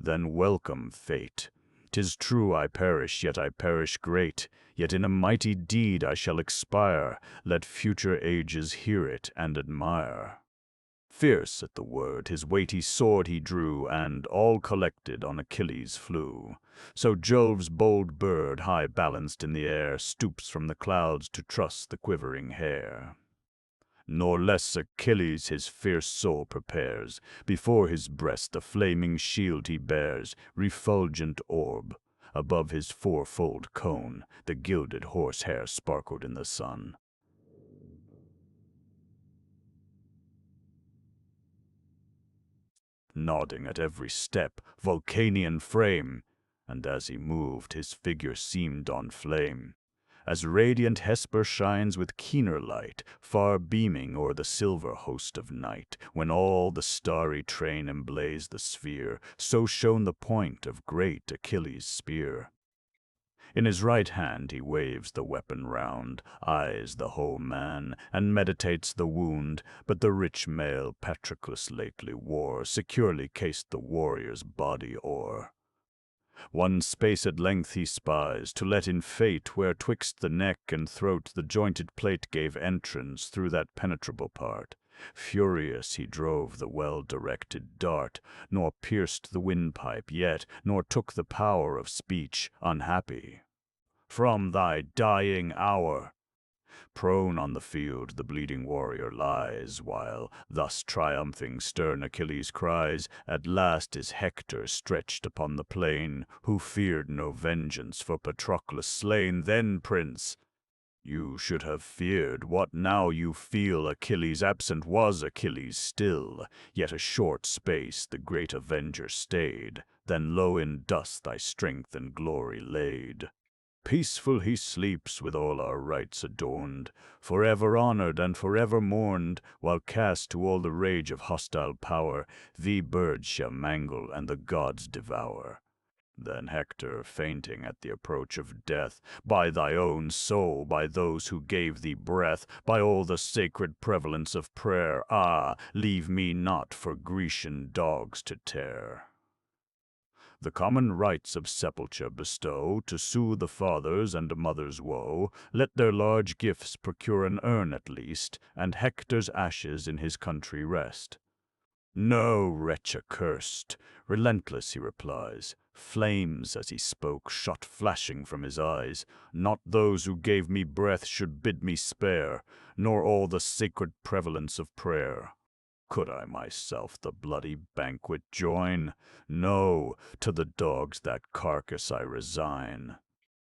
Then welcome, fate. 'Tis true I perish, yet I perish great, yet in a mighty deed I shall expire. Let future ages hear it and admire." Fierce at the word, his weighty sword he drew, and, all collected, on Achilles flew. So Jove's bold bird, high balanced in the air, stoops from the clouds to truss the quivering hair. Nor less Achilles his fierce soul prepares. Before his breast the flaming shield he bears, refulgent orb. Above his fourfold cone the gilded horsehair sparkled in the sun. Nodding at every step, Vulcanian frame, and as he moved his figure seemed on flame. As radiant Hesper shines with keener light, far beaming o'er the silver host of night, when all the starry train emblaze the sphere, so shone the point of great Achilles' spear. In his right hand he waves the weapon round, eyes the whole man, and meditates the wound, but the rich mail Patroclus lately wore securely cased the warrior's body o'er. One space at length he spies, to let in fate, where twixt the neck and throat the jointed plate gave entrance through that penetrable part. Furious he drove the well-directed dart, nor pierced the windpipe yet, nor took the power of speech, unhappy. "From thy dying hour." Prone on the field the bleeding warrior lies, while, thus triumphing, stern Achilles cries, "At last is Hector stretched upon the plain, who feared no vengeance for Patroclus slain. Then, prince, you should have feared what now you feel. Achilles absent was Achilles still, yet a short space the great avenger stayed, then low in dust thy strength and glory laid. Peaceful he sleeps, with all our rites adorned, forever honored and forever mourned, while cast to all the rage of hostile power, thee birds shall mangle and the gods devour." Then Hector, fainting at the approach of death, "By thy own soul, by those who gave thee breath, by all the sacred prevalence of prayer, ah, leave me not for Grecian dogs to tear. The common rites of sepulture bestow, to soothe a father's and a mother's woe. Let their large gifts procure an urn at least, and Hector's ashes in his country rest." "No, wretch accursed!" Relentless he replies. Flames, as he spoke, shot flashing from his eyes. "Not those who gave me breath should bid me spare, nor all the sacred prevalence of prayer. Could I myself the bloody banquet join? No, to the dogs that carcass I resign.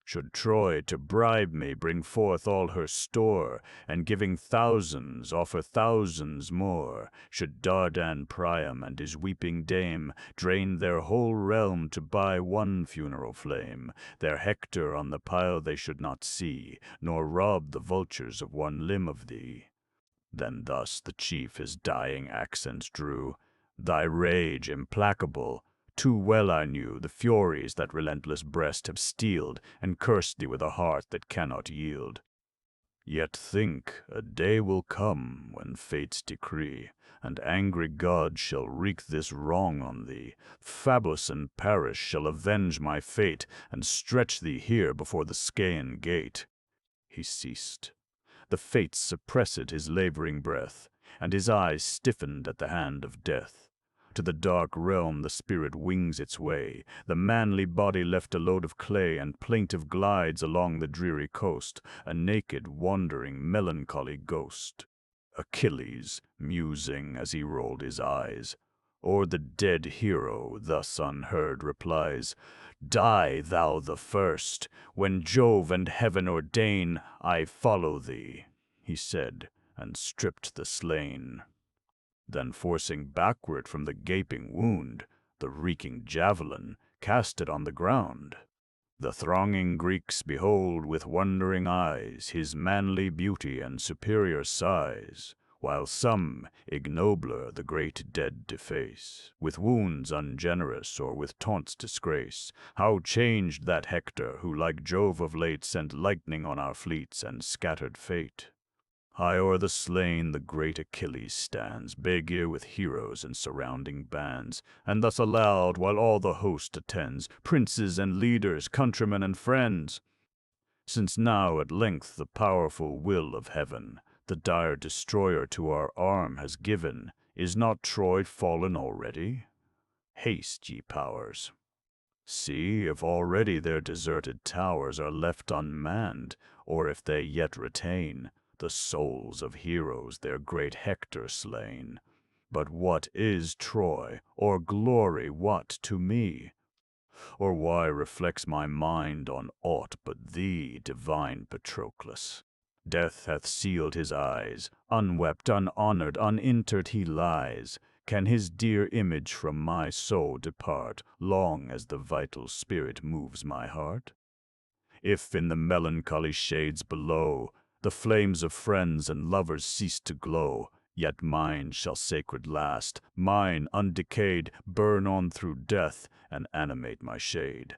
Should Troy to bribe me bring forth all her store, and giving thousands offer thousands more, should Dardan Priam and his weeping dame drain their whole realm to buy one funeral flame, their Hector on the pile they should not see, nor rob the vultures of one limb of thee." Then thus the chief his dying accents drew: "Thy rage implacable, too well I knew the furies that relentless breast have steeled, and cursed thee with a heart that cannot yield. Yet think, a day will come when fate's decree and angry gods shall wreak this wrong on thee. Phabos and Paris shall avenge my fate, and stretch thee here before the Scaean gate." He ceased. The fates suppressed his laboring breath, and his eyes stiffened at the hand of death. To the dark realm the spirit wings its way, the manly body left a load of clay, and plaintive glides along the dreary coast, a naked, wandering, melancholy ghost. Achilles, musing as he rolled his eyes, o'er the dead hero thus unheard replies: "Die thou the first. When Jove and heaven ordain, I follow thee," he said, and stripped the slain. Then forcing backward from the gaping wound the reeking javelin, cast it on the ground. The thronging Greeks behold with wondering eyes his manly beauty and superior size, while some, ignobler, the great dead deface, with wounds ungenerous or with taunts disgrace. How changed that Hector, who like Jove of late sent lightning on our fleets and scattered fate! High o'er the slain the great Achilles stands, big-ear with heroes and surrounding bands, and thus aloud, while all the host attends, princes and leaders, countrymen and friends. Since now at length the powerful will of heaven, the dire destroyer to our arm has given, is not Troy fallen already? Haste, ye powers! See if already their deserted towers are left unmanned, or if they yet retain the souls of heroes their great Hector slain. But what is Troy, or glory what to me? Or why reflects my mind on aught but thee, divine Patroclus? Death hath sealed his eyes, unwept, unhonored, uninterred he lies. Can his dear image from my soul depart, long as the vital spirit moves my heart? If in the melancholy shades below the flames of friends and lovers cease to glow, yet mine shall sacred last, mine undecayed, burn on through death, and animate my shade.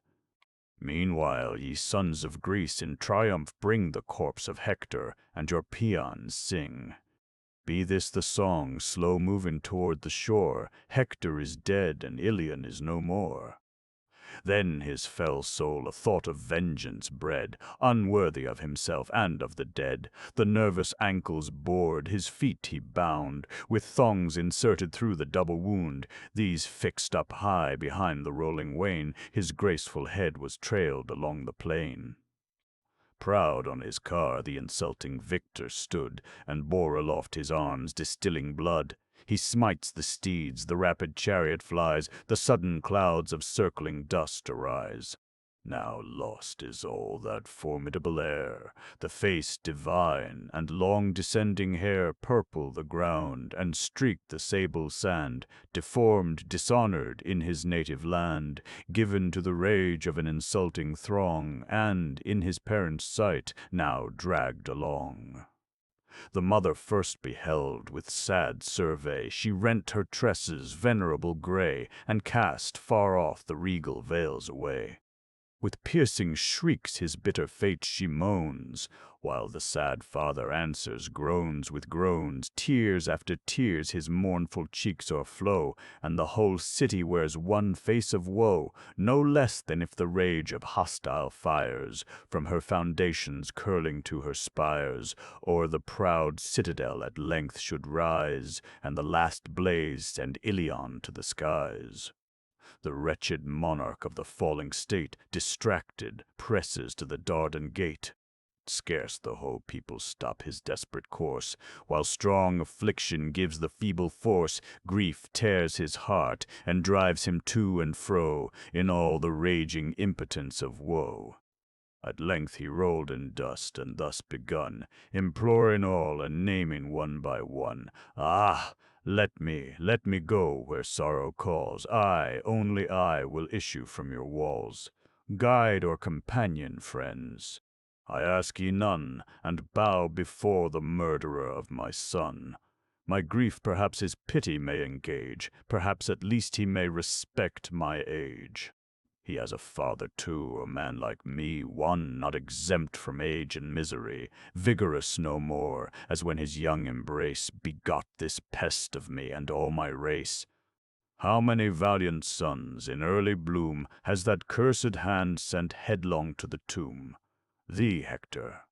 Meanwhile, ye sons of Greece, in triumph bring the corpse of Hector, and your paeans sing. Be this the song, slow moving toward the shore, Hector is dead, and Iliad is no more. Then his fell soul a thought of vengeance bred, unworthy of himself and of the dead. The nervous ankles bored, his feet he bound, with thongs inserted through the double wound. These fixed up high behind the rolling wain, his graceful head was trailed along the plain. Proud on his car the insulting victor stood, and bore aloft his arms, distilling blood. He smites the steeds, the rapid chariot flies, the sudden clouds of circling dust arise. Now lost is all that formidable air, the face divine, and long descending hair purple the ground, and streaked the sable sand, deformed, dishonored in his native land, given to the rage of an insulting throng, and, in his parents' sight, now dragged along. The mother first beheld, with sad survey, she rent her tresses, venerable gray, and cast far off the regal veils away. With piercing shrieks his bitter fate she moans, while the sad father answers groans with groans. Tears after tears his mournful cheeks o'erflow, and the whole city wears one face of woe, no less than if the rage of hostile fires, from her foundations curling to her spires, o'er the proud citadel at length should rise, and the last blaze send Iliad to the skies. The wretched monarch of the falling state, distracted, presses to the Dardan gate. Scarce the whole people stop his desperate course, while strong affliction gives the feeble force. Grief tears his heart, and drives him to and fro, in all the raging impotence of woe. At length he rolled in dust, and thus begun, imploring all, and naming one by one. Ah! let me go where sorrow calls. I, only I, will issue from your walls. Guide or companion, friends, I ask ye none, and bow before the murderer of my son. My grief perhaps his pity may engage, perhaps at least he may respect my age. He has a father too, a man like me, one not exempt from age and misery, vigorous no more, as when his young embrace begot this pest of me and all my race. How many valiant sons, in early bloom, has that cursed hand sent headlong to the tomb? Thee, Hector,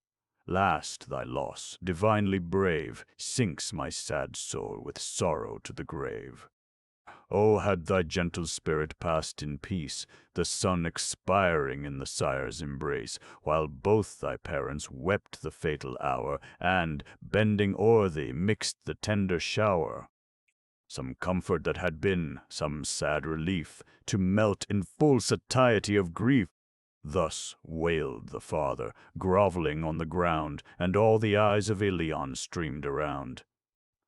last thy loss, divinely brave, sinks my sad soul with sorrow to the grave. Oh, had thy gentle spirit passed in peace, the son expiring in the sire's embrace, while both thy parents wept the fatal hour, and, bending o'er thee, mixed the tender shower. Some comfort that had been, some sad relief, to melt in full satiety of grief. Thus wailed the father, groveling on the ground, and all the eyes of Iliad streamed around.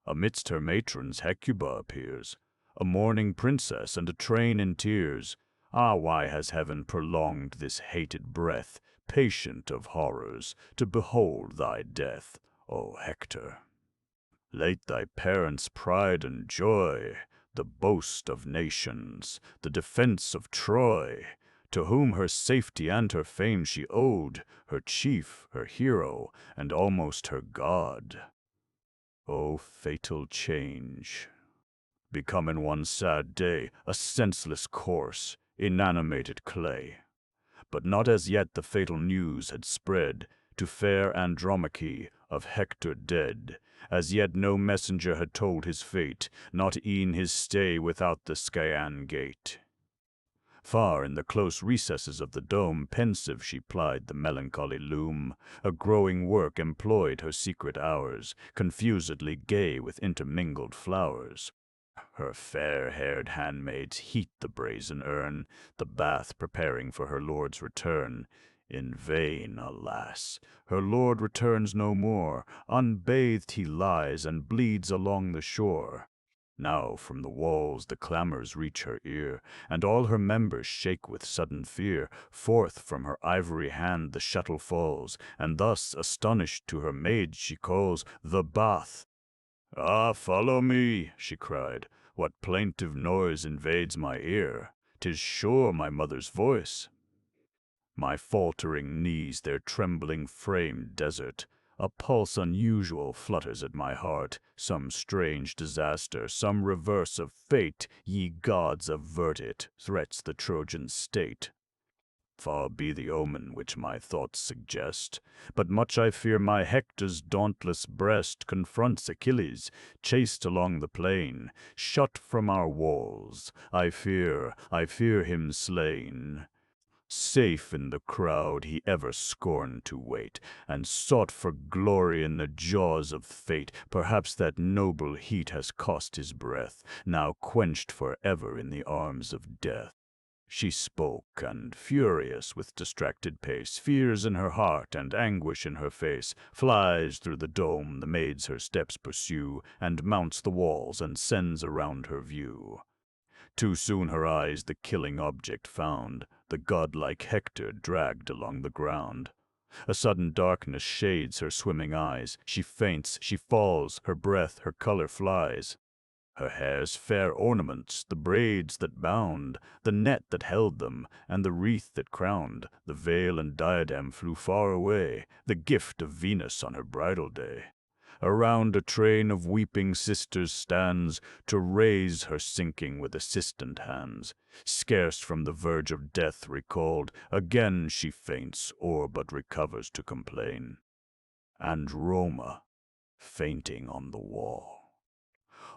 Amidst her matrons Hecuba appears, a mourning princess and a train in tears. Ah, why has heaven prolonged this hated breath, patient of horrors, to behold thy death, O Hector? Late thy parents' pride and joy, the boast of nations, the defense of Troy, to whom her safety and her fame she owed, her chief, her hero, and almost her god. O fatal change! Become in one sad day a senseless corse, inanimated clay. But not as yet the fatal news had spread to fair Andromache of Hector dead. As yet no messenger had told his fate, not e'en his stay without the Scæan gate. Far in the close recesses of the dome, pensive she plied the melancholy loom. A growing work employed her secret hours, confusedly gay with intermingled flowers. Her fair-haired handmaids heat the brazen urn, the bath preparing for her lord's return. In vain, alas! Her lord returns no more. Unbathed he lies and bleeds along the shore. Now from the walls the clamors reach her ear, and all her members shake with sudden fear. Forth from her ivory hand the shuttle falls, and thus, astonished, to her maids she calls, "The bath!" "Ah, follow me!" she cried. "What plaintive noise invades my ear? 'Tis sure my mother's voice." My faltering knees their trembling frame desert. A pulse unusual flutters at my heart. Some strange disaster, some reverse of fate, ye gods avert it, threats the Trojan state. Far be the omen which my thoughts suggest, but much I fear my Hector's dauntless breast confronts Achilles, chased along the plain, shut from our walls. I fear him slain. Safe in the crowd he ever scorned to wait, and sought for glory in the jaws of fate. Perhaps that noble heat has cost his breath, now quenched forever in the arms of death. She spoke, and furious with distracted pace, fears in her heart and anguish in her face, flies through the dome, the maids her steps pursue, and mounts the walls and sends around her view. Too soon her eyes the killing object found, the godlike Hector dragged along the ground. A sudden darkness shades her swimming eyes. She faints, she falls, her breath, her color flies. Her hair's fair ornaments, the braids that bound, the net that held them, and the wreath that crowned, the veil and diadem flew far away, the gift of Venus on her bridal day. Around a train of weeping sisters stands, to raise her sinking with assistant hands. Scarce from the verge of death recalled, again she faints, or but recovers to complain. And Roma, fainting on the wall.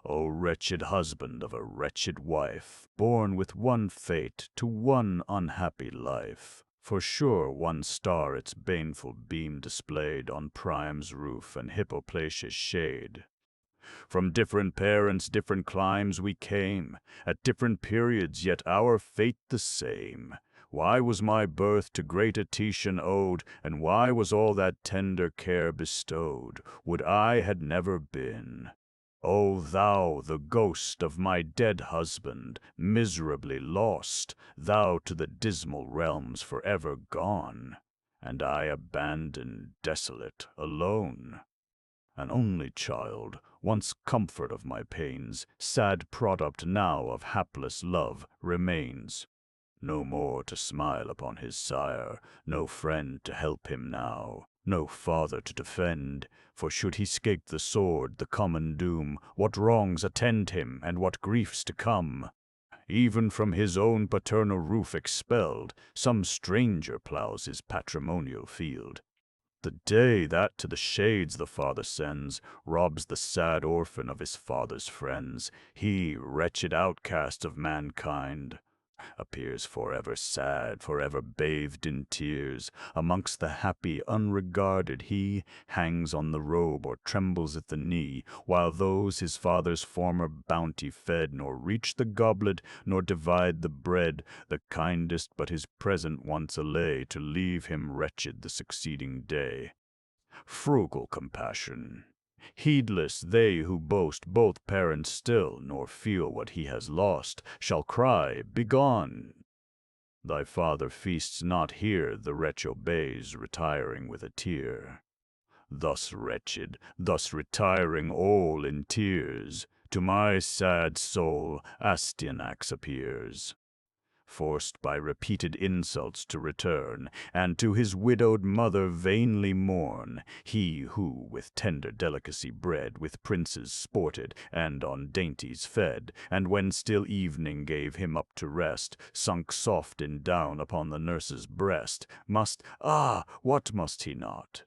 O wretched husband of a wretched wife, born with one fate to one unhappy life. For sure one star its baneful beam displayed on Priam's roof and Hippoplacia's shade. From different parents, different climes we came, at different periods, yet our fate the same. Why was my birth to great Etesian owed, and why was all that tender care bestowed? Would I had never been! O thou, the ghost of my dead husband, miserably lost, thou to the dismal realms forever gone, and I abandoned, desolate, alone. An only child, once comfort of my pains, sad product now of hapless love, remains. No more to smile upon his sire, no friend to help him now, no father to defend. For should he 'scape the sword, the common doom, what wrongs attend him, and what griefs to come? Even from his own paternal roof expelled, some stranger plows his patrimonial field. The day that to the shades the father sends robs the sad orphan of his father's friends. He, wretched outcast of mankind, appears forever sad, forever bathed in tears. Amongst the happy, unregarded, he hangs on the robe or trembles at the knee, while those his father's former bounty fed nor reach the goblet, nor divide the bread, the kindest but his present wants allay, to leave him wretched the succeeding day. Frugal compassion! Heedless they who boast both parents still, nor feel what he has lost, shall cry, "Begone!" Thy father feasts not here, the wretch obeys, retiring with a tear. Thus wretched, thus retiring all in tears, to my sad soul Astyanax appears. forced by repeated insults to return, and to his widowed mother vainly mourn, he who with tender delicacy bred, with princes sported, and on dainties fed, and when still evening gave him up to rest, sunk soft in down upon the nurse's breast, what must he not?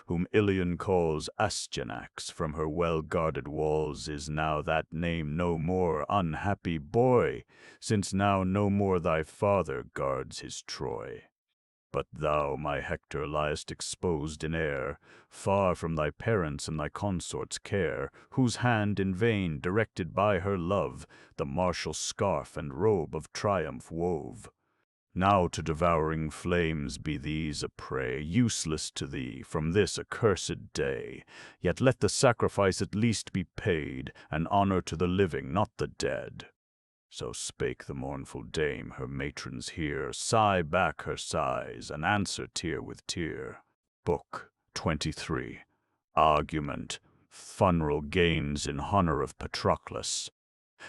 Whom Ilion calls Astyanax, from her well-guarded walls is now that name no more, unhappy boy, since now no more thy father guards his Troy. But thou, my Hector, liest exposed in air, far from thy parents' and thy consort's care, whose hand in vain, directed by her love, the martial scarf and robe of triumph wove. Now to devouring flames be these a prey, useless to thee from this accursed day. Yet let the sacrifice at least be paid, an honor to the living, not the dead. So spake the mournful dame, her matrons hear, sigh back her sighs, and answer tear with tear. Book 23. Argument. Funeral games in honor of Patroclus.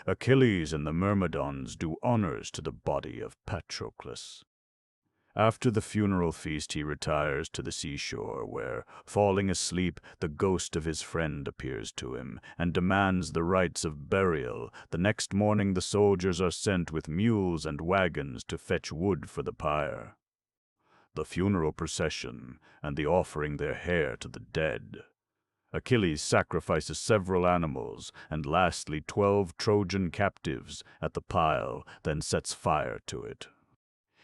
Achilles and the Myrmidons do honors to the body of Patroclus. After the funeral feast he retires to the seashore, where, falling asleep, the ghost of his friend appears to him, and demands the rites of burial. The next morning the soldiers are sent with mules and wagons to fetch wood for the pyre. The funeral procession, and the offering their hair to the dead. Achilles sacrifices several animals, and lastly 12 Trojan captives at the pile, then sets fire to it.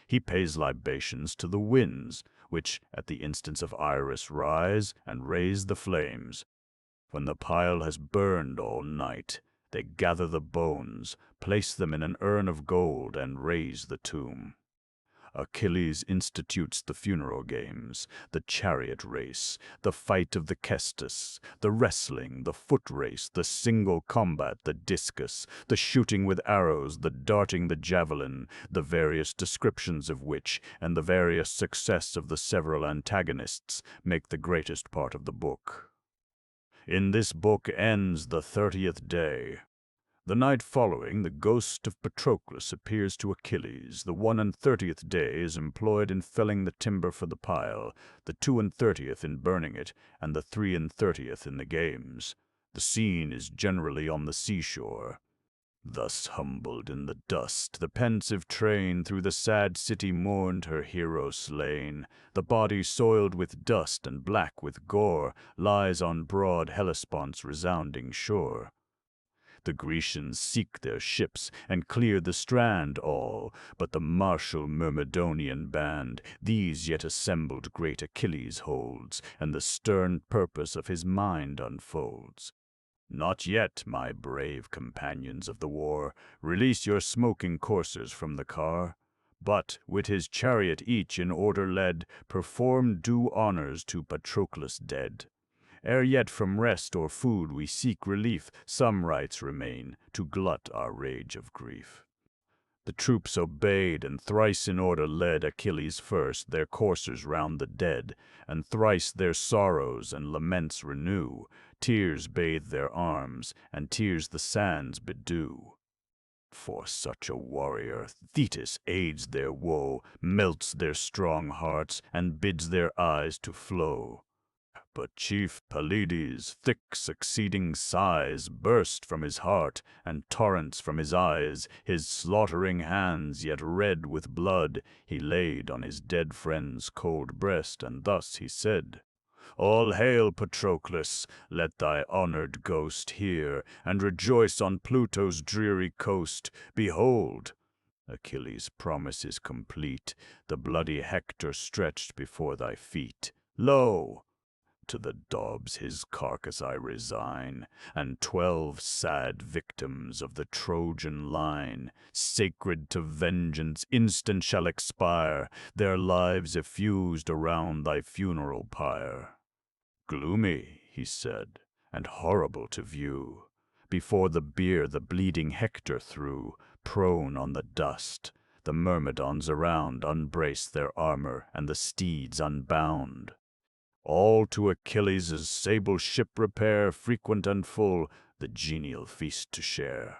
He pays libations to the winds, which at the instance of Iris rise and raise the flames. When the pile has burned all night, they gather the bones, place them in an urn of gold, and raise the tomb. Achilles institutes the funeral games, the chariot race, the fight of the cestus, the wrestling, the foot race, the single combat, the discus, the shooting with arrows, the darting the javelin, the various descriptions of which, and the various success of the several antagonists, make the greatest part of the book. In this book ends the 30th day. The night following, the ghost of Patroclus appears to Achilles. The 31st day is employed in felling the timber for the pile, the 32nd in burning it, and the 33rd in the games. The scene is generally on the seashore. Thus humbled in the dust, the pensive train through the sad city mourned her hero slain. The body soiled with dust and black with gore lies on broad Hellespont's resounding shore. The Grecians seek their ships and clear the strand all, but the martial Myrmidonian band, these yet assembled great Achilles holds, and the stern purpose of his mind unfolds. Not yet, my brave companions of the war, release your smoking coursers from the car, but, with his chariot each in order led, perform due honors to Patroclus dead. Ere yet from rest or food we seek relief, some rites remain, to glut our rage of grief. The troops obeyed, and thrice in order led Achilles first their coursers round the dead, and thrice their sorrows and laments renew. Tears bathe their arms, and tears the sands bedew. For such a warrior, Thetis aids their woe, melts their strong hearts, and bids their eyes to flow. But chief Pelides, thick succeeding sighs burst from his heart, and torrents from his eyes. His slaughtering hands, yet red with blood, he laid on his dead friend's cold breast, and thus he said, "All hail, Patroclus! Let thy honored ghost hear, and rejoice on Pluto's dreary coast. Behold!" Achilles' promise is complete, the bloody Hector stretched before thy feet. Lo! To the daubs his carcass I resign, and 12 sad victims of the Trojan line, sacred to vengeance, instant shall expire, their lives effused around thy funeral pyre. Gloomy, he said, and horrible to view, before the bier the bleeding Hector threw, prone on the dust. The Myrmidons around unbraced their armor, and the steeds unbound. All to Achilles' sable ship repair, frequent and full, the genial feast to share.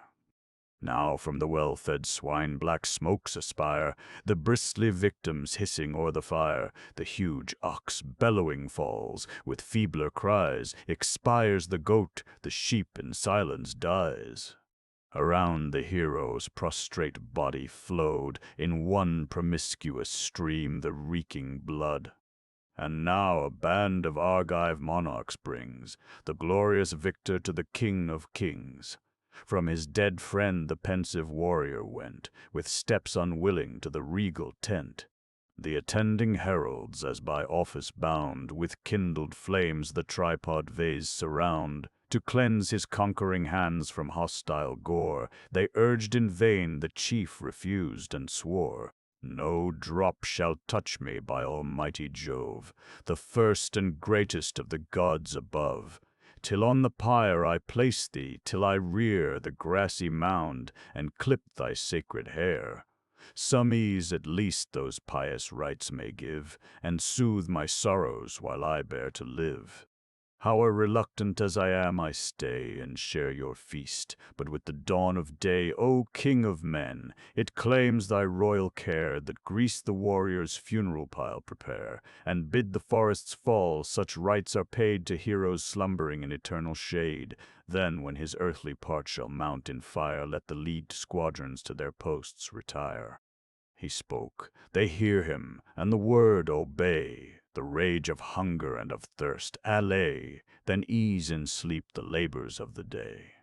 Now from the well-fed swine black smokes aspire, the bristly victims hissing o'er the fire. The huge ox bellowing falls, with feebler cries, expires the goat, the sheep in silence dies. Around the hero's prostrate body flowed, in one promiscuous stream, the reeking blood. And now a band of Argive monarchs brings the glorious victor to the King of Kings. From his dead friend the pensive warrior went, with steps unwilling, to the regal tent. The attending heralds, as by office bound, with kindled flames the tripod vase surround. To cleanse his conquering hands from hostile gore, they urged in vain, the chief refused and swore. No drop shall touch me, by almighty Jove, the first and greatest of the gods above. Till on the pyre I place thee, till I rear the grassy mound, and clip thy sacred hair. Some ease at least those pious rites may give, and soothe my sorrows while I bear to live. However reluctant as I am, I stay and share your feast. But with the dawn of day, O King of men, it claims thy royal care that grease the warrior's funeral pile prepare, and bid the forests fall. Such rites are paid to heroes slumbering in eternal shade. Then, when his earthly part shall mount in fire, let the lead squadrons to their posts retire. He spoke, they hear him, and the word obey. The rage of hunger and of thirst allay, then ease in sleep the labors of the day.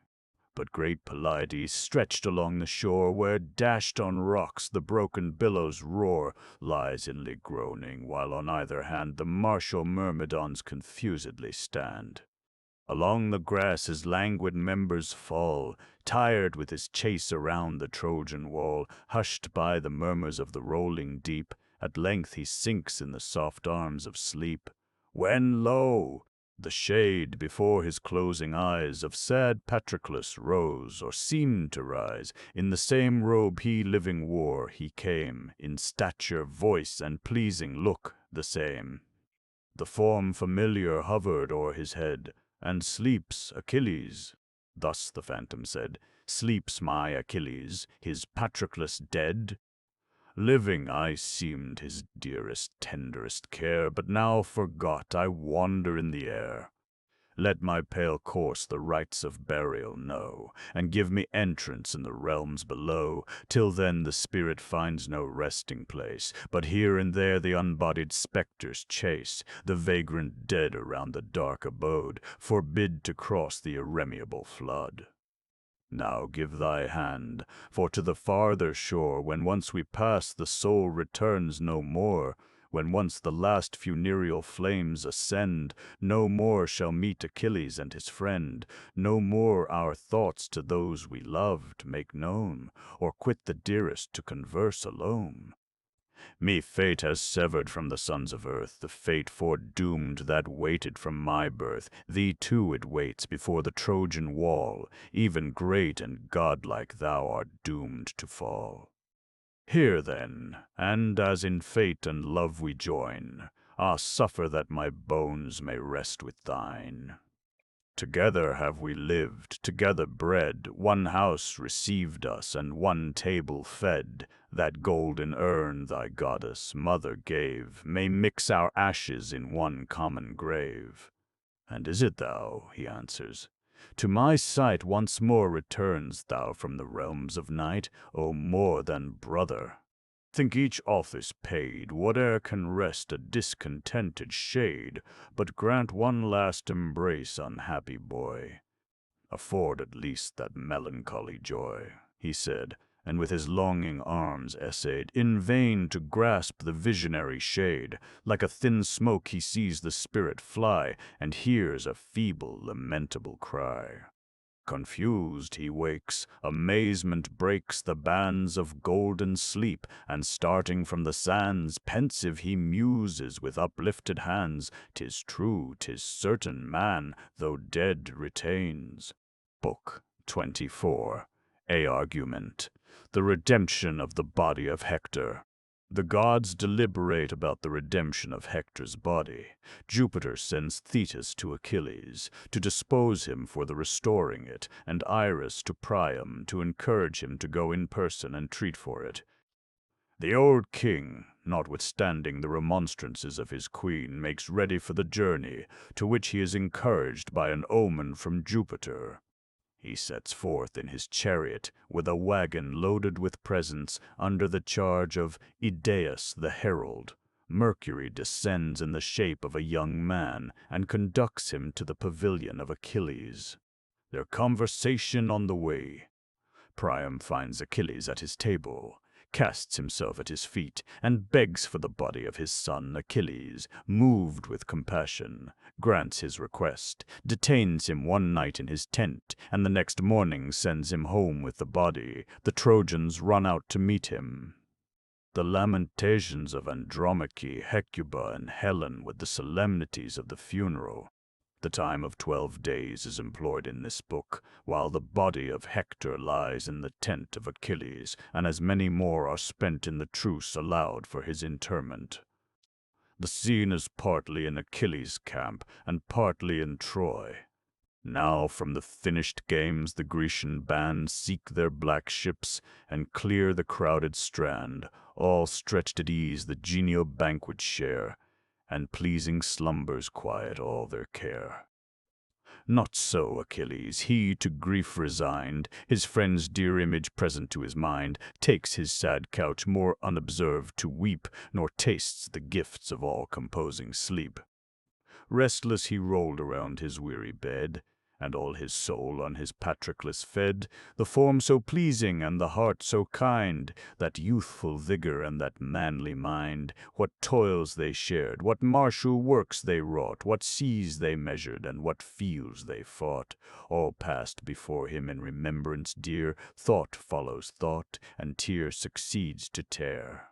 But great Pelides, stretched along the shore, where dashed on rocks the broken billows roar, lies inly groaning, while on either hand the martial myrmidons confusedly stand. Along the grass his languid members fall, tired with his chase around the Trojan wall. Hushed by the murmurs of the rolling deep, at length he sinks in the soft arms of sleep. When, lo! the shade before his closing eyes of sad Patroclus rose, or seemed to rise. In the same robe he living wore, he came, in stature, voice, and pleasing look the same. The form familiar hovered o'er his head. And sleeps Achilles? Thus the phantom said. Sleeps my Achilles, his Patroclus dead? Living I seemed his dearest, tenderest care, but now forgot I wander in the air. Let my pale corse the rites of burial know, and give me entrance in the realms below. Till then the spirit finds no resting place, but here and there the unbodied spectres chase, the vagrant dead around the dark abode, forbid to cross the irremediable flood. Now give thy hand, for to the farther shore, when once we pass, the soul returns no more. When once the last funereal flames ascend, no more shall meet Achilles and his friend. No more our thoughts to those we loved make known, or quit the dearest to converse alone. Me fate has severed from the sons of earth, the fate foredoomed that waited from my birth. Thee too it waits before the Trojan wall. Even great and godlike thou art doomed to fall. Hear then, and as in fate and love we join, ah, suffer that my bones may rest with thine. Together have we lived, together bred, one house received us, and one table fed. That golden urn thy goddess mother gave may mix our ashes in one common grave. And is it thou? He answers. To my sight once more returns thou from the realms of night, O more than brother. Think each office paid, whate'er can rest a discontented shade, but grant one last embrace, unhappy boy. Afford at least that melancholy joy, he said, and with his longing arms essayed in vain to grasp the visionary shade. Like a thin smoke he sees the spirit fly, and hears a feeble, lamentable cry. Confused he wakes, amazement breaks the bands of golden sleep, and starting from the sands, pensive he muses with uplifted hands. 'Tis true, 'tis certain, man, though dead, retains. Book 24. A Argument. The redemption of the body of Hector. The gods deliberate about the redemption of Hector's body. Jupiter sends Thetis to Achilles to dispose him for the restoring it, and Iris to Priam to encourage him to go in person and treat for it. The old king, notwithstanding the remonstrances of his queen, makes ready for the journey, to which he is encouraged by an omen from Jupiter. He sets forth in his chariot, with a wagon loaded with presents, under the charge of Idaeus the herald. Mercury descends in the shape of a young man, and conducts him to the pavilion of Achilles. Their conversation on the way. Priam finds Achilles at his table, casts himself at his feet, and begs for the body of his son Achilles, moved with compassion, grants his request, detains him one night in his tent, and the next morning sends him home with the body. The Trojans run out to meet him. The lamentations of Andromache, Hecuba, and Helen with the solemnities of the funeral. The time of 12 days is employed in this book, while the body of Hector lies in the tent of Achilles, and as many more are spent in the truce allowed for his interment. The scene is partly in Achilles' camp, and partly in Troy. Now from the finished games the Grecian band seek their black ships, and clear the crowded strand, all stretched at ease the genial banquet share, and pleasing slumbers quiet all their care. Not so Achilles, he to grief resigned, his friend's dear image present to his mind, takes his sad couch more unobserved to weep, nor tastes the gifts of all composing sleep. Restless he rolled around his weary bed, and all his soul on his Patroclus fed, the form so pleasing and the heart so kind, that youthful vigor and that manly mind. What toils they shared, what martial works they wrought, what seas they measured, and what fields they fought, all passed before him in remembrance dear. Thought follows thought, and tear succeeds to tear.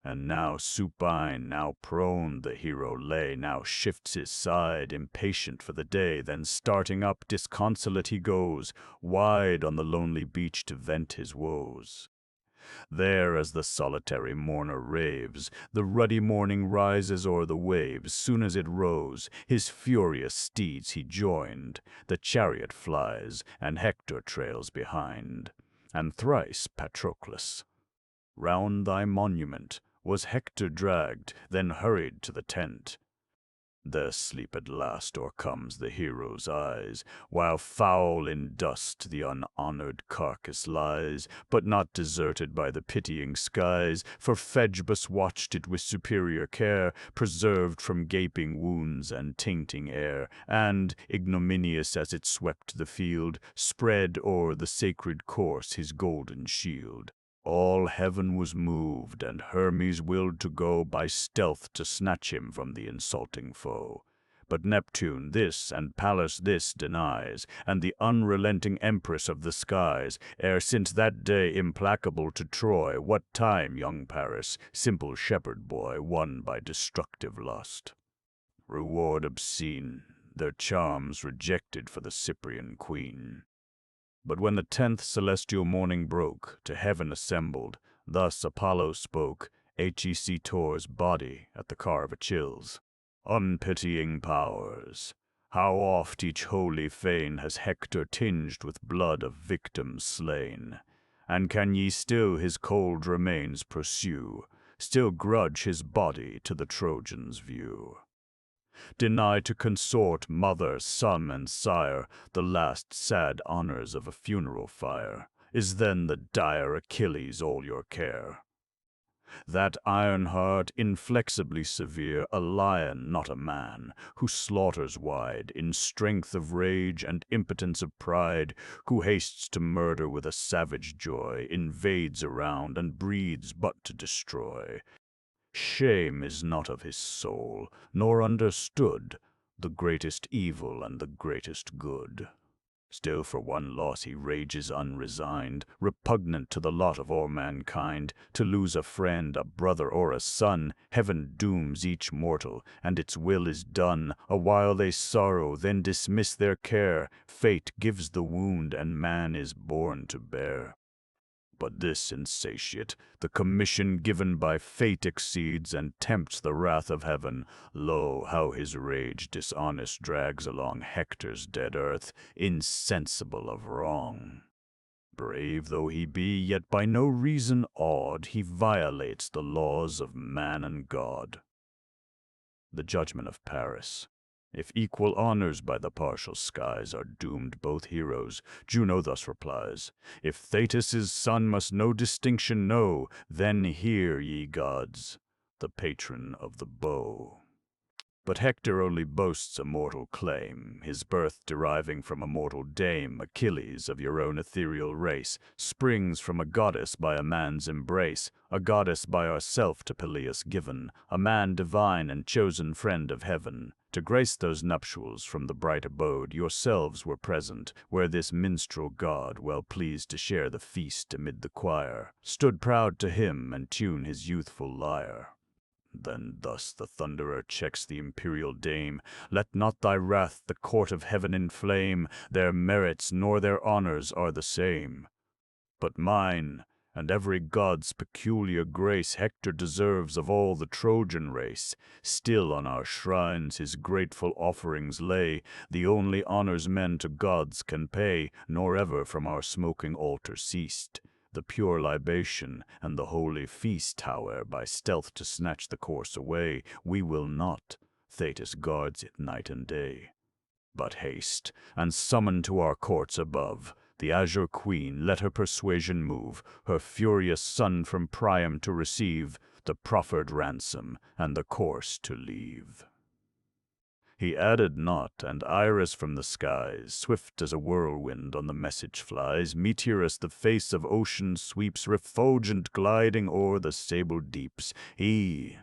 And now supine, now prone, the hero lay, now shifts his side, impatient for the day, then starting up, disconsolate he goes, wide on the lonely beach to vent his woes. There, as the solitary mourner raves, the ruddy morning rises o'er the waves. Soon as it rose, his furious steeds he joined, the chariot flies, and Hector trails behind. And thrice, Patroclus, round thy monument was Hector dragged, then hurried to the tent. There sleep at last o'ercomes the hero's eyes, while foul in dust the unhonored carcass lies, but not deserted by the pitying skies, for Phaebus watched it with superior care, preserved from gaping wounds and tainting air, and, ignominious as it swept the field, spread o'er the sacred corse his golden shield. All heaven was moved, and Hermes willed to go by stealth to snatch him from the insulting foe. But Neptune this and Pallas this denies, and the unrelenting empress of the skies, ere since that day implacable to Troy, what time young Paris, simple shepherd boy, won by destructive lust. Reward obscene, their charms rejected for the Cyprian queen. But when the 10th celestial morning broke, to heaven assembled, thus Apollo spoke, Hecator's body at the car of Achilles. Unpitying powers, how oft each holy fane has Hector tinged with blood of victims slain, and can ye still his cold remains pursue, still grudge his body to the Trojans' view? Deny to consort, mother, son, and sire, the last sad honors of a funeral fire? Is then the dire Achilles all your care? That iron heart, inflexibly severe, a lion, not a man, who slaughters wide, in strength of rage and impotence of pride, who hastes to murder with a savage joy, invades around, and breeds but to destroy. Shame is not of his soul, nor understood, the greatest evil and the greatest good. Still for one loss he rages unresigned, repugnant to the lot of all mankind. To lose a friend, a brother, or a son, heaven dooms each mortal, and its will is done. Awhile they sorrow, then dismiss their care. Fate gives the wound, and man is born to bear. But this insatiate, the commission given by fate exceeds and tempts the wrath of heaven. Lo, how his rage dishonest drags along Hector's dead earth, insensible of wrong. Brave though he be, yet by no reason awed, he violates the laws of man and God. The judgment of Paris. If equal honors by the partial skies are doomed both heroes, Juno thus replies, if Thetis' son must no distinction know, then hear, ye gods, the patron of the bow. But Hector only boasts a mortal claim, his birth deriving from a mortal dame, Achilles, of your own ethereal race, springs from a goddess by a man's embrace, a goddess by ourself to Peleus given, a man divine and chosen friend of heaven. To grace those nuptials from the bright abode, yourselves were present, where this minstrel god, well pleased to share the feast amid the choir, stood proud to hymn and tune his youthful lyre. Then thus the thunderer checks the imperial dame, let not thy wrath the court of heaven inflame, their merits nor their honors are the same. But mine, and every god's peculiar grace, Hector deserves of all the Trojan race. Still on our shrines his grateful offerings lay, the only honors men to gods can pay, nor ever from our smoking altar ceased. The pure libation and the holy feast, howe'er, by stealth to snatch the corse away, we will not. Thetis guards it night and day. But haste, and summon to our courts above the azure queen, let her persuasion move, her furious son from Priam to receive, the proffered ransom, and the corse to leave. He added not, and Iris from the skies, swift as a whirlwind on the message flies, meteorous the face of ocean sweeps, refulgent gliding o'er the sable deeps. He,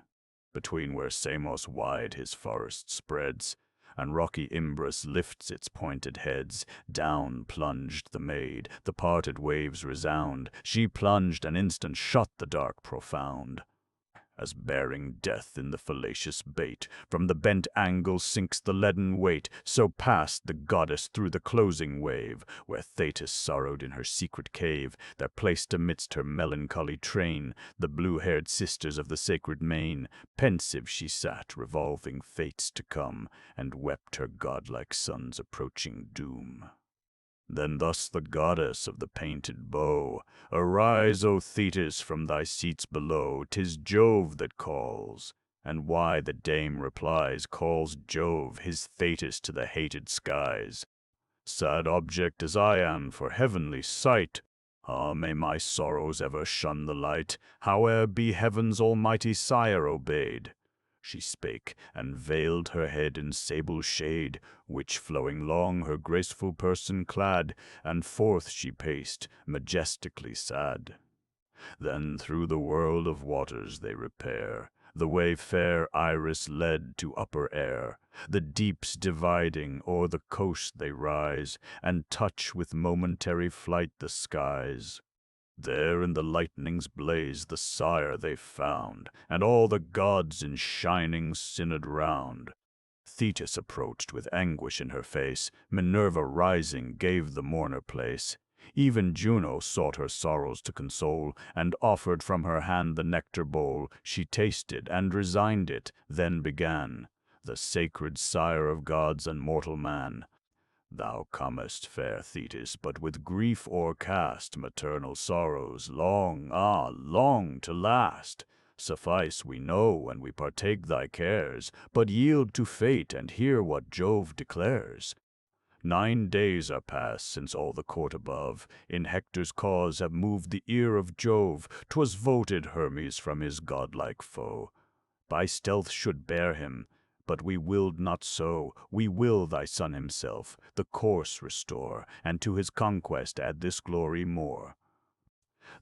between where Samos wide his forest spreads, and rocky Imbrus lifts its pointed heads, down plunged the maid, the parted waves resound, she plunged an instant, shot the dark profound. As bearing death in the fallacious bait, from the bent angle sinks the leaden weight, so passed the goddess through the closing wave, where Thetis sorrowed in her secret cave, there placed amidst her melancholy train the blue-haired sisters of the sacred main. Pensive she sat, revolving fates to come, and wept her godlike son's approaching doom. Then thus the goddess of the painted bow, arise, O Thetis, from thy seats below, 'tis Jove that calls. And why, the dame replies, calls Jove his Thetis to the hated skies? Sad object as I am for heavenly sight, ah, may my sorrows ever shun the light, howe'er be heaven's almighty sire obeyed. She spake, and veiled her head in sable shade, which flowing long her graceful person clad, and forth she paced, majestically sad. Then through the world of waters they repair, the way fair Iris led to upper air. The deeps dividing, o'er the coast they rise, and touch with momentary flight the skies. There in the lightning's blaze the sire they found, and all the gods in shining synod round. Thetis approached with anguish in her face, Minerva rising gave the mourner place. Even Juno sought her sorrows to console, and offered from her hand the nectar bowl. She tasted and resigned it, then began, the sacred sire of gods and mortal man. Thou comest, fair Thetis, but with grief o'ercast, maternal sorrows, long, ah, long to last. Suffice, we know, and we partake thy cares, but yield to fate and hear what Jove declares. 9 days are past since all the court above in Hector's cause have moved the ear of Jove. 'Twas voted Hermes from his godlike foe by stealth should bear him, but we willed not so. We will thy son himself the corse restore, and to his conquest add this glory more.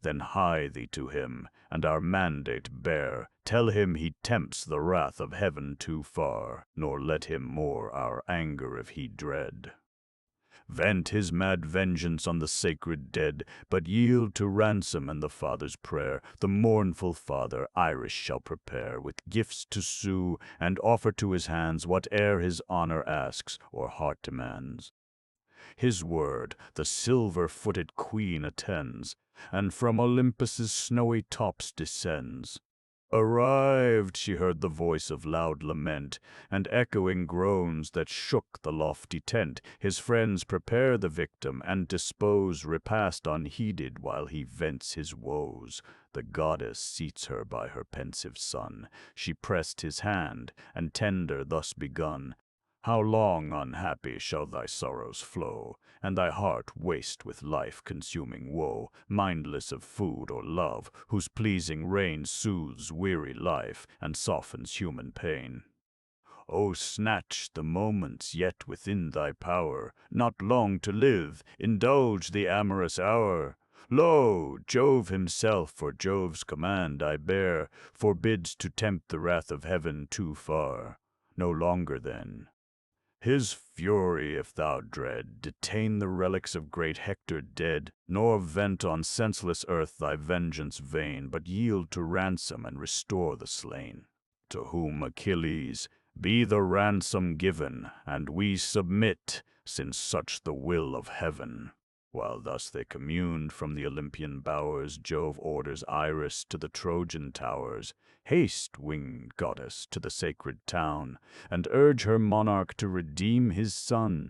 Then hie thee to him, and our mandate bear. Tell him he tempts the wrath of heaven too far, nor let him more our anger if he dread. Vent his mad vengeance on the sacred dead, but yield to ransom and the father's prayer. The mournful father Iris shall prepare, with gifts to sue, and offer to his hands whate'er his honor asks or heart demands. His word the silver-footed queen attends, and from Olympus's snowy tops descends. Arrived, she heard the voice of loud lament, and echoing groans that shook the lofty tent. His friends prepare the victim, and dispose repast unheeded while he vents his woes. The goddess seats her by her pensive son. She pressed his hand, and tender thus begun, "How long, unhappy, shall thy sorrows flow, and thy heart waste with life-consuming woe, mindless of food or love, whose pleasing reign soothes weary life and softens human pain? O snatch the moments yet within thy power, not long to live, indulge the amorous hour. Lo, Jove himself, for Jove's command I bear, forbids to tempt the wrath of heaven too far. No longer then his fury, if thou dread, detain the relics of great Hector dead, nor vent on senseless earth thy vengeance vain, but yield to ransom and restore the slain. To whom Achilles, be the ransom given, and we submit, since such the will of heaven." While thus they communed from the Olympian bowers, Jove orders Iris to the Trojan towers. "Haste, winged goddess, to the sacred town, and urge her monarch to redeem his son.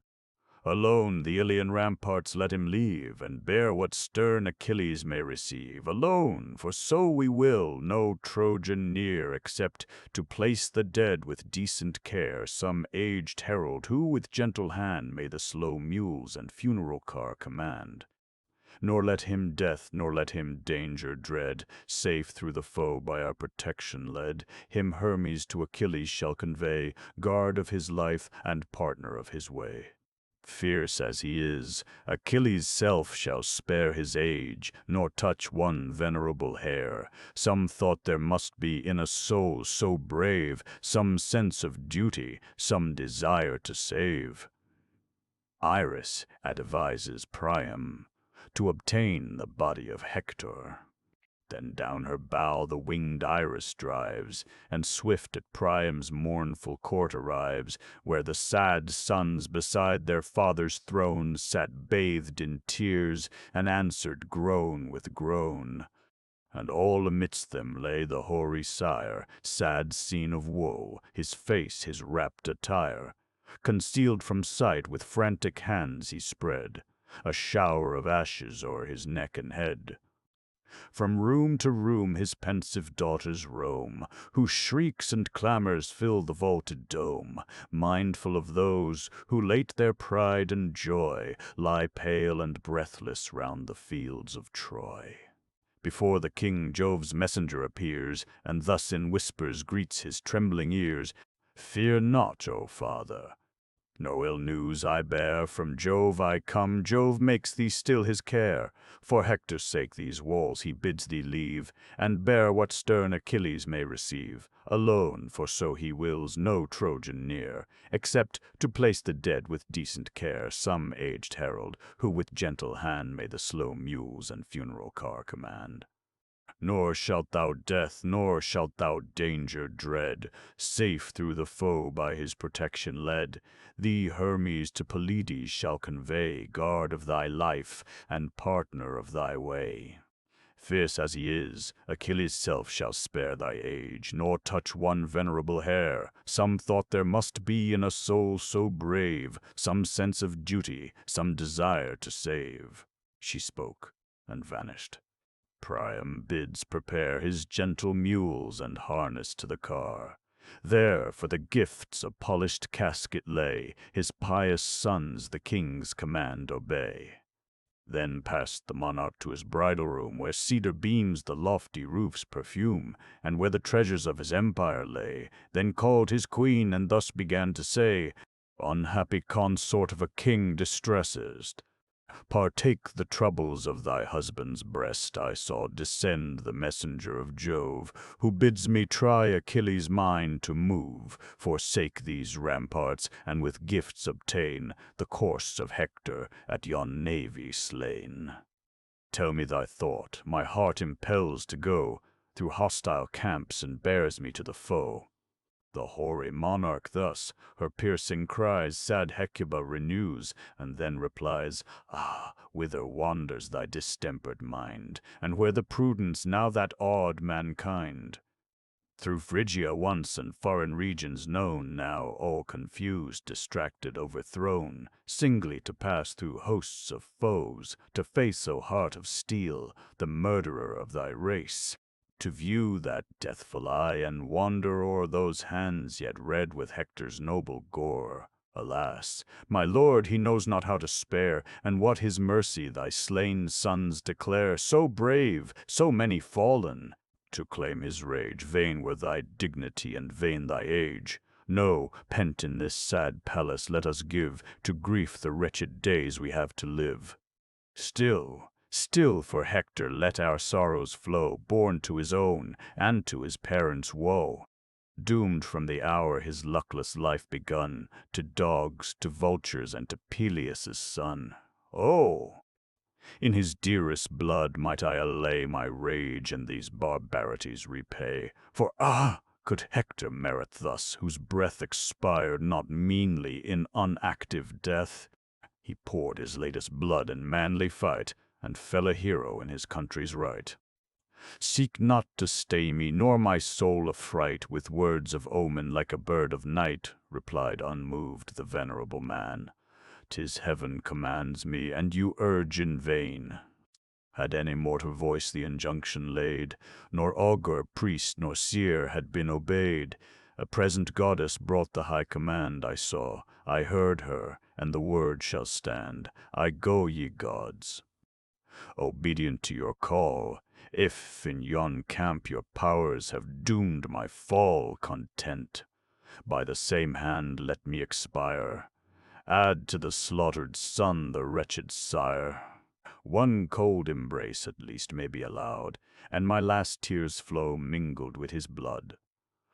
Alone the Ilian ramparts let him leave, and bear what stern Achilles may receive. Alone, for so we will, no Trojan near, except to place the dead with decent care, some aged herald who with gentle hand may the slow mules and funeral car command. Nor let him death, nor let him danger dread, safe through the foe by our protection led. Him Hermes to Achilles shall convey, guard of his life and partner of his way. Fierce as he is, Achilles' self shall spare his age, nor touch one venerable hair. Some thought there must be in a soul so brave, some sense of duty, some desire to save. Iris advises Priam to obtain the body of Hector. Then down her bow the winged Iris drives, and swift at Priam's mournful court arrives, where the sad sons beside their father's throne sat bathed in tears, and answered groan with groan. And all amidst them lay the hoary sire, sad scene of woe, his face, his wrapped attire, concealed from sight with frantic hands he spread, a shower of ashes o'er his neck and head. From room to room his pensive daughters roam, whose shrieks and clamors fill the vaulted dome, mindful of those who late their pride and joy lie pale and breathless round the fields of Troy. Before the king Jove's messenger appears, and thus in whispers greets his trembling ears, "Fear not, O father. No ill news I bear, from Jove I come. Jove makes thee still his care. For Hector's sake these walls he bids thee leave, and bear what stern Achilles may receive. Alone, for so he wills, no Trojan near, except to place the dead with decent care, some aged herald, who with gentle hand may the slow mules and funeral car command. Nor shalt thou death, nor shalt thou danger dread, safe through the foe by his protection led. Thee Hermes to Pelides shall convey, guard of thy life, and partner of thy way. Fierce as he is, Achilles' self shall spare thy age, nor touch one venerable hair. Some thought there must be in a soul so brave, some sense of duty, some desire to save." She spoke, and vanished. Priam bids prepare his gentle mules and harness to the car. There for the gifts a polished casket lay, his pious sons the king's command obey. Then passed the monarch to his bridal room, where cedar beams the lofty roof's perfume, and where the treasures of his empire lay. Then called his queen, and thus began to say, "Unhappy consort of a king distressest, partake the troubles of thy husband's breast. I saw descend the messenger of Jove, who bids me try Achilles' mind to move, forsake these ramparts, and with gifts obtain the corse of Hector at yon navy slain. Tell me thy thought, my heart impels to go through hostile camps and bears me to the foe." The hoary monarch thus her piercing cries sad Hecuba renews, and then replies, "Ah, whither wanders thy distempered mind, and where the prudence now that awed mankind? Through Phrygia once and foreign regions known, now all confused, distracted, overthrown, singly to pass through hosts of foes, to face, O heart of steel, the murderer of thy race, to view that deathful eye and wander o'er those hands yet red with Hector's noble gore. Alas, my lord, he knows not how to spare, and what his mercy thy slain sons declare, so brave, so many fallen. To claim his rage, vain were thy dignity and vain thy age. No, pent in this sad palace let us give to grief the wretched days we have to live. Still for Hector let our sorrows flow, born to his own and to his parents' woe. Doomed from the hour his luckless life begun, to dogs, to vultures, and to Peleus' son. Oh! In his dearest blood might I allay my rage, and these barbarities repay. For could Hector merit thus, whose breath expired not meanly in unactive death? He poured his latest blood in manly fight, and fell a hero in his country's right. Seek not to stay me, nor my soul affright with words of omen like a bird of night, replied unmoved the venerable man. 'Tis heaven commands me, and you urge in vain. Had any mortal voice the injunction laid, nor augur, priest, nor seer had been obeyed, a present goddess brought the high command. I saw, I heard her, and the word shall stand. I go, ye gods, obedient to your call. If in yon camp your powers have doomed my fall, content, by the same hand let me expire. Add to the slaughtered son the wretched sire. One cold embrace at least may be allowed, and my last tears flow mingled with his blood.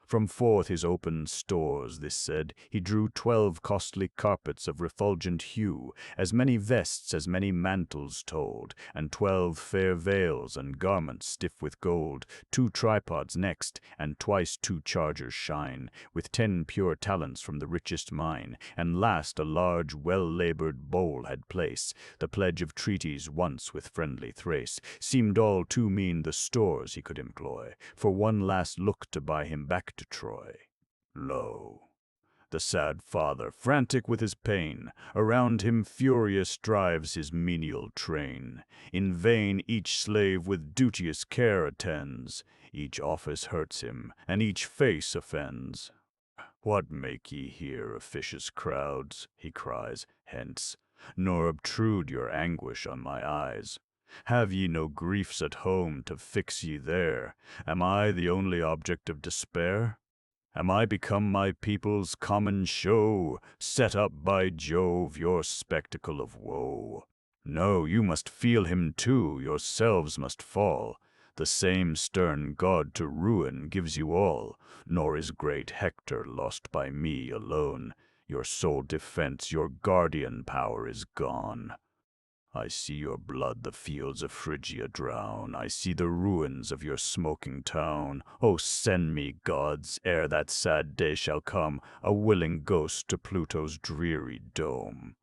From forth his open stores, this said, he drew 12 costly carpets of refulgent hue, as many vests, as many mantles told, and 12 fair veils and garments stiff with gold, 2 tripods next, and twice 2 chargers shine, with 10 pure talents from the richest mine, and last a large well-labored bowl had place, the pledge of treaties once with friendly Thrace. Seemed all too mean the stores he could employ, for one last look to buy him back to Troy. Lo, the sad father, frantic with his pain, around him furious drives his menial train. In vain each slave with duteous care attends, each office hurts him, and each face offends. What make ye here, officious crowds, he cries, hence, nor obtrude your anguish on my eyes. Have ye no griefs at home to fix ye there? Am I the only object of despair? Am I become my people's common show, set up by Jove, your spectacle of woe? No, you must feel him too, yourselves must fall. The same stern God to ruin gives you all, nor is great Hector lost by me alone. Your sole defense, your guardian power is gone. I see your blood the fields of Phrygia drown. I see the ruins of your smoking town. Oh, send me, gods, ere that sad day shall come, a willing ghost to Pluto's dreary dome.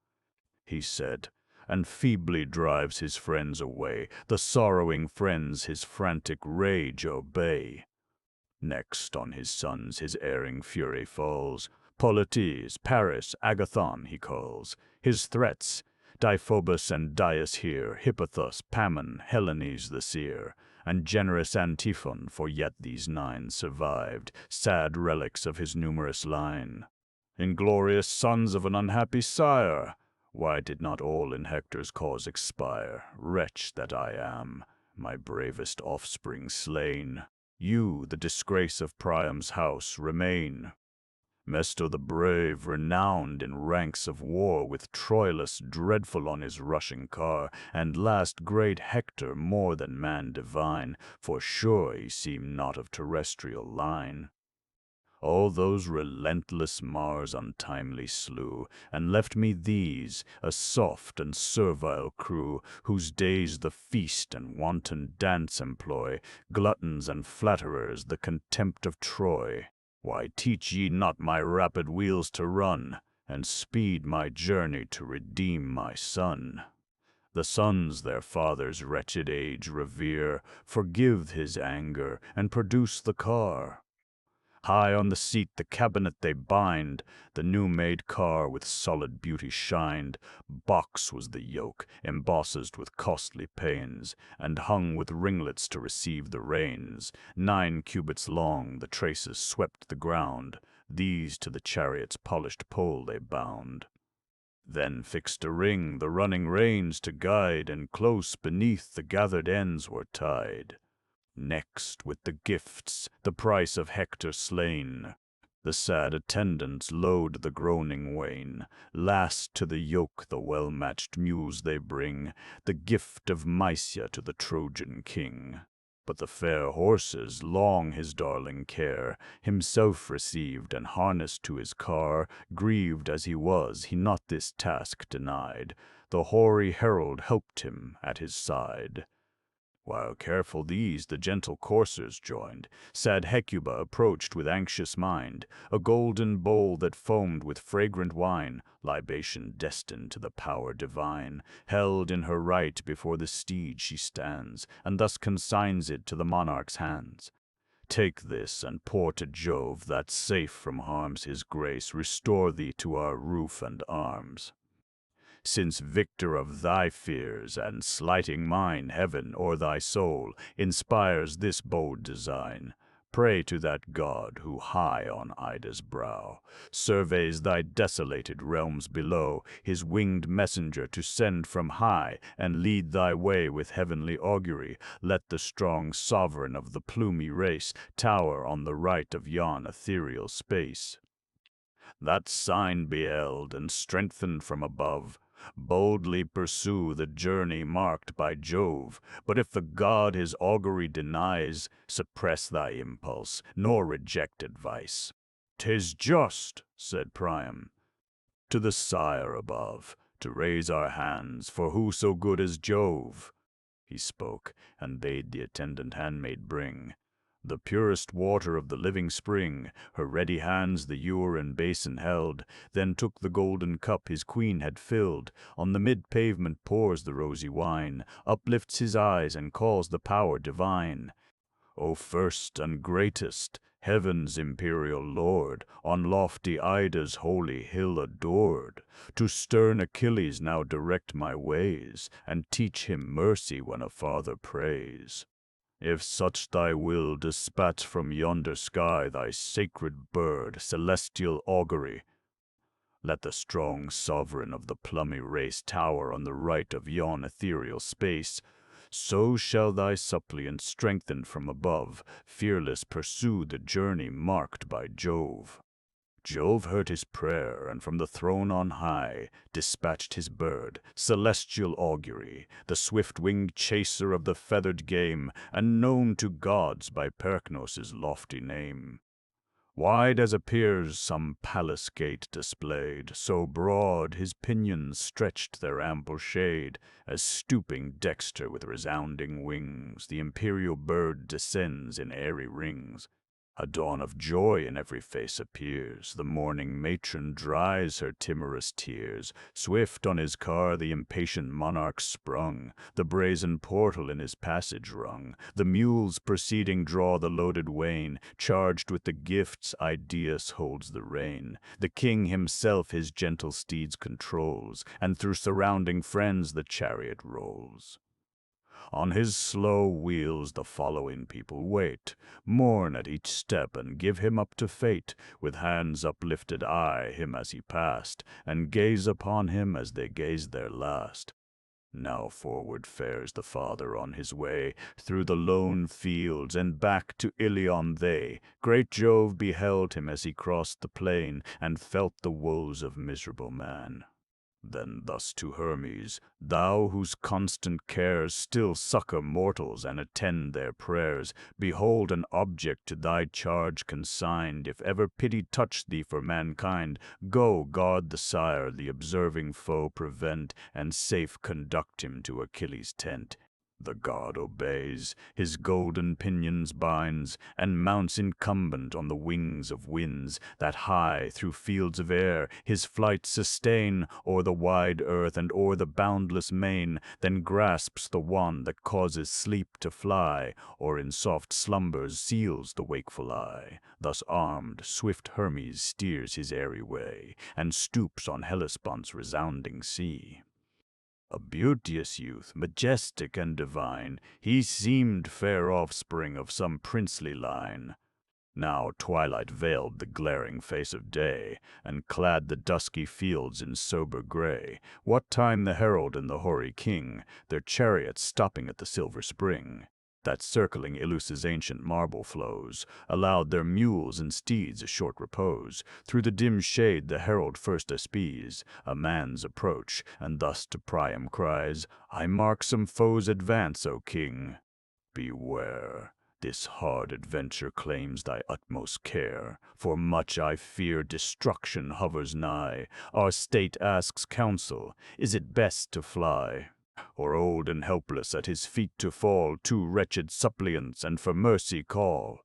He said, and feebly drives his friends away. The sorrowing friends his frantic rage obey. Next on his sons his erring fury falls. Polites, Paris, Agathon he calls. His threats, Deiphobus and Dias hear, Hippothus, Pammon, Helenes the seer, and generous Antiphon, for yet these 9 survived, sad relics of his numerous line. Inglorious sons of an unhappy sire, why did not all in Hector's cause expire? Wretch that I am, my bravest offspring slain. You, the disgrace of Priam's house, remain. Mesto the brave, renowned in ranks of war, with Troilus dreadful on his rushing car, and last great Hector, more than man divine, for sure he seemed not of terrestrial line. All those relentless Mars untimely slew, and left me these, a soft and servile crew, whose days the feast and wanton dance employ, gluttons and flatterers, the contempt of Troy. Why teach ye not my rapid wheels to run, and speed my journey to redeem my son? The sons their father's wretched age revere, forgive his anger, and produce the car. High on the seat the cabinet they bind, the new-made car with solid beauty shined. Box was the yoke, embossed with costly pains, and hung with ringlets to receive the reins. 9 cubits long the traces swept the ground, these to the chariot's polished pole they bound. Then fixed a ring the running reins to guide, and close beneath the gathered ends were tied. Next, with the gifts, the price of Hector slain, the sad attendants load the groaning wain. Last to the yoke the well-matched mules they bring, the gift of Mysia to the Trojan king. But the fair horses, long his darling care, himself received and harnessed to his car. Grieved as he was, he not this task denied. The hoary herald helped him at his side. While careful these the gentle coursers joined, sad Hecuba approached with anxious mind, a golden bowl that foamed with fragrant wine, libation destined to the power divine. Held in her right before the steed she stands, and thus consigns it to the monarch's hands. Take this, and pour to Jove, that safe from harms his grace restore thee to our roof and arms. Since victor of thy fears, and slighting mine, heaven, or thy soul, inspires this bold design, pray to that God who high on Ida's brow surveys thy desolated realms below, his winged messenger to send from high, and lead thy way with heavenly augury. Let the strong sovereign of the plumy race tower on the right of yon ethereal space. That sign beheld and strengthened from above, boldly pursue the journey marked by Jove. But if the god his augury denies, suppress thy impulse, nor reject advice. "'Tis just," said Priam, "to the sire above, to raise our hands, for who so good as Jove?" He spoke, and bade the attendant handmaid bring the purest water of the living spring. Her ready hands the ewer and basin held, then took the golden cup his queen had filled. On the mid-pavement pours the rosy wine, uplifts his eyes and calls the power divine. O first and greatest, heaven's imperial lord, on lofty Ida's holy hill adored, to stern Achilles now direct my ways, and teach him mercy when a father prays. If such thy will, dispatch from yonder sky thy sacred bird, celestial augury. Let the strong sovereign of the plumy race tower on the right of yon ethereal space. So shall thy suppliant, strengthened from above, fearless pursue the journey marked by Jove. Jove heard his prayer, and from the throne on high dispatched his bird, celestial augury, the swift-winged chaser of the feathered game, and known to gods by Perchnos' lofty name. Wide as appears some palace gate displayed, so broad his pinions stretched their ample shade, as stooping Dexter with resounding wings, the imperial bird descends in airy rings. A dawn of joy in every face appears, the mourning matron dries her timorous tears. Swift on his car the impatient monarch sprung, the brazen portal in his passage rung. The mules proceeding draw the loaded wain, charged with the gifts Idaeus holds the rein. The king himself his gentle steeds controls, and through surrounding friends the chariot rolls. On his slow wheels the following people wait, mourn at each step and give him up to fate. With hands uplifted eye him as he passed, and gaze upon him as they gazed their last. Now forward fares the father on his way, through the lone fields and back to Ilion they. Great Jove beheld him as he crossed the plain, and felt the woes of miserable man. Then thus to Hermes, thou whose constant cares still succor mortals and attend their prayers, behold an object to thy charge consigned. If ever pity touch thee for mankind, go guard the sire, the observing foe prevent, and safe conduct him to Achilles' tent. The god obeys, his golden pinions binds, and mounts incumbent on the wings of winds, that high through fields of air his flight sustain, o'er the wide earth and o'er the boundless main, then grasps the wand that causes sleep to fly, or in soft slumbers seals the wakeful eye. Thus armed, swift Hermes steers his airy way, and stoops on Hellespont's resounding sea. A beauteous youth, majestic and divine, he seemed fair offspring of some princely line. Now twilight veiled the glaring face of day, and clad the dusky fields in sober gray. What time the herald and the hoary king, their chariots stopping at the silver spring, that circling Ilusa's ancient marble flows, allowed their mules and steeds a short repose. Through the dim shade the herald first espies a man's approach, and thus to Priam cries, "I mark some foe's advance, O king. Beware, this hard adventure claims thy utmost care, for much I fear destruction hovers nigh. Our state asks counsel, is it best to fly, or old and helpless at his feet to fall, two wretched suppliants, and for mercy call?"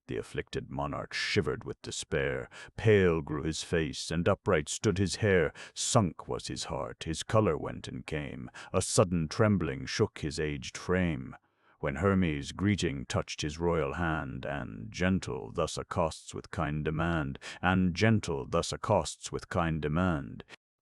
The afflicted monarch shivered with despair, pale grew his face, and upright stood his hair. Sunk was his heart, his color went and came, a sudden trembling shook his aged frame. When Hermes, greeting, touched his royal hand, and gentle thus accosts with kind demand,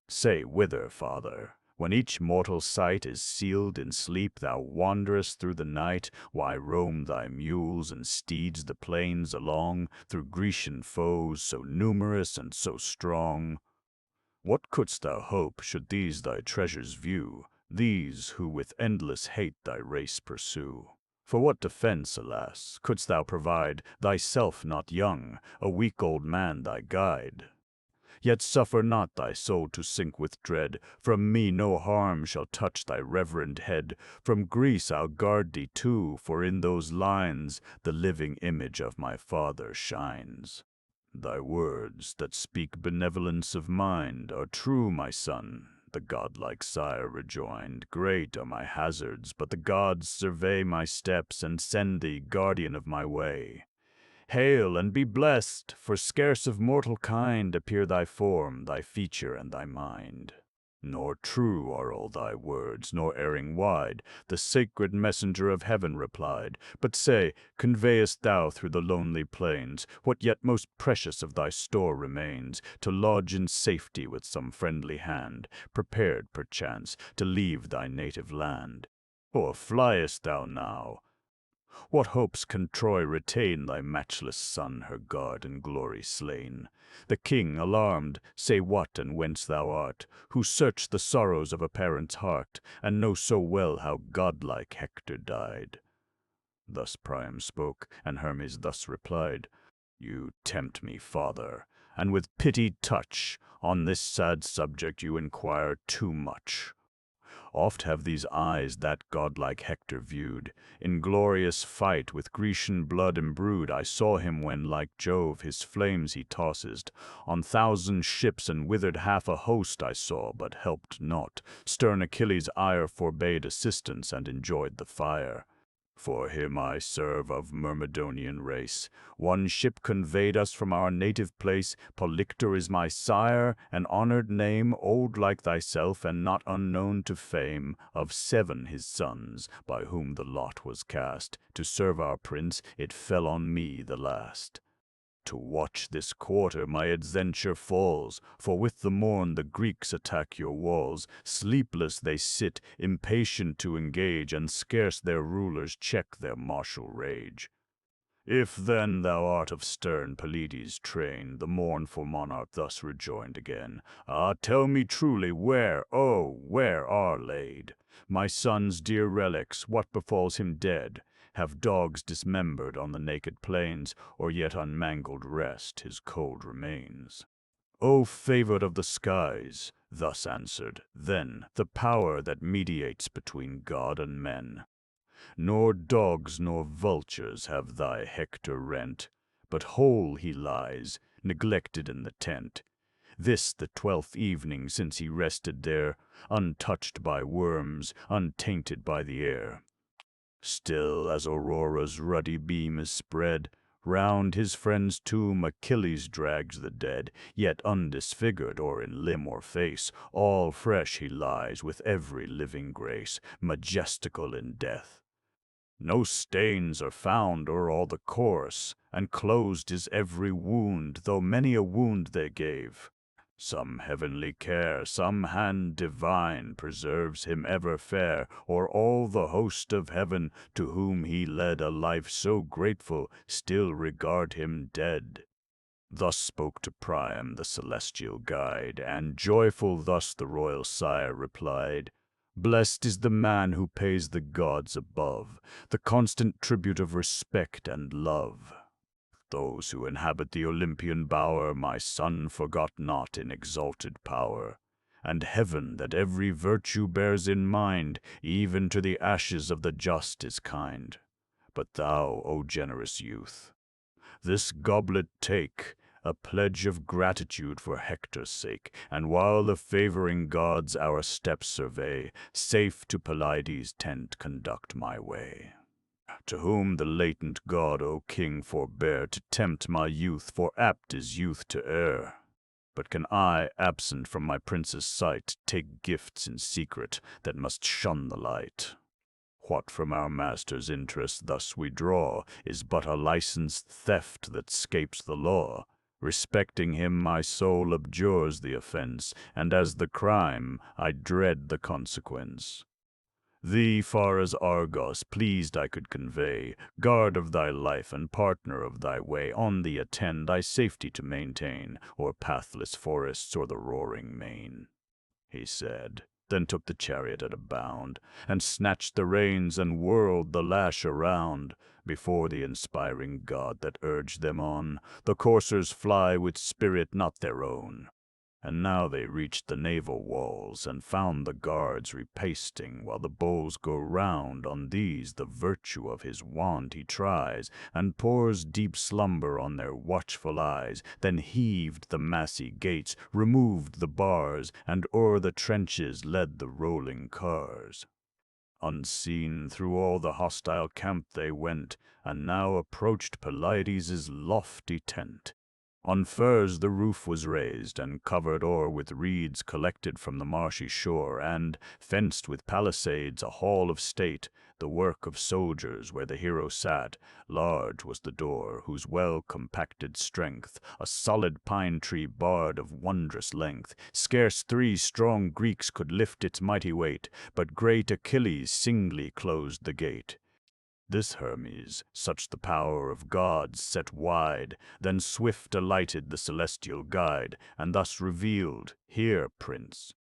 "Say whither, father? When each mortal sight is sealed in sleep, thou wanderest through the night. Why roam thy mules and steeds the plains along, through Grecian foes so numerous and so strong? What couldst thou hope, should these thy treasures view, these who with endless hate thy race pursue? For what defense, alas, couldst thou provide, thyself not young, a weak old man thy guide? Yet suffer not thy soul to sink with dread. From me no harm shall touch thy reverend head. From Greece I'll guard thee too, for in those lines the living image of my father shines." "Thy words, that speak benevolence of mind, are true, my son," the godlike sire rejoined. "Great are my hazards, but the gods survey my steps, and send thee, guardian of my way. Hail and be blessed, for scarce of mortal kind appear thy form, thy feature, and thy mind. Nor true are all thy words, nor erring wide," the sacred messenger of heaven replied. "But say, conveyest thou through the lonely plains what yet most precious of thy store remains, to lodge in safety with some friendly hand, prepared, perchance, to leave thy native land? Or fliest thou now? What hopes can Troy retain, thy matchless son, her guard and glory slain? The king, alarmed, say what and whence thou art, who search the sorrows of a parent's heart, and know so well how godlike Hector died." Thus Priam spoke, and Hermes thus replied, "You tempt me, father, and with pity touch on this sad subject you inquire too much. Oft have these eyes that godlike Hector viewed. In glorious fight with Grecian blood imbrued, I saw him when, like Jove, his flames he tossed. On thousand ships and withered half a host I saw, but helped not. Stern Achilles' ire forbade assistance, and enjoyed the fire. For him I serve, of Myrmidonian race. One ship conveyed us from our native place. Polyctor is my sire, an honored name, old like thyself, and not unknown to fame. Of 7 his sons, by whom the lot was cast, to serve our prince, it fell on me the last. To watch this quarter my adventure falls, for with the morn the Greeks attack your walls. Sleepless they sit, impatient to engage, and scarce their rulers check their martial rage. If then thou art of stern Pelides' train," the mournful monarch thus rejoined again, "ah, tell me truly, where, oh, where are laid my son's dear relics? What befalls him dead? Have dogs dismembered on the naked plains, or yet unmangled rest his cold remains?" "O favored of the skies," thus answered then the power that mediates between God and men, "nor dogs nor vultures have thy Hector rent, but whole he lies, neglected in the tent. This the 12th evening since he rested there, untouched by worms, untainted by the air. Still as Aurora's ruddy beam is spread, round his friend's tomb Achilles drags the dead, yet undisfigured or in limb or face, all fresh he lies with every living grace, majestical in death. No stains are found o'er all the corse, and closed is every wound, though many a wound they gave. Some heavenly care, some hand divine preserves him ever fair, or all the host of heaven, to whom he led a life so grateful, still regard him dead. Thus spoke to Priam the celestial guide, and joyful thus the royal sire replied, "Blessed is the man who pays the gods above the constant tribute of respect and love. Those who inhabit the Olympian bower my son forgot not in exalted power, and heaven that every virtue bears in mind, even to the ashes of the just is kind. But thou, O generous youth, this goblet take, a pledge of gratitude for Hector's sake, and while the favoring gods our steps survey, safe to Pelides' tent conduct my way. To whom the latent god, O king, forbear to tempt my youth, for apt is youth to err. But can I, absent from my prince's sight, take gifts in secret that must shun the light? What from our master's interest thus we draw is but a licensed theft that scapes the law. Respecting him my soul abjures the offense, and as the crime I dread the consequence. Thee far as Argos pleased I could convey, guard of thy life and partner of thy way, on thee attend thy safety to maintain, o'er pathless forests or the roaring main," he said, then took the chariot at a bound, and snatched the reins and whirled the lash around. Before the inspiring god that urged them on, the coursers fly with spirit not their own. And now they reached the naval walls, and found the guards repasting, while the bowls go round. On these the virtue of his wand he tries, and pours deep slumber on their watchful eyes. Then heaved the massy gates, removed the bars, and o'er the trenches led the rolling cars. Unseen through all the hostile camp they went, and now approached Pelides' lofty tent. On firs the roof was raised, and covered o'er with reeds collected from the marshy shore, and, fenced with palisades, a hall of state, the work of soldiers, where the hero sat. Large was the door, whose well-compacted strength a solid pine tree barred of wondrous length. Scarce 3 strong Greeks could lift its mighty weight, but great Achilles singly closed the gate. This Hermes, such the power of gods, set wide, then swift alighted the celestial guide, and thus revealed, "Hear, prince,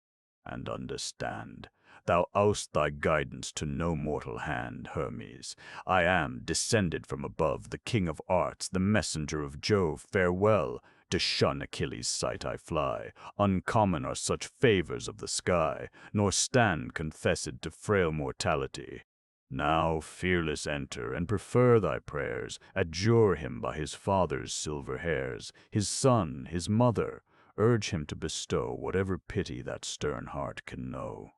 and understand. Thou owest thy guidance to no mortal hand, Hermes. I am, descended from above, the king of arts, the messenger of Jove. Farewell. To shun Achilles' sight I fly. Uncommon are such favors of the sky, nor stand confessed to frail mortality. Now fearless enter, and prefer thy prayers. Adjure him by his father's silver hairs, his son, his mother. Urge him to bestow whatever pity that stern heart can know."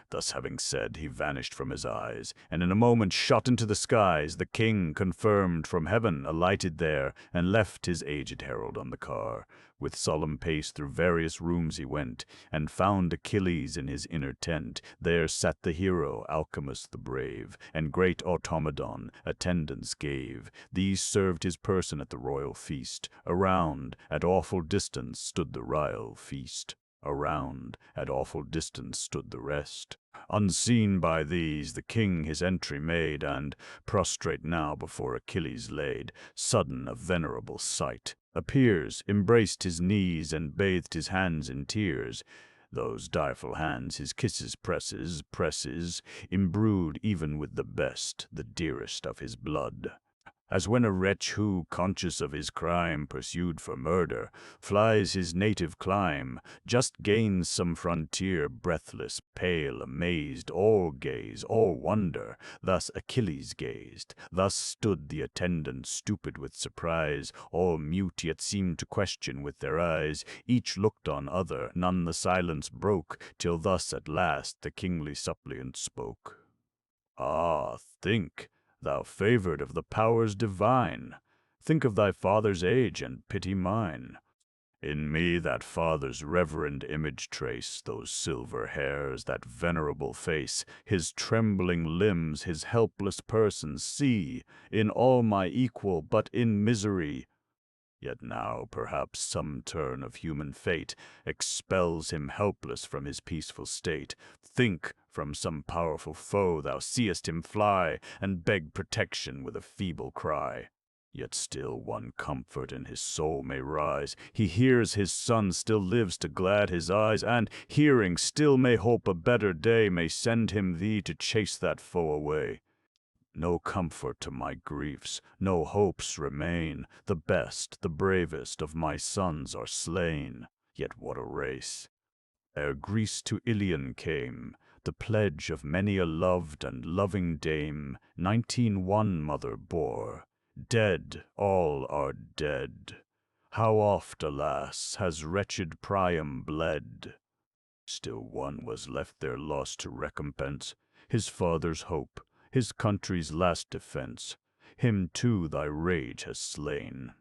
Thus having said, he vanished from his eyes, and in a moment shot into the skies. The king, confirmed from heaven, alighted there, and left his aged herald on the car. With solemn pace through various rooms he went, and found Achilles in his inner tent. There sat the hero, Alcimus the brave, and great Automedon attendance gave. These served his person at the royal feast. Around, at awful distance, stood the royal feast. Around, at awful distance, stood the rest. Unseen by these, the king his entry made, and, prostrate now before Achilles laid, sudden a venerable sight appears, embraced his knees, and bathed his hands in tears. Those direful hands his kisses presses, imbrued even with the best, the dearest of his blood. As when a wretch who, conscious of his crime, pursued for murder, flies his native clime, just gains some frontier, breathless, pale, amazed, all gaze, all wonder, thus Achilles gazed, thus stood the attendants, stupid with surprise, all mute, yet seemed to question with their eyes, each looked on other, none the silence broke, till thus at last the kingly suppliant spoke. Ah, think, thou favored of the powers divine, think of thy father's age and pity mine. In me that father's reverend image trace, those silver hairs, that venerable face, his trembling limbs, his helpless person see, in all my equal, but in misery. Yet now, perhaps, some turn of human fate expels him helpless from his peaceful state. Think, from some powerful foe thou seest him fly, and beg protection with a feeble cry. Yet still one comfort in his soul may rise. He hears his son still lives to glad his eyes, and, hearing, still may hope a better day may send him thee to chase that foe away. No comfort to my griefs, no hopes remain. The best, the bravest of my sons are slain. Yet what a race! Ere Greece to Ilion came, the pledge of many a loved and loving dame, 19 one mother bore. Dead, all are dead. How oft, alas, has wretched Priam bled! Still one was left there lost to recompense, his father's hope, his country's last defense. Him too thy rage has slain.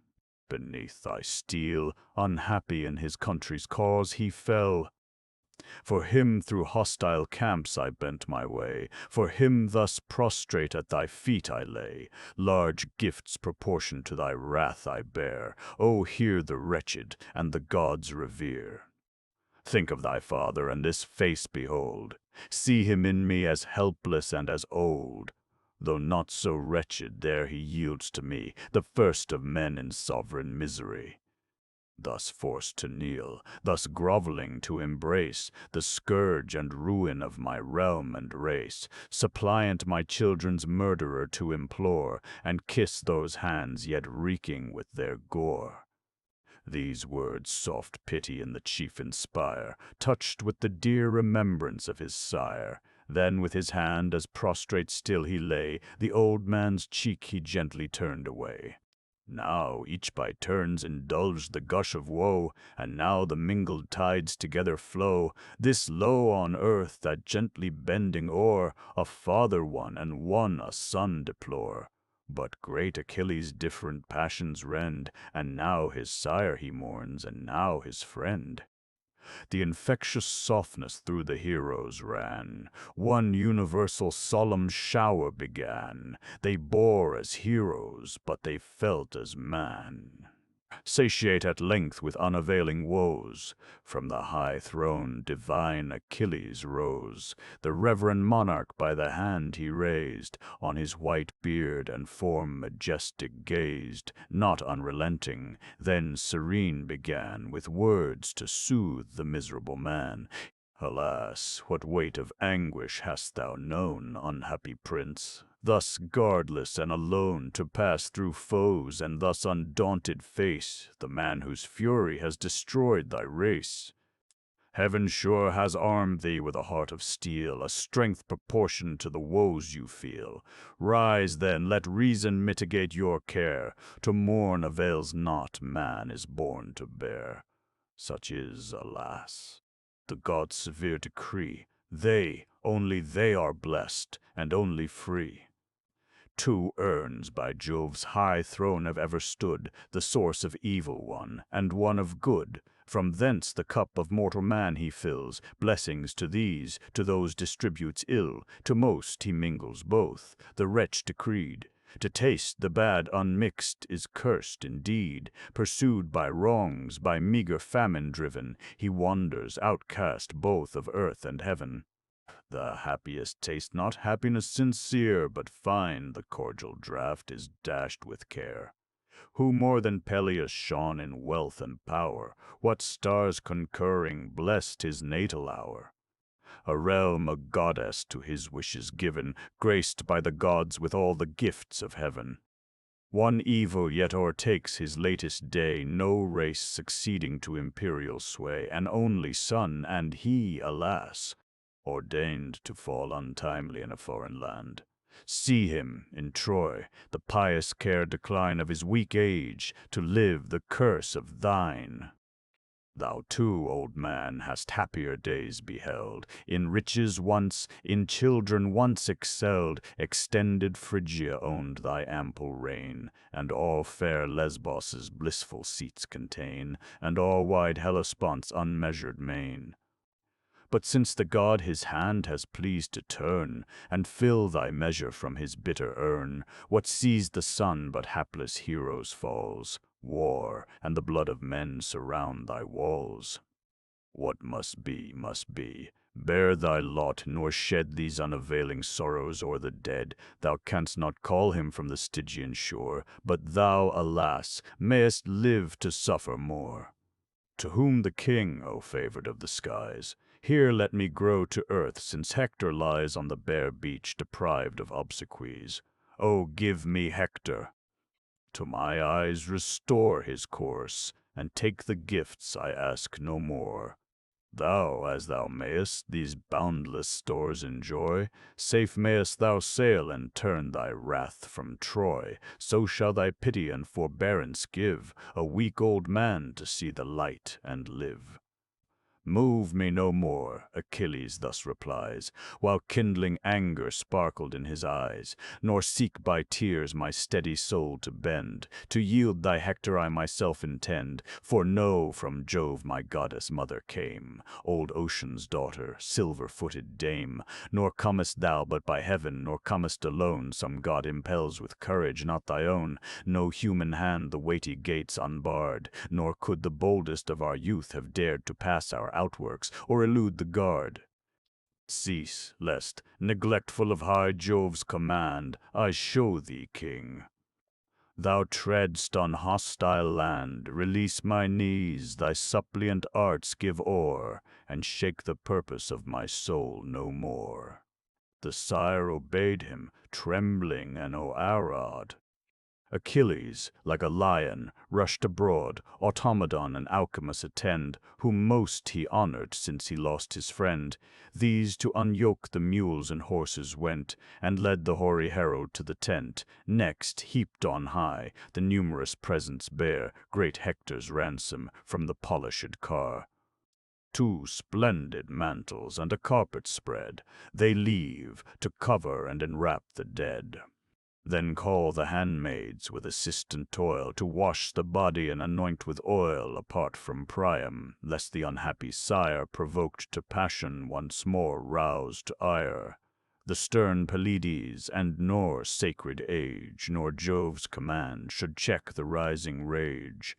Beneath thy steel, unhappy in his country's cause, he fell. For him through hostile camps I bent my way, for him thus prostrate at thy feet I lay. Large gifts proportioned to thy wrath I bear. O hear the wretched, and the gods revere. Think of thy father, and this face behold. See him in me as helpless and as old. Though not so wretched, there he yields to me, the first of men in sovereign misery. Thus forced to kneel, thus groveling to embrace, the scourge and ruin of my realm and race, suppliant my children's murderer to implore, and kiss those hands yet reeking with their gore. These words soft pity in the chief inspire, touched with the dear remembrance of his sire. Then with his hand, as prostrate still he lay, the old man's cheek he gently turned away. Now each by turns indulged the gush of woe, and now the mingled tides together flow. This low on earth, that gently bending o'er, a father one and one a son deplore. But great Achilles different passions rend, and now his sire he mourns, and now his friend. The infectious softness through the heroes ran. One universal solemn shower began. They bore as heroes, but they felt as man. Satiate at length with unavailing woes, from the high throne divine Achilles rose. The reverend monarch by the hand he raised, on his white beard and form majestic gazed, not unrelenting, then serene began with words to soothe the miserable man. Alas, what weight of anguish hast thou known, unhappy prince? Thus guardless and alone to pass through foes, and thus undaunted face the man whose fury has destroyed thy race. Heaven sure has armed thee with a heart of steel, a strength proportioned to the woes you feel. Rise then, let reason mitigate your care. To mourn avails not, man is born to bear. Such is, alas, the gods' severe decree. They, only they are blessed, and only free. 2 urns by Jove's high throne have ever stood, the source of evil one, and one of good. From thence the cup of mortal man he fills, blessings to these, to those distributes ill. To most he mingles both, the wretch decreed. To taste the bad unmixed is cursed indeed. Pursued by wrongs, by meager famine driven, he wanders, outcast both of earth and heaven. The happiest taste not happiness sincere, but fine the cordial draught is dashed with care. Who more than Peleus shone in wealth and power? What stars concurring blessed his natal hour? A realm a goddess to his wishes given, graced by the gods with all the gifts of heaven. One evil yet o'ertakes his latest day, no race succeeding to imperial sway, an only son, and he, alas, ordained to fall untimely in a foreign land. See him, in Troy, the pious care decline of his weak age, to live the curse of thine. Thou too, old man, hast happier days beheld, in riches once, in children once excelled, extended Phrygia owned thy ample reign, and all fair Lesbos' blissful seats contain, and all wide Hellespont's unmeasured main. But since the god his hand has pleased to turn, and fill thy measure from his bitter urn, what sees the sun but hapless heroes' falls? War and the blood of men surround thy walls. What must be, must be. Bear thy lot, nor shed these unavailing sorrows o'er the dead. Thou canst not call him from the Stygian shore, but thou, alas, mayest live to suffer more. To whom the king, O favored of the skies, here let me grow to earth, since Hector lies on the bare beach, deprived of obsequies. O give me Hector! To my eyes restore his course, and take the gifts I ask no more. Thou, as thou mayest, these boundless stores enjoy, safe mayest thou sail and turn thy wrath from Troy, so shall thy pity and forbearance give a weak old man to see the light and live. Move me no more, Achilles thus replies, while kindling anger sparkled in his eyes, nor seek by tears my steady soul to bend. To yield thy Hector I myself intend, for know from Jove my goddess mother came, old Ocean's daughter, silver-footed dame. Nor comest thou but by heaven, nor comest alone, some god impels with courage not thy own. No human hand the weighty gates unbarred, nor could the boldest of our youth have dared to pass our outworks, or elude the guard. Cease, lest, neglectful of high Jove's command, I show thee, king. Thou treadst on hostile land, release my knees, thy suppliant arts give o'er, and shake the purpose of my soul no more. The sire obeyed him, trembling and Arad. Achilles, like a lion, rushed abroad, Automedon and Alcimus attend, whom most he honored since he lost his friend. These to unyoke the mules and horses went, and led the hoary herald to the tent. Next, heaped on high, the numerous presents bear great Hector's ransom from the polished car. 2 splendid mantles and a carpet spread, they leave to cover and enwrap the dead. Then call the handmaids with assistant toil to wash the body and anoint with oil, apart from Priam, lest the unhappy sire, provoked to passion, once more roused to ire. The stern Pelides, and nor sacred age, nor Jove's command, should check the rising rage.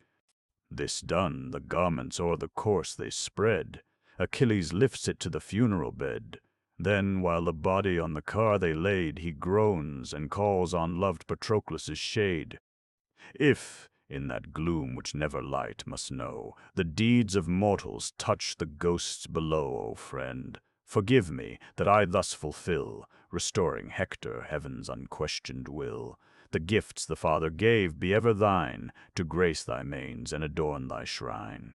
This done, the garments o'er the corse they spread. Achilles lifts it to the funeral bed. Then, while the body on the car they laid, he groans and calls on loved Patroclus' shade. If, in that gloom which never light must know, the deeds of mortals touch the ghosts below, O friend, forgive me that I thus fulfill, restoring Hector heaven's unquestioned will. The gifts the Father gave be ever thine, to grace thy manes and adorn thy shrine,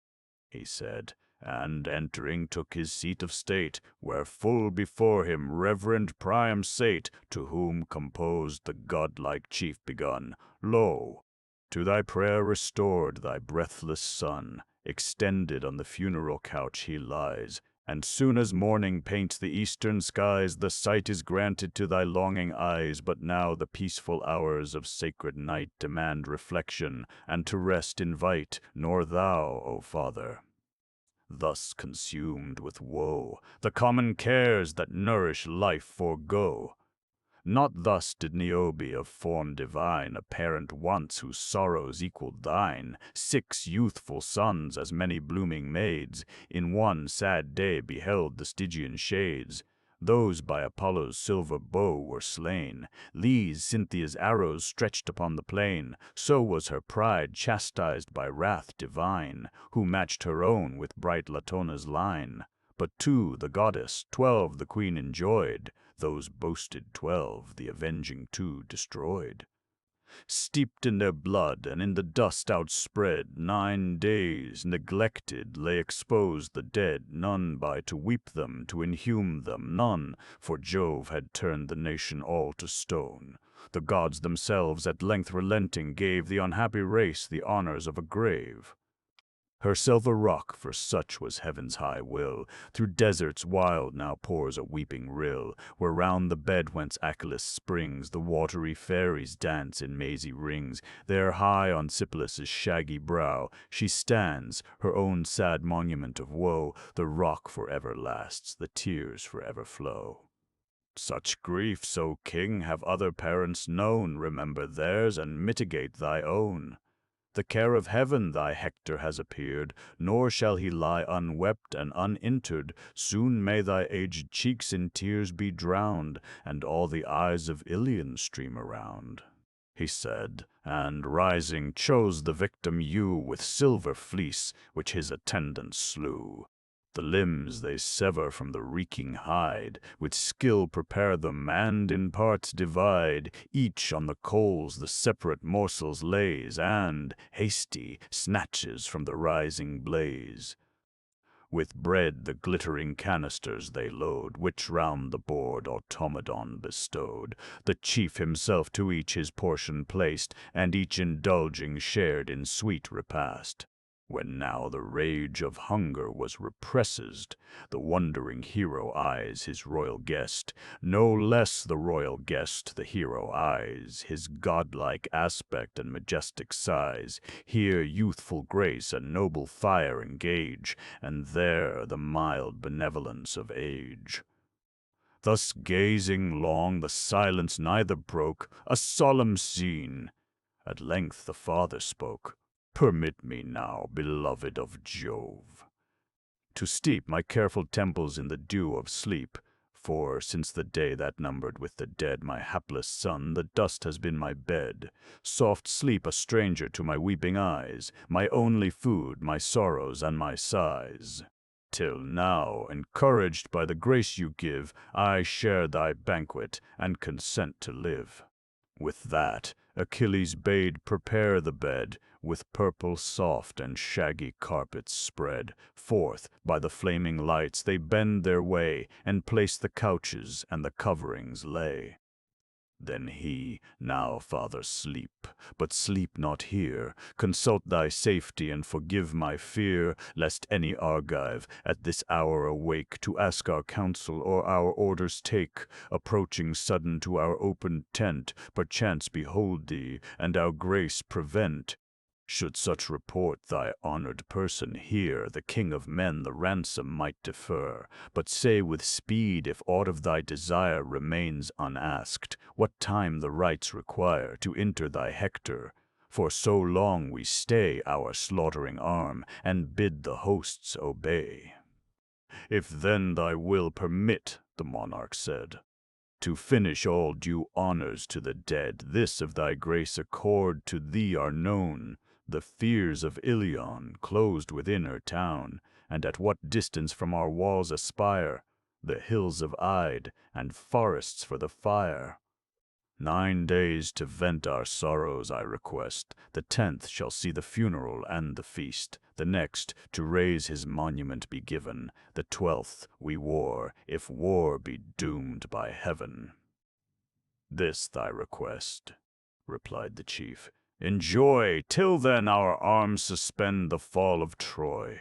he said, and entering took his seat of state, where full before him reverend Priam sate, to whom composed the godlike chief begun, Lo, to thy prayer restored thy breathless son, extended on the funeral couch he lies, and soon as morning paints the eastern skies, the sight is granted to thy longing eyes. But now the peaceful hours of sacred night demand reflection, and to rest invite, nor thou, O Father, thus consumed with woe, the common cares that nourish life forego. Not thus did Niobe, of form divine, a parent once whose sorrows equaled thine. 6 youthful sons, as many blooming maids, in one sad day beheld the Stygian shades. Those by Apollo's silver bow were slain, these Cynthia's arrows stretched upon the plain. So was her pride chastised by wrath divine, who matched her own with bright Latona's line. But 2 the goddess, 12 the queen enjoyed, those boasted 12 the avenging 2 destroyed. Steeped in their blood and in the dust outspread, 9 days, neglected, lay exposed the dead, none by to weep them, to inhume them, none, for Jove had turned the nation all to stone. The gods themselves, at length relenting, gave the unhappy race the honors of a grave. Herself a rock, for such was heaven's high will, through deserts wild now pours a weeping rill, where round the bed whence Achilles springs, the watery fairies dance in mazy rings. There high on Cypselus' shaggy brow she stands, her own sad monument of woe. The rock forever lasts, the tears forever flow. Such griefs, O king, have other parents known. Remember theirs and mitigate thy own. The care of heaven thy Hector has appeared, nor shall he lie unwept and uninterred. Soon may thy aged cheeks in tears be drowned, and all the eyes of Iliad stream around. He said, and rising chose the victim ewe with silver fleece, which his attendants slew. The limbs they sever from the reeking hide, with skill prepare them, and in parts divide. Each on the coals the separate morsels lays, and, hasty, snatches from the rising blaze. With bread the glittering canisters they load, which round the board Automedon bestowed. The chief himself to each his portion placed, and each indulging shared in sweet repast. When now the rage of hunger was repressed, the wondering hero eyes his royal guest. No less the royal guest the hero eyes, his godlike aspect and majestic size. Here youthful grace and noble fire engage, and there the mild benevolence of age. Thus gazing long, the silence neither broke, a solemn scene. At length the father spoke. Permit me now, beloved of Jove, to steep my careful temples in the dew of sleep. For since the day that numbered with the dead my hapless son, the dust has been my bed. Soft sleep a stranger to my weeping eyes, my only food, my sorrows and my sighs. Till now, encouraged by the grace you give, I share thy banquet and consent to live. With that, Achilles bade prepare the bed, with purple soft and shaggy carpets spread. Forth, by the flaming lights, they bend their way, and place the couches and the coverings lay. Then he, now, father, sleep, but sleep not here. Consult thy safety, and forgive my fear, lest any Argive at this hour awake, to ask our counsel or our orders take. Approaching sudden to our open tent, perchance behold thee, and our grace prevent. Should such report thy honored person hear, the king of men the ransom might defer. But say with speed, if aught of thy desire remains unasked, what time the rites require to enter thy Hector. For so long we stay our slaughtering arm, and bid the hosts obey. If then thy will permit, the monarch said, to finish all due honors to the dead, this of thy grace accord to thee are known. The fears of Ilion, closed within her town, and at what distance from our walls aspire, the hills of Ide, and forests for the fire. 9 days to vent our sorrows I request. The 10th shall see the funeral and the feast. The next, to raise his monument be given. The 12th we war, if war be doomed by heaven. This thy request, replied the chief. Enjoy, till then our arms suspend the fall of Troy.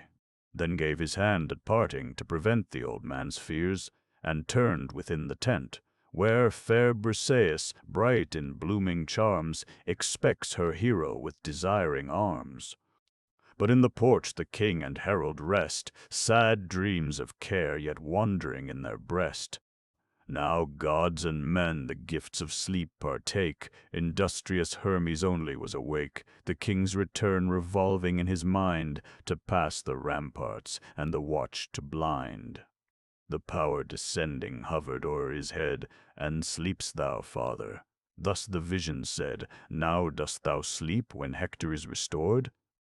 Then gave his hand at parting to prevent the old man's fears, and turned within the tent, where fair Briseis, bright in blooming charms, expects her hero with desiring arms. But in the porch the king and herald rest, sad dreams of care yet wandering in their breast. Now gods and men the gifts of sleep partake. Industrious Hermes only was awake, the king's return revolving in his mind, to pass the ramparts and the watch to blind. The power descending hovered o'er his head. And sleep'st thou, father? Thus the vision said. Now dost thou sleep when Hector is restored?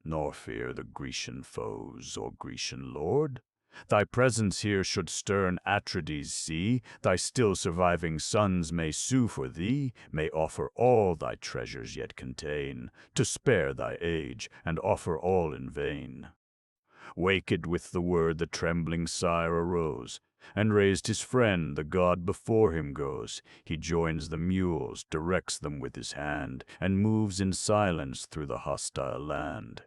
Nor fear the Grecian foes or Grecian lord? Thy presence here should stern Atrides see, thy still surviving sons may sue for thee, may offer all thy treasures yet contain, to spare thy age, and offer all in vain. Waked with the word the trembling sire arose, and raised his friend, the god before him goes. He joins the mules, directs them with his hand, and moves in silence through the hostile land.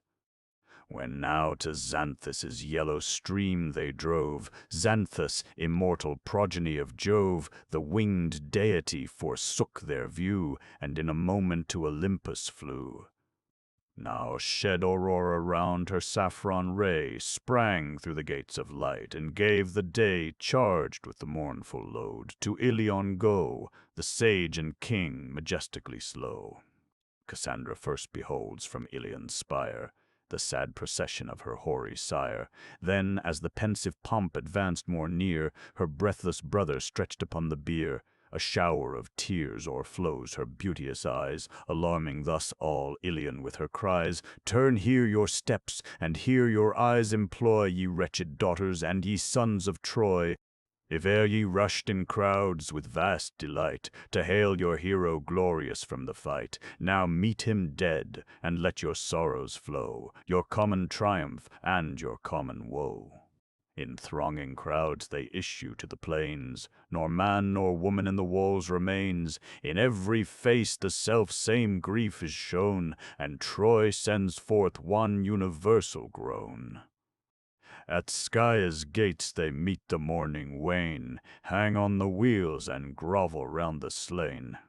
When now to Xanthus' yellow stream they drove, Xanthus, immortal progeny of Jove, the winged deity forsook their view, and in a moment to Olympus flew. Now shed Aurora round her saffron ray, sprang through the gates of light, and gave the day, charged with the mournful load, to Ilion go, the sage and king majestically slow. Cassandra first beholds from Ilion's spire the sad procession of her hoary sire. Then, as the pensive pomp advanced more near, her breathless brother stretched upon the bier. A shower of tears o'erflows her beauteous eyes, alarming thus all Ilion with her cries, "Turn here your steps, and here your eyes employ, ye wretched daughters, and ye sons of Troy. If e'er ye rushed in crowds with vast delight to hail your hero glorious from the fight, now meet him dead, and let your sorrows flow, your common triumph and your common woe." In thronging crowds they issue to the plains, nor man nor woman in the walls remains. In every face the self-same grief is shown, and Troy sends forth one universal groan. At Scia's gates they meet the mourning wain, hang on the wheels and grovel round the slain.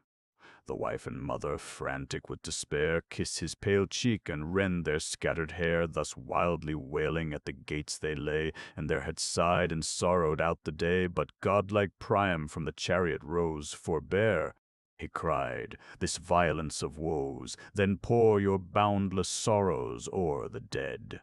The wife and mother, frantic with despair, kiss his pale cheek and rend their scattered hair. Thus wildly wailing at the gates they lay, and there had sighed and sorrowed out the day. But godlike Priam from the chariot rose. "Forbear," he cried, "this violence of woes, then pour your boundless sorrows o'er the dead."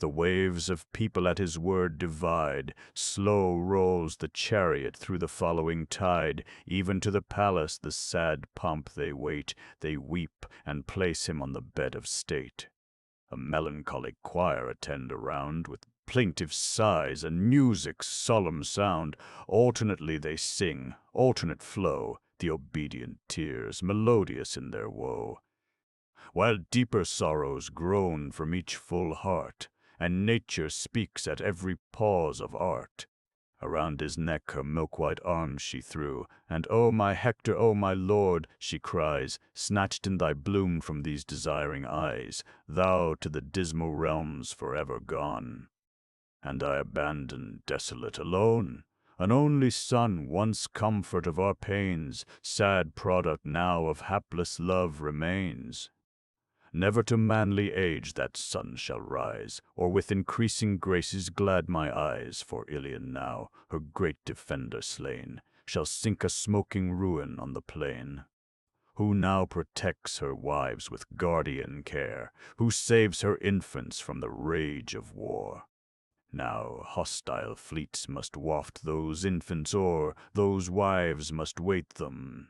The waves of people at his word divide. Slow rolls the chariot through the following tide. Even to the palace the sad pomp they wait. They weep and place him on the bed of state. A melancholy choir attend around, with plaintive sighs and music's solemn sound. Alternately they sing, alternate flow, the obedient tears, melodious in their woe. While deeper sorrows groan from each full heart, and nature speaks at every pause of art. Around his neck her milk-white arms she threw, and "O my Hector, O my lord," she cries, "snatched in thy bloom from these desiring eyes, thou to the dismal realms forever gone. And I abandoned, desolate, alone, an only son, once comfort of our pains, sad product now of hapless love remains. Never to manly age that sun shall rise, or with increasing graces glad my eyes, for Ilion now, her great defender slain, shall sink a smoking ruin on the plain. Who now protects her wives with guardian care, who saves her infants from the rage of war? Now hostile fleets must waft those infants o'er, those wives must wait them.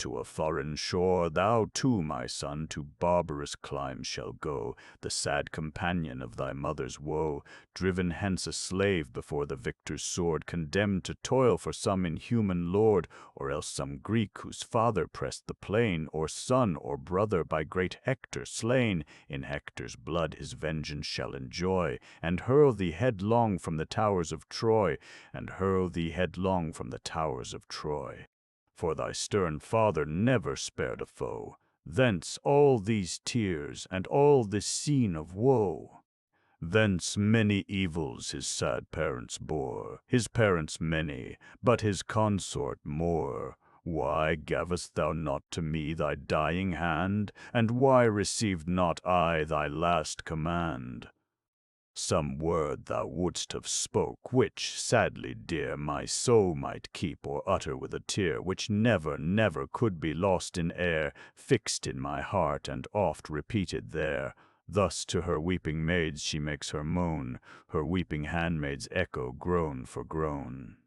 To a foreign shore thou too, my son, to barbarous climes shall go, the sad companion of thy mother's woe, driven hence a slave before the victor's sword, condemned to toil for some inhuman lord, or else some Greek whose father pressed the plain, or son or brother by great Hector slain. In Hector's blood his vengeance shall enjoy, and hurl thee headlong from the towers of Troy, and hurl thee headlong from the towers of Troy. For thy stern father never spared a foe. Thence all these tears, and all this scene of woe. Thence many evils his sad parents bore, his parents many, but his consort more. Why gavest thou not to me thy dying hand? And why received not I thy last command? Some word thou wouldst have spoke, which, sadly dear, my soul might keep or utter with a tear, which never, never could be lost in air, fixed in my heart and oft repeated there. Thus to her weeping maids she makes her moan, her weeping handmaids echo groan for groan.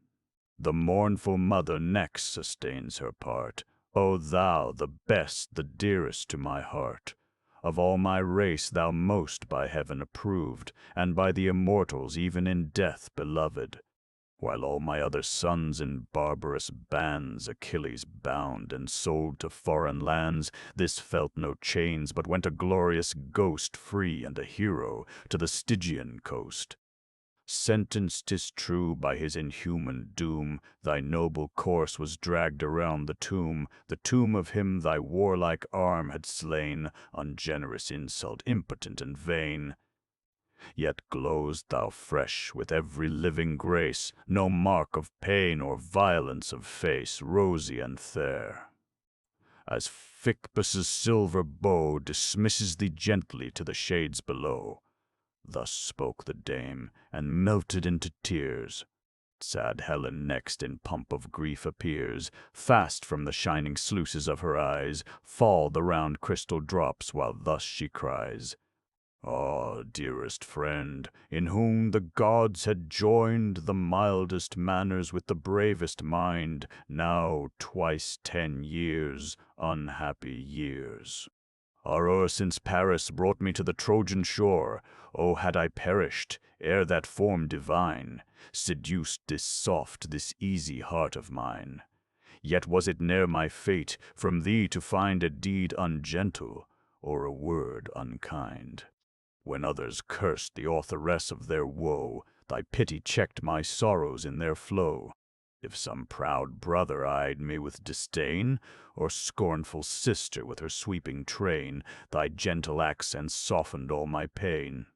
The mournful mother next sustains her part. O thou, the best, the dearest to my heart! Of all my race thou most by heaven approved, and by the immortals even in death beloved. While all my other sons in barbarous bands Achilles bound and sold to foreign lands, this felt no chains, but went a glorious ghost, free and a hero, to the Stygian coast. Sentenced, 'tis true, by his inhuman doom, thy noble corse was dragged around the tomb of him thy warlike arm had slain, ungenerous insult, impotent and vain. Yet glow'st thou fresh with every living grace, no mark of pain or violence of face, rosy and fair, as Phoebus' silver bow dismisses thee gently to the shades below. Thus spoke the dame, and melted into tears. Sad Helen next in pomp of grief appears. Fast from the shining sluices of her eyes fall the round crystal drops, while thus she cries, "Ah, dearest friend, in whom the gods had joined the mildest manners with the bravest mind, now twice 10 years, unhappy years, are o'er since Paris brought me to the Trojan shore. Oh, had I perished ere that form divine seduced this soft, this easy heart of mine! Yet was it ne'er my fate from thee to find a deed ungentle or a word unkind. When others cursed the authoress of their woe, thy pity checked my sorrows in their flow. If some proud brother eyed me with disdain, or scornful sister with her sweeping train, thy gentle accents softened all my pain.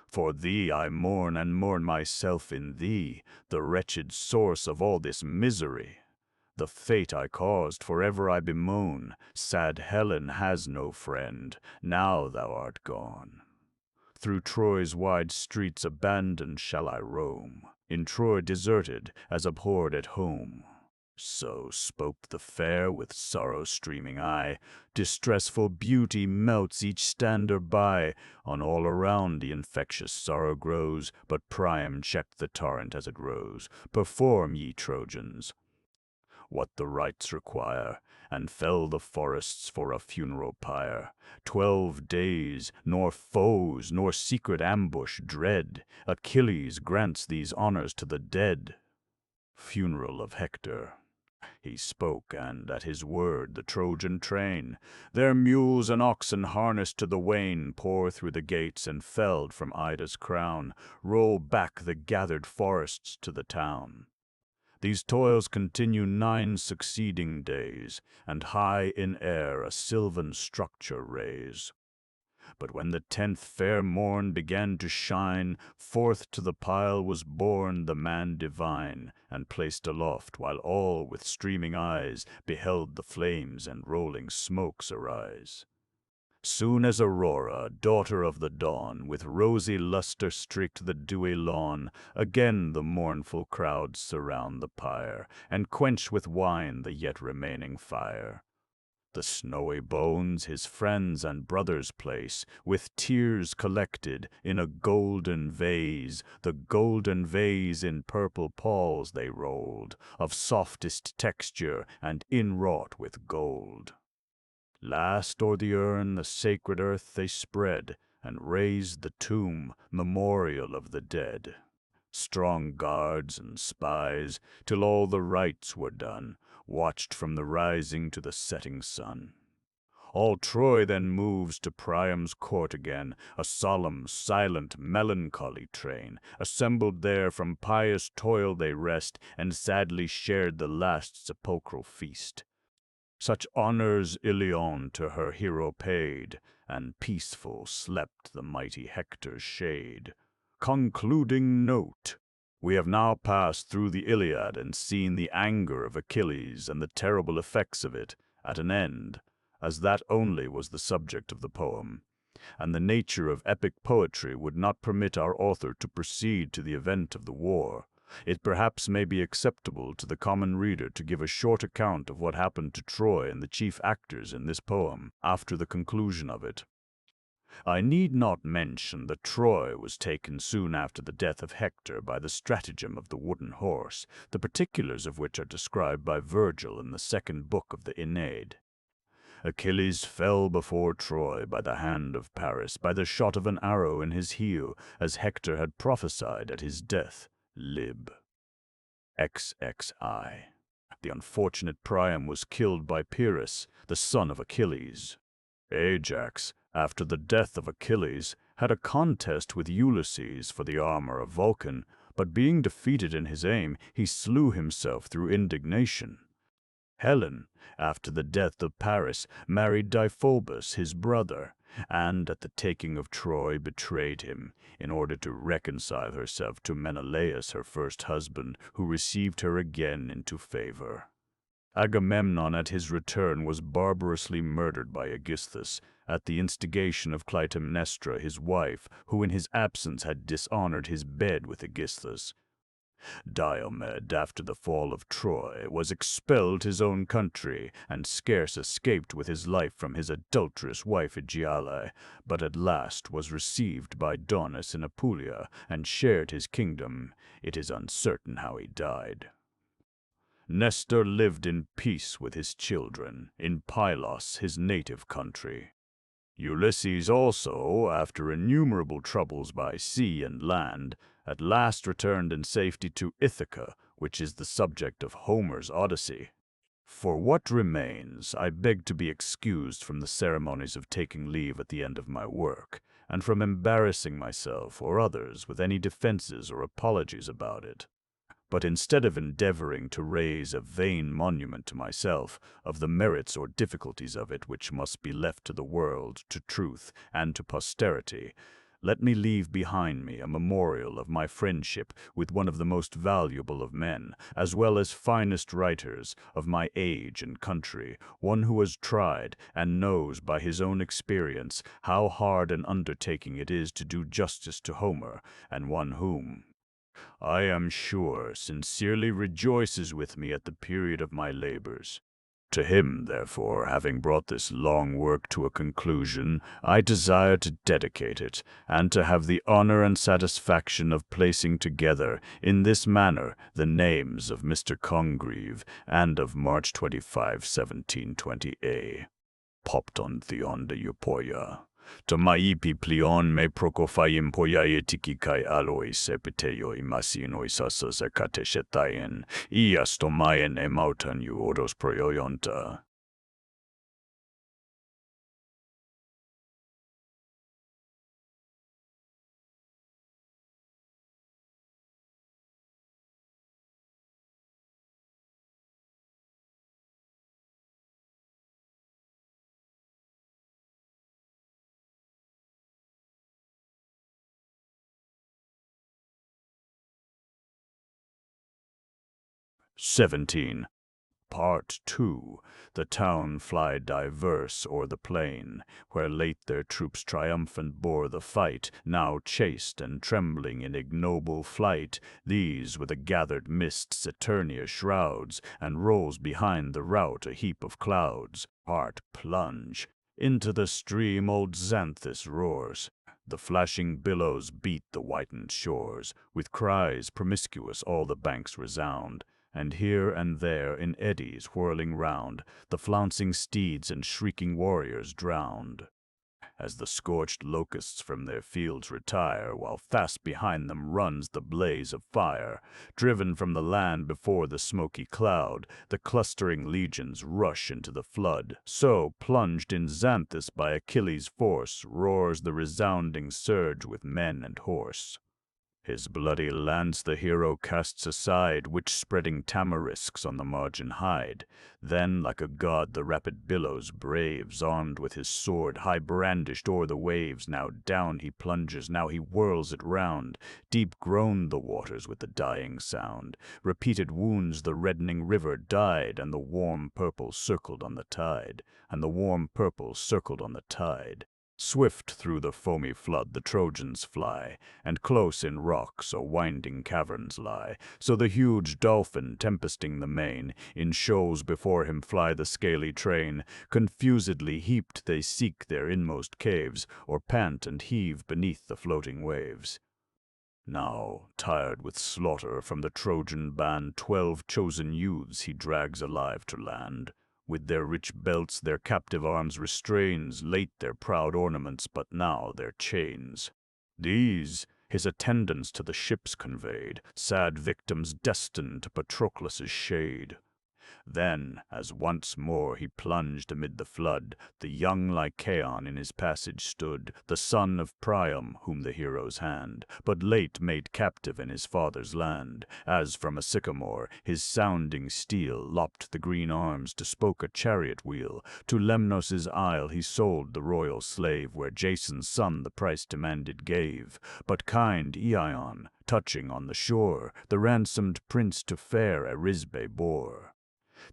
For thee I mourn, and mourn myself in thee, the wretched source of all this misery. The fate I caused forever I bemoan. Sad Helen has no friend, now thou art gone. Through Troy's wide streets abandoned shall I roam, in Troy deserted, as abhorred at home." So spoke the fair with sorrow streaming eye. Distressful beauty melts each stander by. On all around the infectious sorrow grows, but Priam checked the torrent as it rose. "Perform, ye Trojans, what the rites require, and fell the forests for a funeral pyre. 12 days, nor foes, nor secret ambush dread. Achilles grants these honors to the dead." Funeral of Hector. He spoke, and at his word the Trojan train, their mules and oxen harnessed to the wain, pour through the gates and felled from Ida's crown, roll back the gathered forests to the town. These toils continue 9 succeeding days, and high in air a sylvan structure raise. But when the 10th fair morn began to shine, forth to the pile was borne the man divine, and placed aloft, while all with streaming eyes beheld the flames and rolling smokes arise. Soon as Aurora, daughter of the dawn, with rosy luster streaked the dewy lawn, again the mournful crowds surround the pyre, and quench with wine the yet remaining fire. The snowy bones his friends and brothers place, with tears collected in a golden vase. The golden vase in purple palls they rolled, of softest texture and inwrought with gold. Last o'er the urn the sacred earth they spread, and raised the tomb, memorial of the dead. Strong guards and spies, till all the rites were done, watched from the rising to the setting sun. All Troy then moves to Priam's court again, a solemn, silent, melancholy train. Assembled there from pious toil they rest, and sadly shared the last sepulchral feast. Such honors Iliad to her hero paid, and peaceful slept the mighty Hector's shade. Concluding note. We have now passed through the Iliad and seen the anger of Achilles and the terrible effects of it at an end, as that only was the subject of the poem, and the nature of epic poetry would not permit our author to proceed to the event of the war. It perhaps may be acceptable to the common reader to give a short account of what happened to Troy and the chief actors in this poem after the conclusion of it. I need not mention that Troy was taken soon after the death of Hector by the stratagem of the wooden horse, the particulars of which are described by Virgil in the 2nd book of the Aeneid. Achilles fell before Troy by the hand of Paris, by the shot of an arrow in his heel, as Hector had prophesied at his death. Lib. XXI. The unfortunate Priam was killed by Pyrrhus, the son of Achilles. Ajax, after the death of Achilles, had a contest with Ulysses for the armor of Vulcan, but being defeated in his aim, he slew himself through indignation. Helen, after the death of Paris, married Deiphobus, his brother, and at the taking of Troy betrayed him, in order to reconcile herself to Menelaus, her first husband, who received her again into favor. Agamemnon at his return was barbarously murdered by Aegisthus, at the instigation of Clytemnestra, his wife, who in his absence had dishonored his bed with Aegisthus. Diomed, after the fall of Troy, was expelled his own country, and scarce escaped with his life from his adulterous wife Aegiale, but at last was received by Daunus in Apulia, and shared his kingdom. It is uncertain how he died. Nestor lived in peace with his children, in Pylos, his native country. Ulysses also, after innumerable troubles by sea and land, at last returned in safety to Ithaca, which is the subject of Homer's Odyssey. For what remains, I beg to be excused from the ceremonies of taking leave at the end of my work, and from embarrassing myself or others with any defenses or apologies about it. But instead of endeavoring to raise a vain monument to myself of the merits or difficulties of it which must be left to the world, to truth, and to posterity, let me leave behind me a memorial of my friendship with one of the most valuable of men, as well as finest writers of my age and country, one who has tried and knows by his own experience how hard an undertaking it is to do justice to Homer, and one whom, I am sure, sincerely rejoices with me at the period of my labors. To him, therefore, having brought this long work to a conclusion, I desire to dedicate it, and to have the honor and satisfaction of placing together, in this manner, the names of Mr. Congreve and of March 25, 1720 Popton Theon de Eupoia. To maipi plion me prokophaim poiaetiki kai alois epiteioi masinoi sasas akateshetaien, ias tomaien emautan you odos proioionta. Part 2. The town fly diverse o'er the plain, where late their troops triumphant bore the fight, now chased and trembling in ignoble flight, these with the gathered mists Saturnia shrouds, and rolls behind the rout a heap of clouds. Part plunge. Into the stream old Xanthus roars. The flashing billows beat the whitened shores, with cries promiscuous all the banks resound, and here and there in eddies whirling round, the flouncing steeds and shrieking warriors drowned. As the scorched locusts from their fields retire, while fast behind them runs the blaze of fire, driven from the land before the smoky cloud, the clustering legions rush into the flood. So, plunged in Xanthus by Achilles' force, roars the resounding surge with men and horse. His bloody lance the hero casts aside, which spreading tamarisks on the margin hide. Then, like a god, the rapid billows braves, armed with his sword, high brandished o'er the waves. Now down he plunges, now he whirls it round. Deep groaned the waters with the dying sound. Repeated wounds the reddening river dyed, and the warm purple circled on the tide. Swift through the foamy flood the Trojans fly, and close in rocks or winding caverns lie. So the huge dolphin, tempesting the main, in shoals before him fly the scaly train. Confusedly heaped they seek their inmost caves, or pant and heave beneath the floating waves. Now, tired with slaughter, from the Trojan band 12 chosen youths he drags alive to land. With their rich belts their captive arms restrains, late their proud ornaments, but now their chains. These his attendants to the ships conveyed, sad victims destined to Patroclus' shade. Then, as once more he plunged amid the flood, the young Lycaon in his passage stood, the son of Priam, whom the heroes hand, but late made captive in his father's land. As from a sycamore his sounding steel lopped the green arms to spoke a chariot wheel, to Lemnos' isle he sold the royal slave, where Jason's son the price demanded gave. But kind Ion, touching on the shore, the ransomed prince to fair Arisbe bore.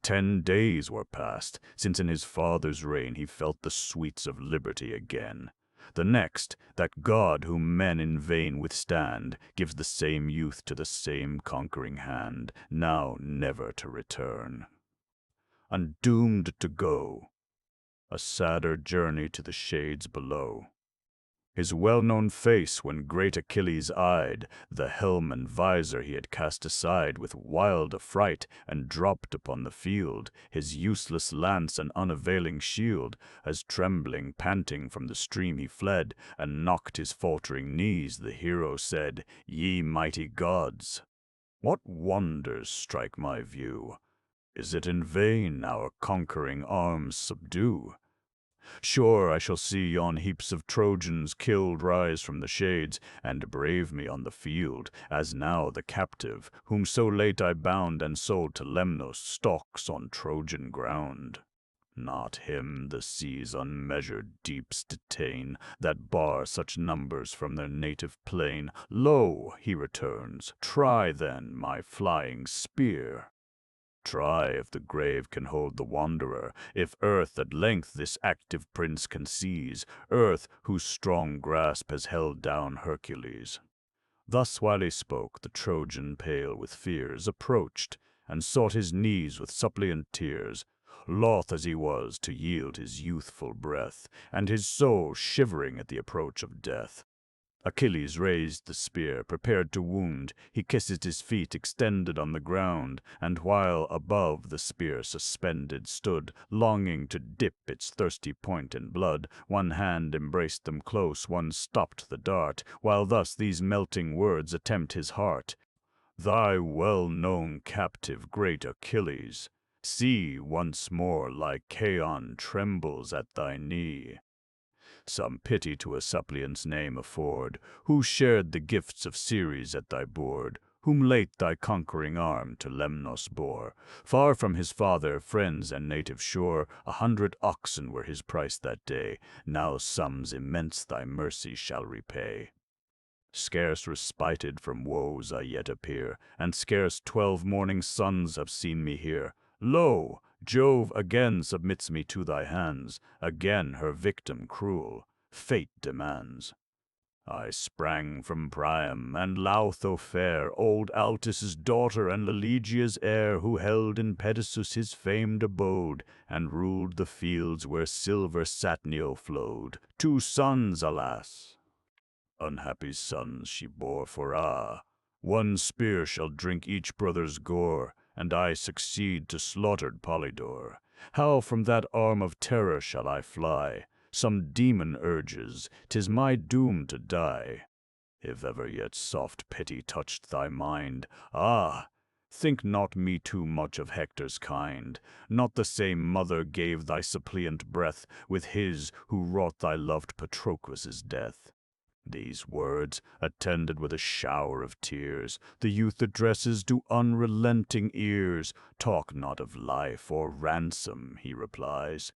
10 days were past, since in his father's reign he felt the sweets of liberty again. The next, that God whom men in vain withstand, gives the same youth to the same conquering hand, now never to return. Undoomed to go, a sadder journey to the shades below. His well-known face when great Achilles eyed, the helm and visor he had cast aside with wild affright, and dropped upon the field, his useless lance and unavailing shield, as trembling, panting from the stream he fled, and knocked his faltering knees, the hero said, "Ye mighty gods, what wonders strike my view? Is it in vain our conquering arms subdue? Sure I shall see yon heaps of Trojans killed rise from the shades, and brave me on the field, as now the captive, whom so late I bound and sold to Lemnos, stalks on Trojan ground. Not him the sea's unmeasured deeps detain, that bar such numbers from their native plain. Lo, he returns, try then my flying spear. Try if the grave can hold the wanderer, if earth at length this active prince can seize, earth whose strong grasp has held down Hercules." Thus while he spoke, the Trojan, pale with fears, approached, and sought his knees with suppliant tears, loth as he was to yield his youthful breath, and his soul shivering at the approach of death. Achilles raised the spear, prepared to wound. He kissed his feet extended on the ground, and while above the spear suspended stood, longing to dip its thirsty point in blood, one hand embraced them close, one stopped the dart, while thus these melting words attempt his heart. "Thy well-known captive, great Achilles, see once more Lycaon trembles at thy knee. Some pity to a suppliant's name afford, who shared the gifts of Ceres at thy board, whom late thy conquering arm to Lemnos bore. Far from his father, friends, and native shore, 100 oxen were his price that day, now sums immense thy mercy shall repay. Scarce respited from woes I yet appear, and scarce 12 morning suns have seen me here. Lo, Jove again submits me to thy hands, again her victim cruel, fate demands. I sprang from Priam, and Lautho fair, old Altus' daughter and Lelegia's heir, who held in Pedasus his famed abode, and ruled the fields where silver Satnio flowed. 2 sons, alas! Unhappy sons she bore, for one spear shall drink each brother's gore, and I succeed to slaughtered Polydore. How from that arm of terror shall I fly? Some demon urges, 'tis my doom to die. If ever yet soft pity touched thy mind, think not me too much of Hector's kind. Not the same mother gave thy suppliant breath with his who wrought thy loved Patroclus' death. These words, attended with a shower of tears, the youth addresses to unrelenting ears. "Talk not of life or ransom," he replies.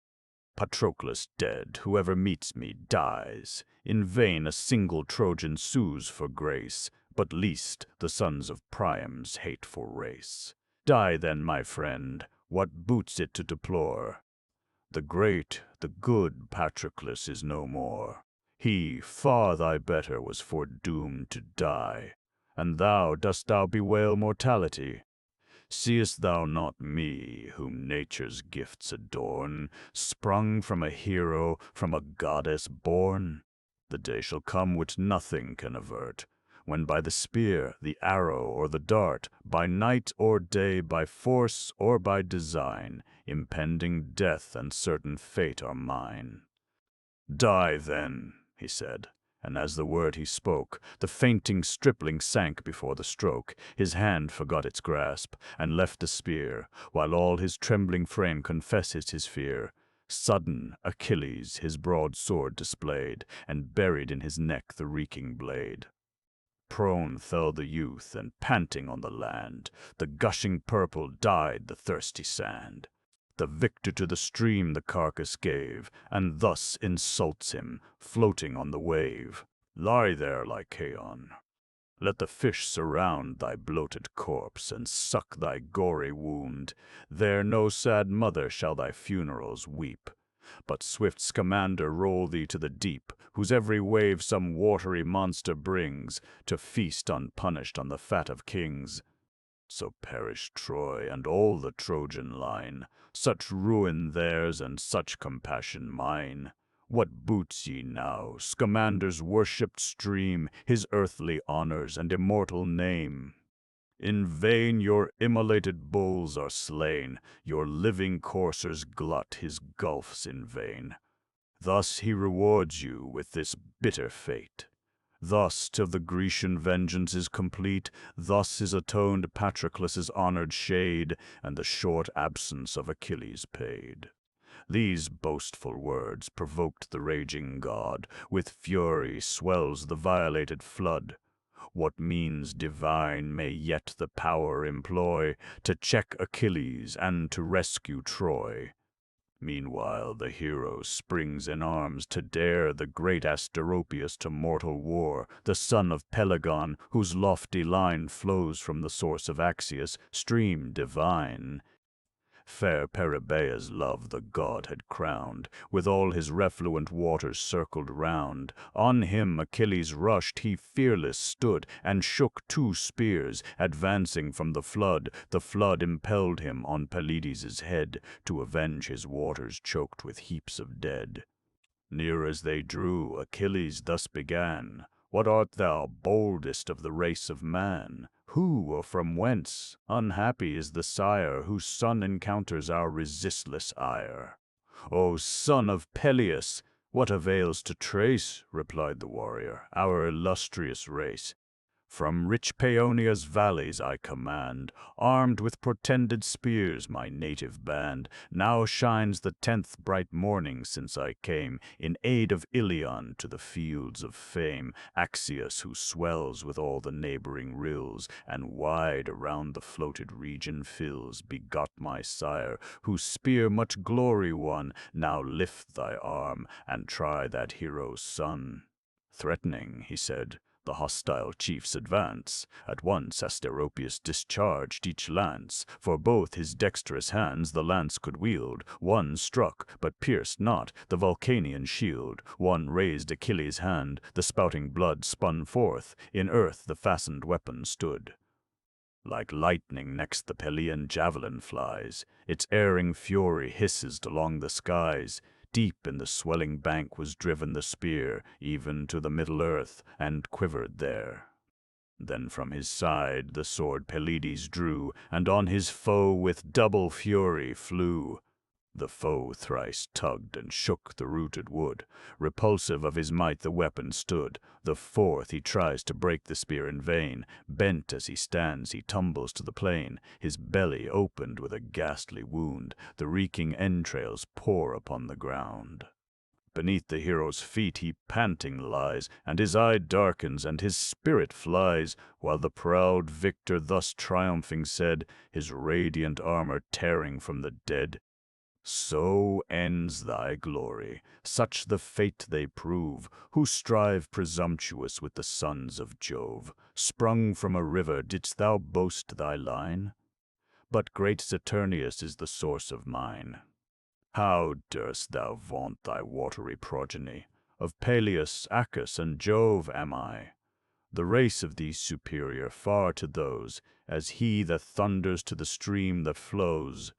"Patroclus dead, whoever meets me dies. In vain a single Trojan sues for grace, but least the sons of Priam's hateful race. Die then, my friend, what boots it to deplore? The great, the good Patroclus is no more. He, far thy better, was foredoomed to die. And dost thou bewail mortality? Seest thou not me, whom nature's gifts adorn, sprung from a hero, from a goddess born? The day shall come which nothing can avert, when by the spear, the arrow, or the dart, by night or day, by force or by design, impending death and certain fate are mine. Die then, he said, and as the word he spoke, the fainting stripling sank before the stroke. His hand forgot its grasp, and left the spear, while all his trembling frame confessed his fear. Sudden Achilles his broadsword displayed, and buried in his neck the reeking blade. Prone fell the youth, and panting on the land, the gushing purple dyed the thirsty sand. The victor to the stream the carcass gave, and thus insults him, floating on the wave. Lie there, Lycaon. Let the fish surround thy bloated corpse, and suck thy gory wound. There no sad mother shall thy funerals weep, but swift Scamander roll thee to the deep, whose every wave some watery monster brings, to feast unpunished on the fat of kings. So perish Troy and all the Trojan line, such ruin theirs and such compassion mine. What boots ye now, Scamander's worshipped stream, his earthly honors and immortal name? In vain your immolated bulls are slain, your living coursers glut his gulfs in vain. Thus he rewards you with this bitter fate. Thus, till the Grecian vengeance is complete, thus is atoned Patroclus's honored shade, and the short absence of Achilles paid. These boastful words provoked the raging god, with fury swells the violated flood. What means divine may yet the power employ, to check Achilles and to rescue Troy? Meanwhile the hero springs in arms to dare the great Asteropaeus to mortal war, the son of Pelagon, whose lofty line flows from the source of Axius, stream divine. Fair Peribaea's love the god had crowned, with all his refluent waters circled round. On him Achilles rushed, he fearless stood, and shook two spears, advancing from the flood. The flood impelled him on Pelides' head, to avenge his waters choked with heaps of dead. Near as they drew, Achilles thus began, "What art thou, boldest of the race of man? Who or from whence? Unhappy is the sire whose son encounters our resistless ire." "O son of Peleus, what avails to trace," replied the warrior, "our illustrious race? From rich Paeonia's valleys I command, armed with portended spears, my native band. Now shines the 10th bright morning since I came, in aid of Ilion to the fields of fame. Axius, who swells with all the neighboring rills, and wide around the floated region fills, begot my sire, whose spear much glory won. Now lift thy arm, and try that hero's son." Threatening, he said, the hostile chiefs advance. At once Asteropaeus discharged each lance, for both his dexterous hands the lance could wield. One struck, but pierced not, the Vulcanian shield. One raised Achilles' hand, the spouting blood spun forth. In earth the fastened weapon stood. Like lightning next the Pelian javelin flies, its erring fury hisses along the skies. Deep in the swelling bank was driven the spear, even to the middle earth, and quivered there. Then from his side the sword Pelides drew, and on his foe with double fury flew. The foe thrice tugged and shook the rooted wood. Repulsive of his might the weapon stood. The fourth he tries to break the spear in vain. Bent as he stands he tumbles to the plain. His belly opened with a ghastly wound. The reeking entrails pour upon the ground. Beneath the hero's feet he panting lies, and his eye darkens and his spirit flies, while the proud victor thus triumphing said, his radiant armor tearing from the dead, "So ends thy glory, such the fate they prove, who strive presumptuous with the sons of Jove. Sprung from a river didst thou boast thy line? But great Saturnius is the source of mine. How durst thou vaunt thy watery progeny? Of Peleus, Acus, and Jove am I. The race of these superior far to those, as he that thunders to the stream that flows.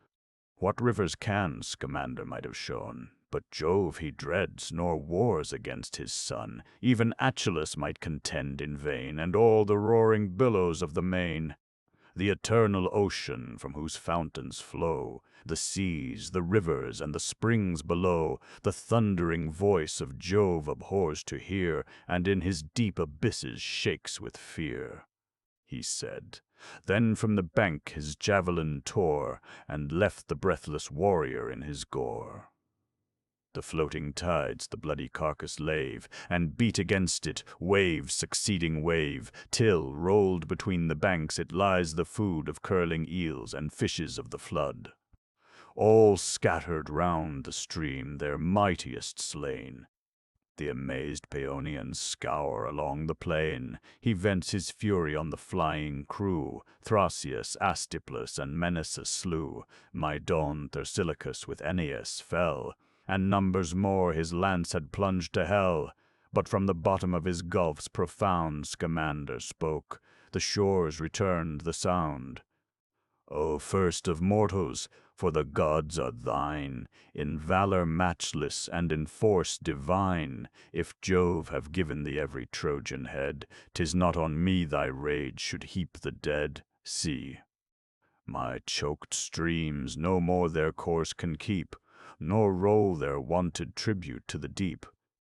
What rivers can Scamander might have shown, But Jove he dreads, nor wars against his son. Even Achilles might contend in vain, and all the roaring billows of the main. The eternal ocean from whose fountains flow the seas, the rivers, and the springs below, the thundering voice of Jove abhors to hear, and in his deep abysses shakes with fear. He said. Then from the bank his javelin tore, and left the breathless warrior in his gore. The floating tides the bloody carcass lave, and beat against it, wave succeeding wave, till, rolled between the banks, it lies the food of curling eels and fishes of the flood. All scattered round the stream, their mightiest slain. The amazed Paeonians scour along the plain. He vents his fury on the flying crew. Thrasius, Astyplus, and Menessus slew. Mydon, Thersilochus with Aeneas fell, and numbers more his lance had plunged to hell. But from the bottom of his gulfs profound Scamander spoke. The shores returned the sound. O first of mortals, for the gods are thine, in valor matchless and in force divine. If Jove have given thee every Trojan head, 'tis not on me thy rage should heap the dead. See, my choked streams no more their course can keep, nor roll their wonted tribute to the deep.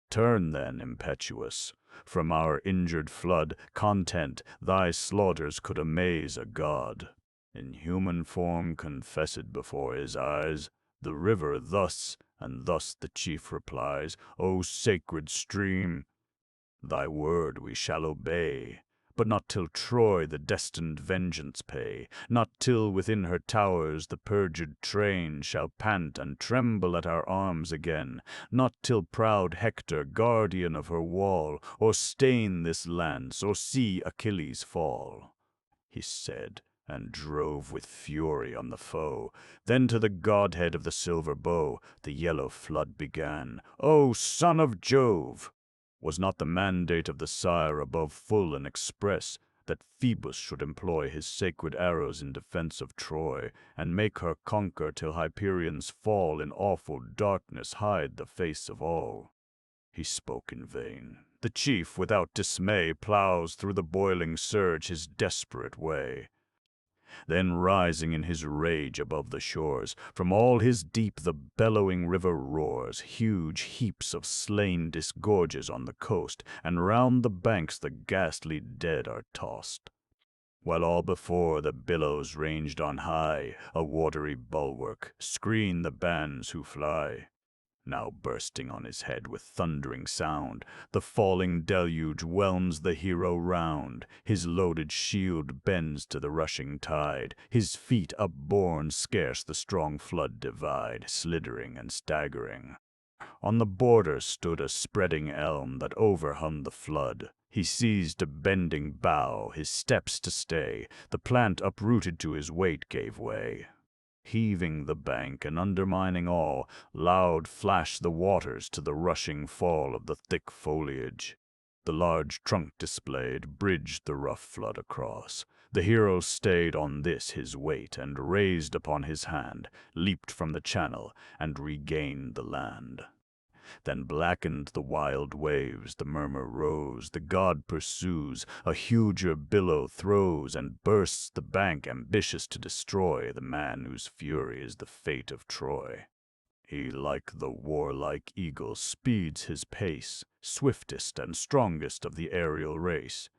Turn then, impetuous, from our injured flood, content thy slaughters could amaze a god. In human form confessed before his eyes, the river thus, and thus the chief replies, O sacred stream, thy word we shall obey, but not till Troy the destined vengeance pay, not till within her towers the perjured train shall pant and tremble at our arms again, not till proud Hector, guardian of her wall, or stain this lance, or see Achilles fall. He said, and drove with fury on the foe. Then to the godhead of the silver bow the yellow flood began. O son of Jove! Was not the mandate of the sire above full and express, that Phoebus should employ his sacred arrows in defense of Troy, and make her conquer till Hyperion's fall in awful darkness hide the face of all? He spoke in vain. The chief, without dismay, plows through the boiling surge his desperate way. Then rising in his rage above the shores, from all his deep the bellowing river roars, huge heaps of slain disgorges on the coast, and round the banks the ghastly dead are tossed. While all before the billows ranged on high, a watery bulwark, screen the bands who fly. Now bursting on his head with thundering sound, the falling deluge whelms the hero round. His loaded shield bends to the rushing tide, his feet upborne scarce the strong flood divide, sliddering and staggering. On the border stood a spreading elm that overhung the flood. He seized a bending bough, his steps to stay, the plant uprooted to his weight gave way. Heaving the bank and undermining all, loud flashed the waters to the rushing fall of the thick foliage. The large trunk displayed bridged the rough flood across. The hero stayed on this his weight, and raised upon his hand, leaped from the channel, and regained the land. Then blackened the wild waves, the murmur rose, the god pursues, a huger billow throws, and bursts the bank, ambitious to destroy the man whose fury is the fate of Troy. He, like the warlike eagle, speeds his pace, swiftest and strongest of the aerial race.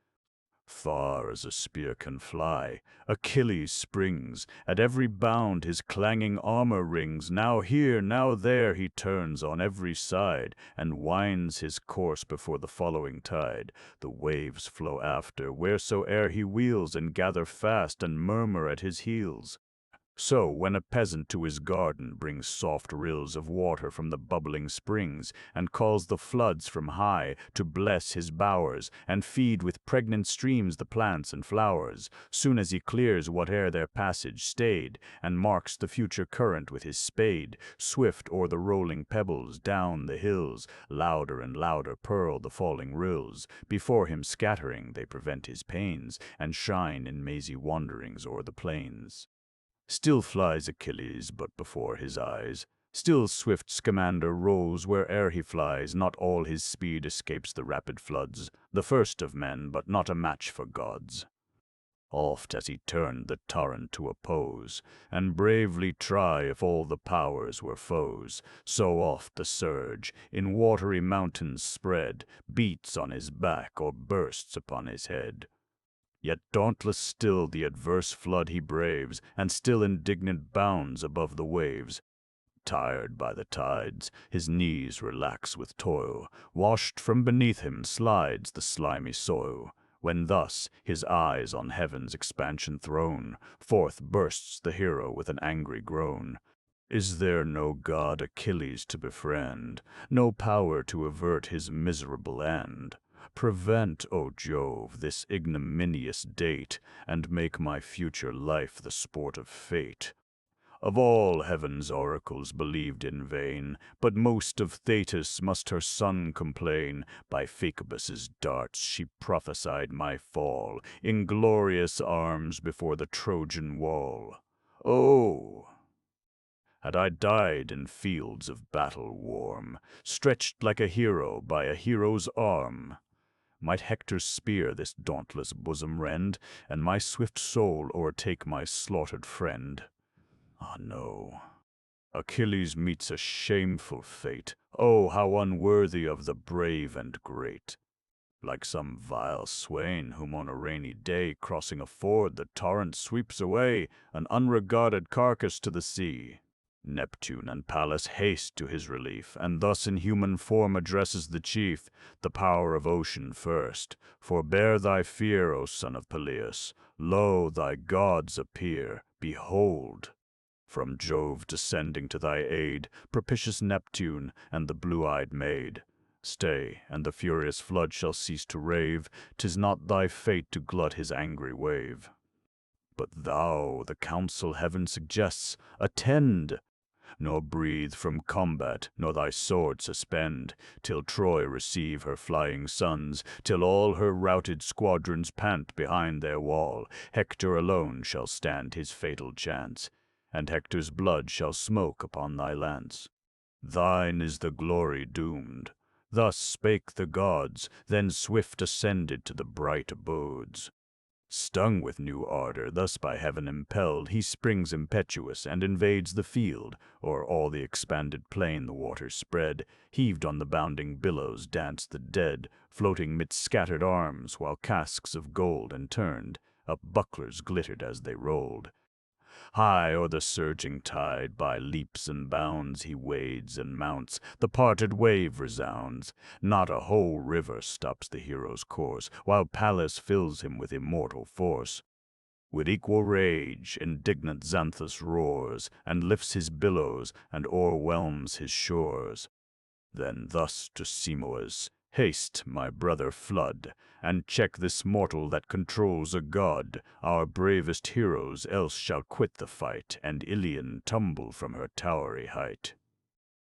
Far as a spear can fly, Achilles springs. At every bound his clanging armor rings. Now here, now there he turns on every side, and winds his course before the following tide. The waves flow after, wheresoe'er he wheels, and gather fast and murmur at his heels. So, when a peasant to his garden brings soft rills of water from the bubbling springs, and calls the floods from high to bless his bowers, and feed with pregnant streams the plants and flowers, soon as he clears whate'er their passage stayed, and marks the future current with his spade, swift o'er the rolling pebbles, down the hills, louder and louder purl the falling rills, before him scattering they prevent his pains, and shine in mazy wanderings o'er the plains. Still flies Achilles, but before his eyes Still swift Scamander rolls where'er he flies, not all his speed escapes the rapid floods, the first of men, but not a match for gods. Oft has he turned the torrent to oppose, and bravely try if all the powers were foes. So oft the surge, in watery mountains spread, beats on his back or bursts upon his head. Yet dauntless still the adverse flood he braves, and still indignant bounds above the waves. Tired by the tides, his knees relax with toil, washed from beneath him slides the slimy soil. When thus, his eyes on heaven's expansion thrown, forth bursts the hero with an angry groan. Is there no god Achilles to befriend, no power to avert his miserable end? Prevent, O Jove, this ignominious date, and make my future life the sport of fate. Of all heaven's oracles believed in vain, but most of Thetis must her son complain. By Phacubus's darts she prophesied my fall, in glorious arms before the Trojan wall. Oh! Had I died in fields of battle warm, stretched like a hero by a hero's arm, might Hector's spear this dauntless bosom rend, and my swift soul o'ertake my slaughtered friend? Ah, no. Achilles meets a shameful fate. Oh, how unworthy of the brave and great! Like some vile swain whom on a rainy day, crossing a ford, the torrent sweeps away, an unregarded carcass to the sea. Neptune and Pallas haste to his relief, and thus in human form addresses the chief, the power of ocean first. Forbear thy fear, O son of Peleus. Lo, thy gods appear. Behold! From Jove descending to thy aid, propitious Neptune and the blue-eyed maid. Stay, and the furious flood shall cease to rave. 'Tis not thy fate to glut his angry wave. But thou, the counsel heaven suggests, attend! Nor breathe from combat, nor thy sword suspend, till Troy receive her flying sons, till all her routed squadrons pant behind their wall. Hector alone shall stand his fatal chance, and Hector's blood shall smoke upon thy lance. Thine is the glory doomed. Thus spake the gods, then swift ascended to the bright abodes. Stung with new ardor, thus by heaven impelled, he springs impetuous and invades the field. O'er all the expanded plain the waters spread, heaved on the bounding billows danced the dead, floating midst scattered arms, while casques of gold and turned, up bucklers glittered as they rolled. High o'er the surging tide, by leaps and bounds, he wades and mounts, the parted wave resounds. Not a whole river stops the hero's course, while Pallas fills him with immortal force. With equal rage, indignant Xanthus roars, and lifts his billows, and o'erwhelms his shores. Then thus to Simois, haste, my brother flood, and check this mortal that controls a god. Our bravest heroes else shall quit the fight, and Ilion tumble from her towery height.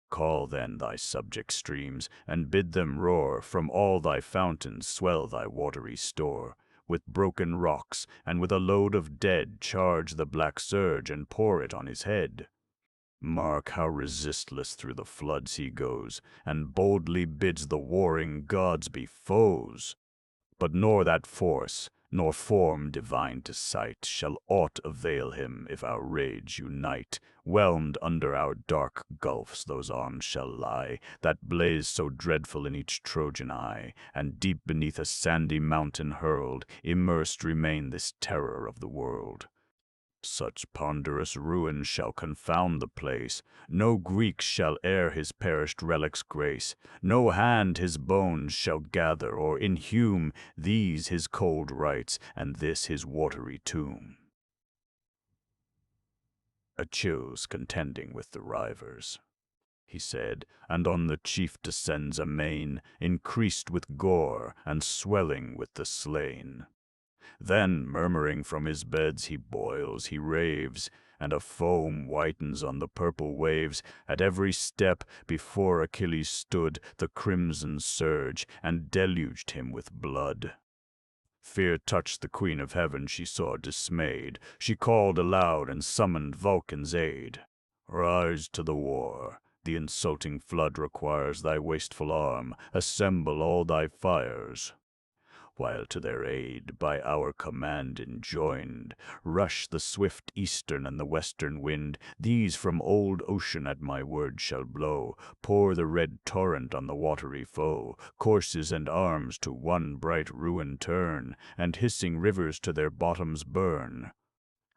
Call then thy subject streams, and bid them roar, from all thy fountains swell thy watery store. With broken rocks, and with a load of dead, charge the black surge, and pour it on his head. Mark how resistless through the floods he goes, and boldly bids the warring gods be foes. But nor that force, nor form divine to sight, shall aught avail him if our rage unite. Whelmed under our dark gulfs those arms shall lie, that blaze so dreadful in each Trojan eye, and deep beneath a sandy mountain hurled, immersed remain this terror of the world. Such ponderous ruin shall confound the place, no Greek shall e'er his perished relics grace, no hand his bones shall gather or inhume these his cold rites, and this his watery tomb. Achilles contending with the rivers, he said, and on the chief descends amain, increased with gore, and swelling with the slain. Then, murmuring from his beds, he boils, he raves, and a foam whitens on the purple waves. At every step before Achilles stood the crimson surge, and deluged him with blood. Fear touched the queen of heaven, she saw dismayed. She called aloud and summoned Vulcan's aid. Rise to the war. The insulting flood requires thy wasteful arm. Assemble all thy fires. While to their aid, by our command enjoined, rush the swift eastern and the western wind. These from old ocean at my word shall blow, pour the red torrent on the watery foe, corses and arms to one bright ruin turn, and hissing rivers to their bottoms burn.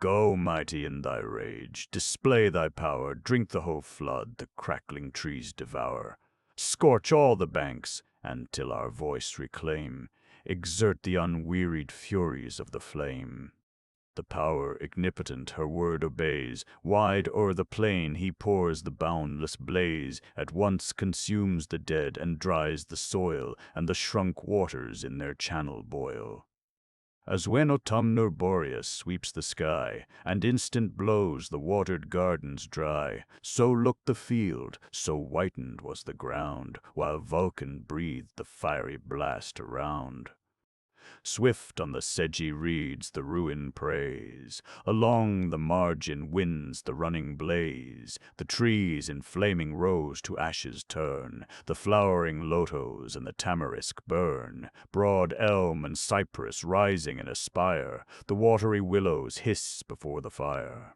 Go, mighty, in thy rage, display thy power, drink the whole flood, the crackling trees devour. Scorch all the banks, and till our voice reclaim, exert the unwearied furies of the flame. The power ignipotent her word obeys, wide o'er the plain he pours the boundless blaze, at once consumes the dead and dries the soil, and the shrunk waters in their channel boil. As when autumnal boreas sweeps the sky, and instant blows the watered gardens dry, so looked the field, so whitened was the ground, while Vulcan breathed the fiery blast around. Swift on the sedgy reeds the ruin preys, along the margin winds the running blaze, the trees in flaming rows to ashes turn, the flowering lotos and the tamarisk burn, broad elm and cypress rising and aspire, the watery willows hiss before the fire.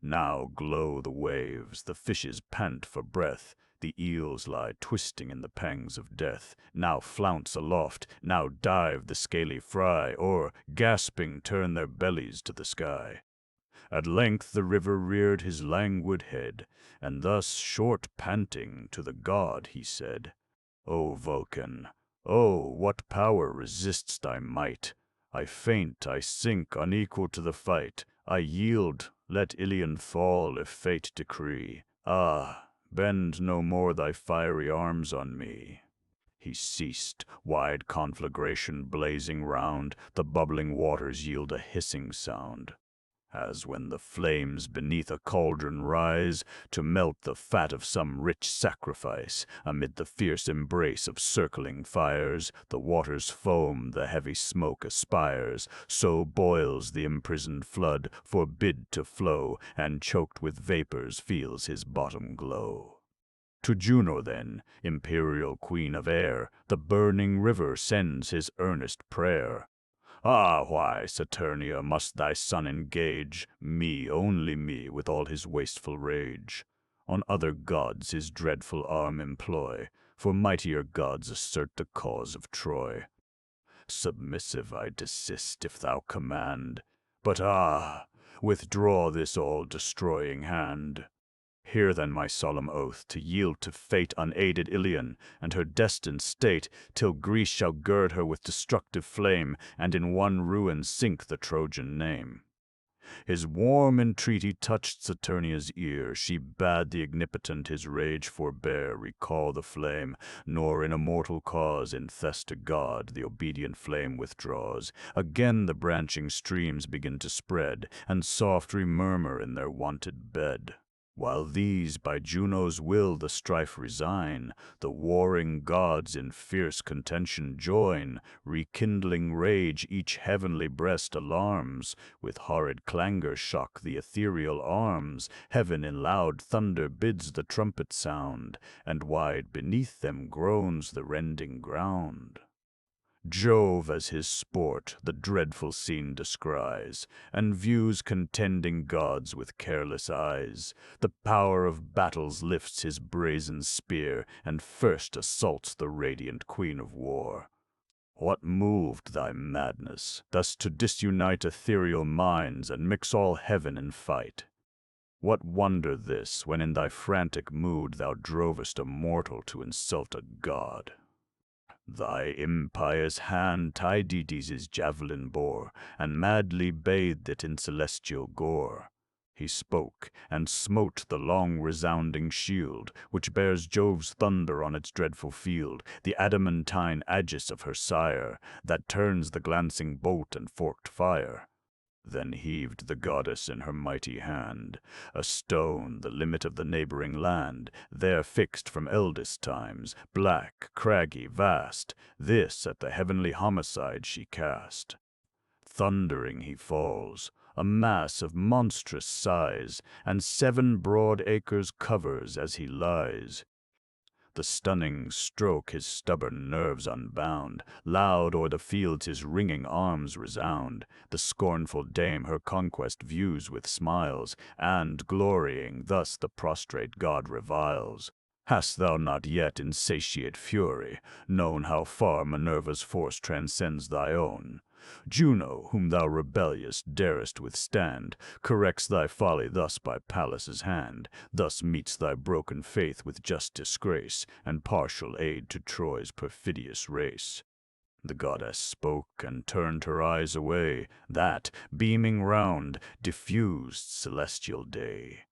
Now glow the waves, the fishes pant for breath, the eels lie twisting in the pangs of death, now flounce aloft, now dive the scaly fry, or, gasping, turn their bellies to the sky. At length the river reared his languid head, and thus, short panting, to the god he said, O Vulcan, oh, what power resists thy might? I faint, I sink, unequal to the fight. I yield, let Ilion fall if fate decree. Ah, bend no more thy fiery arms on me. He ceased, wide conflagration blazing round, the bubbling waters yield a hissing sound. As when the flames beneath a cauldron rise, to melt the fat of some rich sacrifice, amid the fierce embrace of circling fires, the waters foam, the heavy smoke aspires, so boils the imprisoned flood, forbid to flow, and choked with vapors feels his bottom glow. To Juno then, imperial queen of air, the burning river sends his earnest prayer. Ah, why, Saturnia, must thy son engage me, only me, with all his wasteful rage? On other gods his dreadful arm employ, for mightier gods assert the cause of Troy. Submissive I desist if thou command, but withdraw this all-destroying hand. Hear then my solemn oath, to yield to fate unaided Ilion, and her destined state, till Greece shall gird her with destructive flame, and in one ruin sink the Trojan name. His warm entreaty touched Saturnia's ear. She bade the ignipotent his rage forbear, recall the flame, nor in a mortal cause infest a god, the obedient flame withdraws. Again the branching streams begin to spread, and softly murmur in their wonted bed. While these by Juno's will the strife resign, the warring gods in fierce contention join, rekindling rage each heavenly breast alarms, with horrid clangor shock the ethereal arms, heaven in loud thunder bids the trumpet sound, and wide beneath them groans the rending ground. Jove as his sport the dreadful scene descries, and views contending gods with careless eyes. The power of battles lifts his brazen spear, and first assaults the radiant queen of war. What moved thy madness, thus to disunite ethereal minds, and mix all heaven in fight? What wonder this, when in thy frantic mood thou drovest a mortal to insult a god? Thy impious hand Tydides' javelin bore, and madly bathed it in celestial gore. He spoke, and smote the long resounding shield, which bears Jove's thunder on its dreadful field, the adamantine aegis of her sire, that turns the glancing bolt and forked fire. Then heaved the goddess in her mighty hand a stone, the limit of the neighboring land, there fixed from eldest times, black, craggy, vast. This at the heavenly homicide she cast. Thundering he falls, a mass of monstrous size, and 7 broad acres covers as he lies. The stunning stroke his stubborn nerves unbound, loud o'er the fields his ringing arms resound. The scornful dame her conquest views with smiles, and, glorying, thus the prostrate god reviles. Hast thou not yet, insatiate fury, known how far Minerva's force transcends thy own? Juno, whom thou rebellious darest withstand, corrects thy folly thus by Pallas's hand, thus meets thy broken faith with just disgrace, and partial aid to Troy's perfidious race. The goddess spoke, and turned her eyes away, that, beaming round, diffused celestial day.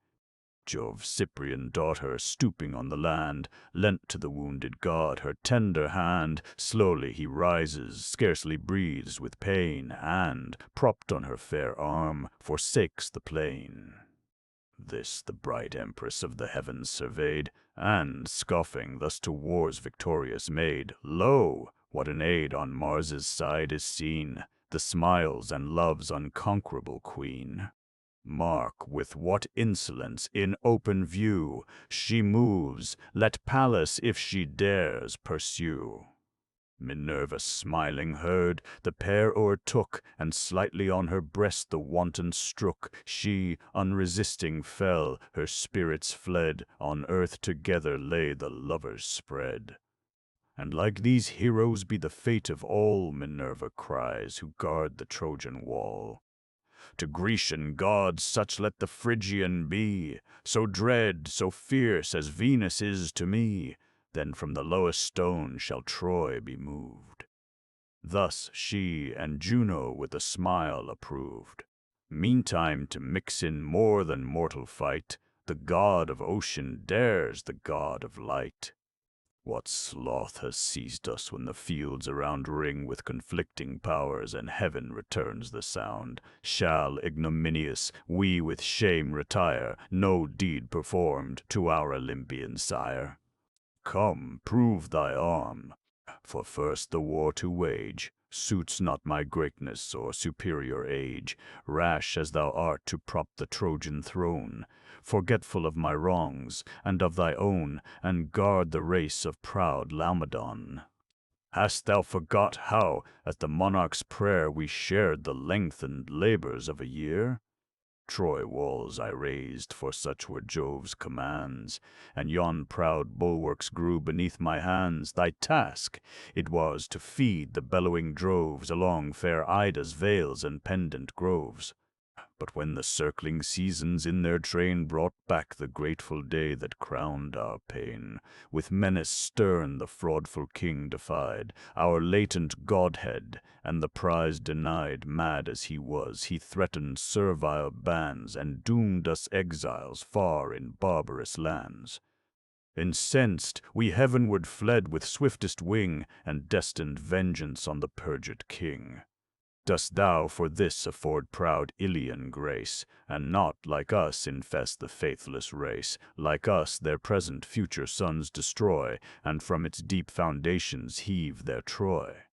Jove's Cyprian daughter, stooping on the land, lent to the wounded god her tender hand. Slowly he rises, scarcely breathes with pain, and, propped on her fair arm, forsakes the plain. This the bright empress of the heavens surveyed, and, scoffing, thus to war's victorious maid, "Lo, what an aid on Mars's side is seen, the smiles and love's unconquerable queen. Mark with what insolence in open view she moves, let Pallas, if she dares, pursue." Minerva smiling heard, the pair o'ertook, and slightly on her breast the wanton strook. She, unresisting, fell, her spirits fled, on earth together lay the lovers spread. "And like these heroes be the fate of all," Minerva cries, "who guard the Trojan wall. To Grecian gods such let the Phrygian be, so dread, so fierce as Venus is to me. Then from the lowest stone shall Troy be moved." Thus she, and Juno with a smile approved. Meantime, to mix in more than mortal fight, the god of ocean dares the god of light. What sloth has seized us when the fields around ring with conflicting powers, and heaven returns the sound? Shall, ignominious, we with shame retire, no deed performed, to our Olympian sire? Come, prove thy arm, for first the war to wage suits not my greatness or superior age. Rash as thou art to prop the Trojan throne, forgetful of my wrongs and of thy own, and guard the race of proud Laomedon. Hast thou forgot how, at the monarch's prayer, we shared the lengthened labors of a year? Troy walls I raised, for such were Jove's commands, and yon proud bulwarks grew beneath my hands. Thy task it was to feed the bellowing droves along fair Ida's vales and pendant groves. But when the circling seasons in their train brought back the grateful day that crowned our pain, with menace stern the fraudful king defied our latent godhead, and the prize denied. Mad as he was, he threatened servile bands, and doomed us exiles far in barbarous lands. Incensed, we heavenward fled with swiftest wing, and destined vengeance on the perjured king. Dost thou for this afford proud Ilian grace, and not, like us, infest the faithless race? Like us, their present future sons destroy, and from its deep foundations heave their Troy?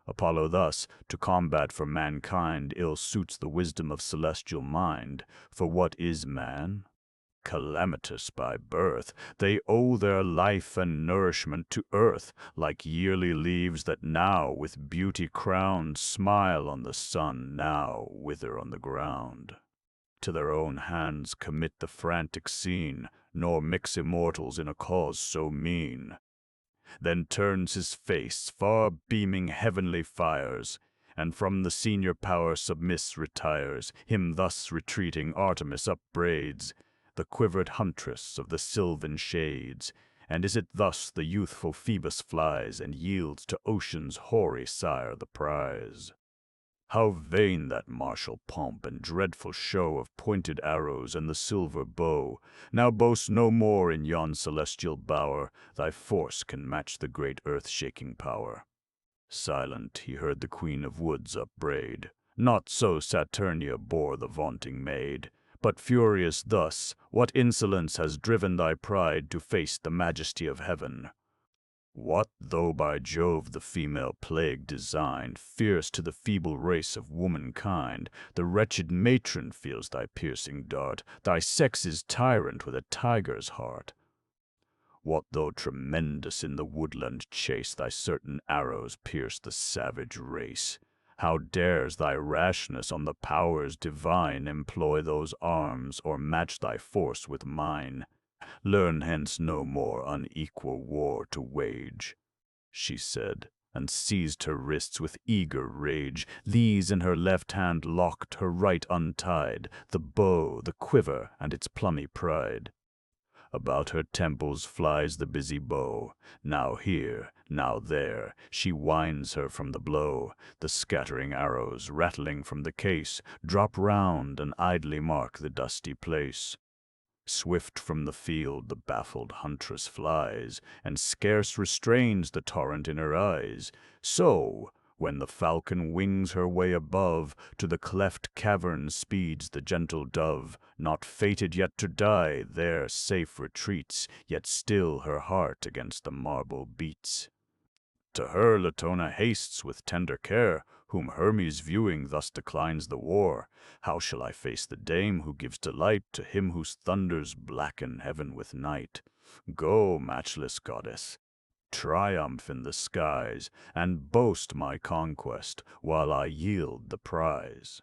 Apollo thus, to combat for mankind, ill suits the wisdom of celestial mind. For what is man? Calamitous by birth, they owe their life and nourishment to earth, like yearly leaves that now, with beauty crowned, smile on the sun, now wither on the ground. To their own hands commit the frantic scene, nor mix immortals in a cause so mean. Then turns his face, far beaming heavenly fires, and from the senior power submiss retires. Him thus retreating Artemis upbraids, the quivered huntress of the sylvan shades. And is it thus the youthful Phoebus flies, and yields to ocean's hoary sire the prize? How vain that martial pomp and dreadful show of pointed arrows and the silver bow! Now boast no more in yon celestial bower, thy force can match the great earth-shaking power. Silent he heard the queen of woods upbraid. Not so Saturnia bore the vaunting maid, but furious thus, "What insolence has driven thy pride to face the majesty of heaven? What though by Jove the female plague designed, fierce to the feeble race of womankind, the wretched matron feels thy piercing dart, thy sex's tyrant with a tiger's heart? What though tremendous in the woodland chase thy certain arrows pierce the savage race? How dares thy rashness on the powers divine employ those arms, or match thy force with mine? Learn hence no more unequal war to wage, she said, and seized her wrists with eager rage. These in her left hand locked, her right untied, the bow, the quiver, and its plummy pride. About her temples flies the busy bow, now here, now there, she winds her from the blow. The scattering arrows, rattling from the case, drop round and idly mark the dusty place. Swift from the field the baffled huntress flies, and scarce restrains the torrent in her eyes. So, when the falcon wings her way above, to the cleft cavern speeds the gentle dove. Not fated yet to die, there safe retreats, yet still her heart against the marble beats. To her Latona hastes with tender care, whom Hermes viewing thus declines the war. How shall I face the dame who gives delight to him whose thunders blacken heaven with night? Go, matchless goddess, triumph in the skies, and boast my conquest, while I yield the prize.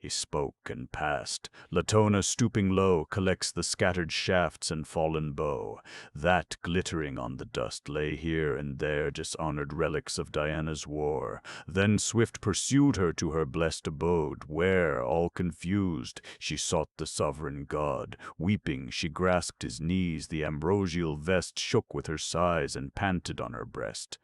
He spoke and passed. Latona, stooping low, collects the scattered shafts and fallen bow. That, glittering on the dust, lay here and there dishonored relics of Diana's war. Then swift pursued her to her blessed abode, where, all confused, she sought the sovereign god. Weeping, she grasped his knees, the ambrosial vest shook with her sighs and panted on her breast.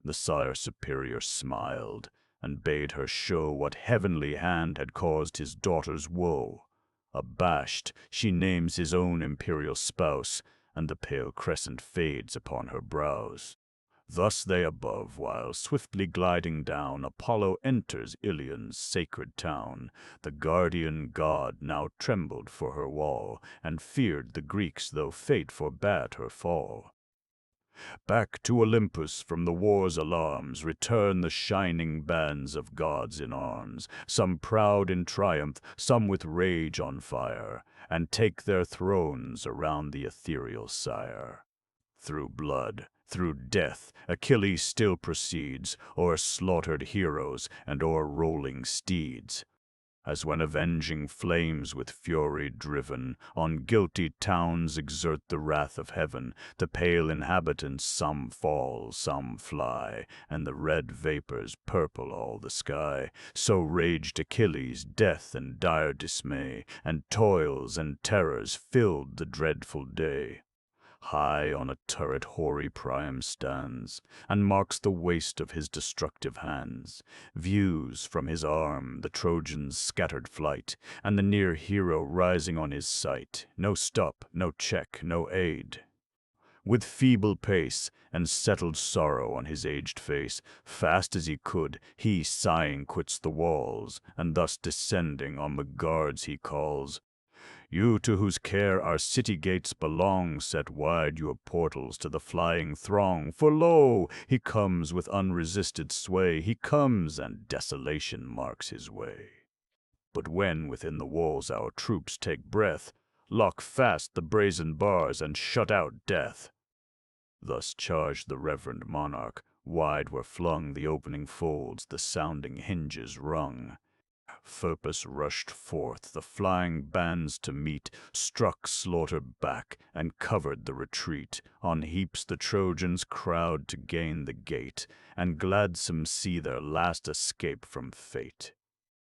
The sire superior smiled, and bade her show what heavenly hand had caused his daughter's woe. Abashed, she names his own imperial spouse, and the pale crescent fades upon her brows. Thus they above, while swiftly gliding down, Apollo enters Ilion's sacred town. The guardian god now trembled for her wall, and feared the Greeks, though fate forbade her fall. Back to Olympus from the war's alarms return the shining bands of gods in arms, some proud in triumph, some with rage on fire, and take their thrones around the ethereal sire. Through blood, through death, Achilles still proceeds, o'er slaughtered heroes and o'er rolling steeds. As when avenging flames with fury driven on guilty towns exert the wrath of heaven, the pale inhabitants some fall, some fly, and the red vapors purple all the sky. So raged Achilles, death and dire dismay, and toils and terrors filled the dreadful day. High on a turret hoary Priam stands, and marks the waste of his destructive hands. Views from his arm the Trojans' scattered flight, and the near hero rising on his sight. No stop, no check, no aid. With feeble pace and settled sorrow on his aged face, fast as he could, he sighing quits the walls, and thus descending on the guards he calls. You to whose care our city gates belong, set wide your portals to the flying throng. For lo, he comes with unresisted sway, he comes, and desolation marks his way. But when within the walls our troops take breath, lock fast the brazen bars and shut out death. Thus charged the reverend monarch, wide were flung the opening folds, the sounding hinges rung. Purpose rushed forth, the flying bands to meet, struck slaughter back, and covered the retreat. On heaps the Trojans crowd to gain the gate, and gladsome see their last escape from fate.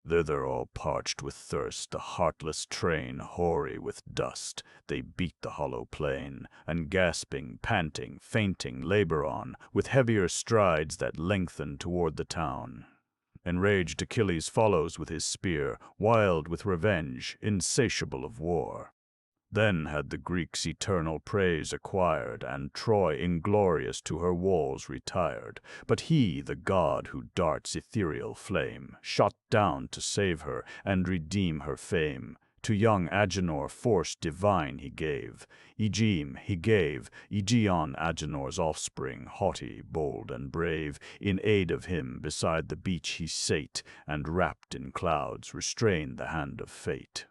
Thither all parched with thirst, the heartless train, hoary with dust, they beat the hollow plain, and gasping, panting, fainting, labor on, with heavier strides that lengthen toward the town. Enraged Achilles follows with his spear, wild with revenge, insatiable of war. Then had the Greeks eternal praise acquired, and Troy inglorious to her walls retired. But he, the god who darts ethereal flame, shot down to save her and redeem her fame. To young Agenor force divine he gave. Aegeum he gave, Aegeon Agenor's offspring, haughty, bold, and brave. In aid of him beside the beach he sate, and wrapped in clouds restrained the hand of fate.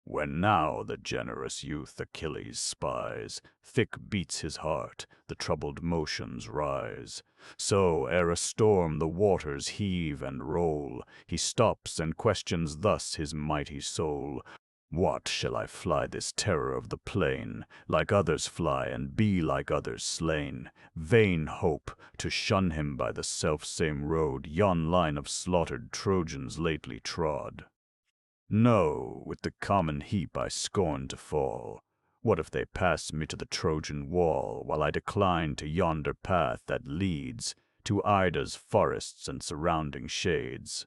When now the generous youth Achilles spies, thick beats his heart, the troubled motions rise. So, ere a storm the waters heave and roll, he stops and questions thus his mighty soul. What shall I fly this terror of the plain, like others fly and be like others slain? Vain hope, to shun him by the selfsame road yon line of slaughtered Trojans lately trod. No, with the common heap I scorn to fall. What if they pass me to the Trojan wall, while I decline to yonder path that leads to Ida's forests and surrounding shades?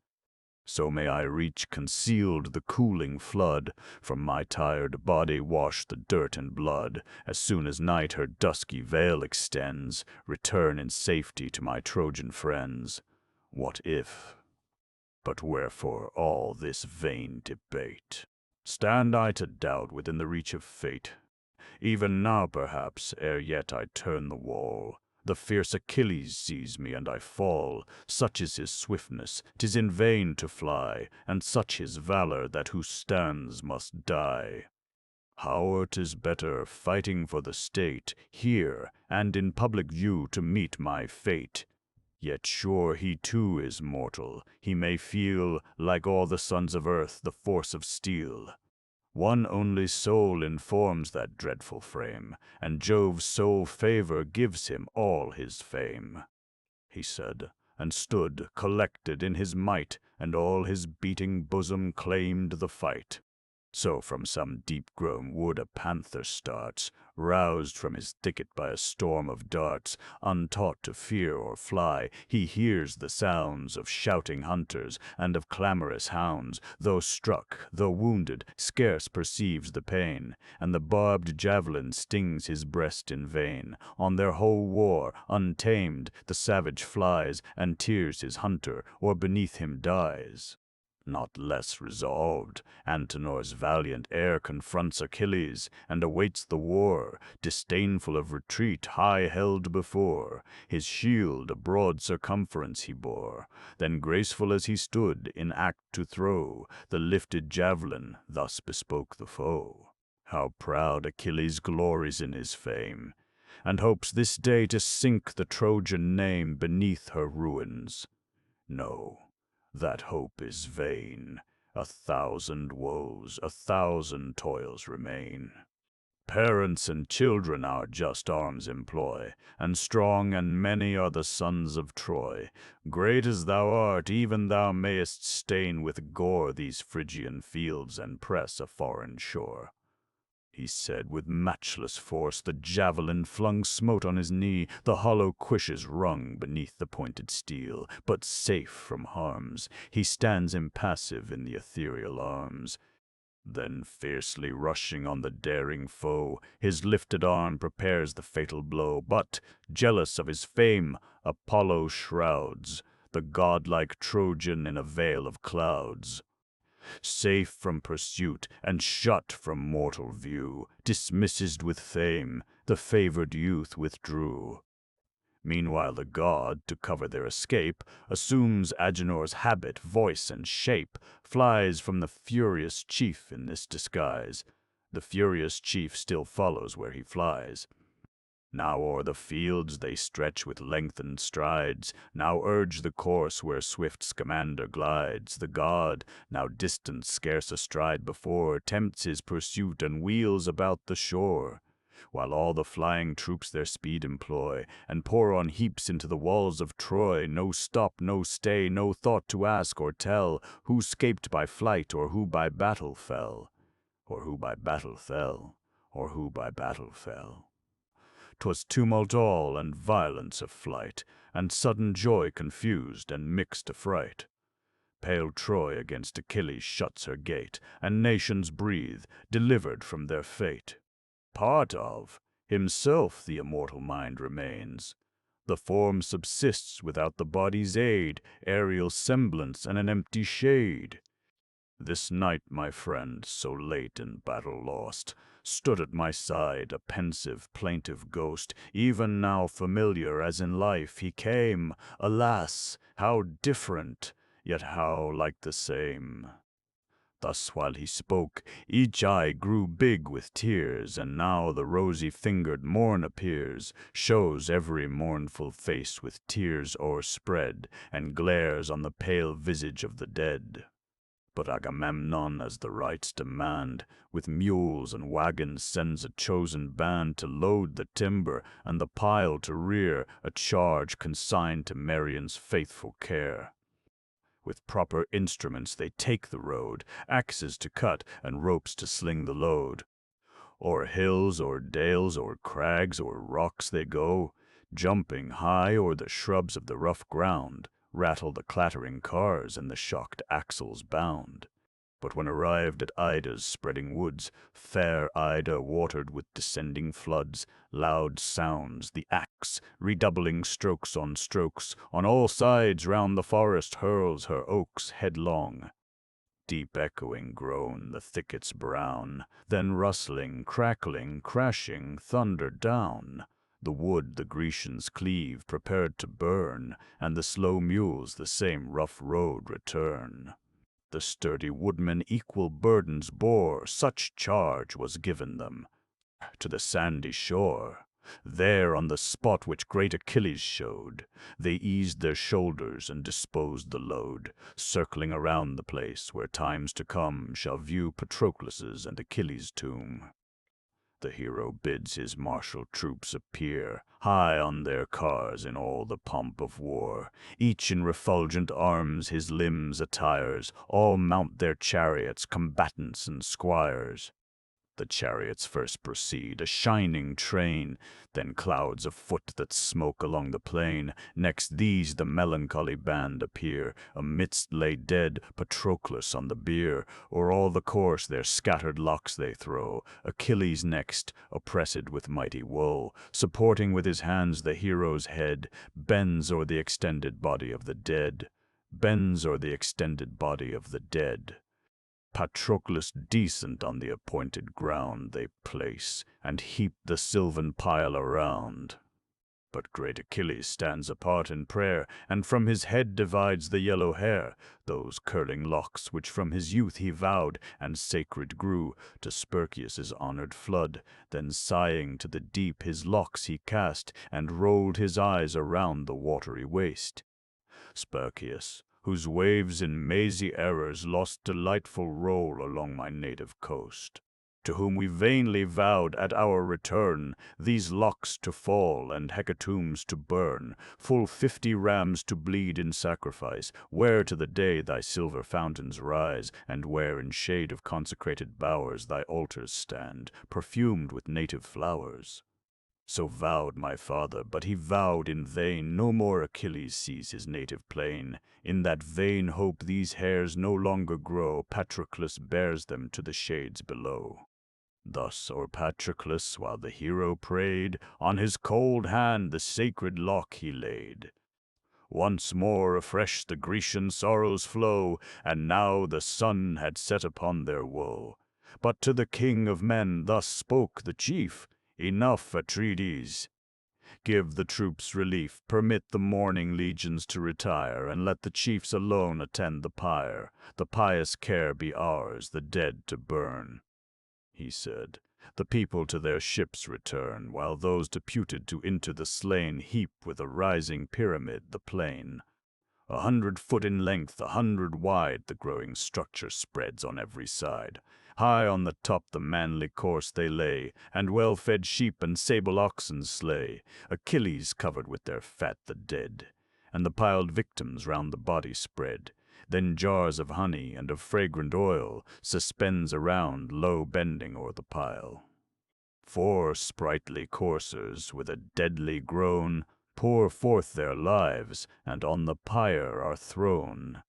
So may I reach concealed the cooling flood, from my tired body wash the dirt and blood, as soon as night her dusky veil extends, return in safety to my Trojan friends. What if? But wherefore all this vain debate? Stand I to doubt within the reach of fate? Even now, perhaps, ere yet I turn the wall, the fierce Achilles sees me and I fall. Such is his swiftness, 'tis in vain to fly, and such his valor that who stands must die. How 'tis better, fighting for the state, here and in public view to meet my fate. Yet sure he too is mortal, he may feel, like all the sons of earth, the force of steel. One only soul informs that dreadful frame, and Jove's sole favor gives him all his fame. He said, and stood collected in his might, and all his beating bosom claimed the fight. So from some deep-grown wood a panther starts, roused from his thicket by a storm of darts. Untaught to fear or fly, he hears the sounds of shouting hunters and of clamorous hounds. Though struck, though wounded, scarce perceives the pain, and the barbed javelin stings his breast in vain. On their whole war, untamed, the savage flies, and tears his hunter, or beneath him dies. Not less resolved, Antenor's valiant heir confronts Achilles, and awaits the war, disdainful of retreat high held before. His shield a broad circumference he bore, then graceful as he stood, in act to throw, the lifted javelin thus bespoke the foe. How proud Achilles glories in his fame, and hopes this day to sink the Trojan name beneath her ruins. No, that hope is vain. 1,000 woes, 1,000 toils remain. Parents and children our just arms employ, and strong and many are the sons of Troy. Great as thou art, even thou mayest stain with gore these Phrygian fields and press a foreign shore. He said with matchless force, the javelin flung smote on his knee, the hollow cuishes rung beneath the pointed steel. But safe from harms, he stands impassive in the ethereal arms. Then fiercely rushing on the daring foe, his lifted arm prepares the fatal blow. But, jealous of his fame, Apollo shrouds the godlike Trojan in a veil of clouds. Safe from pursuit and shut from mortal view, dismissed with fame, the favored youth withdrew. Meanwhile the god, to cover their escape, assumes Agenor's habit, voice, and shape, flies from the furious chief in this disguise. The furious chief still follows where he flies. Now o'er the fields they stretch with lengthened strides, now urge the course where swift Scamander glides. The god, now distant scarce a stride before, tempts his pursuit and wheels about the shore. While all the flying troops their speed employ, and pour on heaps into the walls of Troy. No stop, no stay, no thought to ask or tell, who 'scaped by flight, or who by battle fell. Or who by battle fell, or who by battle fell. 'Twas tumult all, and violence of flight, and sudden joy confused and mixed affright. Pale Troy against Achilles shuts her gate, and nations breathe, delivered from their fate. Part of himself the immortal mind remains. The form subsists without the body's aid, aerial semblance and an empty shade. This night, my friend, so late in battle lost, stood at my side a pensive, plaintive ghost. Even now familiar as in life he came. Alas, how different, yet how like the same. Thus while he spoke, each eye grew big with tears, and now the rosy-fingered morn appears, shows every mournful face with tears o'erspread, and glares on the pale visage of the dead. But Agamemnon, as the rites demand, with mules and wagons sends a chosen band to load the timber and the pile to rear, a charge consigned to Merion's faithful care. With proper instruments they take the road, axes to cut and ropes to sling the load. O'er hills, o'er dales, o'er crags, o'er rocks they go, jumping high o'er the shrubs of the rough ground, rattle the clattering cars and the shocked axles bound. But when arrived at Ida's spreading woods, fair Ida watered with descending floods, loud sounds the axe, redoubling strokes, on all sides round the forest hurls her oaks headlong. Deep echoing groan the thickets brown, then rustling, crackling, crashing, thunder down. The wood the Grecians cleave, prepared to burn, and the slow mules the same rough road return. The sturdy woodmen equal burdens bore, such charge was given them. To the sandy shore, there on the spot which great Achilles showed, they eased their shoulders and disposed the load, circling around the place where times to come shall view Patroclus's and Achilles' tomb. The hero bids his martial troops appear, high on their cars in all the pomp of war. Each in refulgent arms his limbs attires, all mount their chariots, combatants and squires. The chariots first proceed, a shining train, then clouds of foot that smoke along the plain. Next these the melancholy band appear, amidst lay dead Patroclus on the bier. O'er all the course their scattered locks they throw. Achilles next, oppressed with mighty woe, supporting with his hands the hero's head, bends o'er the extended body of the dead. Bends o'er the extended body of the dead. Patroclus decent on the appointed ground they place, and heap the sylvan pile around. But great Achilles stands apart in prayer, and from his head divides the yellow hair, those curling locks which from his youth he vowed, and sacred grew, to Spercheius's honored flood. Then sighing to the deep his locks he cast, and rolled his eyes around the watery waste. Spercheius, whose waves in mazy errors lost delightful roll along my native coast, to whom we vainly vowed at our return these locks to fall and hecatombs to burn, full 50 rams to bleed in sacrifice, where to the day thy silver fountains rise, and where in shade of consecrated bowers thy altars stand, perfumed with native flowers. So vowed my father, but he vowed in vain. No more Achilles sees his native plain. In that vain hope these hairs no longer grow, Patroclus bears them to the shades below. Thus o'er Patroclus, while the hero prayed, on his cold hand the sacred lock he laid. Once more afresh the Grecian sorrows flow, and now the sun had set upon their woe. But to the king of men thus spoke the chief, "Enough, Atrides. Give the troops relief, permit the mourning legions to retire, and let the chiefs alone attend the pyre. The pious care be ours, the dead to burn." He said, "The people to their ships return, while those deputed to inter the slain heap with a rising pyramid the plain. 100 foot in length, 100 wide, the growing structure spreads on every side. High on the top the manly corse they lay, and well-fed sheep and sable oxen slay. Achilles covered with their fat the dead, and the piled victims round the body spread. Then jars of honey and of fragrant oil suspends around, low bending o'er the pile. 4 sprightly coursers, with a deadly groan, pour forth their lives, and on the pyre are thrown.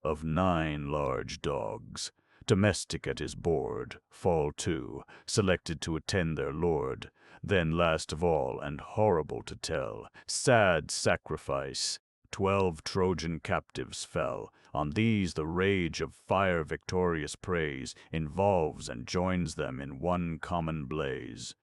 Of 9 large dogs, domestic at his board, fall 2, selected to attend their lord. Then last of all, and horrible to tell, sad sacrifice, 12 Trojan captives fell. On these the rage of fire victorious praise involves and joins them in one common blaze.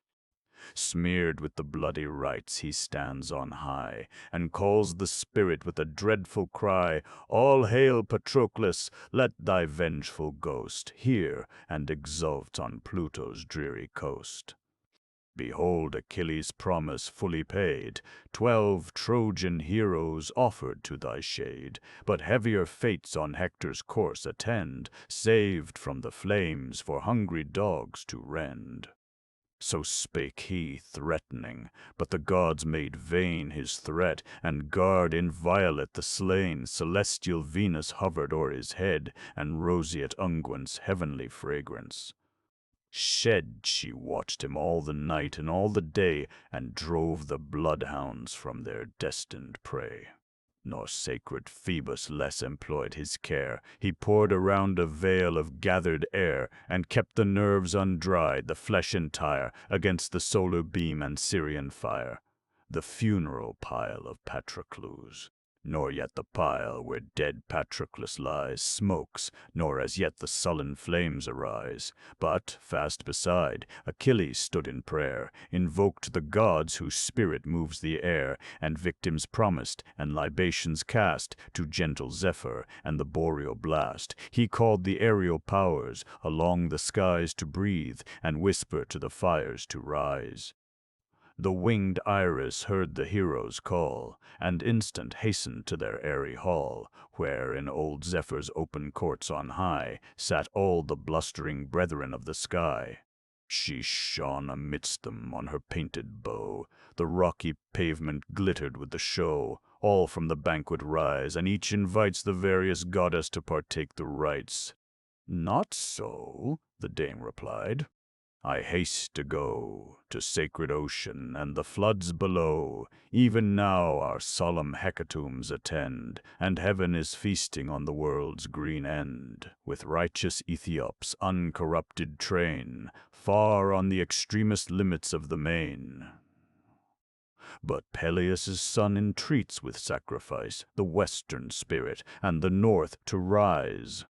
Smeared with the bloody rites he stands on high, and calls the spirit with a dreadful cry, "All hail, Patroclus! Let thy vengeful ghost hear and exult on Pluto's dreary coast." Behold Achilles' promise fully paid, 12 Trojan heroes offered to thy shade, but heavier fates on Hector's course attend, saved from the flames for hungry dogs to rend. So spake he, threatening, but the gods made vain his threat, and guard inviolate the slain. Celestial Venus hovered o'er his head, and roseate unguent's heavenly fragrance shed. She watched him all the night and all the day, and drove the bloodhounds from their destined prey. Nor sacred Phoebus less employed his care. He poured around a veil of gathered air, and kept the nerves undried, the flesh entire, against the solar beam and Syrian fire. The funeral pile of Patroclus. Nor yet the pile where dead Patroclus lies smokes, nor as yet the sullen flames arise. But, fast beside, Achilles stood in prayer, invoked the gods whose spirit moves the air, and victims promised, and libations cast, to gentle Zephyr and the boreal blast. He called the aerial powers along the skies to breathe, and whisper to the fires to rise. The winged Iris heard the heroes' call, and instant hastened to their airy hall, where in old Zephyr's open courts on high sat all the blustering brethren of the sky. She shone amidst them on her painted bow, the rocky pavement glittered with the show. All from the banquet rise, and each invites the various goddess to partake the rites. "Not so," the dame replied. "I haste to go to sacred ocean and the floods below. Even now our solemn hecatombs attend, and heaven is feasting on the world's green end, with righteous Ethiop's uncorrupted train, far on the extremest limits of the main." But Peleus' son entreats with sacrifice the western spirit and the north to rise.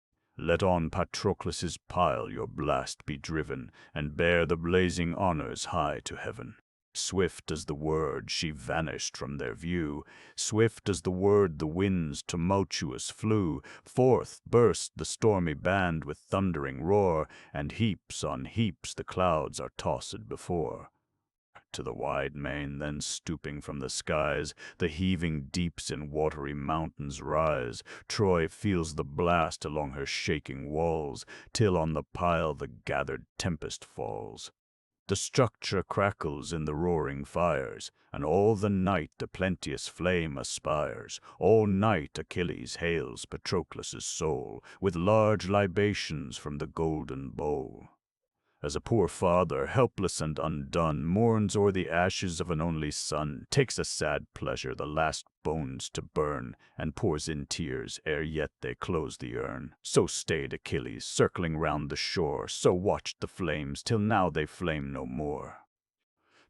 "Let on Patroclus' pile your blast be driven, and bear the blazing honors high to heaven." Swift as the word she vanished from their view, swift as the word the winds tumultuous flew. Forth burst the stormy band with thundering roar, and heaps on heaps the clouds are tossed before. To the wide main then stooping from the skies, the heaving deeps in watery mountains rise. Troy feels the blast along her shaking walls, till on the pile the gathered tempest falls. The structure crackles in the roaring fires, and all the night the plenteous flame aspires. All night Achilles hails Patroclus' soul, with large libations from the golden bowl. As a poor father, helpless and undone, mourns o'er the ashes of an only son, takes a sad pleasure the last bones to burn, and pours in tears ere yet they close the urn. So stayed Achilles, circling round the shore, so watched the flames, till now they flame no more.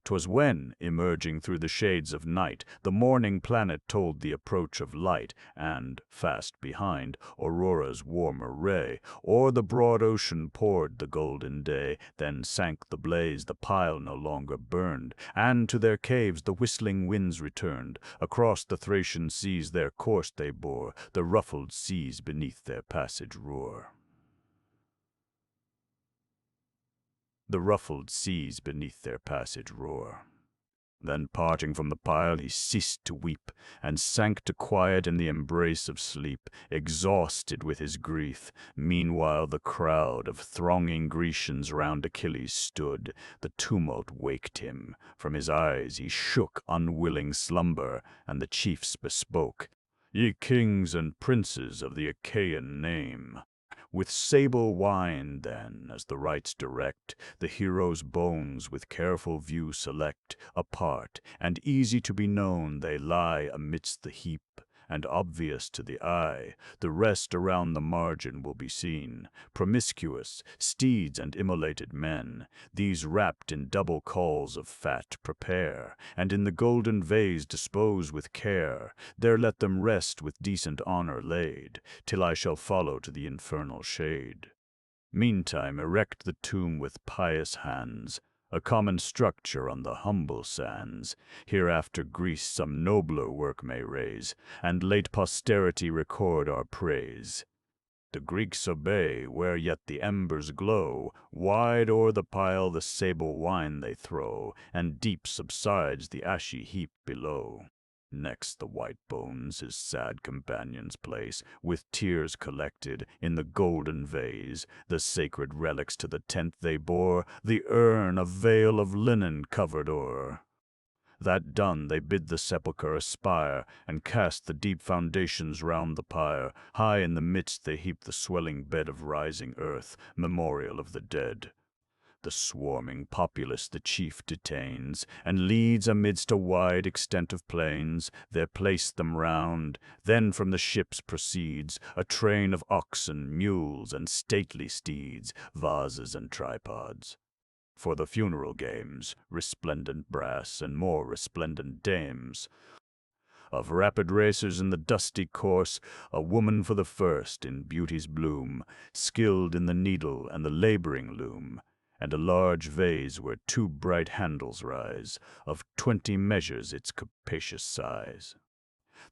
'Twas when, emerging through the shades of night, the morning planet told the approach of light, and, fast behind, Aurora's warmer ray, o'er the broad ocean poured the golden day. Then sank the blaze, the pile no longer burned, and to their caves the whistling winds returned. Across the Thracian seas their course they bore, the ruffled seas beneath their passage roar. The ruffled seas beneath their passage roar. Then parting from the pile he ceased to weep, and sank to quiet in the embrace of sleep, exhausted with his grief. Meanwhile the crowd of thronging Grecians round Achilles stood. The tumult waked him, from his eyes he shook unwilling slumber, and the chiefs bespoke, "Ye kings and princes of the Achaean name, with sable wine, then, as the rites direct, the heroes' bones with careful view select. Apart, and easy to be known, they lie amidst the heap, and obvious to the eye. The rest around the margin will be seen, promiscuous steeds and immolated men. These wrapped in double cauls of fat prepare, and in the golden vase dispose with care. There let them rest with decent honor laid, till I shall follow to the infernal shade. Meantime erect the tomb with pious hands, a common structure on the humble sands. Hereafter Greece some nobler work may raise, and late posterity record our praise. The Greeks obey, where yet the embers glow. Wide o'er the pile the sable wine they throw, and deep subsides the ashy heap below. Next the white bones his sad companions place, with tears collected in the golden vase. The sacred relics to the tent they bore, the urn a veil of linen covered o'er. That done, they bid the sepulchre aspire, and cast the deep foundations round the pyre. High in the midst they heap the swelling bed of rising earth, memorial of the dead. The swarming populace the chief detains, and leads amidst a wide extent of plains. There place them round. Then from the ships proceeds a train of oxen, mules, and stately steeds, vases and tripods. For the funeral games, resplendent brass and more resplendent dames. Of rapid racers in the dusty course, a woman for the first in beauty's bloom, skilled in the needle and the laboring loom, and a large vase where two bright handles rise, of 20 measures its capacious size.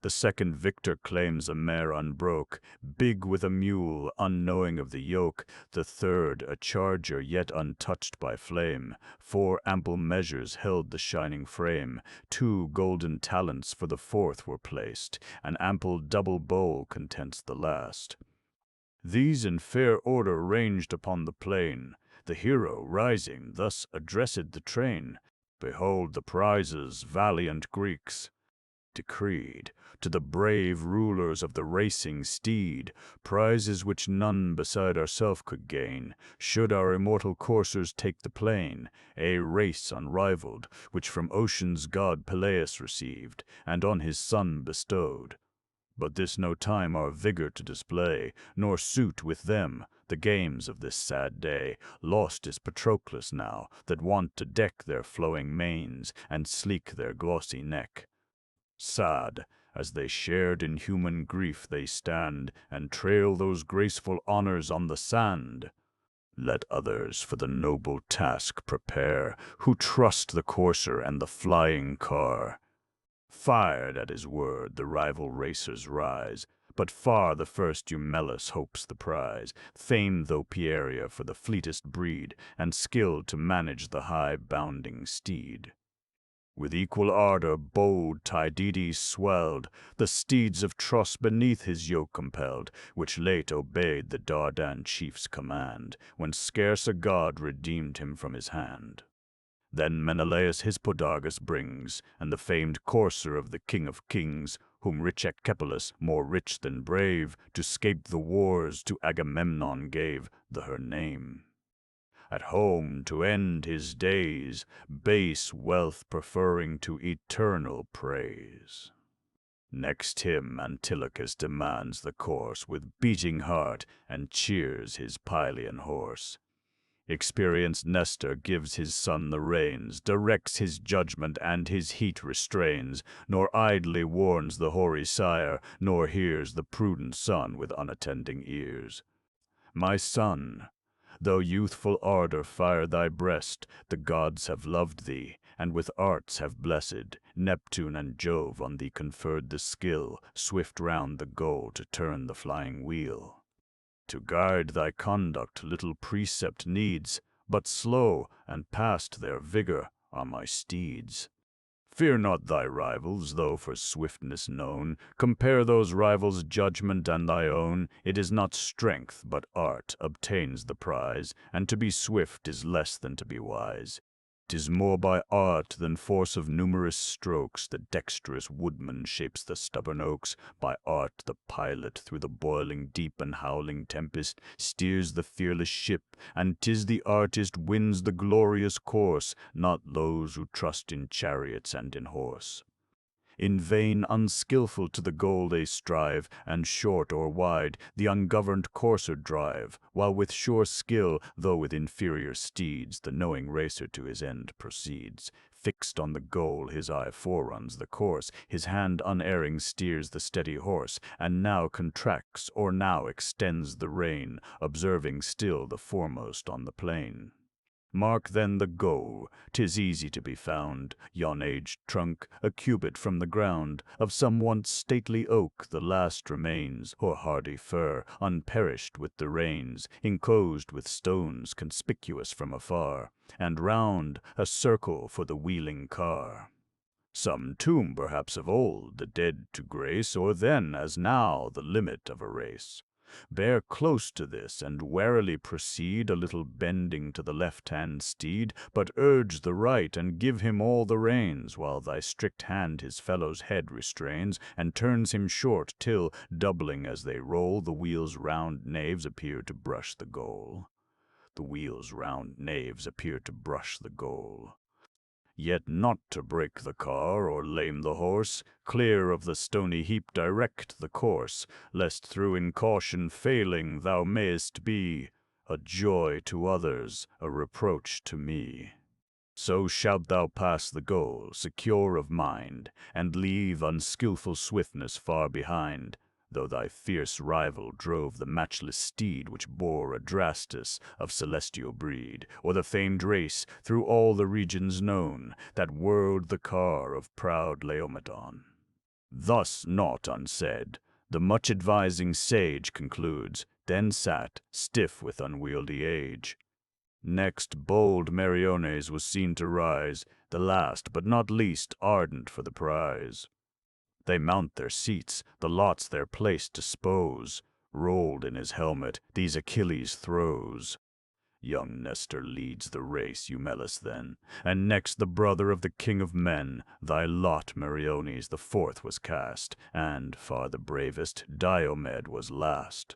The second victor claims a mare unbroke, big with a mule, unknowing of the yoke. The third, a charger yet untouched by flame. 4 ample measures held the shining frame. 2 golden talents for the fourth were placed. An ample double bowl contents the last. These in fair order ranged upon the plain. The hero, rising, thus addressed the train. Behold the prizes, valiant Greeks! Decreed to the brave rulers of the racing steed, prizes which none beside ourself could gain, should our immortal coursers take the plain. A race unrivaled, which from ocean's god Peleus received, and on his son bestowed. But this no time our vigor to display, nor suit with them the games of this sad day. Lost is Patroclus now, that wont to deck their flowing manes, and sleek their glossy neck. Sad, as they shared in human grief they stand, and trail those graceful honors on the sand. Let others for the noble task prepare, who trust the courser and the flying car. Fired at his word, the rival racers rise, but far the first Eumelus hopes the prize, famed though Pieria for the fleetest breed, and skilled to manage the high-bounding steed. With equal ardor bold Tydides swelled, the steeds of Tros beneath his yoke compelled, which late obeyed the Dardan chief's command, when scarce a god redeemed him from his hand. Then Menelaus his podargus brings, and the famed courser of the king of kings, whom rich Echepolus, more rich than brave, to scape the wars to Agamemnon gave her name. At home to end his days, base wealth preferring to eternal praise. Next him Antilochus demands the course with beating heart, and cheers his Pylian horse. Experienced Nestor gives his son the reins, directs his judgment and his heat restrains, nor idly warns the hoary sire, nor hears the prudent son with unattending ears. My son, though youthful ardor fire thy breast, the gods have loved thee, and with arts have blessed. Neptune and Jove on thee conferred the skill, swift round the goal to turn the flying wheel. To guide thy conduct little precept needs, but slow and past their vigor are my steeds. Fear not thy rivals, though for swiftness known. Compare those rivals' judgment and thy own. It is not strength, but art, obtains the prize, and to be swift is less than to be wise. 'Tis more by art than force of numerous strokes the dexterous woodman shapes the stubborn oaks. By art the pilot through the boiling deep and howling tempest steers the fearless ship, and 'tis the artist wins the glorious course, not those who trust in chariots and in horse. In vain, unskilful to the goal they strive, and short or wide the ungoverned courser drive, while with sure skill, though with inferior steeds, the knowing racer to his end proceeds. Fixed on the goal, his eye foreruns the course, his hand unerring steers the steady horse, and now contracts or now extends the rein, observing still the foremost on the plain. Mark then the goal. 'Tis easy to be found, yon aged trunk, a cubit from the ground, of some once stately oak the last remains, or hardy fir, unperished with the rains, enclosed with stones conspicuous from afar, and round a circle for the wheeling car. Some tomb perhaps of old, the dead to grace, or then, as now, the limit of a race. Bear close to this, and warily proceed, a little bending to the left-hand steed, but urge the right, and give him all the reins, while thy strict hand his fellow's head restrains, and turns him short, till, doubling as they roll, the wheel's round naves appear to brush the goal. The wheel's round naves appear to brush the goal. Yet not to break the car or lame the horse, clear of the stony heap direct the course, lest through incaution failing thou mayest be a joy to others, a reproach to me. So shalt thou pass the goal, secure of mind, and leave unskilful swiftness far behind, though thy fierce rival drove the matchless steed which bore Adrastus of celestial breed, or the famed race through all the regions known, that whirled the car of proud Laomedon. Thus, naught unsaid, the much-advising sage concludes, then sat, stiff with unwieldy age. Next, bold Meriones was seen to rise, the last but not least ardent for the prize. They mount their seats, the lots their place dispose. Rolled in his helmet, these Achilles throws. Young Nestor leads the race, Eumelus then, and next the brother of the king of men. Thy lot, Meriones, the fourth was cast, and, far the bravest, Diomed was last.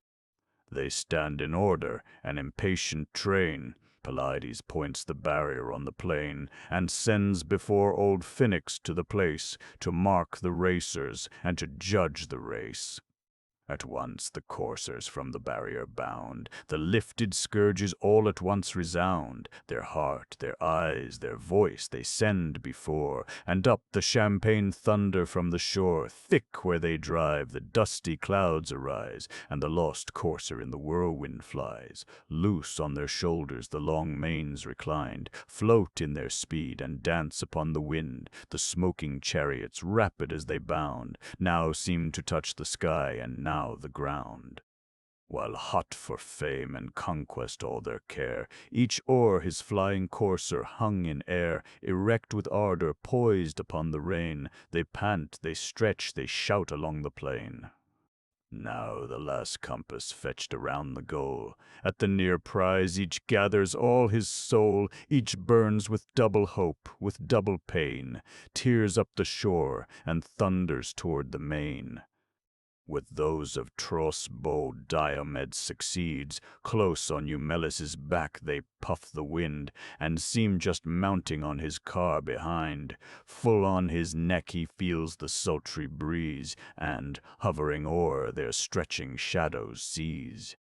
They stand in order, an impatient train. Pelides points the barrier on the plain, and sends before old Phoenix to the place, to mark the racers, and to judge the race. At once the coursers from the barrier bound, the lifted scourges all at once resound, their heart, their eyes, their voice they send before, and up the champaign thunder from the shore. Thick where they drive, the dusty clouds arise, and the lost courser in the whirlwind flies. Loose on their shoulders the long manes reclined, float in their speed and dance upon the wind. The smoking chariots, rapid as they bound, now seem to touch the sky, and now the ground. While hot for fame and conquest all their care, each o'er his flying courser hung in air, erect with ardor, poised upon the rein, they pant, they stretch, they shout along the plain. Now the last compass fetched around the goal. At the near prize each gathers all his soul, each burns with double hope, with double pain, tears up the shore, and thunders toward the main. With those of Tros bold Diomed succeeds. Close on Eumelus' back they puff the wind, and seem just mounting on his car behind. Full on his neck he feels the sultry breeze, and, hovering o'er, their stretching shadows sees.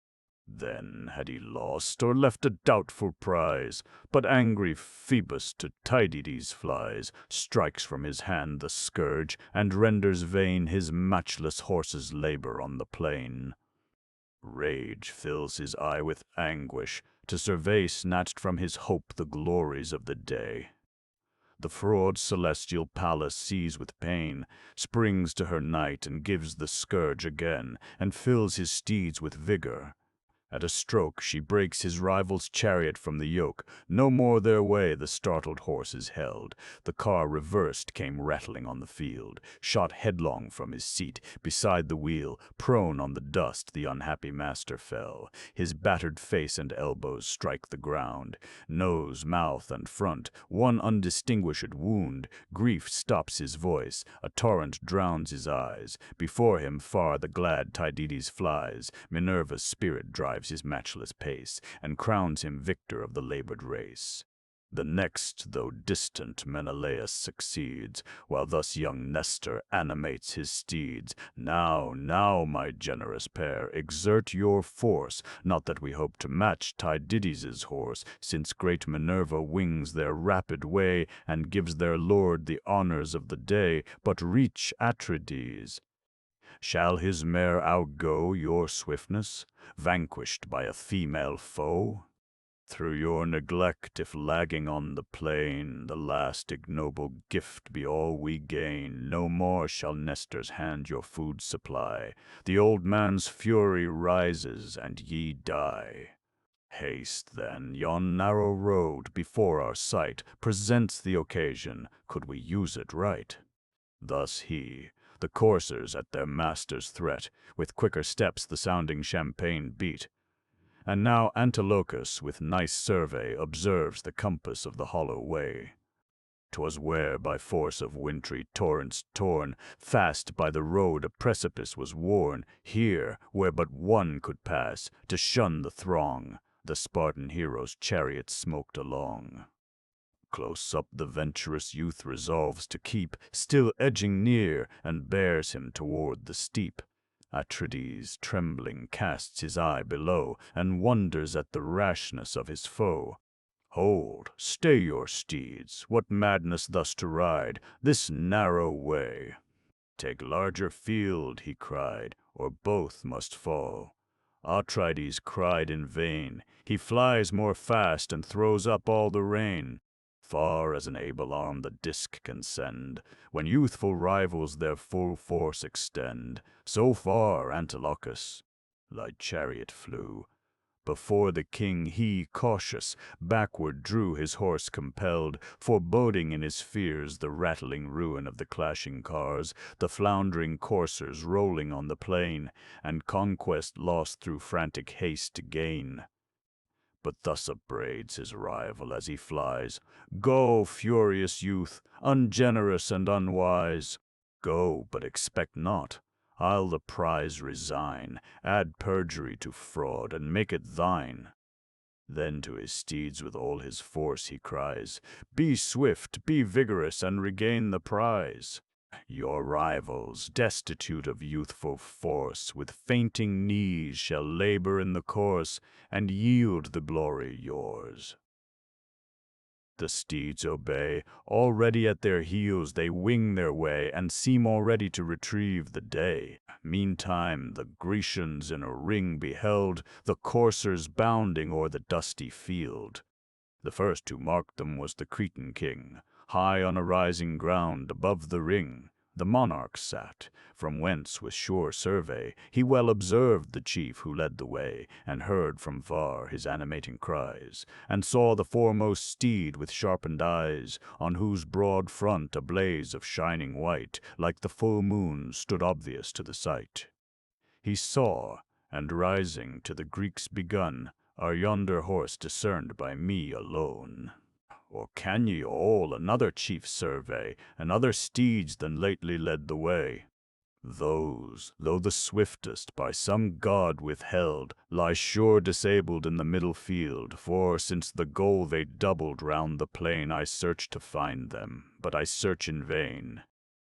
Then had he lost, or left a doubtful prize, but angry Phoebus to Tydides flies, strikes from his hand the scourge, and renders vain his matchless horse's labor on the plain. Rage fills his eye with anguish, to survey snatched from his hope the glories of the day. The fraud celestial Pallas sees with pain, springs to her knight and gives the scourge again, and fills his steeds with vigor. At a stroke she breaks his rival's chariot from the yoke. No more their way the startled horses held. The car reversed came rattling on the field. Shot headlong from his seat, beside the wheel, prone on the dust the unhappy master fell. His battered face and elbows strike the ground. Nose, mouth, and front, one undistinguished wound. Grief stops his voice, a torrent drowns his eyes. Before him far the glad Tydides flies. Minerva's spirit drives his matchless pace, and crowns him victor of the labored race. The next, though distant, Menelaus succeeds, while thus young Nestor animates his steeds. Now, now, my generous pair, exert your force, not that we hope to match Tydides' horse, since great Minerva wings their rapid way, and gives their lord the honors of the day, but reach Atrides. Shall his mare outgo your swiftness, vanquished by a female foe? Through your neglect, if lagging on the plain, the last ignoble gift be all we gain. No more shall Nestor's hand your food supply. The old man's fury rises, and ye die. Haste, then, yon narrow road before our sight presents the occasion, could we use it right. Thus he. The coursers at their master's threat, with quicker steps the sounding champaign beat. And now Antilochus with nice survey observes the compass of the hollow way. 'Twas where by force of wintry torrents torn, fast by the road a precipice was worn, here, where but one could pass, to shun the throng, the Spartan hero's chariot smoked along. Close up the venturous youth resolves to keep, still edging near, and bears him toward the steep. Atrides, trembling, casts his eye below, and wonders at the rashness of his foe. Hold, stay your steeds, what madness thus to ride, this narrow way? Take larger field, he cried, or both must fall. Atrides cried in vain, he flies more fast and throws up all the rein. Far as an able arm the disk can send, when youthful rivals their full force extend, so far, Antilochus, thy chariot flew. Before the king he, cautious, backward drew his horse compelled, foreboding in his fears the rattling ruin of the clashing cars, the floundering coursers rolling on the plain, and conquest lost through frantic haste to gain. But thus upbraids his rival as he flies, "Go, furious youth, ungenerous and unwise. Go, but expect not, I'll the prize resign, add perjury to fraud, and make it thine." Then to his steeds with all his force he cries, "Be swift, be vigorous, and regain the prize. Your rivals, destitute of youthful force, with fainting knees shall labor in the course, and yield the glory yours." The steeds obey, already at their heels they wing their way, and seem already to retrieve the day. Meantime the Grecians in a ring beheld the coursers bounding o'er the dusty field. The first who marked them was the Cretan king. High on a rising ground above the ring the monarch sat, from whence with sure survey he well observed the chief who led the way, and heard from far his animating cries, and saw the foremost steed with sharpened eyes, on whose broad front a blaze of shining white, like the full moon, stood obvious to the sight. He saw, and rising to the Greeks begun, "Are yonder horse discerned by me alone? Or can ye all another chief survey, and other steeds than lately led the way? Those, though the swiftest, by some god withheld, lie sure disabled in the middle field, for since the goal they doubled round the plain I search to find them, but I search in vain.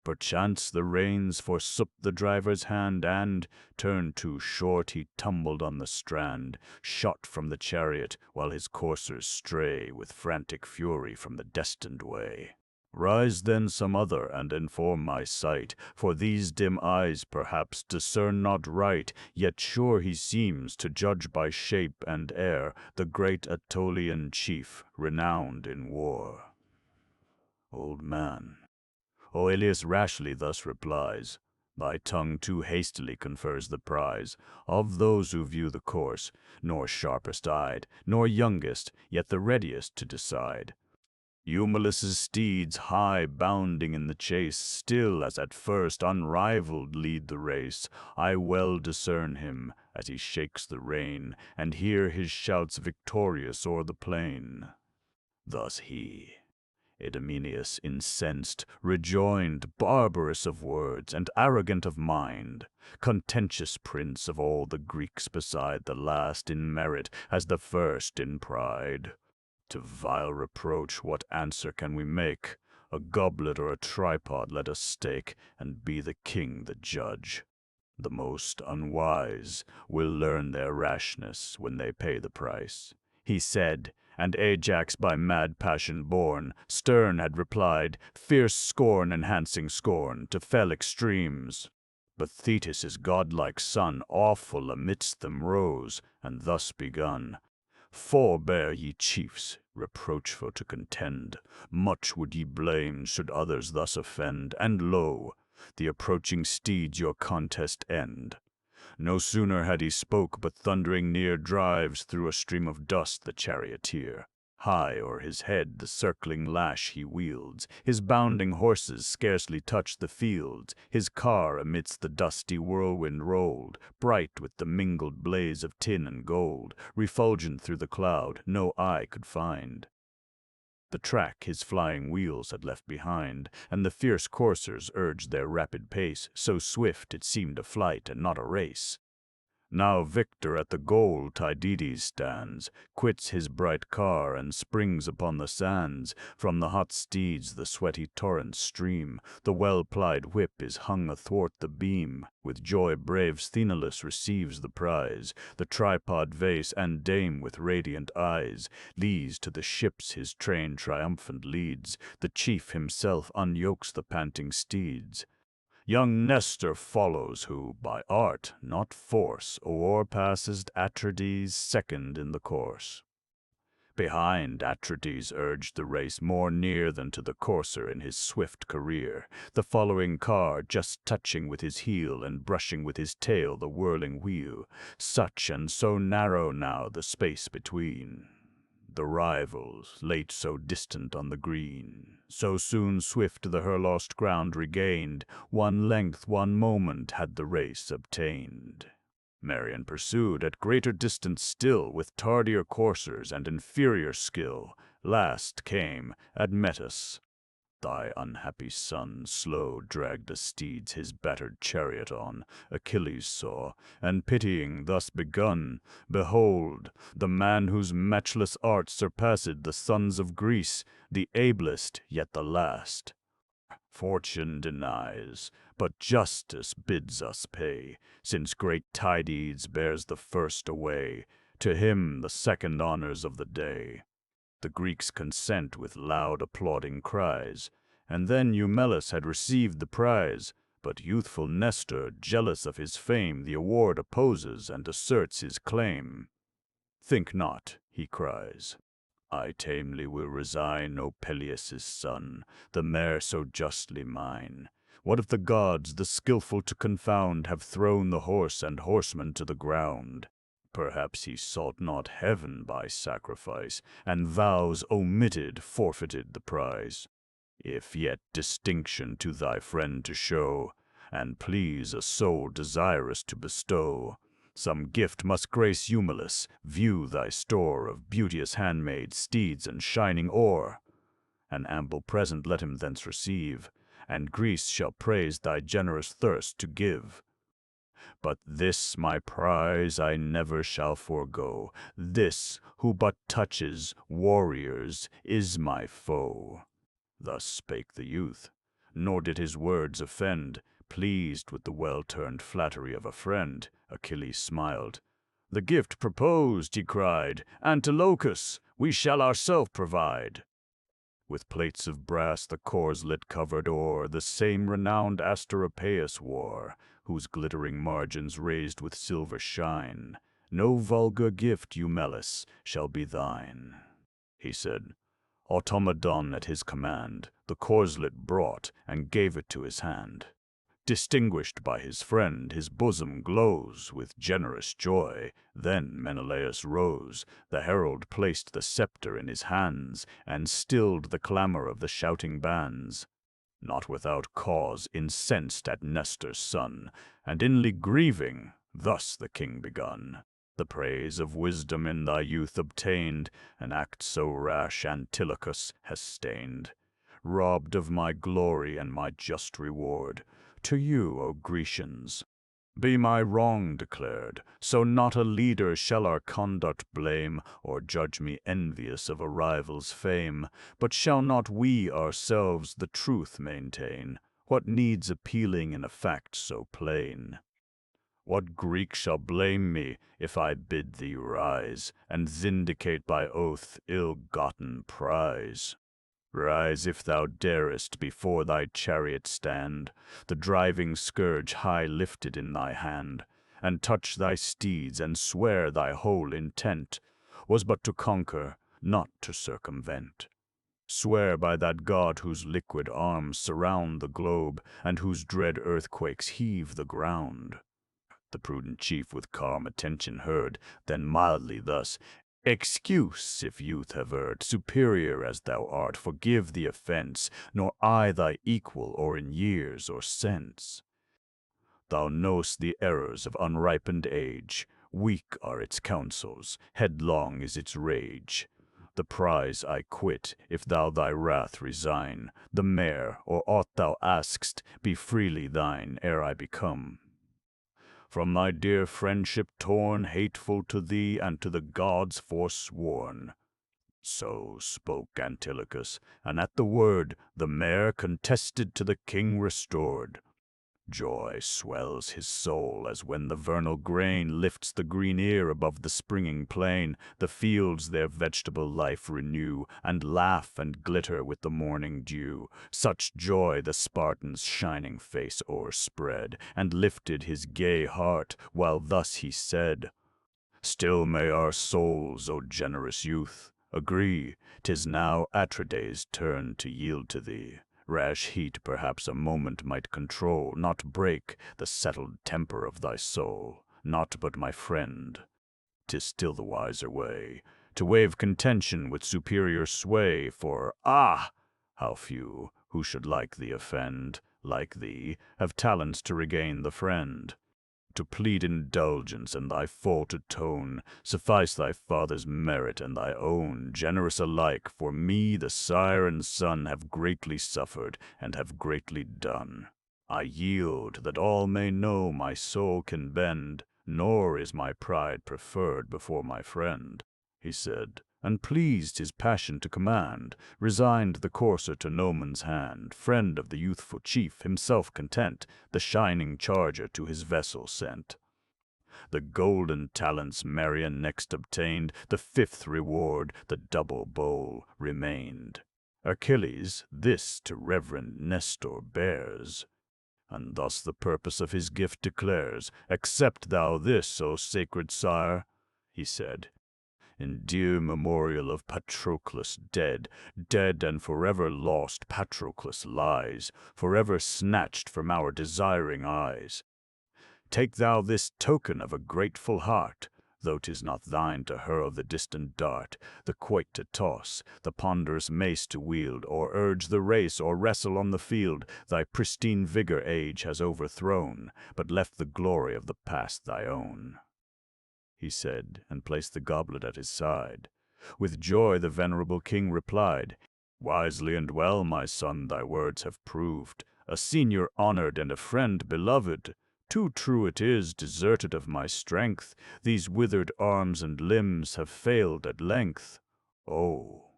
Perchance the reins forsook the driver's hand, and, turned too short, he tumbled on the strand, shot from the chariot, while his coursers stray with frantic fury from the destined way. Rise then some other, and inform my sight, for these dim eyes perhaps discern not right, yet sure he seems to judge by shape and air, the great Aetolian chief, renowned in war." Old man. Oileus rashly thus replies, "Thy tongue too hastily confers the prize of those who view the course, nor sharpest-eyed, nor youngest, yet the readiest to decide. Eumelus' steeds, high bounding in the chase, still as at first unrivalled lead the race. I well discern him, as he shakes the rein, and hear his shouts victorious o'er the plain." Thus he. Idomeneus, incensed, rejoined, barbarous of words and arrogant of mind, contentious prince of all the Greeks beside, the last in merit as the first in pride. To vile reproach what answer can we make? A goblet or a tripod let us stake, and be the king the judge. The most unwise will learn their rashness when they pay the price. He said, and Ajax by mad passion born, stern had replied, fierce scorn enhancing scorn, to fell extremes. But Thetis' godlike son awful amidst them rose, and thus begun. Forbear, ye chiefs, reproachful to contend. Much would ye blame should others thus offend, and lo, the approaching steeds your contest end. No sooner had he spoke, but thundering near drives through a stream of dust the charioteer. High o'er his head the circling lash he wields, his bounding horses scarcely touched the fields, his car amidst the dusty whirlwind rolled, bright with the mingled blaze of tin and gold, refulgent through the cloud no eye could find. The track his flying wheels had left behind, and the fierce coursers urged their rapid pace, so swift it seemed a flight and not a race. Now victor at the goal Tydides stands, quits his bright car and springs upon the sands. From the hot steeds the sweaty torrents stream, the well-plied whip is hung athwart the beam. With joy brave Sthenelus receives the prize, the tripod vase and dame with radiant eyes. These to the ships his train triumphant leads, the chief himself unyokes the panting steeds. Young Nestor follows, who, by art, not force, o'erpasses Atrides second in the course. Behind, Atrides urged the race more near than to the courser in his swift career, the following car just touching with his heel and brushing with his tail the whirling wheel. Such and so narrow now the space between the rivals, late so distant on the green, so soon swift her lost ground regained, one length, one moment had the race obtained. Marion pursued at greater distance still, with tardier coursers and inferior skill. Last came Admetus. Thy unhappy son slow dragged the steeds his battered chariot on, Achilles saw, and pitying thus begun, behold, the man whose matchless art surpassed the sons of Greece, the ablest yet the last. Fortune denies, but justice bids us pay, since great Tydides bears the first away, to him the second honors of the day. The Greeks consent with loud applauding cries, and then Eumelus had received the prize, but youthful Nestor, jealous of his fame, the award opposes and asserts his claim. Think not, he cries, I tamely will resign, O Peleus' son, the mare so justly mine. What if the gods, the skilful to confound, have thrown the horse and horseman to the ground? Perhaps he sought not heaven by sacrifice, and vows omitted forfeited the prize. If yet distinction to thy friend to show, and please a soul desirous to bestow, some gift must grace Eumelus. View thy store of beauteous handmaids, steeds, and shining ore. An ample present let him thence receive, and Greece shall praise thy generous thirst to give. But this my prize I never shall forego, this, who but touches warriors, is my foe. Thus spake the youth, nor did his words offend. Pleased with the well-turned flattery of a friend, Achilles smiled. The gift proposed, he cried, Antilochus, we shall ourself provide. With plates of brass the corslet covered o'er, the same renowned Asteropaeus wore, whose glittering margins raised with silver shine. No vulgar gift, Eumelus, shall be thine, he said. Automedon at his command the corslet brought, and gave it to his hand. Distinguished by his friend, his bosom glows with generous joy. Then Menelaus rose, the herald placed the scepter in his hands, and stilled the clamor of the shouting bands. Not without cause incensed at Nestor's son, and inly grieving, thus the king begun. The praise of wisdom in thy youth obtained, an act so rash Antilochus has stained. Robbed of my glory and my just reward, to you, O Grecians, Be my wrong declared, so not a leader shall our conduct blame, or judge me envious of a rival's fame. But shall not we ourselves the truth maintain? What needs appealing in a fact so plain? What Greek shall blame me if I bid thee rise, and vindicate by oath ill-gotten prize? Rise if thou darest before thy chariot stand, the driving scourge high lifted in thy hand, and touch thy steeds and swear thy whole intent was but to conquer, not to circumvent. Swear by that God whose liquid arms surround the globe, and whose dread earthquakes heave the ground. The prudent chief with calm attention heard, then mildly thus, Excuse, if youth have erred, superior as thou art, forgive the offense, nor I thy equal or in years or sense. Thou know'st the errors of unripened age, weak are its counsels, headlong is its rage. The prize I quit, if thou thy wrath resign, the mare, or aught thou ask'st, be freely thine, ere I become from thy dear friendship torn, hateful to thee and to the gods forsworn. So spoke Antilochus, and at the word the mare contested to the king restored. Joy swells his soul as when the vernal grain lifts the green ear above the springing plain. The fields their vegetable life renew, and laugh and glitter with the morning dew. Such joy the Spartan's shining face o'erspread, and lifted his gay heart, while thus he said, Still may our souls, O generous youth, agree, 'tis now Atrides' turn to yield to thee. Rash heat perhaps a moment might control, not break, the settled temper of thy soul. Not but, my friend, 'tis still the wiser way to waive contention with superior sway, for, how few, who should like thee offend, like thee, have talents to regain the friend. To plead indulgence and thy fault atone, suffice thy father's merit and thy own, generous alike, for me the sire and son have greatly suffered and have greatly done. I yield, that all may know my soul can bend, nor is my pride preferred before my friend, he said, and pleased his passion to command, resigned the courser to Noman's hand, friend of the youthful chief, himself content, the shining charger to his vessel sent. The golden talents Marion next obtained, the fifth reward, the double bowl, remained. Achilles this to reverend Nestor bears, and thus the purpose of his gift declares. Accept thou this, O sacred sire, he said, in dear memorial of Patroclus dead, dead and forever lost Patroclus lies, forever snatched from our desiring eyes. Take thou this token of a grateful heart, though 'tis not thine to hurl the distant dart, the quoit to toss, the ponderous mace to wield, or urge the race, or wrestle on the field. Thy pristine vigor age has overthrown, but left the glory of the past thy own, he said, and placed the goblet at his side. With joy the venerable king replied, Wisely and well, my son, thy words have proved, a senior honored and a friend beloved. Too true it is, deserted of my strength, these withered arms and limbs have failed at length. Oh,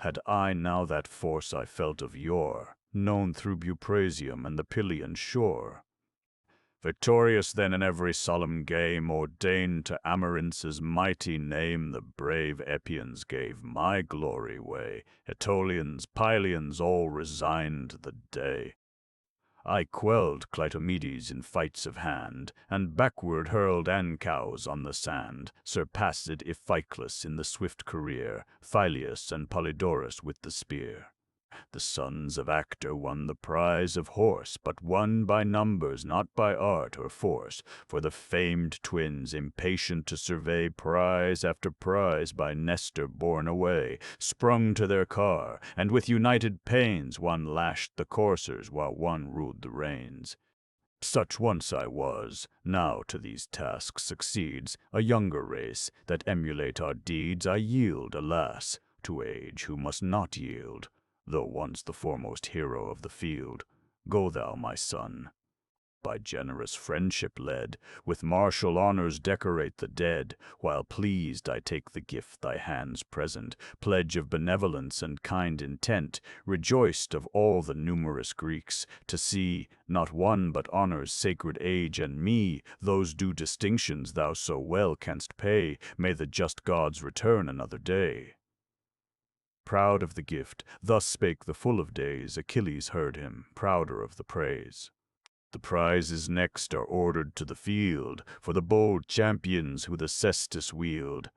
had I now that force I felt of yore, known through Buprasium and the Pylian shore! Victorious then in every solemn game, ordained to Amarence's mighty name, the brave Epians gave my glory way, Aetolians, Pylians, all resigned the day. I quelled Clytomedes in fights of hand, and backward hurled Ancaus on the sand, surpassed Iphiclus in the swift career, Phyleus and Polydorus with the spear. The sons of Hector won the prize of horse, but won by numbers, not by art or force, for the famed twins, impatient to survey prize after prize by Nestor borne away, sprung to their car, and with united pains one lashed the coursers while one ruled the reins. Such once I was, now to these tasks succeeds a younger race, that emulate our deeds. I yield, alas, to age who must not yield, though once the foremost hero of the field. Go thou, my son, by generous friendship led, with martial honors decorate the dead, while pleased I take the gift thy hands present, pledge of benevolence and kind intent, rejoiced of all the numerous Greeks, to see, not one but honors sacred age and me, those due distinctions thou so well canst pay, may the just gods return another day. Proud of the gift, thus spake the full of days, Achilles heard him, prouder of the praise. The prizes next are ordered to the field, for the bold champions who the cestus wield.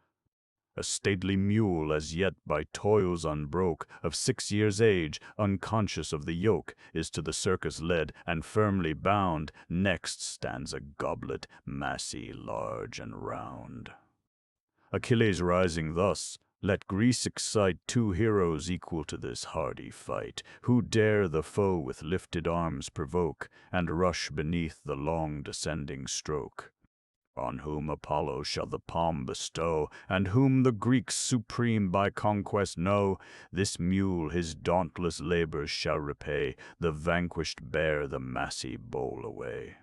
A stately mule, as yet by toils unbroke, of 6 years' age, unconscious of the yoke, is to the circus led, and firmly bound. Next stands a goblet, massy, large, and round. Achilles rising thus, let Greece excite 2 heroes equal to this hardy fight, who dare the foe with lifted arms provoke, and rush beneath the long descending stroke. On whom Apollo shall the palm bestow, and whom the Greeks supreme by conquest know, this mule his dauntless labors shall repay, the vanquished bear the massy bowl away.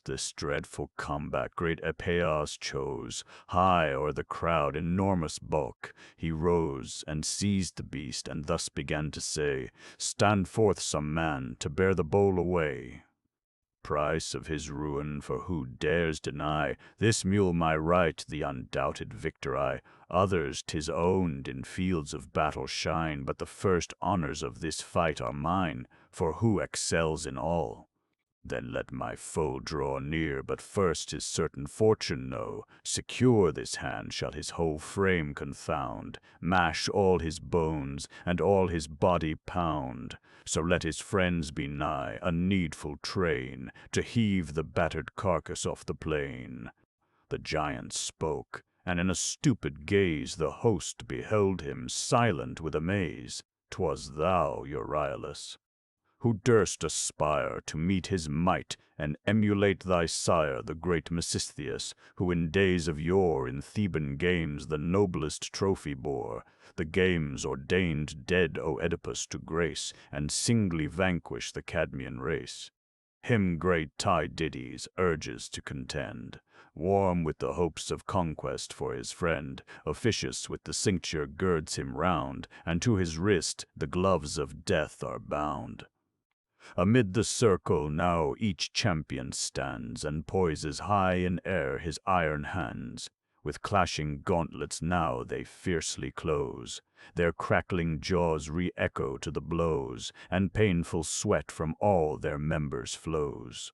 This dreadful combat great Epeius chose. High o'er the crowd, enormous bulk, he rose, and seized the beast, and thus began to say, Stand forth some man, to bear the bowl away. Price of his ruin, for who dares deny this mule my right, the undoubted victor I? Others 'tis owned in fields of battle shine, but the first honors of this fight are mine, for who excels in all? Then let my foe draw near, but first his certain fortune know. Secure this hand shall his whole frame confound, mash all his bones, and all his body pound. So let his friends be nigh, a needful train, to heave the battered carcass off the plain. The giant spoke, and in a stupid gaze the host beheld him, silent with amaze. 'Twas thou, Euryalus, who durst aspire to meet his might and emulate thy sire, the great Mecisteus, who in days of yore in Theban games the noblest trophy bore. The games ordained dead Oedipus to grace, and singly vanquish the Cadmean race. Him great Tydides urges to contend, warm with the hopes of conquest for his friend. Officious with the cincture girds him round, and to his wrist the gloves of death are bound. Amid the circle now each champion stands, and poises high in air his iron hands. With clashing gauntlets now they fiercely close, their crackling jaws re-echo to the blows, and painful sweat from all their members flows.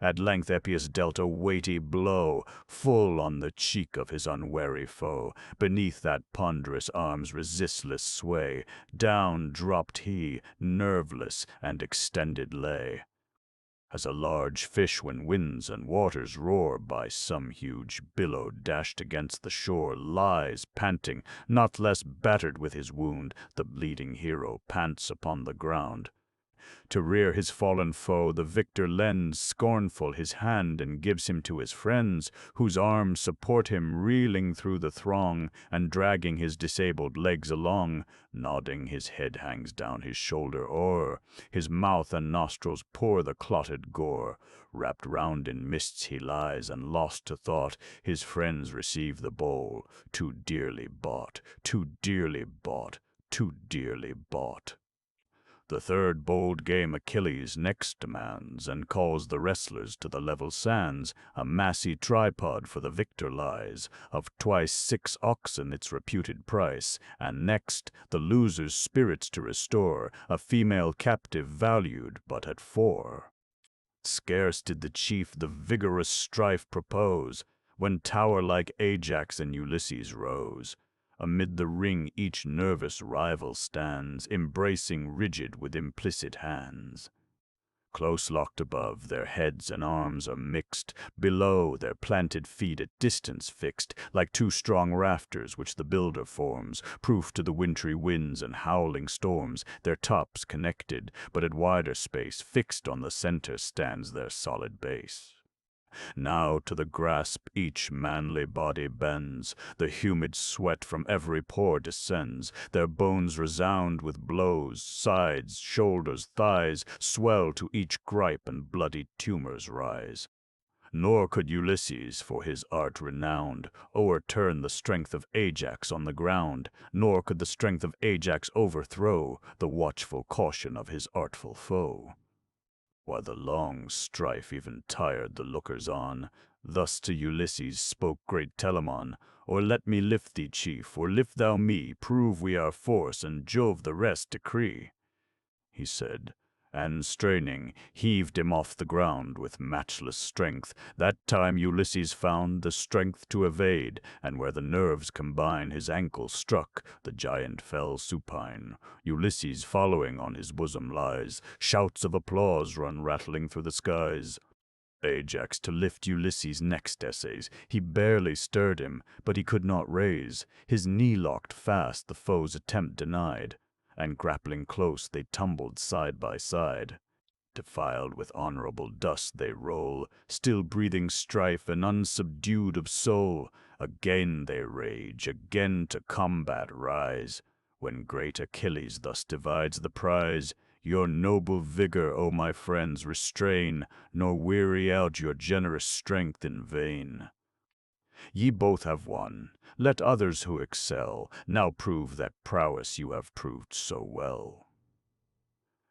At length Epeius dealt a weighty blow, full on the cheek of his unwary foe. Beneath that ponderous arm's resistless sway, down dropped he, nerveless, and extended lay. As a large fish when winds and waters roar, by some huge billow dashed against the shore, lies panting, not less battered with his wound, the bleeding hero pants upon the ground. To rear his fallen foe, the victor lends scornful his hand, and gives him to his friends, whose arms support him, reeling through the throng, and dragging his disabled legs along. Nodding, his head hangs down his shoulder o'er, his mouth and nostrils pour the clotted gore. Wrapped round in mists he lies, and lost to thought, his friends receive the bowl, too dearly bought, too dearly bought, too dearly bought. The third bold game Achilles next demands, and calls the wrestlers to the level sands. A massy tripod for the victor lies, of twice 6 oxen its reputed price, and next, the loser's spirits to restore, a female captive valued but at 4. Scarce did the chief the vigorous strife propose, when tower-like Ajax and Ulysses rose. Amid the ring each nervous rival stands, embracing rigid with implicit hands. Close locked above, their heads and arms are mixed, below their planted feet at distance fixed, like 2 strong rafters which the builder forms, proof to the wintry winds and howling storms. Their tops connected, but at wider space, fixed on the center stands their solid base. Now to the grasp each manly body bends, the humid sweat from every pore descends, their bones resound with blows, sides, shoulders, thighs, swell to each gripe and bloody tumors rise. Nor could Ulysses, for his art renowned, o'erturn the strength of Ajax on the ground, nor could the strength of Ajax overthrow the watchful caution of his artful foe. While the long strife even tired the lookers on, thus to Ulysses spoke great Telamon, "Or let me lift thee, chief, or lift thou me, prove we our force, and Jove the rest decree," he said, and straining, heaved him off the ground with matchless strength. That time Ulysses found the strength to evade, and where the nerves combine, his ankle struck, the giant fell supine. Ulysses following on his bosom lies, shouts of applause run rattling through the skies. Ajax to lift Ulysses next essays. He barely stirred him, but he could not raise. His knee locked fast, the foe's attempt denied, and grappling close they tumbled side by side. Defiled with honorable dust they roll, still breathing strife and unsubdued of soul. Again they rage, again to combat rise, when great Achilles thus divides the prize. Your noble vigor, O my friends, restrain, nor weary out your generous strength in vain. Ye both have won. Let others who excel now prove that prowess you have proved so well.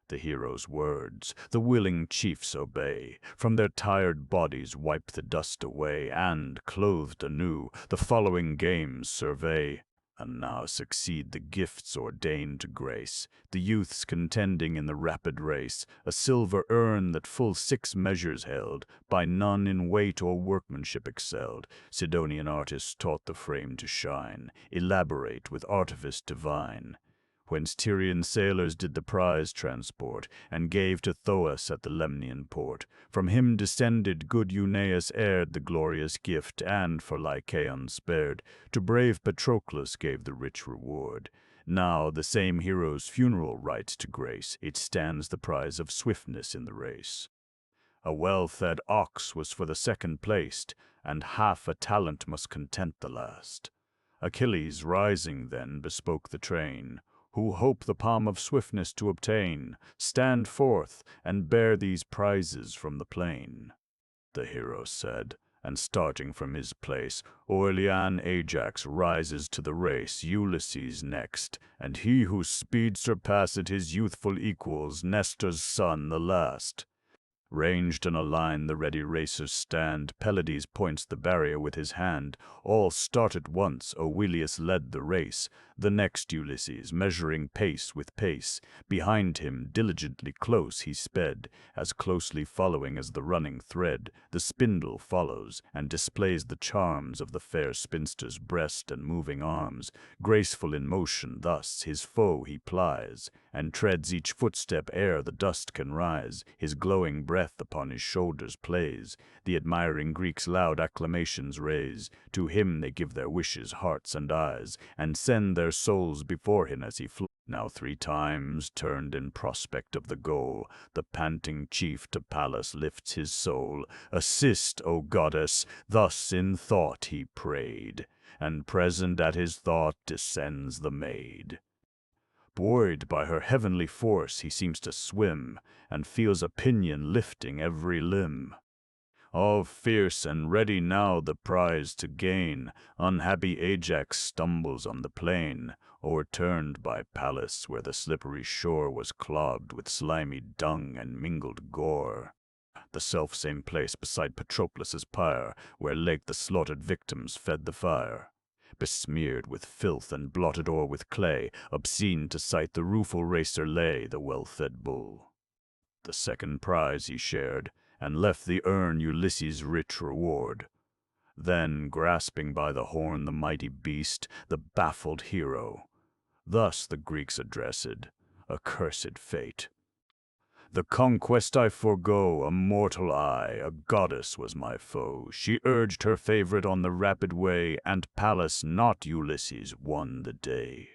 The hero's words the willing chiefs obey, from their tired bodies wipe the dust away, and, clothed anew, the following games survey. And now succeed the gifts ordained to grace the youths contending in the rapid race, a silver urn that full 6 measures held, by none in weight or workmanship excelled. Sidonian artists taught the frame to shine, elaborate with artifice divine, whence Tyrian sailors did the prize transport, and gave to Thoas at the Lemnian port. From him descended good Eunaeus heired the glorious gift, and for Lycaon spared, to brave Patroclus gave the rich reward. Now the same hero's funeral rites to grace, it stands the prize of swiftness in the race. A well-fed ox was for the second placed, and half a talent must content the last. Achilles rising then bespoke the train, who hope the palm of swiftness to obtain, stand forth and bear these prizes from the plain. The hero said, and starting from his place, Oilean Ajax rises to the race, Ulysses next, and he whose speed surpassed his youthful equals, Nestor's son the last. Ranged in a line the ready racers stand, Pelides points the barrier with his hand. All start at once, Oileus led the race, the next Ulysses, measuring pace with pace. Behind him, diligently close he sped, as closely following as the running thread. The spindle follows, and displays the charms of the fair spinster's breast and moving arms. Graceful in motion thus his foe he plies, and treads each footstep ere the dust can rise. His glowing breath upon his shoulders plays, the admiring Greeks loud acclamations raise. To him they give their wishes, hearts, and eyes, and send their souls before him as he flew. Now 3 times, turned in prospect of the goal, the panting chief to Pallas lifts his soul. Assist, O goddess, thus in thought he prayed, and present at his thought descends the maid. Buoyed by her heavenly force he seems to swim, and feels a pinion lifting every limb. All fierce and ready now the prize to gain, unhappy Ajax stumbles on the plain, o'erturned by Pallas, where the slippery shore was clogged with slimy dung and mingled gore. The selfsame place beside Patroclus's pyre, where late the slaughtered victims fed the fire. Besmeared with filth and blotted o'er with clay, obscene to sight the rueful racer lay, the well-fed bull. The second prize he shared, and left the urn Ulysses' rich reward. Then, grasping by the horn the mighty beast, the baffled hero, thus the Greeks addressed, accursed fate. The conquest I forego, a mortal I, a goddess was my foe. She urged her favorite on the rapid way, and Pallas, not Ulysses, won the day.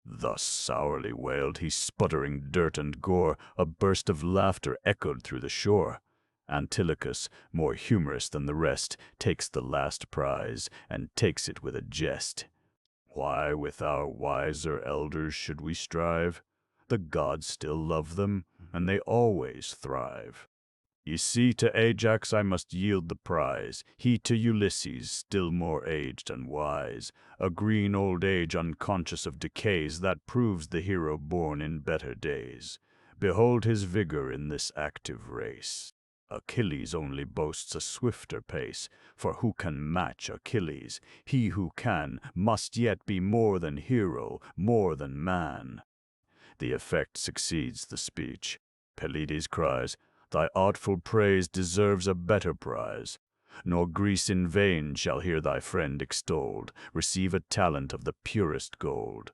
Thus sourly wailed he, sputtering dirt and gore. A burst of laughter echoed through the shore. Antilochus, more humorous than the rest, takes the last prize, and takes it with a jest. Why with our wiser elders should we strive? The gods still love them, and they always thrive. Ye see, to Ajax I must yield the prize, he to Ulysses, still more aged and wise. A green old age unconscious of decays, that proves the hero born in better days. Behold his vigor in this active race. Achilles only boasts a swifter pace, for who can match Achilles? He who can must yet be more than hero, more than man. The effect succeeds the speech. Pelides cries, "Thy artful praise deserves a better prize. Nor Greece in vain shall hear thy friend extolled, receive a talent of the purest gold."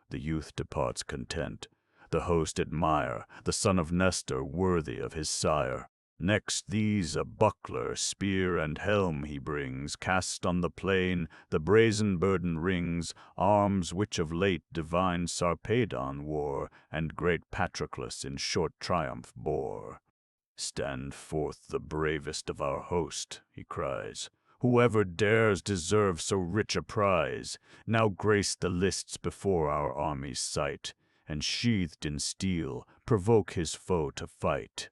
The youth departs content. The host admire, the son of Nestor worthy of his sire. Next these a buckler, spear, and helm he brings, cast on the plain, the brazen burden rings, arms which of late divine Sarpedon wore, and great Patroclus in short triumph bore. "Stand forth the bravest of our host," he cries. "Whoever dares deserve so rich a prize. Now grace the lists before our army's sight, and sheathed in steel, provoke his foe to fight.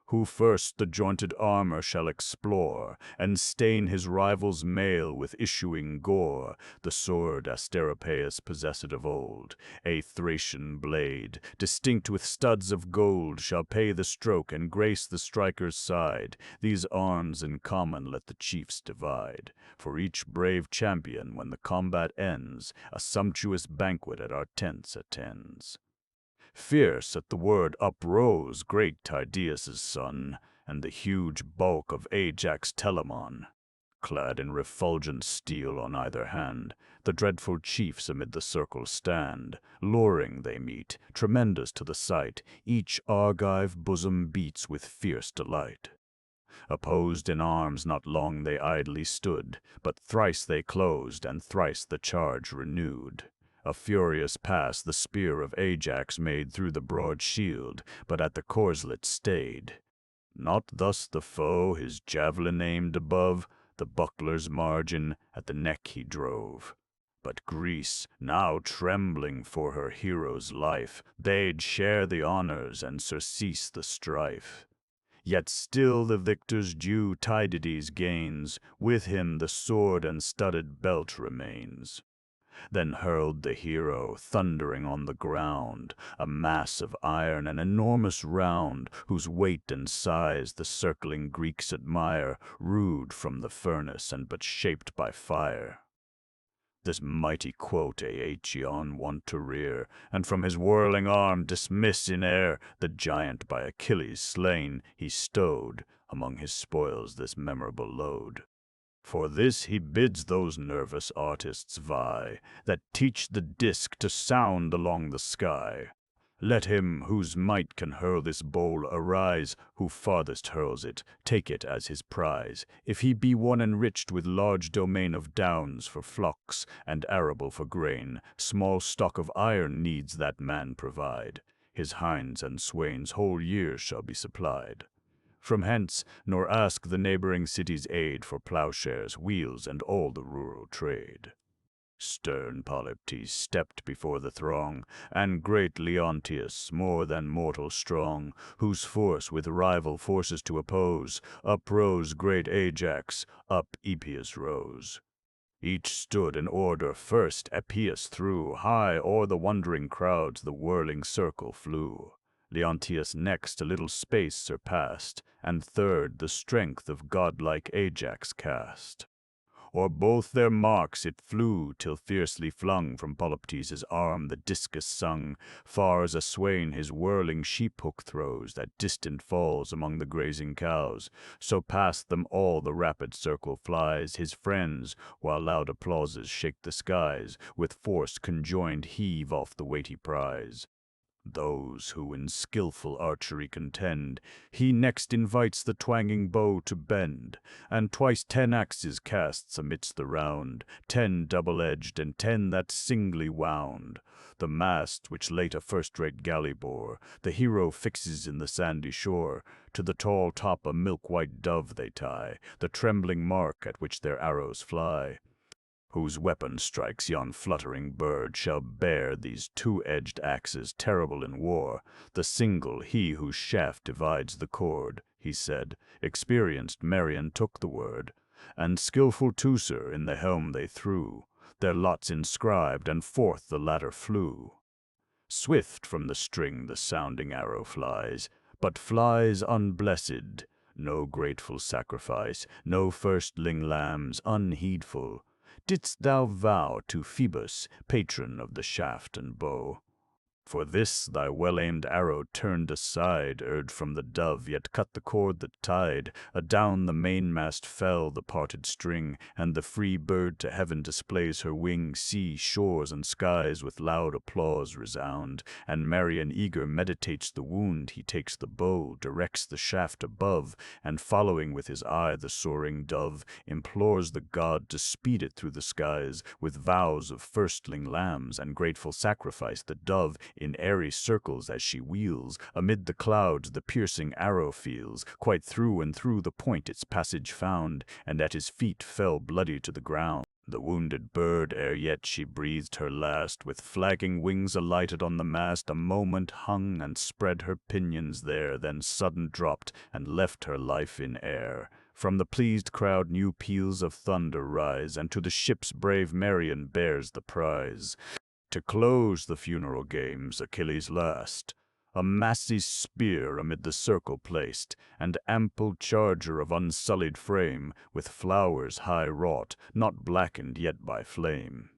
Who first the jointed armor shall explore, and stain his rival's mail with issuing gore, the sword Asteropaeus possessed of old, a Thracian blade, distinct with studs of gold, shall pay the stroke and grace the striker's side. These arms in common let the chiefs divide. For each brave champion, when the combat ends, a sumptuous banquet at our tents attends." Fierce at the word uprose great Tydeus' son, and the huge bulk of Ajax Telamon. Clad in refulgent steel on either hand, the dreadful chiefs amid the circle stand. Luring they meet, tremendous to the sight, each Argive bosom beats with fierce delight. Opposed in arms not long they idly stood, but thrice they closed, and thrice the charge renewed. A furious pass the spear of Ajax made through the broad shield, but at the corslet stayed. Not thus the foe, his javelin aimed above, the buckler's margin at the neck he drove. But Greece, now trembling for her hero's life, bade share the honors and surcease the strife. Yet still the victor's due Tydides gains, with him the sword and studded belt remains. Then hurled the hero, thundering on the ground, a mass of iron, an enormous round, whose weight and size the circling Greeks admire, rude from the furnace and but shaped by fire. This mighty quote Aeacion wont to rear, and from his whirling arm dismiss in air. The giant by Achilles slain, he stowed among his spoils this memorable load. For this he bids those nervous artists vie, that teach the disk to sound along the sky. Let him whose might can hurl this bowl arise, who farthest hurls it, take it as his prize. If he be one enriched with large domain of downs for flocks, and arable for grain, small stock of iron needs that man provide. His hinds and swains whole years shall be supplied. From hence, nor ask the neighboring cities aid for plowshares, wheels, and all the rural trade. Stern Polyptes stepped before the throng, and great Leonteus, more than mortal strong, whose force with rival forces to oppose, uprose great Ajax, up Epeius rose. Each stood in order. First Epeius threw, high o'er the wondering crowds the whirling circle flew. Leonteus next a little space surpassed, and third the strength of godlike Ajax cast. O'er both their marks it flew, till fiercely flung from Polyptes' arm the discus sung, far as a swain his whirling sheep-hook throws, that distant falls among the grazing cows. So past them all the rapid circle flies, his friends, while loud applauses shake the skies, with force conjoined heave off the weighty prize. those who in skillful archery contend. He next invites the twanging bow to bend, and twice 10 axes casts amidst the round, 10 double-edged, and 10 that singly wound. The mast, which late a first-rate galley bore, the hero fixes in the sandy shore. To the tall top a milk-white dove they tie, the trembling mark at which their arrows fly. Whose weapon strikes yon fluttering bird shall bear these two-edged axes terrible in war. The single he whose shaft divides the cord, he said. Experienced Merrion took the word, and skillful Teucer in the helm they threw. Their lots inscribed, and forth the ladder flew. Swift from the string the sounding arrow flies, but flies unblessed. No grateful sacrifice, no firstling lambs unheedful, didst thou vow to Phoebus, patron of the shaft and bow. For this thy well-aimed arrow turned aside, erred from the dove, yet cut the cord that tied. Adown the mainmast fell the parted string, and the free bird to heaven displays her wing. Sea, shores, and skies with loud applause resound, and Merrion eager meditates the wound. He takes the bow, directs the shaft above, and following with his eye the soaring dove, implores the god to speed it through the skies. With vows of firstling lambs and grateful sacrifice, the dove in airy circles as she wheels, amid the clouds the piercing arrow feels. Quite through and through the point its passage found, and at his feet fell bloody to the ground. The wounded bird, ere yet she breathed her last, with flagging wings alighted on the mast, a moment hung and spread her pinions there, then sudden dropped and left her life in air. From the pleased crowd new peals of thunder rise, and to the ship's brave Merrion bears the prize. To close the funeral games, Achilles last, a massy spear amid the circle placed, and ample charger of unsullied frame, with flowers high wrought, not blackened yet by flame.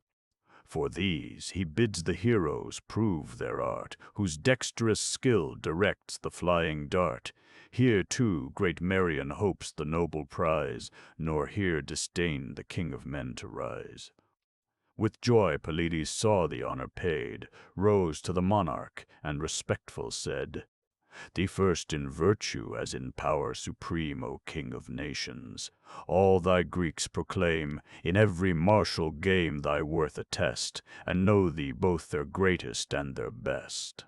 For these he bids the heroes prove their art, whose dexterous skill directs the flying dart. Here, too, great Merrion hopes the noble prize, nor here disdained the king of men to rise. With joy Pelides saw the honor paid, rose to the monarch, and respectful said, "Thee first in virtue as in power supreme, O king of nations. All thy Greeks proclaim, in every martial game thy worth attest, and know thee both their greatest and their best.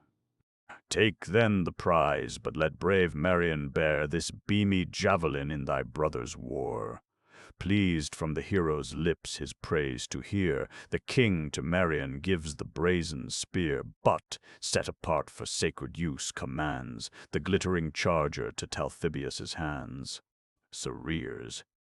Take then the prize, but let brave Merrion bear this beamy javelin in thy brother's war." Pleased from the hero's lips his praise to hear, the king to Merrion gives the brazen spear, but, set apart for sacred use, commands the glittering charger to Talthybius' hands. So rears